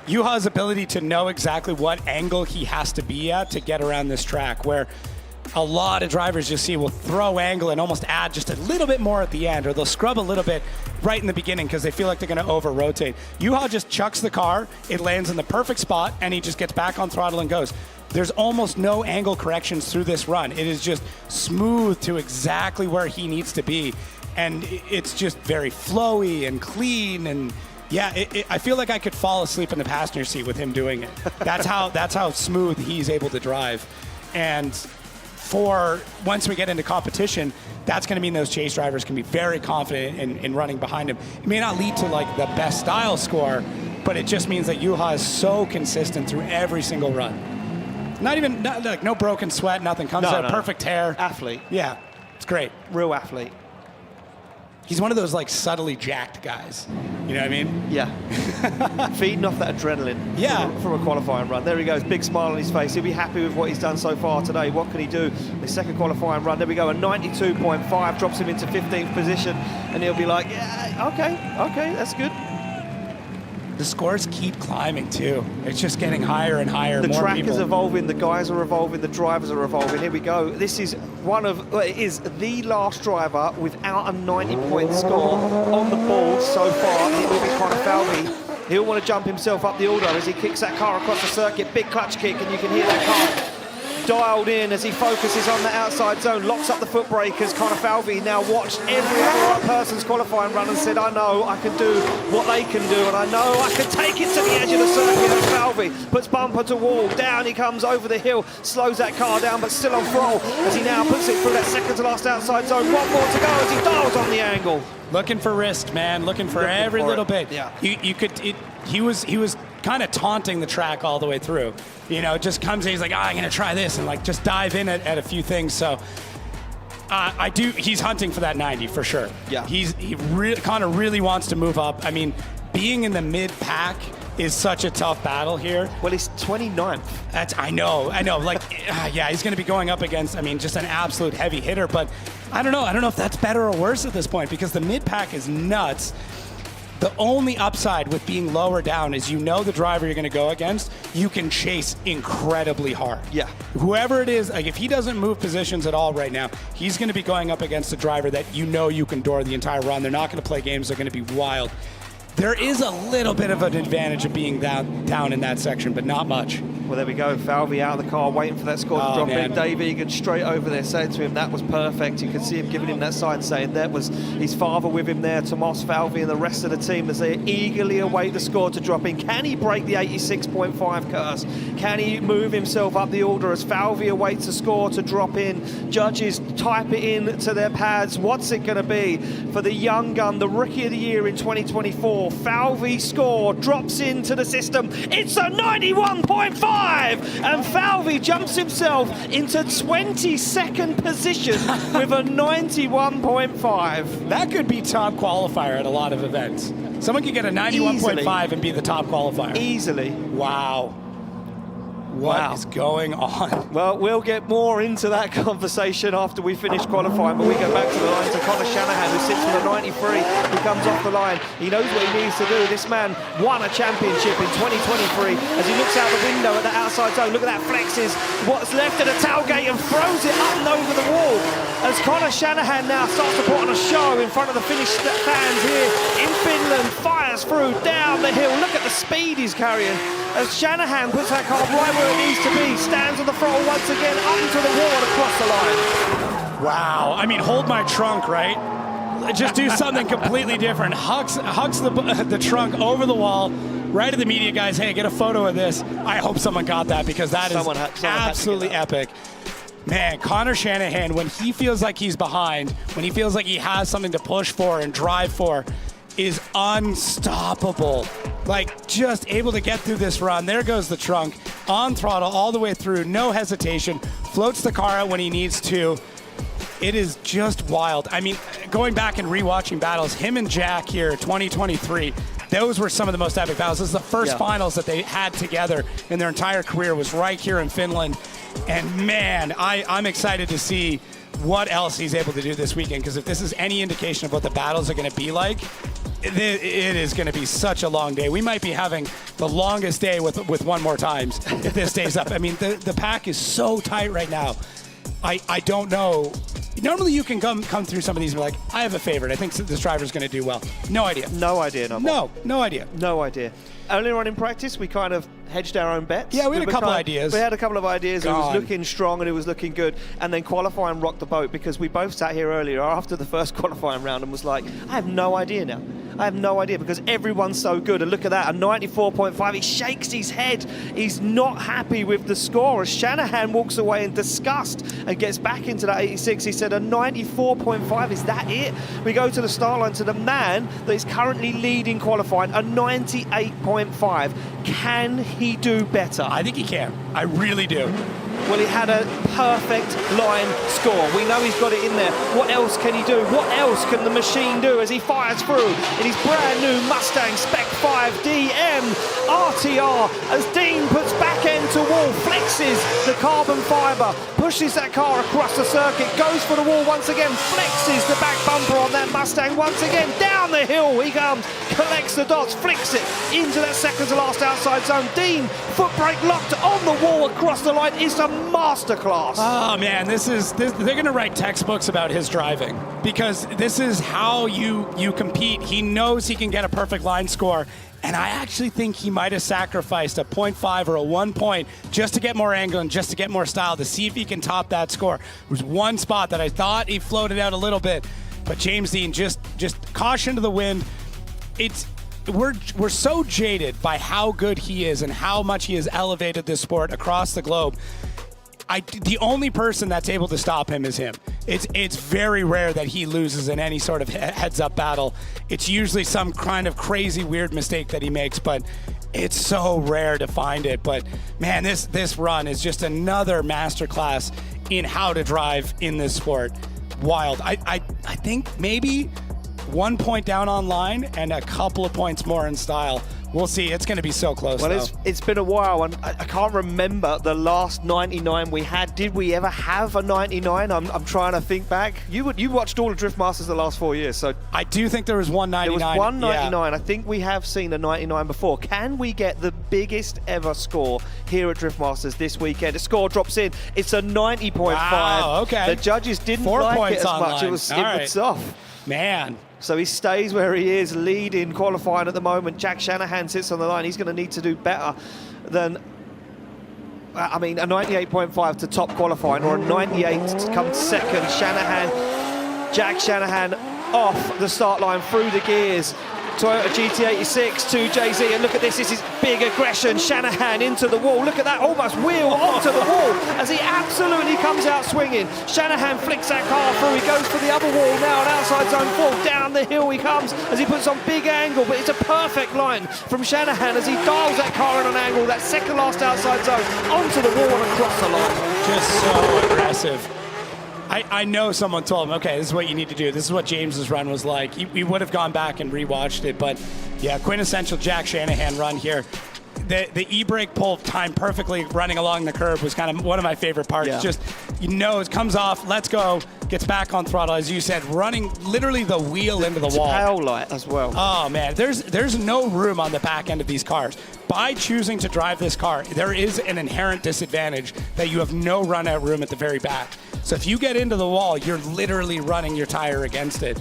Juha's ability to know exactly what angle he has to be at to get around this track, where a lot of drivers you see will throw angle and almost add just a little bit more at the end, or they'll scrub a little bit right in the beginning because they feel like they're going to over-rotate. Juha just chucks the car, it lands in the perfect spot, and he just gets back on throttle and goes. There's almost no angle corrections through this run. It is just smooth to exactly where he needs to be, and it's just very flowy and clean, and yeah, I feel like I could fall asleep in the passenger seat with him doing it. That's how smooth he's able to drive. And for once we get into competition, that's going to mean those chase drivers can be very confident in running behind him. It may not lead to like the best style score, but it just means that Juha is so consistent through every single run. Like no broken sweat, nothing. Comes out perfect hair. Athlete. Yeah, it's great. Real athlete. He's one of those like subtly jacked guys. You know what I mean? Yeah. Feeding off that adrenaline. Yeah. From a qualifying run. There he goes, big smile on his face. He'll be happy with what he's done so far today. What can he do? His second qualifying run. There we go, a 92.5 drops him into 15th position, and he'll be like, yeah, okay, that's good. The scores keep climbing too. It's just getting higher and higher. The more track people. is evolving, the guys are evolving, the drivers are evolving. Here we go. This is it is the last driver without a 90-point score on the board so far. It will be Connor Falvey. He'll want to jump himself up the order as he kicks that car across the circuit. Big clutch kick, and you can hear that car dialed in as he focuses on the outside zone, locks up the foot brakers. Connor Falvey now watched every other person's qualifying run and said, I know I can do what they can do, and I know I can take it to the edge of the circuit. And Falvey puts bumper to wall, down he comes over the hill, slows that car down, but still on throttle as he now puts it through that second to last outside zone. One more to go as he dials on the angle. Looking for risk, man. Looking for every little bit. Yeah. He was kind of taunting the track all the way through. You know, just comes in, he's like, I'm going to try this, and like just dive in at a few things. So he's hunting for that 90 for sure. Yeah. Connor really wants to move up. I mean, being in the mid pack is such a tough battle here. Well, he's 29th. I know. Like, yeah, he's going to be going up against, just an absolute heavy hitter. But I don't know if that's better or worse at this point, because the mid pack is nuts. The only upside with being lower down is the driver you're going to go against, you can chase incredibly hard. Yeah. Whoever it is, like if he doesn't move positions at all right now, he's going to be going up against a driver that you can door the entire run. They're not going to play games. They're going to be wild. There is a little bit of an advantage of being down in that section, but not much. Well, there we go. Falvey out of the car, waiting for that score to drop in. Dave Egan straight over there saying to him that was perfect. You can see him giving him that sign saying that was his father with him there, Tomas Falvey, and the rest of the team as they eagerly await the score to drop in. Can he break the 86.5 curse? Can he move himself up the order as Falvey awaits the score to drop in? Judges type it in to their pads. What's it going to be for the young gun, the rookie of the year in 2024? Falvey score drops into the system. It's a 91.5! And Falvey jumps himself into 22nd position with a 91.5. That could be top qualifier at a lot of events. Someone could get a 91.5 and be the top qualifier. Easily. Wow. What is going on? Well, we'll get more into that conversation after we finish qualifying, but we go back to the line to Connor Shanahan, who sits with a 93. He comes off the line. He knows what he needs to do. This man won a championship in 2023 as he looks out the window at the outside zone. Look at that, flexes what's left of the tailgate and throws it up and over the wall. As Connor Shanahan now starts to put on a show in front of the Finnish fans here in Finland, fires through down the hill. Look at the speed he's carrying. As Shanahan puts that car right where it needs to be, stands on the throttle once again, up into the wall and across the line. Wow, hold my trunk, right? Just do something completely different. Hucks the trunk over the wall, right at the media guys, hey, get a photo of this. I hope someone got that, because that is absolutely epic. Man, Connor Shanahan, when he feels like he's behind, when he feels like he has something to push for and drive for, is unstoppable. Like, just able to get through this run. There goes the trunk, on throttle all the way through, no hesitation, floats the car out when he needs to. It is just wild. I mean, going back and rewatching battles, him and Jack here, 2023, those were some of the most epic battles. This is the first finals that they had together in their entire career, was right here in Finland. And man, I'm excited to see what else he's able to do this weekend, because if this is any indication of what the battles are going to be like, it is going to be such a long day. We might be having the longest day with one more times if this stays up. I mean, the pack is so tight right now. I don't know. Normally you can come through some of these and be like, I have a favorite. I think this driver's going to do well. No idea. No idea. No idea. No idea. Earlier on in practice, we kind of hedged our own bets. Yeah, we had a couple ideas. We had a couple of ideas. It was looking strong and it was looking good. And then qualifying rocked the boat, because we both sat here earlier after the first qualifying round and was like, I have no idea now. I have no idea, because everyone's so good. And look at that, a 94.5. He shakes his head. He's not happy with the score. As Shanahan walks away in disgust and gets back into that 86, he said a 94.5. Is that it? We go to the start line, to the man that is currently leading qualifying, a 98.5. Can he do better? I think he can. I really do. Well, he had a perfect line score. We know he's got it in there. What else can he do? What else can the machine do as he fires through in his brand new Mustang Spec 5 DM RTR, as Dean puts back end to wall, flexes the carbon fiber, pushes that car across the circuit, goes for the wall once again, flexes the back bumper on that Mustang once again, down the hill he comes, collects the dots, flicks it into that second to last outside zone. Dean, foot brake locked on the wall across the line. It's a masterclass. Oh man, they're going to write textbooks about his driving, because this is how you compete. He knows he can get a perfect line score, and I actually think he might have sacrificed a 0.5 or a 1 point just to get more angle and just to get more style, to see if he can top that score. There was one spot that I thought he floated out a little bit, but James Dean just caution to the wind. We're so jaded by how good he is and how much he has elevated this sport across the globe. The only person that's able to stop him is him. It's very rare that he loses in any sort of heads-up battle. It's usually some kind of crazy, weird mistake that he makes, but it's so rare to find it. But man, this run is just another masterclass in how to drive in this sport. Wild. I think maybe 1 point down on line and a couple of points more in style. We'll see. It's going to be so close. Well, it's been a while, and I can't remember the last 99 we had. Did we ever have a 99? I'm trying to think back. You watched all of Drift Masters the last 4 years, so I do think there was 199. There was 199. Yeah. I think we have seen a 99 before. Can we get the biggest ever score here at Drift Masters this weekend? A score drops in. It's a 90.5. Wow, okay. The judges didn't 4 like points it as much. online. It was off. Man. So he stays where he is, leading qualifying at the moment. Jack Shanahan sits on the line. He's going to need to do better than, a 98.5 to top qualifying, or a 98 to come second. Jack Shanahan off the start line, through the gears. Toyota GT86 to Jay-Z, and look at this is big aggression. Shanahan into the wall, look at that, almost wheel onto the wall as he absolutely comes out swinging. Shanahan flicks that car through, he goes for the other wall now, an outside zone 4, down the hill he comes as he puts on big angle, but it's a perfect line from Shanahan as he dials that car in on angle, that second last outside zone, onto the wall and across the line. Just so aggressive. I know someone told him, okay, this is what you need to do. This is what James's run was like. He would have gone back and rewatched it, but yeah, quintessential Jack Shanahan run here. The e-brake pull timed perfectly running along the curb was kind of one of my favorite parts. Yeah. Just, it comes off, let's go, gets back on throttle, as you said, running literally the wheel into the wall. Tail light as well. Oh man, there's no room on the back end of these cars. By choosing to drive this car, there is an inherent disadvantage that you have no run out room at the very back. So if you get into the wall, you're literally running your tire against it.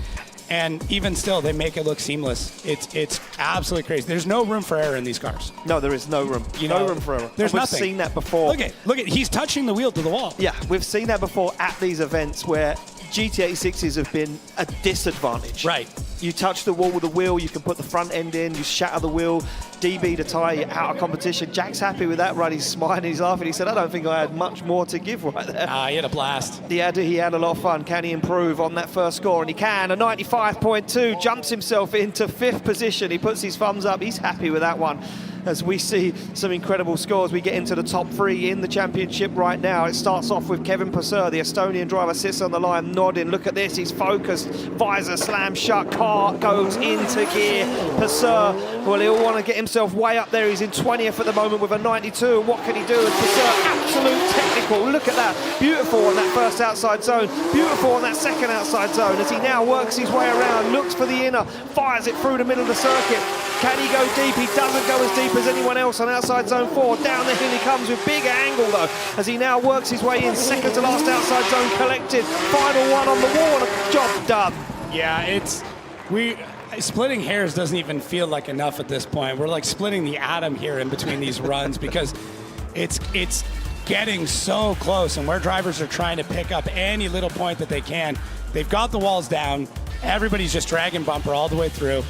And even still, they make it look seamless. It's absolutely crazy. There's no room for error in these cars. No, there is no room. No room for error. There's nothing. We've seen that before. Look at, he's touching the wheel to the wall. Yeah, we've seen that before at these events where GT86s have been a disadvantage. Right. You touch the wall with the wheel, you can put the front end in, you shatter the wheel, DB to tie out of competition. Jack's happy with that run, he's smiling, he's laughing. He said, I don't think I had much more to give right there. He had a blast. He had a lot of fun. Can he improve on that first score? And he can. A 95.2, jumps himself into 5th position. He puts his thumbs up, he's happy with that one. As we see some incredible scores, we get into the top 3 in the championship right now. It starts off with Kevin Perco, the Estonian driver, sits on the line nodding. Look at this, he's focused, visor slam shut, car goes into gear. Perco, well, he'll want to get himself way up there. He's in 20th at the moment with a 92, and what can he do? And Perco, absolute technical, look at that, beautiful on that first outside zone, beautiful on that second outside zone, as he now works his way around, looks for the inner, fires it through the middle of the circuit. Can he go deep? He doesn't go as deep as anyone else on outside zone 4. Down the hill he comes with big angle though, as he now works his way in, second to last outside zone collected. Final one on the wall, job done. Yeah, splitting hairs doesn't even feel like enough at this point. We're like splitting the atom here in between these runs because it's getting so close, and where drivers are trying to pick up any little point that they can. They've got the walls down. Everybody's just dragging bumper all the way through.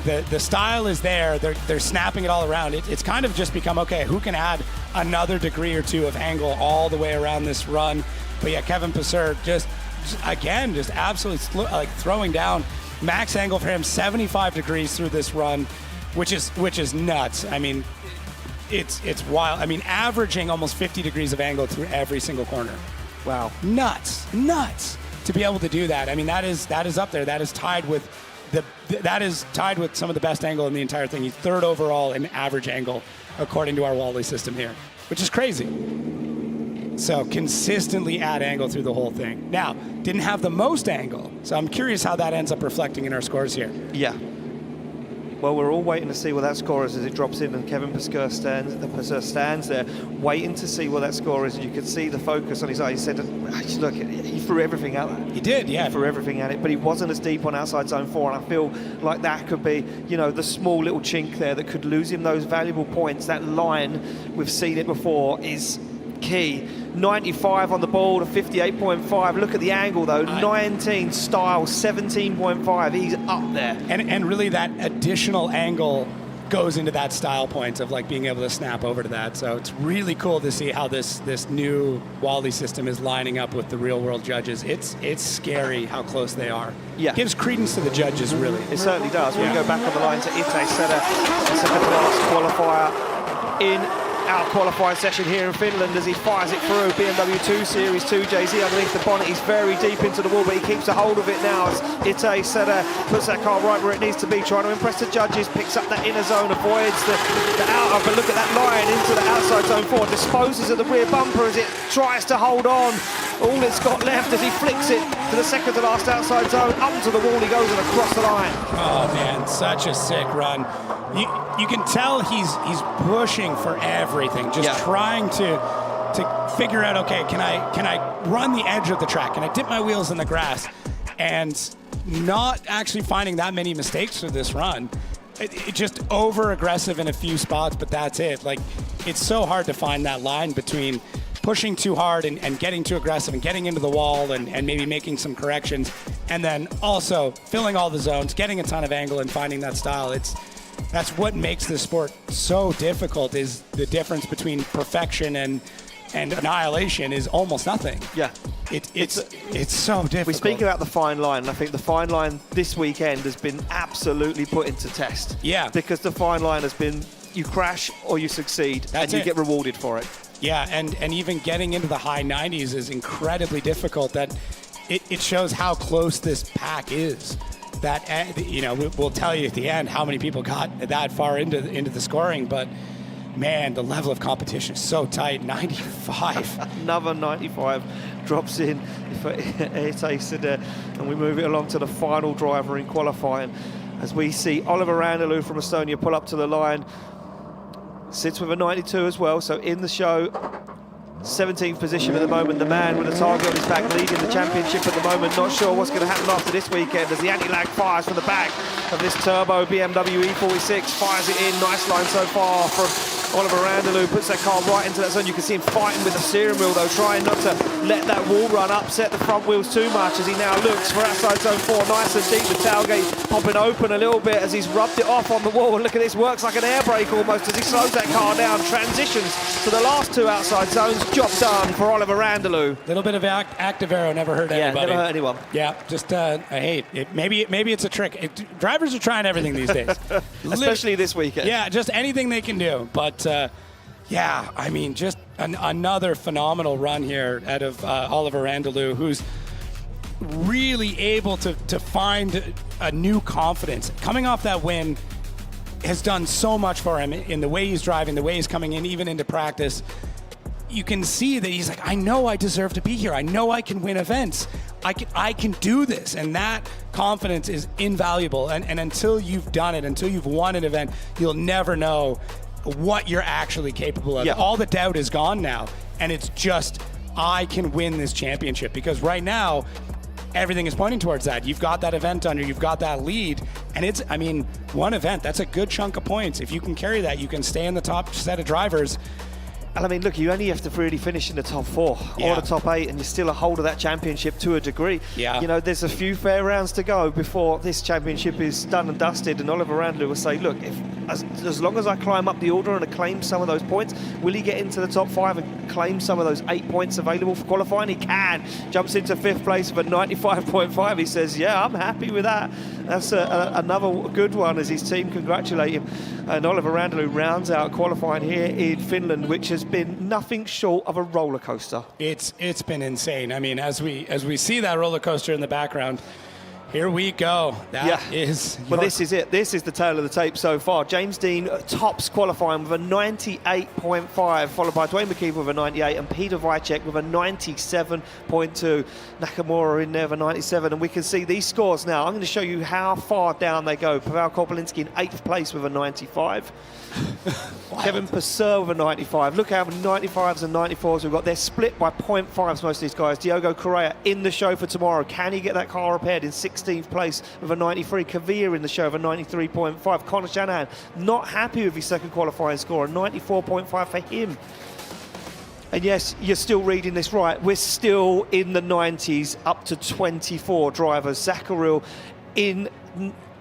The style is there. They're snapping it all around. It's kind of just become, okay, who can add another degree or two of angle all the way around this run? But yeah, Kevin Perco just absolutely throwing down. Max angle for him, 75 degrees through this run, which is nuts. I mean, it's wild. I mean, averaging almost 50 degrees of angle through every single corner. Wow. Nuts to be able to do that. I mean, that is up there. That is tied with some of the best angle in the entire thing. He's 3rd overall in average angle, according to our Wally system here, which is crazy. So consistently add angle through the whole thing. Now, didn't have the most angle, so I'm curious how that ends up reflecting in our scores here. Yeah. Well, we're all waiting to see what that score is as it drops in, and Kevin Perco stands there waiting to see what that score is. And you could see the focus on his eye. He said, look, he threw everything at it. He did, yeah. He threw everything at it, but he wasn't as deep on outside zone 4, and I feel like that could be, the small little chink there that could lose him those valuable points. That line, we've seen it before, is key. 95 on the ball to 58.5. Look at the angle though, 19 style, 17.5. He's up there. And really that additional angle goes into that style point of like being able to snap over to that. So it's really cool to see how this new Wally system is lining up with the real world judges. It's scary how close they are. Yeah. Gives credence to the judges, really. It certainly does. When we go back on the line to Ite Seda, second to last qualifier in our qualifying session here in Finland as he fires it through. BMW 2 Series 2 JZ underneath the bonnet. He's very deep into the wall, but he keeps a hold of it now as Ite Seda puts that car right where it needs to be, trying to impress the judges, picks up that inner zone, avoids the outer, but look at that line into the outside zone 4, disposes of the rear bumper as it tries to hold on. All it's got left as he flicks it to the second to last outside zone, up to the wall he goes and across the line. Oh man, such a sick run. You can tell he's pushing for everything, just trying to figure out, okay, can I run the edge of the track? Can I dip my wheels in the grass? And not actually finding that many mistakes for this run. It just over aggressive in a few spots, but that's it. Like, it's so hard to find that line between pushing too hard and getting too aggressive and getting into the wall and maybe making some corrections, and then also filling all the zones, getting a ton of angle and finding that style. That's what makes this sport so difficult, is the difference between perfection and annihilation is almost nothing. Yeah. It's so difficult. We speak about the fine line, and I think the fine line this weekend has been absolutely put into test. Yeah. Because the fine line has been, you crash or you succeed, and you get rewarded for it. Yeah, and even getting into the high 90s is incredibly difficult. That it shows how close this pack is. That, we'll tell you at the end how many people got that far into the scoring, but man, the level of competition is so tight. 95. Another 95 drops in for Ite Seda, and we move it along to the final driver in qualifying as we see Oliver Randalou from Estonia pull up to the line. Sits with a 92 as well, so in the show, 17th position at the moment. The man with a target on his back leading the championship at the moment. Not sure what's going to happen after this weekend as the anti-lag fires from the back of this turbo BMW E46. Fires it in. Nice line so far from Oliver Randalou puts that car right into that zone. You can see him fighting with the steering wheel though, trying not to let that wall run upset the front wheels too much as he now looks for outside zone 4, nice and deep. The tailgate popping open a little bit as he's rubbed it off on the wall. And look at this, works like an air brake almost as he slows that car down, transitions to the last 2 outside zones. Job done for Oliver Randalou. Little bit of active arrow never hurt anybody. Yeah, never hurt anyone. Yeah, just I hate it. Maybe it's a trick. Drivers are trying everything these days. Especially this weekend. Yeah, just anything they can do. But yeah, I mean, just another phenomenal run here out of Oliver Randalou, who's really able to find a new confidence. Coming off that win has done so much for him in the way he's driving, the way he's coming in, even into practice. You can see that he's like, I know I deserve to be here. I know I can win events. I can do this. And that confidence is invaluable. And until you've done it, until you've won an event, you'll never know what you're actually capable of. Yeah. All the doubt is gone now. And it's just, I can win this championship. Because right now, everything is pointing towards that. You've got that event under, you've got that lead. And it's, I mean, one event, that's a good chunk of points. If you can carry that, you can stay in the top set of drivers. And I mean, look, you only have to really finish in the top 4 or the top 8, and you're still a hold of that championship to a degree. Yeah. You know, there's a few fair rounds to go before this championship is done and dusted, and Oliver Randalou will say, look, as long as I climb up the order and claim some of those points, will he get into the top 5 and claim some of those 8 points available for qualifying? He can. Jumps into 5th place with a 95.5. He says, yeah, I'm happy with that. That's another good one as his team congratulate him. And Oliver Randalou rounds out qualifying here in Finland, which has been nothing short of a roller coaster. It's been insane. I mean, as we see that roller coaster in the background, here we go. That is. Well, this is it. This is the tale of the tape so far. James Dean tops qualifying with a 98.5, followed by Dwayne McKver with a 98 and Prai Vichek with a 97.2. Nakamura in there with a 97, and we can see these scores now. I'm going to show you how far down they go. Pavel Kopelinski in 8th place with a 95. Kevin Purcell with a 95. Look how many 95s and 94s we've got. They're split by 0.5s, most of these guys. Diogo Correa in the show for tomorrow. Can he get that car repaired in 16th place with a 93? Kavilla in the show with a 93.5. Connor Shanahan not happy with his second qualifying score, a 94.5 for him. And yes, you're still reading this right. We're still in the 90s, up to 24 drivers. Zacharil in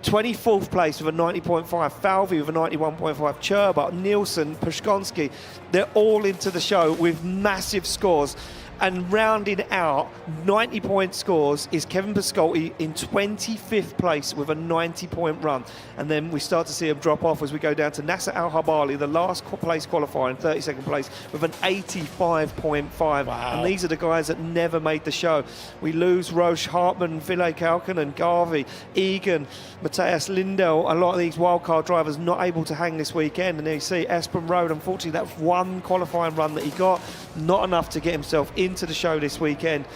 24th place with a 90.5, Falvey with a 91.5, Cherba, Nielsen, Pashkonsky, they're all into the show with massive scores. And rounding out 90-point scores is Kevin Pascolti in 25th place with a 90-point run. And then we start to see him drop off as we go down to Nasser Al-Habali, the last place qualifying, 32nd place with an 85.5. Wow. And these are the guys that never made the show. We lose Roche Hartman, Ville Kalkanen, Garvey, Egan, Matthias Lindell. A lot of these wildcard drivers not able to hang this weekend. And then you see Espen Road, unfortunately, that one qualifying run that he got, not enough to get himself into the show this weekend.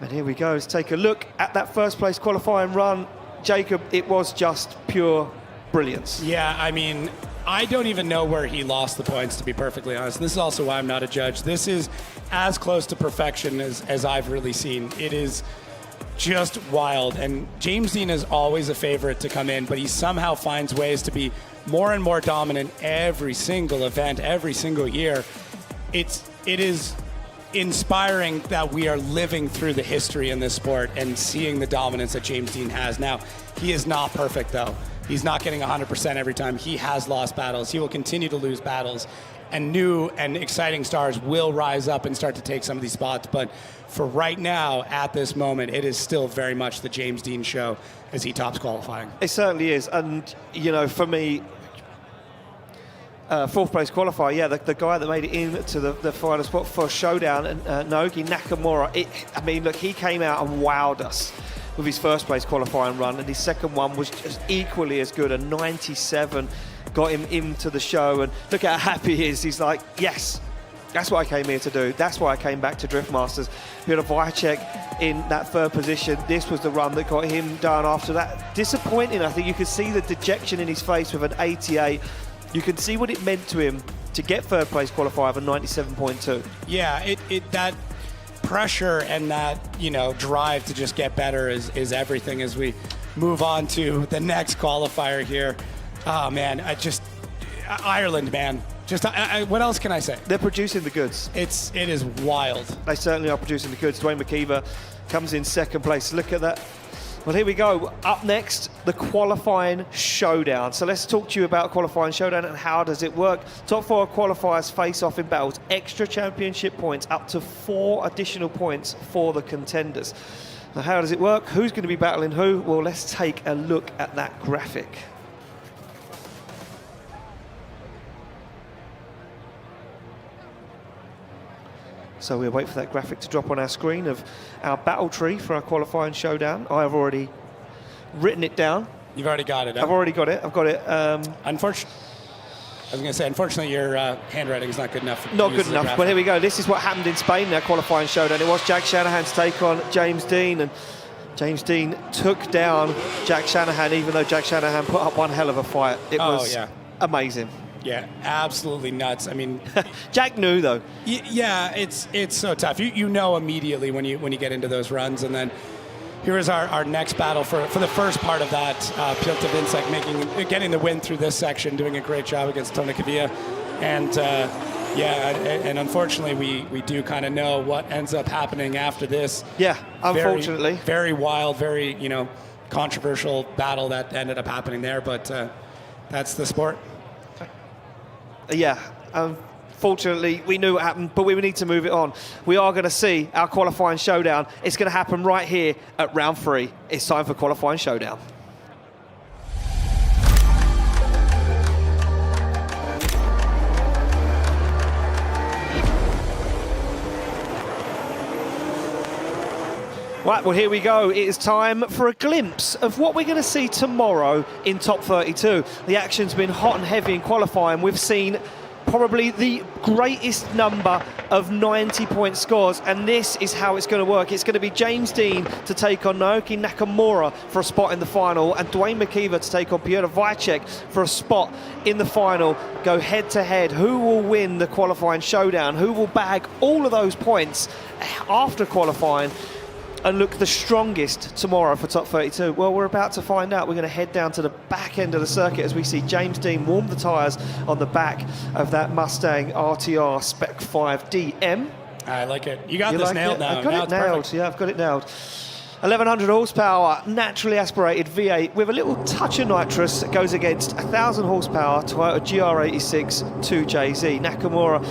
And here we go. Let's take a look at that first place qualifying run. Jacob, it was just pure brilliance. Yeah, I mean, I don't even know where he lost the points, to be perfectly honest. This is also why I'm not a judge. This is as close to perfection as I've really seen. It is just wild. And James Dean is always a favorite to come in, but he somehow finds ways to be more and more dominant every single event, every single year. It is inspiring that we are living through the history in this sport and seeing the dominance that James Dean has. Now, he is not perfect, though. He's not getting 100% every time. He has lost battles. He will continue to lose battles. And new and exciting stars will rise up and start to take some of these spots. But for right now, at this moment, it is still very much the James Dean show as he tops qualifying. It certainly is. And, you know, for me, 4th place qualifier, yeah, the guy that made it into the final spot for Showdown, Oki Nakamura. I mean, look, he came out and wowed us with his 1st place qualifying run, and his second one was just equally as good, a 97, got him into the show, and look how happy he is. He's like, yes, that's what I came here to do. That's why I came back to Drift Masters. We had a Vichek in that 3rd position. This was the run that got him down after that. Disappointing, I think. You could see the dejection in his face with an 88. You can see what it meant to him to get 3rd place qualifier of a 97.2. Yeah, that pressure and that, you know, drive to just get better is everything as we move on to the next qualifier here. Oh man, Ireland, man. Just what else can I say? They're producing the goods. It is wild. They certainly are producing the goods. Dwayne McKver comes in second place. Look at that. Well, here we go. Up next, the qualifying showdown. So let's talk to you about qualifying showdown and how does it work. Top 4 qualifiers face off in battles. Extra championship points, up to 4 additional points for the contenders. Now, how does it work? Who's going to be battling who? Well, let's take a look at that graphic. So we'll wait for that graphic to drop on our screen of our battle tree for our qualifying showdown. I have already written it down. You've already got it. Huh? I've already got it. I've got it. Unfortunately, I was going to say, unfortunately, your handwriting is not good enough. Not good enough. But here we go. This is what happened in Spain, their qualifying showdown. It was Jack Shanahan's take on James Dean, and James Dean took down Jack Shanahan, even though Jack Shanahan put up one hell of a fight. It was amazing. Yeah, absolutely nuts. I mean, Jack knew though. Yeah, it's so tough. You know immediately when you get into those runs, and then here is our next battle for the first part of that. Pelto Vichek getting the win through this section, doing a great job against Junah Kavilla, and and unfortunately we do kind of know what ends up happening after this. Yeah, unfortunately, very wild, very controversial battle that ended up happening there, but that's the sport. Yeah, unfortunately, we knew what happened, but we need to move it on. We are going to see our qualifying showdown. It's going to happen right here at round 3. It's time for qualifying showdown. Right, well, here we go. It is time for a glimpse of what we're going to see tomorrow in Top 32. The action's been hot and heavy in qualifying. We've seen probably the greatest number of 90-point scores, and this is how it's going to work. It's going to be James Dean to take on Oki Nakamura for a spot in the final, and Dwayne McKver to take on Prai Vichek for a spot in the final. Go head-to-head. Who will win the qualifying showdown? Who will bag all of those points after qualifying and look the strongest tomorrow for Top 32? Well, we're about to find out. We're going to head down to the back end of the circuit as we see James Dean warm the tyres on the back of that Mustang RTR Spec 5 DM. I like it. You got this nailed now. I've got it nailed. Yeah, I've got it nailed. 1100 horsepower, naturally aspirated V8 with a little touch of nitrous that goes against 1000 horsepower Toyota GR86 2JZ. Nakamura,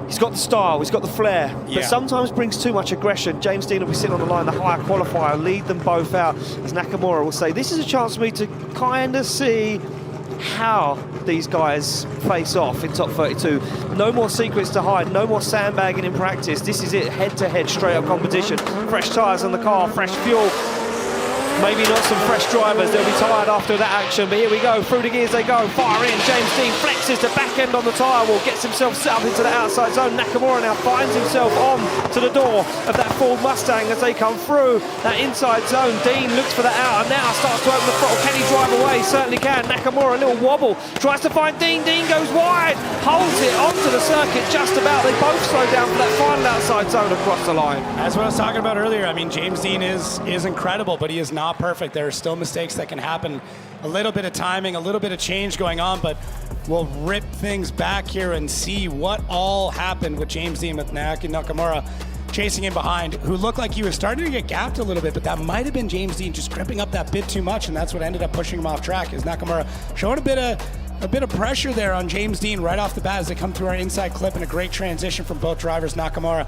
he's got the style, he's got the flair, but sometimes brings too much aggression. James Dean will be sitting on the line, the higher qualifier, lead them both out, as Nakamura will say, this is a chance for me to kind of see how these guys face off in Top 32. No more secrets to hide, no more sandbagging in practice. This is it, head-to-head, straight-up competition. Fresh tyres on the car, fresh fuel. Maybe not some fresh drivers, they'll be tired after that action, but here we go, through the gears they go, fire in, James Dean flexes the back end on the tyre wall, gets himself set up into the outside zone. Nakamura now finds himself on to the door of that Ford Mustang as they come through that inside zone. Dean looks for that out and now starts to open the throttle. Can he drive away? Certainly can. Nakamura, a little wobble, tries to find Dean. Dean goes wide, holds it onto the circuit just about. They both slow down for that final outside zone across the line. That's what I was talking about earlier. I mean, James Dean is incredible, but he is not perfect. There are still mistakes that can happen. A little bit of timing, a little bit of change going on, but we'll rip things back here and see what all happened with James Dean, with Oki Nakamura chasing him behind, who looked like he was starting to get gapped a little bit, but that might have been James Dean just crimping up that bit too much, and that's what ended up pushing him off track, is Nakamura showing a bit of pressure there on James Dean right off the bat as they come through our inside clip, and a great transition from both drivers. Nakamura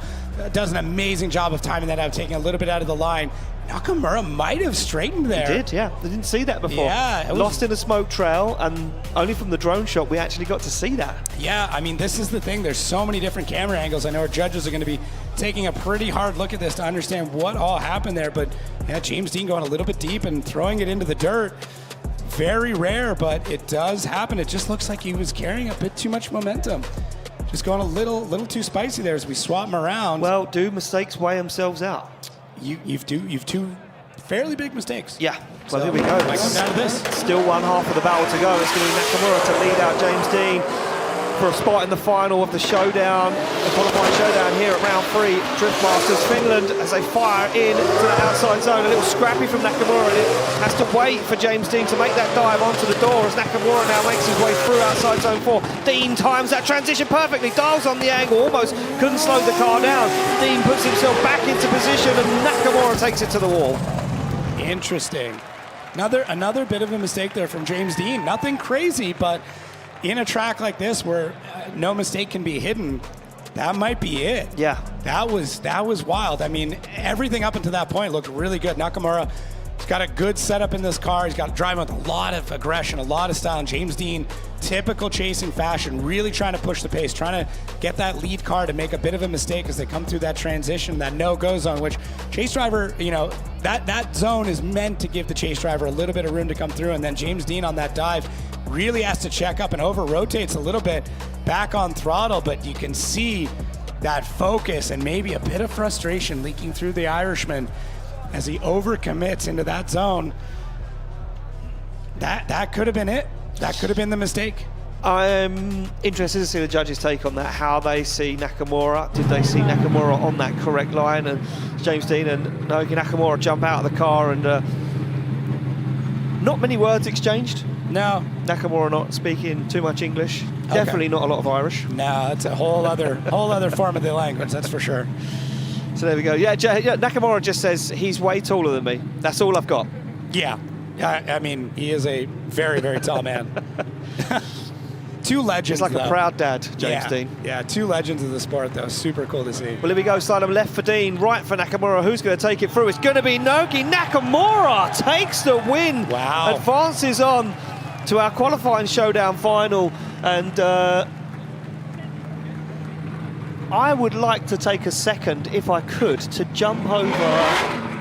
does an amazing job of timing that out, taking a little bit out of the line. Nakamura might have straightened there. He did, yeah. They didn't see that before. Yeah. Lost in a smoke trail, and only from the drone shot we actually got to see that. Yeah, I mean, this is the thing. There's so many different camera angles. I know our judges are going to be taking a pretty hard look at this to understand what all happened there. But yeah, James Dean going a little bit deep and throwing it into the dirt. Very rare, but it does happen. It just looks like he was carrying a bit too much momentum. Just going a little too spicy there as we swap him around. Well, do mistakes weigh themselves out? You've two fairly big mistakes. Yeah. Well, here we go. Might come down to this. Still one half of the battle to go. It's going to be Nakamura to lead out James Dean. for a spot in the final of the showdown, the qualifying showdown here at round 3, Drift Masters Finland, as they fire in to the outside zone. A little scrappy from Nakamura, and it has to wait for James Dean to make that dive onto the door as Nakamura now makes his way through outside zone 4. Dean times that transition perfectly, dials on the angle, almost couldn't slow the car down. Dean puts himself back into position and Nakamura takes it to the wall. Interesting. Another bit of a mistake there from James Dean. Nothing crazy, but in a track like this where no mistake can be hidden, that might be it. Yeah. That was wild. I mean, everything up until that point looked really good. Nakamura, he's got a good setup in this car. He's got driving with a lot of aggression, a lot of style. And James Dean, typical chasing fashion, really trying to push the pace, trying to get that lead car to make a bit of a mistake as they come through that transition, that no-go zone, which chase driver, you know, that zone is meant to give the chase driver a little bit of room to come through. And then James Dean on that dive really has to check up and over-rotates a little bit back on throttle, but you can see that focus and maybe a bit of frustration leaking through the Irishman as he overcommits into that zone. That could have been it. That could have been the mistake. I'm interested to see the judges' take on that, how they see Nakamura. Did they see Nakamura on that correct line? And James Dean and Oki Nakamura jump out of the car and not many words exchanged. No. Nakamura not speaking too much English. Okay. Definitely not a lot of Irish. No, it's a whole other form of the language, that's for sure. So there we go. Yeah, Nakamura just says he's way taller than me. That's all I've got. Yeah. I mean, he is a very, very tall man. Two legends. He's like a proud dad, James Dean. Yeah, two legends of the sport, though. Super cool to see. Well, here we go. Side of left for Dean, right for Nakamura. Who's going to take it through? It's going to be Naoki Nakamura. Takes the win. Wow. Advances on to our qualifying showdown final. And I would like to take a second, if I could, to jump over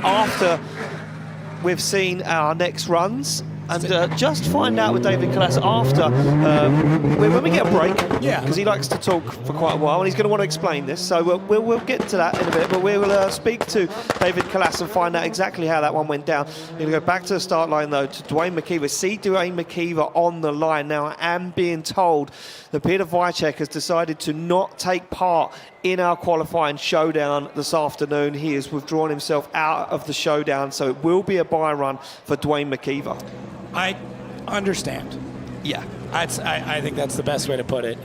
after we've seen our next runs and just find out with David Kalas after when we get a break, because he likes to talk for quite a while and he's going to want to explain this, so we'll get to that in a bit, but we will speak to David Kalas and find out exactly how that one went down. We're going to go back to the start line though, to Dwayne McKver. See Dwayne McKver on the line now. I am being told that Prai Vichek has decided to not take part in our qualifying showdown this afternoon. He has withdrawn himself out of the showdown, so it will be a bye run for Dwayne McKver. I understand. Yeah, I think that's the best way to put it.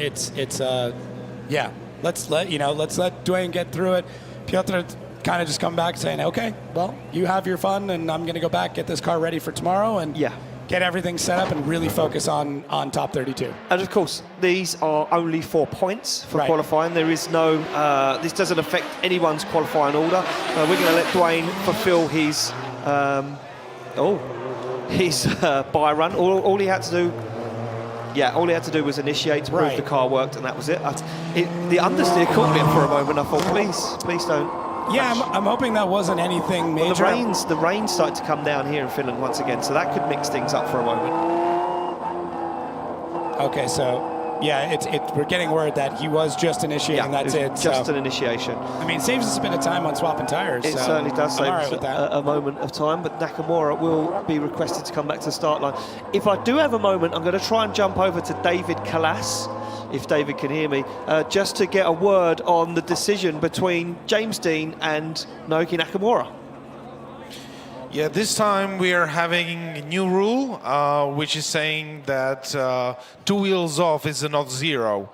Yeah. Let's let Dwayne get through it. Piotr kind of just come back saying, okay, well, you have your fun, and I'm going to go back, get this car ready for tomorrow, and get everything set up and really focus on top 32. And of course, these are only 4 points for qualifying. There is no, this doesn't affect anyone's qualifying order. We're going to let Dwayne fulfill his, bye run. All he had to do, was initiate to prove the car worked, and that was it. The understeer caught me for a moment. I thought, please don't. Yeah, I'm hoping that wasn't anything major. Well, the rain started to come down here in Finland once again, so that could mix things up for a moment. Okay, so we're getting word that he was just initiating. That's it. Just an initiation. I mean, saves us a bit of time on swapping tires. It certainly does save us a moment of time, but Nakamura will be requested to come back to the start line. If I do have a moment, I'm going to try and jump over to David Kalas, if David can hear me, just to get a word on the decision between James Dean and Naoki Nakamura. Yeah, this time we are having a new rule, which is saying that 2 wheels off is not 0.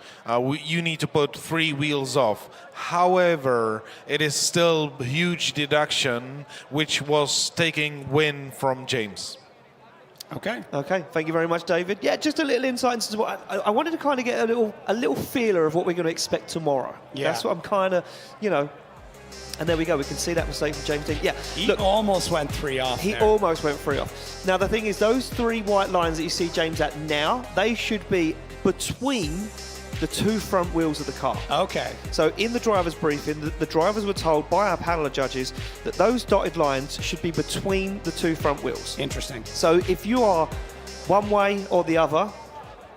You need to put 3 wheels off. However, it is still a huge deduction, which was taking win from James. Okay. Thank you very much, David. Yeah, just a little insight into what I wanted to kind of get a little feeler of what we're going to expect tomorrow. Yeah. That's what I'm kind of, And there we go. We can see that mistake from James Dean. Yeah, he almost went 3 off. He almost went 3 off. Now the thing is, those 3 white lines that you see James at now, they should be between the 2 front wheels of the car. Okay. So in the driver's briefing, the drivers were told by our panel of judges that those dotted lines should be between the 2 front wheels. Interesting. So if you are one way or the other,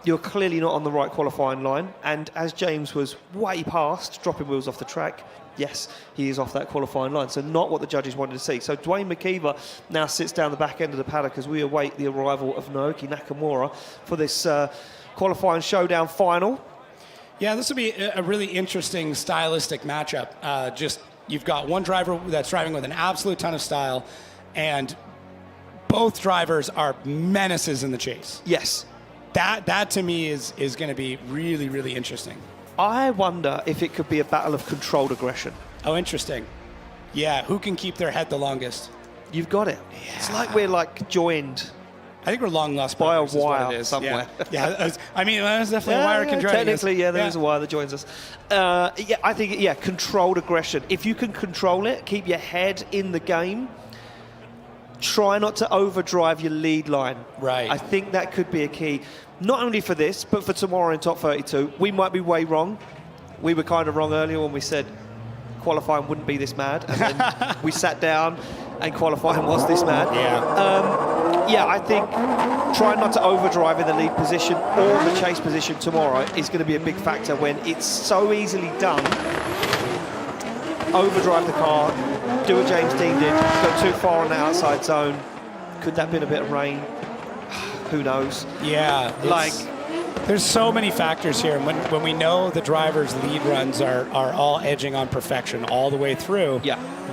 you're clearly not on the right qualifying line. And as James was way past, dropping wheels off the track, yes, he is off that qualifying line. So not what the judges wanted to see. So Dwayne McKver now sits down the back end of the paddock as we await the arrival of Naoki Nakamura for this qualifying showdown final. Yeah, this will be a really interesting stylistic matchup. You've got one driver that's driving with an absolute ton of style, and both drivers are menaces in the chase. Yes. That to me is going to be really, really interesting. I wonder if it could be a battle of controlled aggression. Oh, interesting. Yeah, who can keep their head the longest? You've got it. Yeah. It's like we're like joined. I think we're long lost by a wire somewhere. Yeah, I mean, there's definitely a wire can join us. Technically, there is a wire that joins us. I think, controlled aggression. If you can control it, keep your head in the game, try not to overdrive your lead line. Right. I think that could be a key. Not only for this, but for tomorrow in Top 32. We might be way wrong. We were kind of wrong earlier when we said qualifying wouldn't be this mad. And then we sat down and qualifying was this mad. Yeah. I think trying not to overdrive in the lead position or the chase position tomorrow is going to be a big factor when it's so easily done. Overdrive the car, do what James Dean did, go too far on the outside zone. Could that have been a bit of rain? Who knows? Yeah. There's so many factors here. And when we know the drivers' lead runs are all edging on perfection all the way through,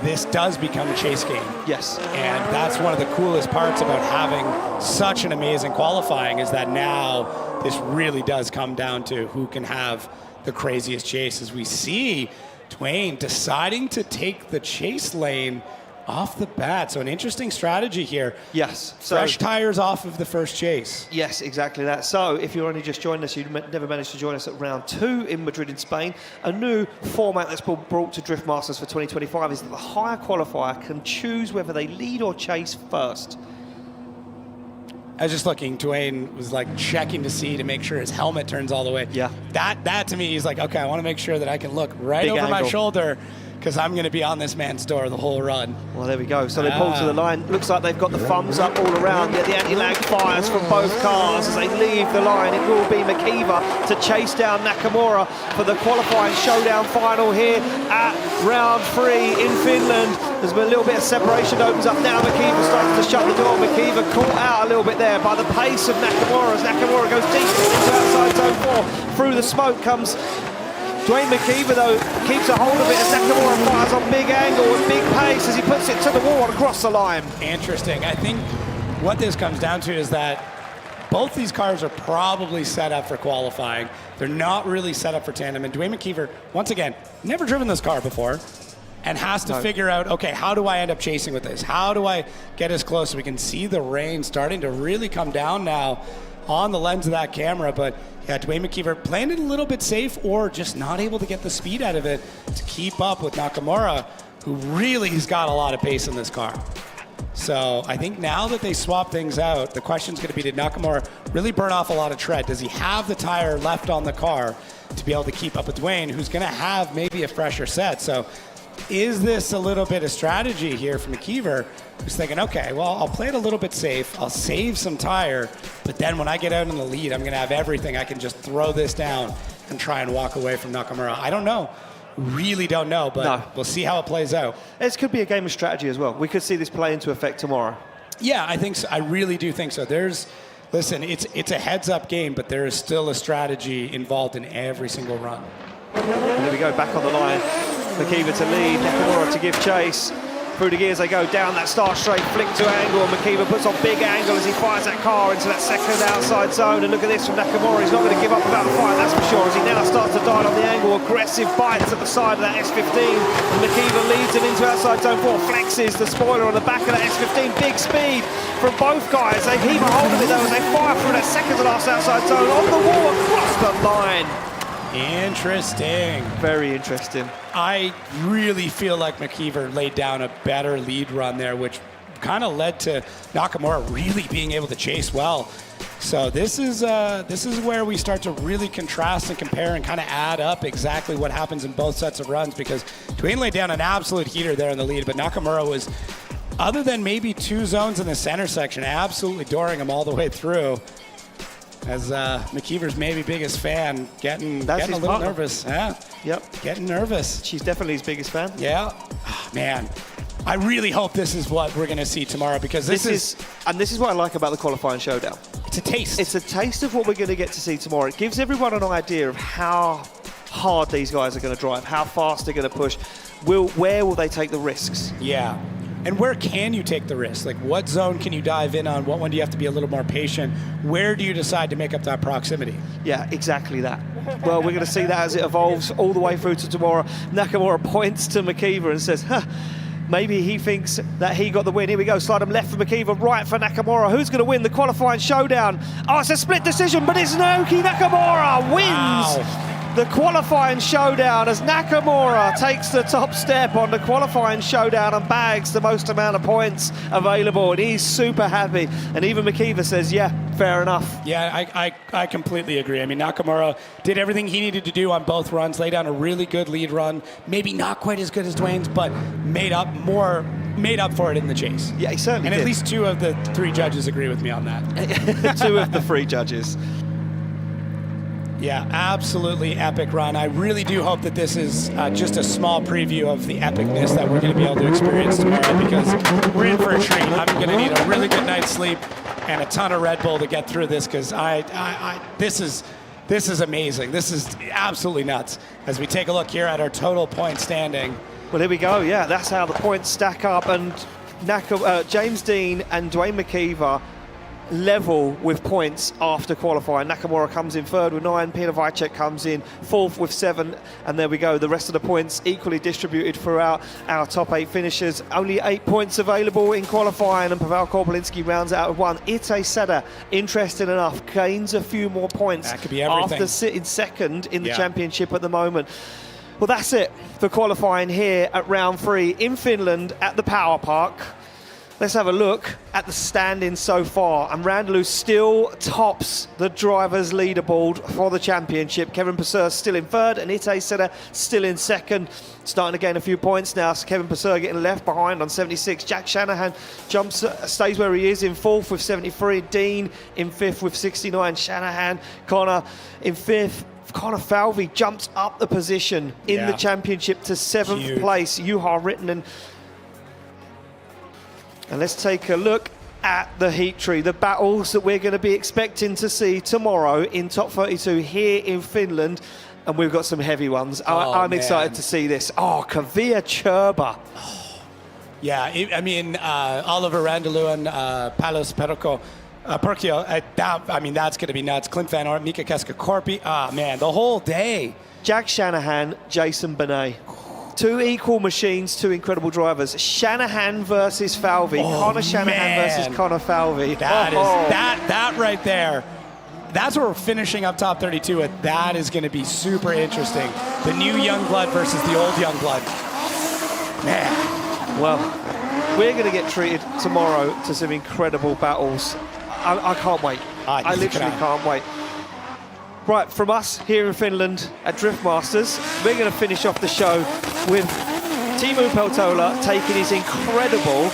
this does become a chase game. Yes. And that's one of the coolest parts about having such an amazing qualifying is that now this really does come down to who can have the craziest chase. As we see Dwayne deciding to take the chase lane off the bat. So an interesting strategy here. Yes. Fresh tires off of the first chase. Yes, exactly that. So if you're only just joining us, you never managed to join us at round 2 in Madrid in Spain, a new format that's been brought to Drift Masters for 2025 is that the higher qualifier can choose whether they lead or chase first. I was just looking, Dwayne was like checking to make sure his helmet turns all the way. Yeah. That to me, he's like, okay, I want to make sure that I can look right Big over angle. my shoulder because I'm going to be on this man's door the whole run. Well, there we go. So they pull to the line. Looks like they've got the thumbs up all around. Yet the anti-lag fires from both cars as they leave the line. It will be McKver to chase down Nakamura for the qualifying showdown final here at round 3 in Finland. There's been a little bit of separation that opens up now. McKver starts to shut the door. McKver caught out a little bit there by the pace of Nakamura as Nakamura goes deep into outside zone 4. Through the smoke comes Dwayne McKver, though, keeps a hold of it as Nakamura fires on big angle with big pace as he puts it to the wall and across the line. Interesting. I think what this comes down to is that both these cars are probably set up for qualifying. They're not really set up for tandem. And Dwayne McKver, once again, never driven this car before and has to figure out, okay, how do I end up chasing with this? How do I get as close? We can see the rain starting to really come down now on the lens of that camera, but yeah, Dwayne McKver playing it a little bit safe or just not able to get the speed out of it to keep up with Nakamura, who really has got a lot of pace in this car. So I think now that they swap things out, the question's going to be, did Nakamura really burn off a lot of tread? Does he have the tire left on the car to be able to keep up with Dwayne, who's going to have maybe a fresher set? So is this a little bit of strategy here from McKver, who's thinking, okay, well, I'll play it a little bit safe. I'll save some tire, but then when I get out in the lead, I'm going to have everything. I can just throw this down and try and walk away from Nakamura. I don't know. Really don't know, but we'll see how it plays out. This could be a game of strategy as well. We could see this play into effect tomorrow. Yeah, I think so. I really do think so. Listen, it's a heads-up game, but there is still a strategy involved in every single run. And there we go, back on the line. McKver to lead, Nakamura to give chase. Through the gears they go, down that start straight, flick to angle, and McKver puts on big angle as he fires that car into that second outside zone. And look at this from Nakamura, he's not going to give up without a fight, that's for sure, as he now starts to dial on the angle, aggressive bites at the side of that S15. And McKver leads him into outside zone 4, flexes the spoiler on the back of that S15, big speed from both guys. They keep a hold of it though as they fire through that second to last outside zone, on the wall, across the line. Interesting. Very interesting. I really feel like McKver laid down a better lead run there, which kind of led to Nakamura really being able to chase well. So this is where we start to really contrast and compare and kind of add up exactly what happens in both sets of runs, because Dwayne laid down an absolute heater there in the lead, but Nakamura was, other than maybe 2 zones in the center section, absolutely dooring him all the way through. As McKever's maybe biggest fan, getting a little partner. Nervous. Yeah. Yep. Getting nervous. She's definitely his biggest fan. Yeah. Oh, man, I really hope this is what we're going to see tomorrow, because this is what I like about the qualifying showdown. It's a taste. It's a taste of what we're going to get to see tomorrow. It gives everyone an idea of how hard these guys are going to drive, how fast they're going to push. Where will they take the risks? Yeah. And where can you take the risk? Like, what zone can you dive in on? What one do you have to be a little more patient? Where do you decide to make up that proximity? Yeah, exactly that. Well, we're going to see that as it evolves all the way through to tomorrow. Nakamura points to McKver and says, maybe he thinks that he got the win. Here we go, slide him left for McKver, right for Nakamura. Who's going to win the qualifying showdown? Oh, it's a split decision, but it's Oki Nakamura wins the qualifying showdown as Nakamura takes the top step on the qualifying showdown and bags the most amount of points available. And he's super happy. And even McKver says, yeah, fair enough. Yeah, I completely agree. I mean, Nakamura did everything he needed to do on both runs, laid down a really good lead run. Maybe not quite as good as Dwayne's, but made up for it in the chase. Yeah, he certainly did. And at least 2 of the 3 judges agree with me on that. 2 of the 3 judges. Yeah, absolutely epic run. I really do hope that this is just a small preview of the epicness that we're going to be able to experience tomorrow, because we're in for a treat. I'm going to need a really good night's sleep and a ton of Red Bull to get through this, because this is amazing. This is absolutely nuts. As we take a look here at our total point standing. Well, here we go. Yeah, that's how the points stack up. And James Dean and Dwayne McKver level with points after qualifying. Nakamura comes in 3rd with 9, Prai Vichek comes in 4th with 7, and there we go. The rest of the points equally distributed throughout our top 8 finishers. Only 8 points available in qualifying, and Pavel Korpolinski rounds out with 1. Ite Seda, interesting enough, gains a few more points that could be everything. After sitting 2nd in the championship at the moment. Well, that's it for qualifying here at round 3 in Finland at the PowerPark. Let's have a look at the standings so far. And Randaloo still tops the drivers' leaderboard for the championship. Kevin Purser still in 3rd, and Ite Seda still in 2nd. Starting to gain a few points now. So Kevin Purser getting left behind on 76. Jack Shanahan stays where he is in 4th with 73. Dean in 5th with 69. Shanahan, Connor in 5th. Connor Falvey jumps up the position in the championship to 7th place. Juha Rittinen. And let's take a look at the heat tree, the battles that we're going to be expecting to see tomorrow in top 32 here in Finland. And we've got some heavy ones. I'm excited to see this. Oh, Kavia Cherba. Yeah, I mean, Oliver Randaloo and Palos Perco. Percio, that's going to be nuts. Clint Vanor, Mika Keska-Korpi. Man, the whole day. Jack Shanahan, Jason Benet. 2 equal machines, 2 incredible drivers. Shanahan versus Falvey. Connor Shanahan versus Connor Falvey. That right there. That's what we're finishing up top 32 with. That is going to be super interesting. The new young blood versus the old young blood. Man. Well, we're going to get treated tomorrow to some incredible battles. I can't wait. I literally can't wait. Right, from us here in Finland at Drift Masters, we're going to finish off the show with Teemo Pelto taking his incredible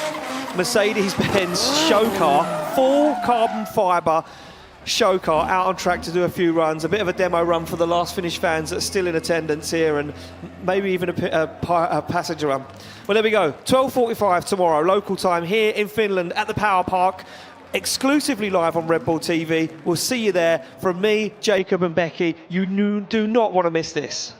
Mercedes-Benz show car, full carbon fibre show car, out on track to do a few runs, a bit of a demo run for the last finish fans that are still in attendance here, and maybe even a passenger run. Well, there we go, 12:45 tomorrow, local time here in Finland at the PowerPark. Exclusively live on Red Bull TV. We'll see you there. From me, Jacob and Becky, you do not want to miss this.